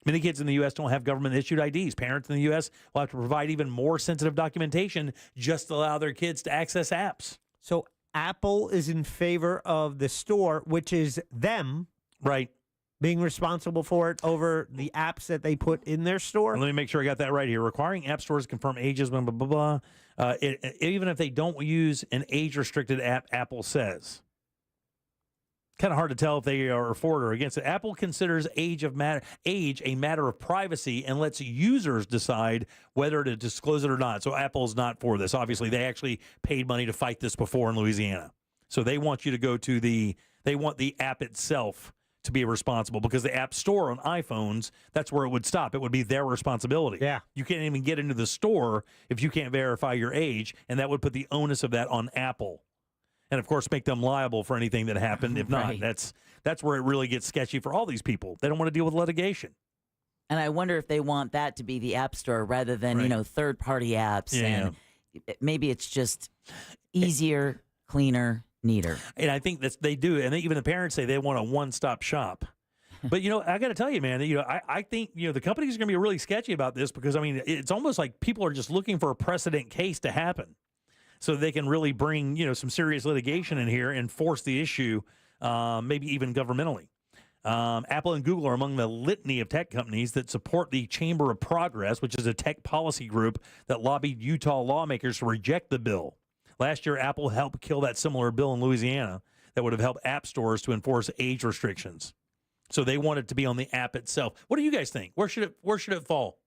Many kids in the U.S. don't have government-issued IDs. Parents in the U.S. will have to provide even more sensitive documentation just to allow their kids to access apps. So Apple is in favor of the store, which is them right being responsible for it over the apps that they put in their store? Let me make sure I got that right here. Requiring app stores to confirm ages, blah, blah, blah, blah. Even if they don't use an age-restricted app, Apple says. Kind of hard to tell if they are for it or against it. Apple considers age a matter of privacy and lets users decide whether to disclose it or not. So Apple's not for this. Obviously, they actually paid money to fight this before in Louisiana. So they want you to go to they want the app itself to be responsible because the app store on iPhones, that's where it would stop. It would be their responsibility. Yeah. You can't even get into the store if you can't verify your age, and that would put the onus of that on Apple. And, of course, make them liable for anything that happened. If not, Right. that's where it really gets sketchy for all these people. They don't want to deal with litigation. And I wonder if they want that to be the App Store rather than, third-party apps. Yeah. And maybe it's just easier, cleaner, neater. And I think that they do. And even the parents say they want a one-stop shop. But, I got to tell you, man, I think, the companies are going to be really sketchy about this because, it's almost like people are just looking for a precedent case to happen. So they can really bring, some serious litigation in here and force the issue, maybe even governmentally. Apple and Google are among the litany of tech companies that support the Chamber of Progress, which is a tech policy group that lobbied Utah lawmakers to reject the bill. Last year, Apple helped kill that similar bill in Louisiana that would have helped app stores to enforce age restrictions. So they want it to be on the app itself. What do you guys think? Where should it fall?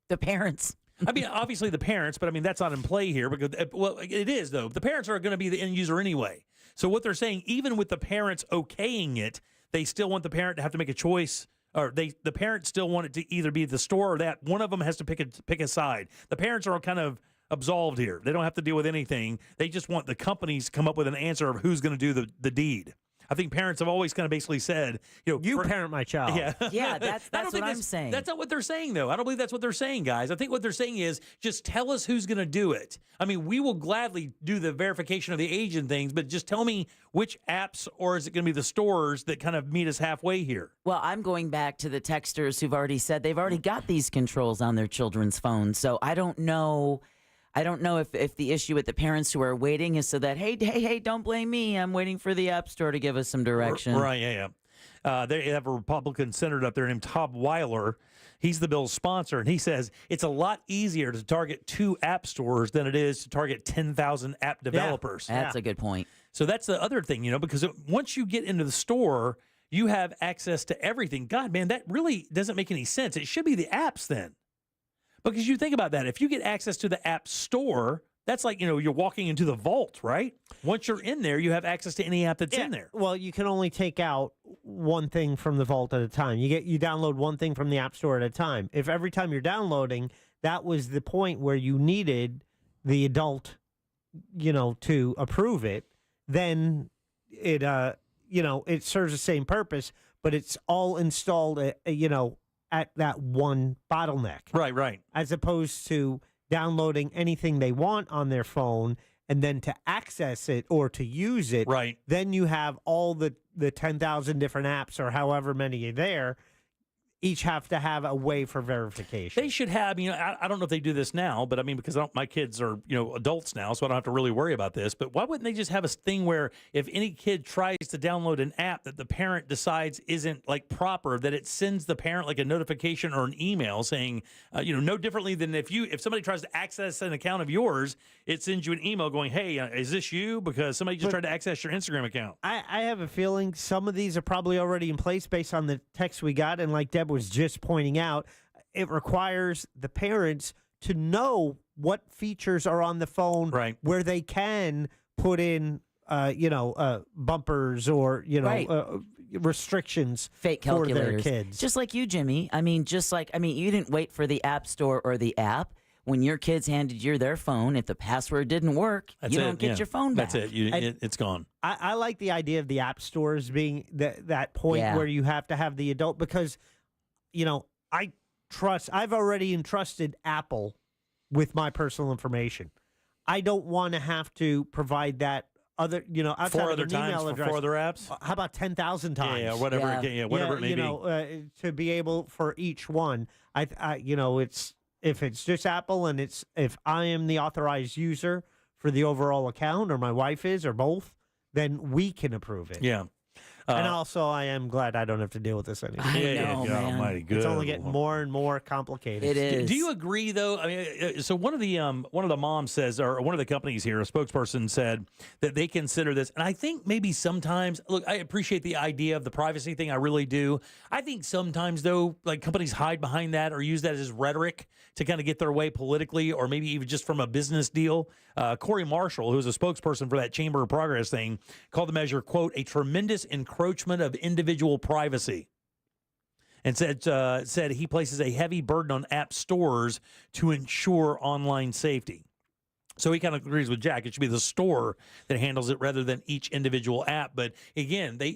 The parents. Obviously the parents, but that's not in play here because, well, it is though. The parents are going to be the end user anyway. So what they're saying, even with the parents okaying it, they still want the parent to have to make a choice, or the parents still want it to either be the store or that. One of them has to pick a side. The parents are kind of absolved here. They don't have to deal with anything. They just want the companies to come up with an answer of who's going to do the deed. I think parents have always kind of basically said, you parent my child. Yeah, Yeah, that's what I'm saying. That's not what they're saying, though. I don't believe that's what they're saying, guys. I think what they're saying is just tell us who's going to do it. I mean, we will gladly do the verification of the age and things, but just tell me which apps, or is it going to be the stores that kind of meet us halfway here? Well, I'm going back to the texters who've already said they've already got these controls on their children's phones. So I don't know if the issue with the parents who are waiting is so that, hey, don't blame me. I'm waiting for the App Store to give us some direction. Right, yeah. They have a Republican senator up there named Todd Weiler. He's the bill's sponsor, and he says it's a lot easier to target 2 app stores than it is to target 10,000 app developers. Yeah, that's a good point. So that's the other thing, because once you get into the store, you have access to everything. God, man, that really doesn't make any sense. It should be the apps then. Because you think about that. If you get access to the app store, that's like, you're walking into the vault, right? Once you're in there, you have access to any app that's in there. Well, you can only take out one thing from the vault at a time. You download one thing from the App Store at a time. If every time you're downloading, that was the point where you needed the adult, to approve it, then it it serves the same purpose, but it's all installed at that one bottleneck. Right. As opposed to downloading anything they want on their phone and then to access it or to use it. Right. Then you have all the 10,000 different apps or however many are there. Each have to have a way for verification. They should have, I don't know if they do this now, but I mean, because my kids are, adults now, so I don't have to really worry about this. But why wouldn't they just have a thing where if any kid tries to download an app that the parent decides isn't like proper, that it sends the parent like a notification or an email saying, no differently than if somebody tries to access an account of yours, it sends you an email going, hey, is this you? Because somebody just tried to access your Instagram account. I have a feeling some of these are probably already in place based on the text we got. And like Deb was just pointing out, it requires the parents to know what features are on the phone, right, where they can put in, bumpers or, Right. Restrictions Fake for their calculators. kids. Just like you, Jimmy. You didn't wait for the App Store or the app. When your kids handed you their phone, if the password didn't work, you don't get your phone back. That's it. It's gone. I like the idea of the app stores being that point where you have to have the adult because, I've already entrusted Apple with my personal information. I don't want to have to provide that outside of an email address. 4 other apps? How about 10,000 times? Yeah, whatever. Yeah, whatever it may be. To be able for each one, it's if it's just Apple and if I am the authorized user for the overall account or my wife is or both, then we can approve it. Yeah. And also, I am glad I don't have to deal with this anymore. Man. Almighty, good. It's only getting more and more complicated. It is. Do you agree, though? So one of the moms says, or one of the companies here, a spokesperson said that they consider this, and I think maybe sometimes, look, I appreciate the idea of the privacy thing, I really do. I think sometimes, though, like companies hide behind that or use that as rhetoric to kind of get their way politically, or maybe even just from a business deal. Corey Marshall, who's a spokesperson for that Chamber of Progress thing, called the measure, quote, a tremendous encroachment of individual privacy. And said he places a heavy burden on app stores to ensure online safety. So he kind of agrees with Jack. It should be the store that handles it rather than each individual app. But again, they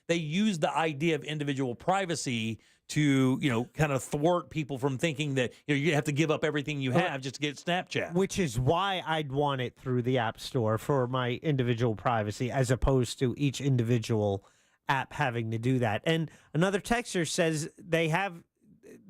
use the idea of individual privacy to, kind of thwart people from thinking that you have to give up everything you have just to get Snapchat. Which is why I'd want it through the App Store for my individual privacy as opposed to each individual app having to do that. And another texter says they have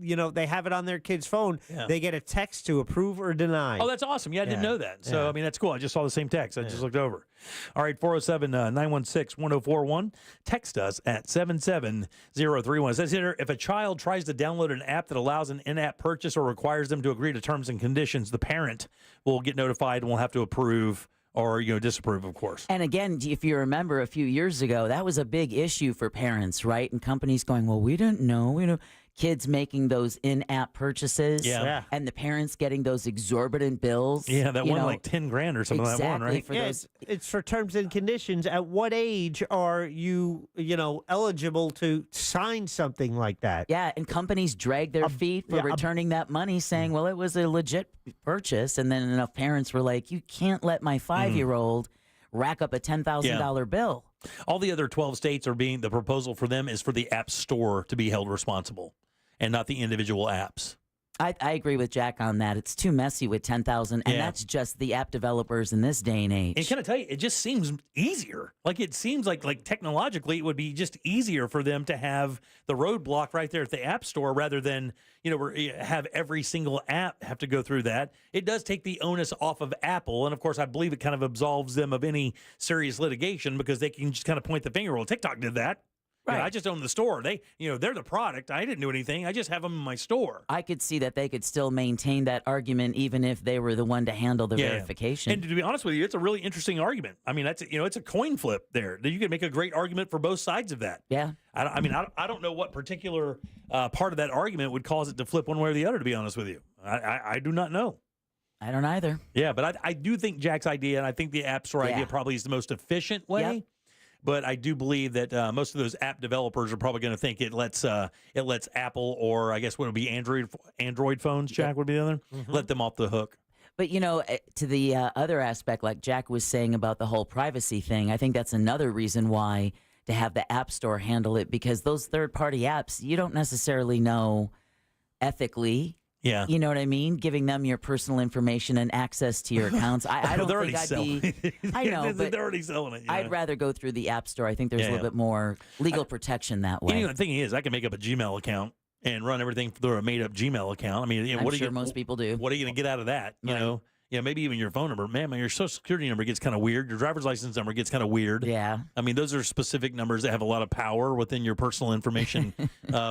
it on their kid's phone. Yeah. They get a text to approve or deny. Oh, that's awesome. Yeah, I didn't know that. So, that's cool. I just saw the same text. I just looked over. All right, 407-916-1041. Text us at 77031. It says here, if a child tries to download an app that allows an in-app purchase or requires them to agree to terms and conditions, the parent will get notified and will have to approve or disapprove, of course. And again, if you remember a few years ago, that was a big issue for parents, right? And companies going, well, we didn't know, kids making those in-app purchases, and the parents getting those exorbitant bills. Yeah, that one like $10,000 or something. Exactly, that one, right? for those. It's for terms and conditions. At what age are you, eligible to sign something like that? Yeah, and companies drag their feet for returning that money, saying, well, it was a legit purchase. And then enough parents were like, you can't let my 5-year-old rack up a $10,000 bill. All the other 12 states are the proposal for them is for the app store to be held responsible and not the individual apps. I agree with Jack on that. It's too messy with 10,000, and that's just the app developers in this day and age. And can I tell you, it just seems easier. Like it seems like technologically it would be just easier for them to have the roadblock right there at the app store rather than, have every single app have to go through that. It does take the onus off of Apple, and of course I believe it kind of absolves them of any serious litigation because they can just kind of point the finger. Well, TikTok did that. Right. I just own the store. They're the product. I didn't do anything. I just have them in my store. I could see that they could still maintain that argument even if they were the one to handle the verification. And to be honest with you, it's a really interesting argument. I mean, it's a coin flip there. You can make a great argument for both sides of that. Yeah. I don't know what particular part of that argument would cause it to flip one way or the other, to be honest with you. I do not know. I don't either. Yeah, but I do think Jack's idea, and I think the App Store idea probably is the most efficient way. Yep. But I do believe that most of those app developers are probably going to think it lets Apple or I guess what would be Android phones, Jack, would be the other, let them off the hook. But, to the other aspect, like Jack was saying about the whole privacy thing, I think that's another reason why to have the App Store handle it, because those third-party apps, you don't necessarily know ethically. Yeah. You know what I mean? Giving them your personal information and access to your accounts. I don't think I'd be... I know, but they're already selling it. I'd rather go through the App Store. I think there's a little bit more legal protection that way. The thing is, I can make up a Gmail account and run everything through a made-up Gmail account. I mean, I'm sure most people do. What are you going to get out of that? You know? Yeah, maybe even your phone number. Man, your social security number gets kind of weird. Your driver's license number gets kind of weird. Yeah. I mean, those are specific numbers that have a lot of power within your personal information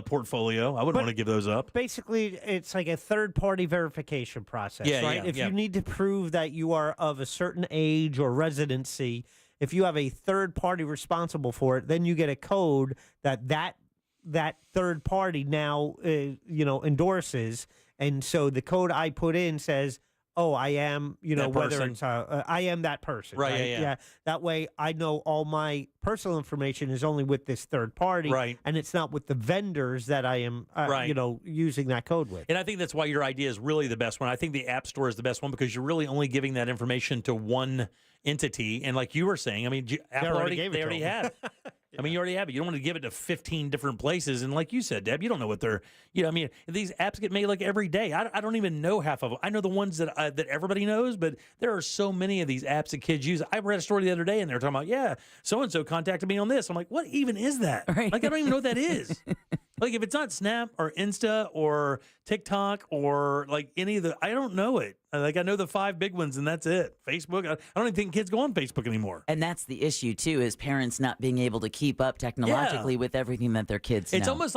portfolio. I wouldn't want to give those up. Basically, it's like a third-party verification process, right? If you need to prove that you are of a certain age or residency, if you have a third party responsible for it, then you get a code that third party now endorses. And so the code I put in says, oh, I am, whether it's I am that person. Right. Yeah. That way I know all my personal information is only with this third party. Right. And it's not with the vendors that I am, using that code with. And I think that's why your idea is really the best one. I think the App Store is the best one because you're really only giving that information to one entity. And like you were saying, I mean, Apple already have it. I mean, you already have it. You don't want to give it to 15 different places. And like you said, Deb, you don't know what they're, these apps get made like every day. I don't even know half of them. I know the ones that everybody knows, but there are so many of these apps that kids use. I read a story the other day and they were talking about, so-and-so contacted me on this. I'm like, what even is that? Right. Like, I don't even know what that is. Like, if it's not Snap or Insta or TikTok or like any of I don't know it. Like, I know the 5 big ones and that's it. Facebook, I don't even think kids go on Facebook anymore. And that's the issue, too, is parents not being able to keep up technologically with everything that their kids know. It's almost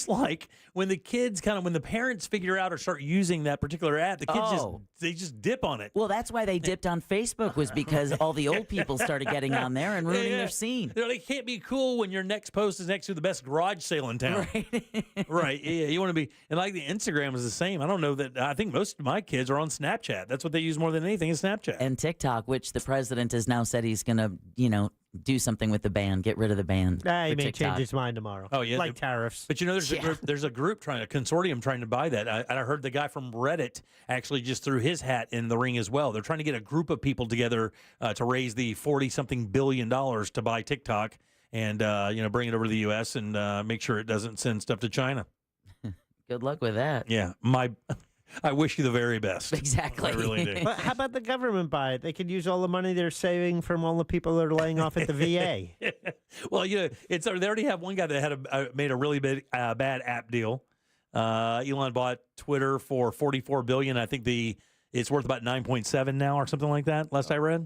like when the kids when the parents figure out or start using that particular app, the kids just dip on it. Well, that's why they dipped on Facebook, was because all the old people started getting on there and ruining their scene. They can't be cool when your next post is next to the best garage sale in town. Right. Yeah, you want to be, and like the Instagram is the same. I don't know that, I think most of my kids are on Snapchat. That's what they use more than anything is Snapchat. And TikTok, which the president has now said he's going to, do something with the ban, get rid of the ban. He may change his mind tomorrow. Oh, yeah. Like tariffs. But there's a group a consortium trying to buy that. I heard the guy from Reddit actually just threw his hat in the ring as well. They're trying to get a group of people together to raise the $40-something billion to buy TikTok and, bring it over to the U.S. and make sure it doesn't send stuff to China. Good luck with that. Yeah. I wish you the very best. Exactly. I really do. But how about the government buy it? They could use all the money they're saving from all the people that are laying off at the VA. Well, they already have one guy that had made a really big bad app deal. Elon bought Twitter for $44 billion. I think it's worth about 9.7 now or something like that. Last I read.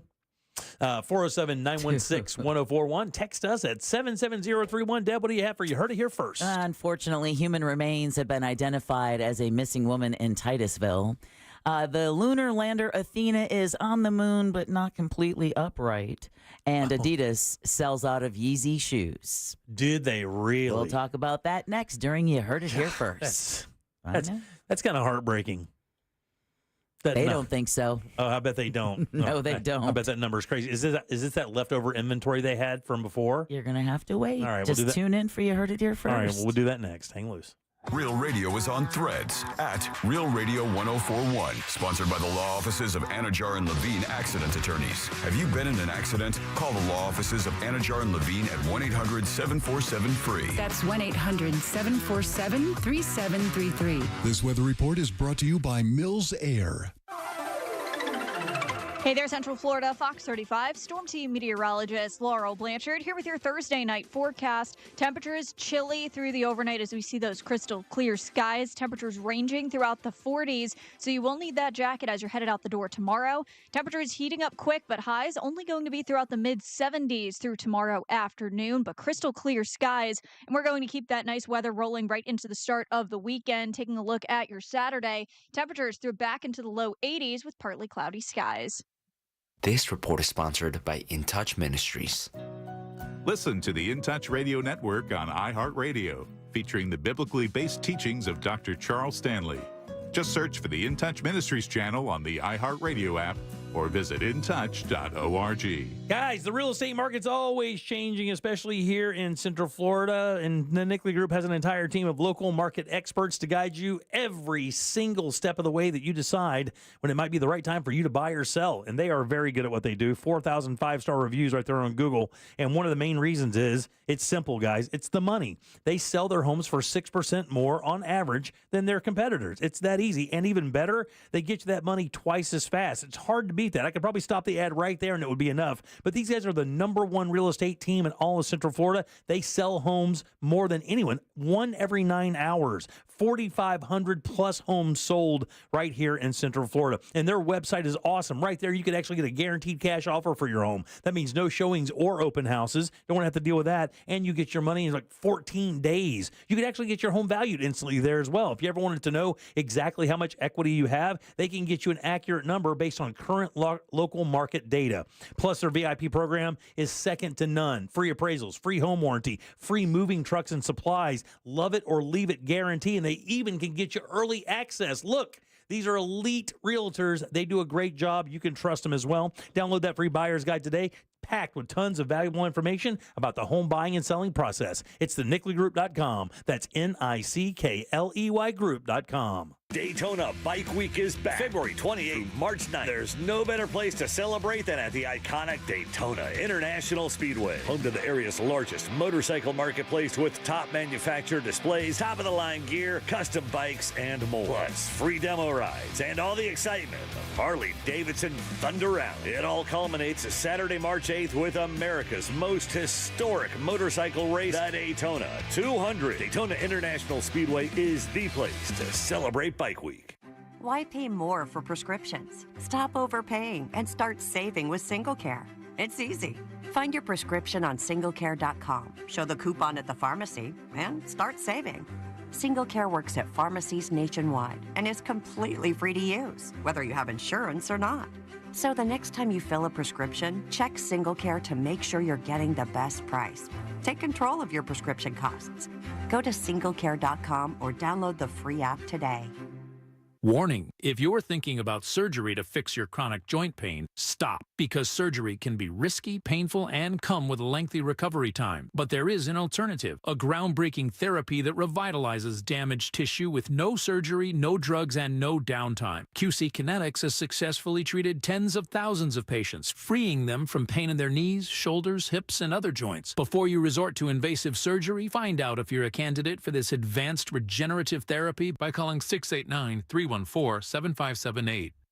407-916-1041. Text us at 77031. Deb, what do you have for you? Heard it here first. Unfortunately, human remains have been identified as a missing woman in Titusville. The lunar lander Athena is on the moon, but not completely upright. And Adidas sells out of Yeezy shoes. Did they really? We'll talk about that next during You Heard It Here First. That's kind of heartbreaking. They don't think so. Oh, I bet they don't. No, they don't. I bet that number is crazy. Is this that leftover inventory they had from before? You're going to have to wait. All right, just tune in for You Heard It Here First. All right, we'll do that next. Hang loose. Real Radio is on Threads at Real Radio 1041. Sponsored by the law offices of Anajar and Levine Accident Attorneys. Have you been in an accident? Call the law offices of Anajar and Levine at 1-800-747-FREE. That's 1-800-747-3733. This weather report is brought to you by Mills Air. Hey there, Central Florida, Fox 35 Storm Team meteorologist Laurel Blanchard here with your Thursday night forecast. Temperatures chilly through the overnight as we see those crystal clear skies. Temperatures ranging throughout the 40s, so you will need that jacket as you're headed out the door tomorrow. Temperatures heating up quick, but highs only going to be throughout the mid-70s through tomorrow afternoon, but crystal clear skies. And we're going to keep that nice weather rolling right into the start of the weekend. Taking a look at your Saturday, temperatures through back into the low 80s with partly cloudy skies. This report is sponsored by In Touch Ministries. Listen to the In Touch Radio Network on iHeartRadio, featuring the biblically based teachings of Dr. Charles Stanley. Just search for the In Touch Ministries channel on the iHeartRadio app or visit intouch.org. Guys, the real estate market's always changing, especially here in Central Florida, and the Nickley Group has an entire team of local market experts to guide you every single step of the way that you decide when it might be the right time for you to buy or sell, and they are very good at what they do. 4,000 five-star reviews right there on Google, and one of the main reasons is it's simple, guys. It's the money. They sell their homes for 6% more on average than their competitors. It's that easy, and even better, they get you that money twice as fast. It's hard to beat that. I could probably stop the ad right there and it would be enough. But these guys are the #1 real estate team in all of Central Florida. They sell homes more than anyone, 1 every 9 hours. 4,500 plus homes sold right here in Central Florida. And their website is awesome. Right there, you could actually get a guaranteed cash offer for your home. That means no showings or open houses. Don't want to have to deal with that. And you get your money in like 14 days. You could actually get your home valued instantly there as well. If you ever wanted to know exactly how much equity you have, they can get you an accurate number based on current local market data. Plus, their VIP program is second to none. Free appraisals, free home warranty, free moving trucks and supplies, love it or leave it guarantee, and they even can get you early access. Look, these are elite realtors. They do a great job. You can trust them as well. Download that free buyer's guide today, packed with tons of valuable information about the home buying and selling process. It's the NickleyGroup.com. That's NICKLEY Group.com. Daytona Bike Week is back. February 28th, March 9th. There's no better place to celebrate than at the iconic Daytona International Speedway. Home to the area's largest motorcycle marketplace with top manufacturer displays, top-of-the-line gear, custom bikes, and more. Plus, free demo rides and all the excitement of Harley-Davidson Thunder Round. It all culminates Saturday, March 8th with America's most historic motorcycle race, the Daytona 200. Daytona International Speedway is the place to celebrate Bike Week. Why pay more for prescriptions? Stop overpaying and start saving with SingleCare. It's easy. Find your prescription on singlecare.com, show the coupon at the pharmacy, and start saving. SingleCare works at pharmacies nationwide and is completely free to use, whether you have insurance or not. So the next time you fill a prescription, check SingleCare to make sure you're getting the best price. Take control of your prescription costs. Go to singlecare.com or download the free app today. Warning, if you're thinking about surgery to fix your chronic joint pain, stop, because surgery can be risky, painful, and come with a lengthy recovery time. But there is an alternative, a groundbreaking therapy that revitalizes damaged tissue with no surgery, no drugs, and no downtime. QC Kinetics has successfully treated tens of thousands of patients, freeing them from pain in their knees, shoulders, hips, and other joints. Before you resort to invasive surgery, find out if you're a candidate for this advanced regenerative therapy by calling 689-314-7578.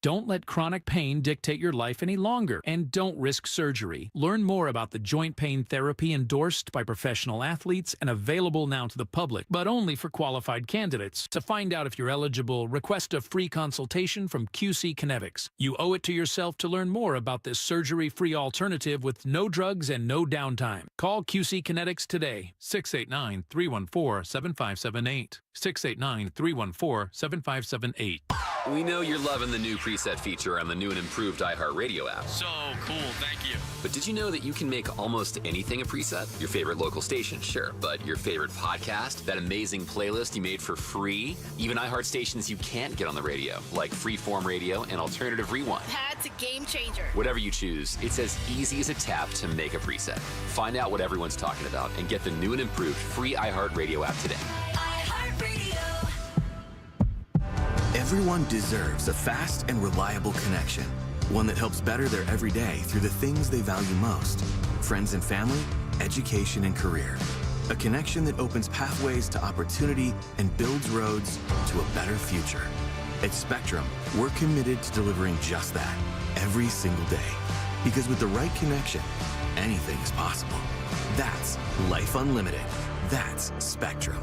Don't let chronic pain dictate your life any longer, and don't risk surgery. Learn more about the joint pain therapy endorsed by professional athletes and available now to the public, but only for qualified candidates. To find out if you're eligible, request a free consultation from QC Kinetics. You owe it to yourself to learn more about this surgery-free alternative with no drugs and no downtime. Call QC Kinetics today, 689-314-7578. 689-314-7578. We know you're loving the new preset feature on the new and improved iHeartRadio app. So cool, thank you. But did you know that you can make almost anything a preset? Your favorite local station, sure, but your favorite podcast, that amazing playlist you made for free, even iHeart stations you can't get on the radio, like Freeform Radio and Alternative Rewind. That's a game changer. Whatever you choose, it's as easy as a tap to make a preset. Find out what everyone's talking about and get the new and improved free iHeartRadio app today. iHeartRadio. Everyone deserves a fast and reliable connection, one that helps better their everyday through the things they value most: friends and family, education and career. A connection that opens pathways to opportunity and builds roads to a better future. At Spectrum, we're committed to delivering just that every single day. Because with the right connection, anything is possible. That's Life Unlimited. That's Spectrum.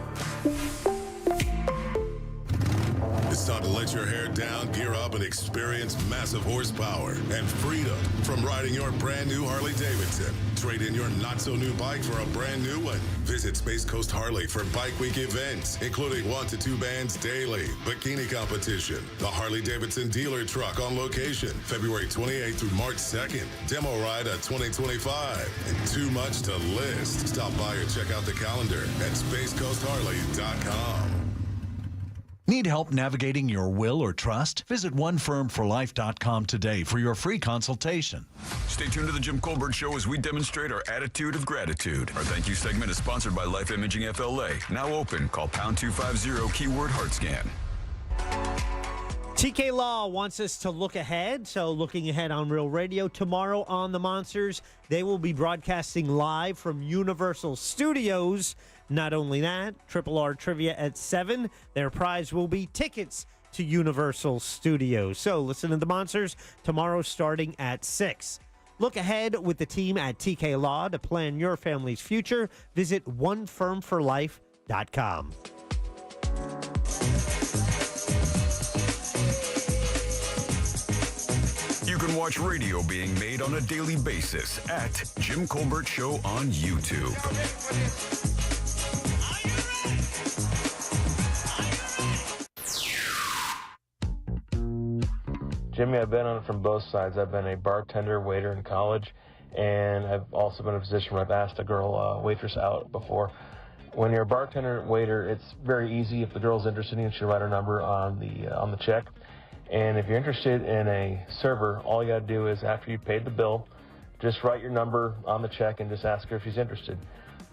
It's time to let your hair down, gear up, and experience massive horsepower and freedom from riding your brand new Harley Davidson. Trade in your not-so-new bike for a brand new one. Visit Space Coast Harley for Bike Week events, including 1 to 2 bands daily, bikini competition, the Harley Davidson dealer truck on location, February 28th through March 2nd, demo ride at 2025, and too much to list. Stop by or check out the calendar at spacecoastharley.com. Need help navigating your will or trust? Visit onefirmforlife.com today for your free consultation. Stay tuned to the Jim Colbert Show as we demonstrate our attitude of gratitude. Our thank you segment is sponsored by Life Imaging FLA. Now open. Call pound 250 keyword heart scan. TK Law wants us to look ahead. So looking ahead on Real Radio, tomorrow on The Monsters, they will be broadcasting live from Universal Studios. Not only that, Triple R Trivia at 7. Their prize will be tickets to Universal Studios. So listen to The Monsters tomorrow starting at 6. Look ahead with the team at TK Law to plan your family's future. Visit onefirmforlife.com. You can watch radio being made on a daily basis at Jim Colbert Show on YouTube. Jimmy, I've been on it from both sides. I've been a bartender, waiter in college, and I've also been in a position where I've asked a girl waitress out before. When you're a bartender, waiter, it's very easy. If the girl's interested in you, she'll write her number on the check. And if you're interested in a server, all you got to do is after you've paid the bill, just write your number on the check and just ask her if she's interested.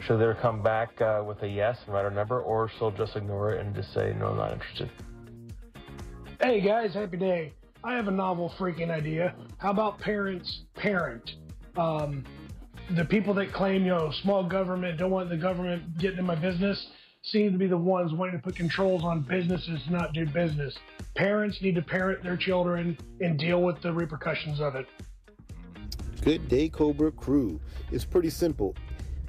She'll either come back with a yes and write her number, or she'll just ignore it and just say, no, I'm not interested. Hey guys, happy day. I have a novel freaking idea. How about parents parent? The people that claim, small government, don't want the government getting in my business, seem to be the ones wanting to put controls on businesses to not do business. Parents need to parent their children and deal with the repercussions of it. Good day, Cobra crew. It's pretty simple.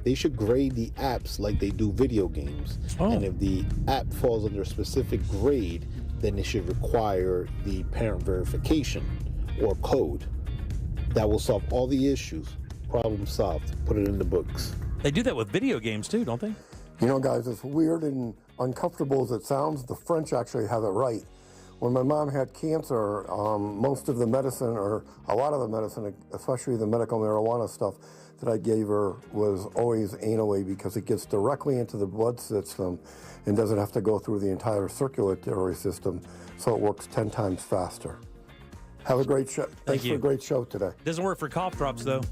They should grade the apps like they do video games. And if the app falls under a specific grade, then they should require the parent verification or code. That will solve all the issues. Problem solved. Put it in the books. They do that with video games too, don't they? Guys, as weird and uncomfortable as it sounds, the French actually have it right. When my mom had cancer, most of the medicine, or a lot of the medicine, especially the medical marijuana stuff that I gave her, was always anally, because it gets directly into the blood system and doesn't have to go through the entire circulatory system, so it works 10 times faster. Have a great show. Thanks for a great show today. Doesn't work for cough drops, though.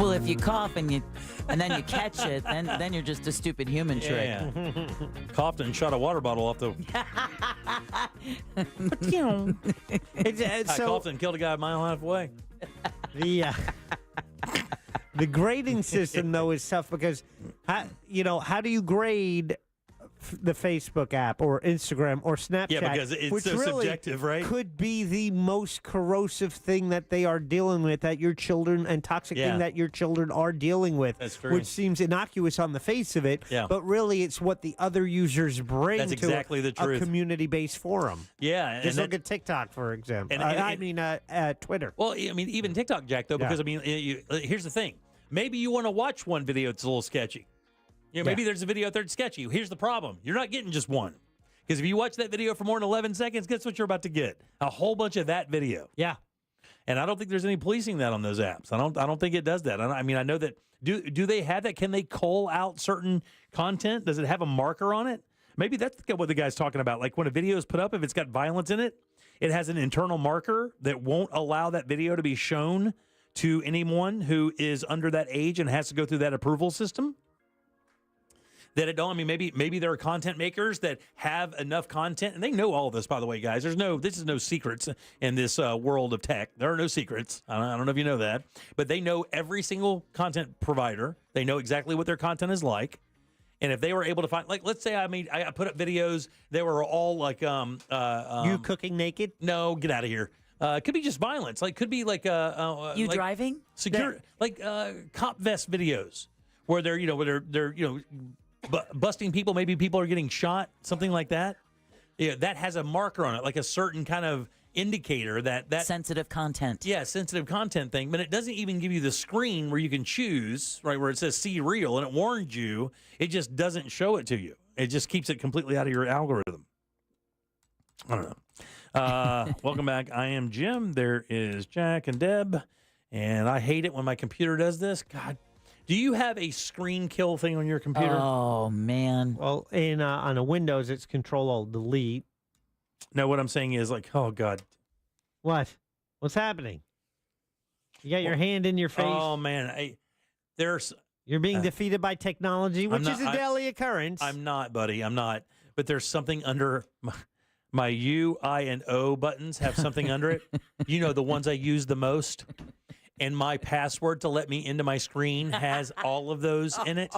Well, if you cough and then you catch it, then you're just a stupid human trick. Yeah. Coughed and shot a water bottle off the... I coughed and killed a guy a mile and a half away. The grading system, though, is tough because, how do you grade the Facebook app or Instagram or Snapchat? Yeah, because it's which so really subjective, right? Could be the most corrosive thing that they are dealing with, that your children, and toxic thing that your children are dealing with. That's true. Which seems innocuous on the face of it, but really it's what the other users bring That's to exactly the truth. a community-based forum. Yeah. Just look at TikTok, for example. Twitter. Well, even TikTok, Jack, though, because, here's the thing. Maybe you want to watch one video that's a little sketchy. Maybe there's a video out there that's sketchy. Here's the problem. You're not getting just one. Because if you watch that video for more than 11 seconds, guess what you're about to get? A whole bunch of that video. Yeah. And I don't think there's any policing that on those apps. I don't think it does that. I know that. Do they have that? Can they cull out certain content? Does it have a marker on it? Maybe that's what the guy's talking about. Like when a video is put up, if it's got violence in it, it has an internal marker that won't allow that video to be shown to anyone who is under that age and has to go through that approval system. that it don't. I mean, maybe there are content makers that have enough content, and they know all of this, by the way, guys. This is no secrets in this world of tech. There are no secrets. I don't know if you know that, but they know every single content provider. They know exactly what their content is like. And if they were able to find, like, let's say I put up videos that were all like, you cooking naked? No, get out of here. It could be just violence. Like, could be like you like driving? Secure, like cop vest videos where they're busting people. Maybe people are getting shot, something like that. Yeah, that has a marker on it, like a certain kind of indicator that sensitive content. Yeah, sensitive content thing. But it doesn't even give you the screen where you can choose, right, where it says see real, and it warns you. It just doesn't show it to you. It just keeps it completely out of your algorithm. I don't know. Welcome back. I am Jim. There is Jack and Deb. And I hate it when my computer does this. God. Do you have a screen kill thing on your computer? Oh, man. Well, on a Windows, it's Control-Alt-Delete. No, what I'm saying is like, oh, God. What? What's happening? You got your hand in your face? Oh, man. You're being defeated by technology, which is a daily occurrence. I'm not, buddy. I'm not. But there's something under my U, I, and O buttons have something under it. You know, the ones I use the most. And my password to let me into my screen has all of those in it.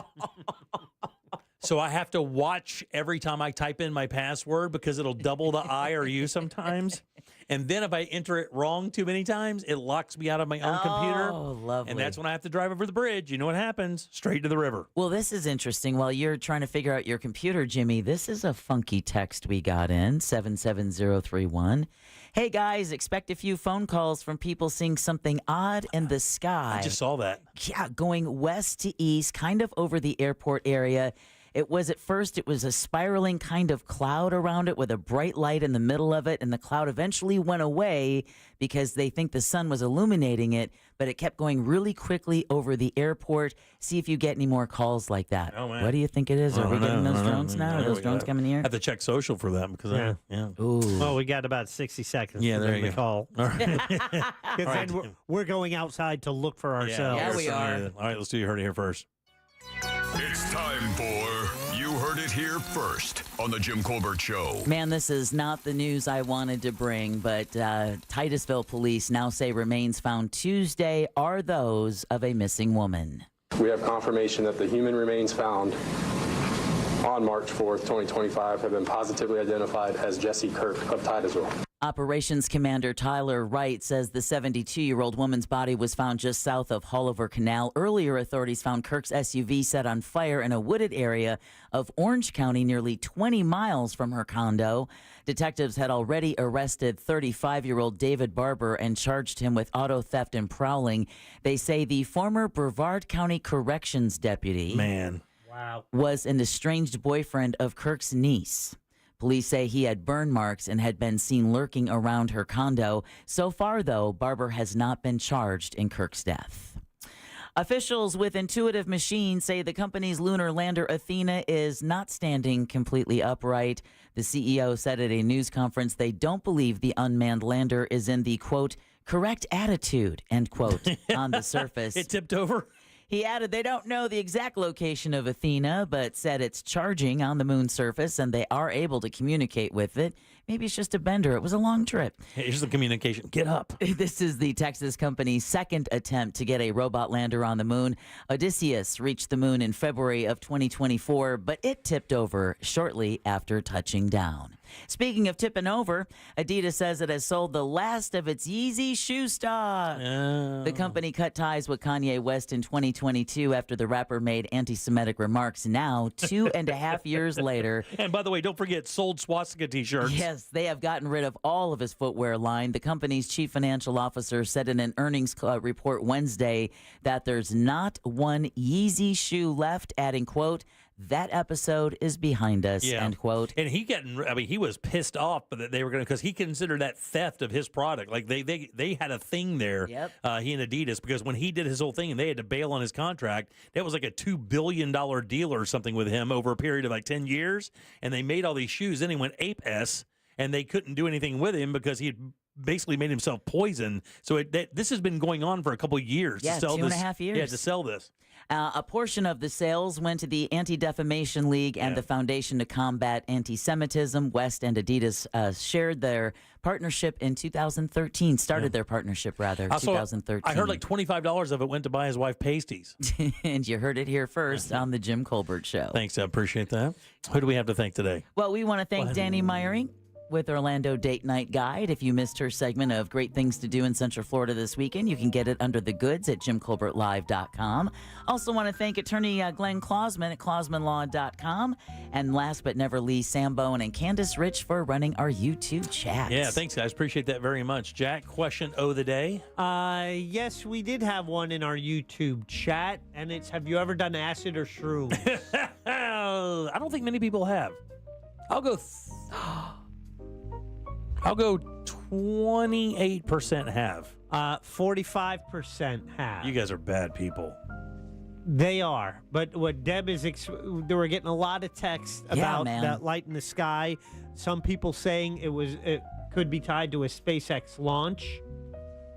So I have to watch every time I type in my password because it'll double the I or U sometimes. And then if I enter it wrong too many times, it locks me out of my own computer. Oh, lovely. And that's when I have to drive over the bridge. You know what happens? Straight to the river. Well, this is interesting. While you're trying to figure out your computer, Jimmy, this is a funky text we got in, 77031. Hey, guys, expect a few phone calls from people seeing something odd in the sky. I just saw that. Yeah, going west to east, kind of over the airport area. It was a spiraling kind of cloud around it with a bright light in the middle of it, and the cloud eventually went away because they think the sun was illuminating it, but it kept going really quickly over the airport. See if you get any more calls like that. Oh, man. What do you think it is? Are we getting those drones now? Are those drones coming here? I have to check social for them because Ooh. Well, we got about 60 seconds Yeah, for there them you to go. call. All right. Because then we're going outside to look for ourselves. Yeah, we are. All right, let's do You Heard It Here first. It's time for You Heard It Here First on the Jim Colbert Show. Man, this is not the news I wanted to bring, but Titusville police now say remains found Tuesday are those of a missing woman. We have confirmation that the human remains found on March 4th, 2025 have been positively identified as Jesse Kirk of Titusville. Operations Commander Tyler Wright says the 72-year-old woman's body was found just south of Culver Canal. Earlier, authorities found Kirk's SUV set on fire in a wooded area of Orange County, nearly 20 miles from her condo. Detectives had already arrested 35-year-old David Barber and charged him with auto theft and prowling. They say the former Brevard County Corrections deputy was an estranged boyfriend of Kirk's niece. Police say he had burn marks and had been seen lurking around her condo. So far, though, Barber has not been charged in Kirk's death. Officials with Intuitive Machines say the company's lunar lander Athena is not standing completely upright. The CEO said at a news conference they don't believe the unmanned lander is in the, quote, correct attitude, end quote, on the surface. It tipped over? He added they don't know the exact location of Athena, but said it's charging on the moon's surface and they are able to communicate with it. Maybe it's just a bender. It was a long trip. Here's the communication. Get up. This is the Texas company's second attempt to get a robot lander on the moon. Odysseus reached the moon in February of 2024, but it tipped over shortly after touching down. Speaking of tipping over, Adidas says it has sold the last of its Yeezy shoe stock. The company cut ties with Kanye West in 2022 after the rapper made anti-Semitic remarks. Now, 2.5 years later. And by the way, don't forget, sold swastika t-shirts. Yes, they have gotten rid of all of his footwear line. The company's chief financial officer said in an earnings report Wednesday that there's not one Yeezy shoe left, adding, quote, that episode is behind us, end quote. And he was pissed off that they were going to, because he considered that theft of his product. Like they had a thing there, he and Adidas, because when he did his whole thing and they had to bail on his contract, that was like a $2 billion deal or something with him over a period of like 10 years. And they made all these shoes. Then he went ape-S, and they couldn't do anything with him because he had basically made himself poison. So this has been going on for a couple of years. Yeah, to sell 2.5 years. Yeah, to sell this. A portion of the sales went to the Anti-Defamation League and the Foundation to Combat Anti-Semitism. West and Adidas shared their partnership in 2013, started their partnership, rather, 2013. I heard like $25 of it went to buy his wife pasties. And you heard it here first on the Jim Colbert Show. Thanks, I appreciate that. Who do we have to thank today? Well, we want to thank Danny Meyering with Orlando Date Night Guide. If you missed her segment of great things to do in Central Florida this weekend, you can get it under the goods at JimColbertLive.com. Also want to thank attorney Glenn Klausman at KlausmanLaw.com. And last but never least, Sam Bowen and Candace Rich for running our YouTube chat. Yeah, thanks, guys. Appreciate that very much. Jack, question of the day? Yes, we did have one in our YouTube chat, and it's, have you ever done acid or shrooms? I don't think many people have. I'll go 28% have. 45% have. You guys are bad people. They are. But what Deb is, they were getting a lot of text about that light in the sky. Some people saying it could be tied to a SpaceX launch.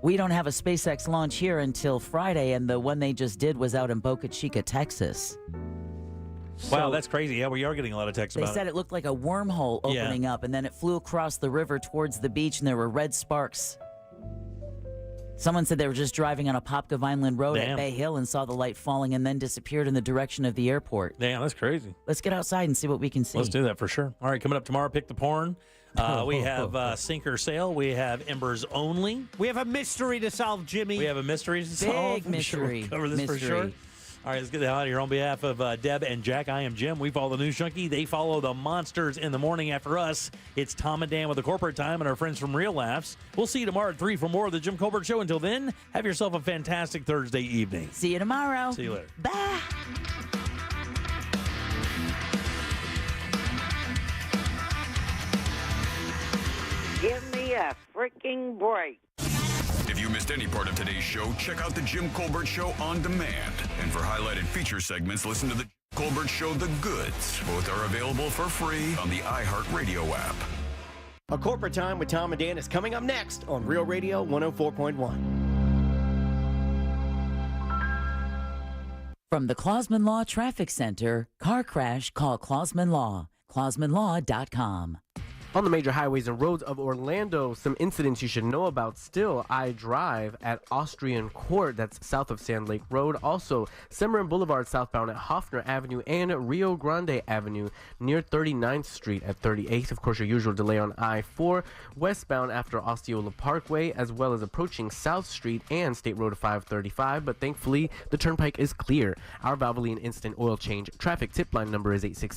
We don't have a SpaceX launch here until Friday, and the one they just did was out in Boca Chica, Texas. Wow, that's crazy. Yeah, we are getting a lot of texts about it. They said it looked like a wormhole opening up, and then it flew across the river towards the beach, and there were red sparks. Someone said they were just driving on a Popka Vineland Road at Bay Hill and saw the light falling and then disappeared in the direction of the airport. Damn, that's crazy. Let's get outside and see what we can see. Let's do that for sure. All right, coming up tomorrow, Pick the Porn. We have Sink or Sail. We have Embers Only. We have a mystery to solve, Jimmy. We have a mystery to solve. Big mystery. We'll cover this for sure. All right, let's get the hell out of here. On behalf of Deb and Jack, I am Jim. We follow the News Junkie. They follow the monsters in the morning after us. It's Tom and Dan with the Corporate Time and our friends from Real Laughs. We'll see you tomorrow at 3 for more of the Jim Colbert Show. Until then, have yourself a fantastic Thursday evening. See you tomorrow. See you later. Bye. Give me a freaking break. If you missed any part of today's show, check out the Jim Colbert Show on demand. And for highlighted feature segments, listen to the Colbert Show The Goods. Both are available for free on the iHeartRadio app. A Corporate Time with Tom and Dan is coming up next on Real Radio 104.1. From the Klausman Law Traffic Center, car crash, call Klausman Law. KlausmanLaw.com. On the major highways and roads of Orlando, some incidents you should know about still. I drive at Austrian Court, that's south of Sand Lake Road. Also, Cimarron Boulevard southbound at Hoffner Avenue and Rio Grande Avenue near 39th Street at 38th. Of course, your usual delay on I-4 westbound after Osceola Parkway, as well as approaching South Street and State Road 535. But thankfully, the turnpike is clear. Our Valvoline Instant Oil Change traffic tip line number is 866.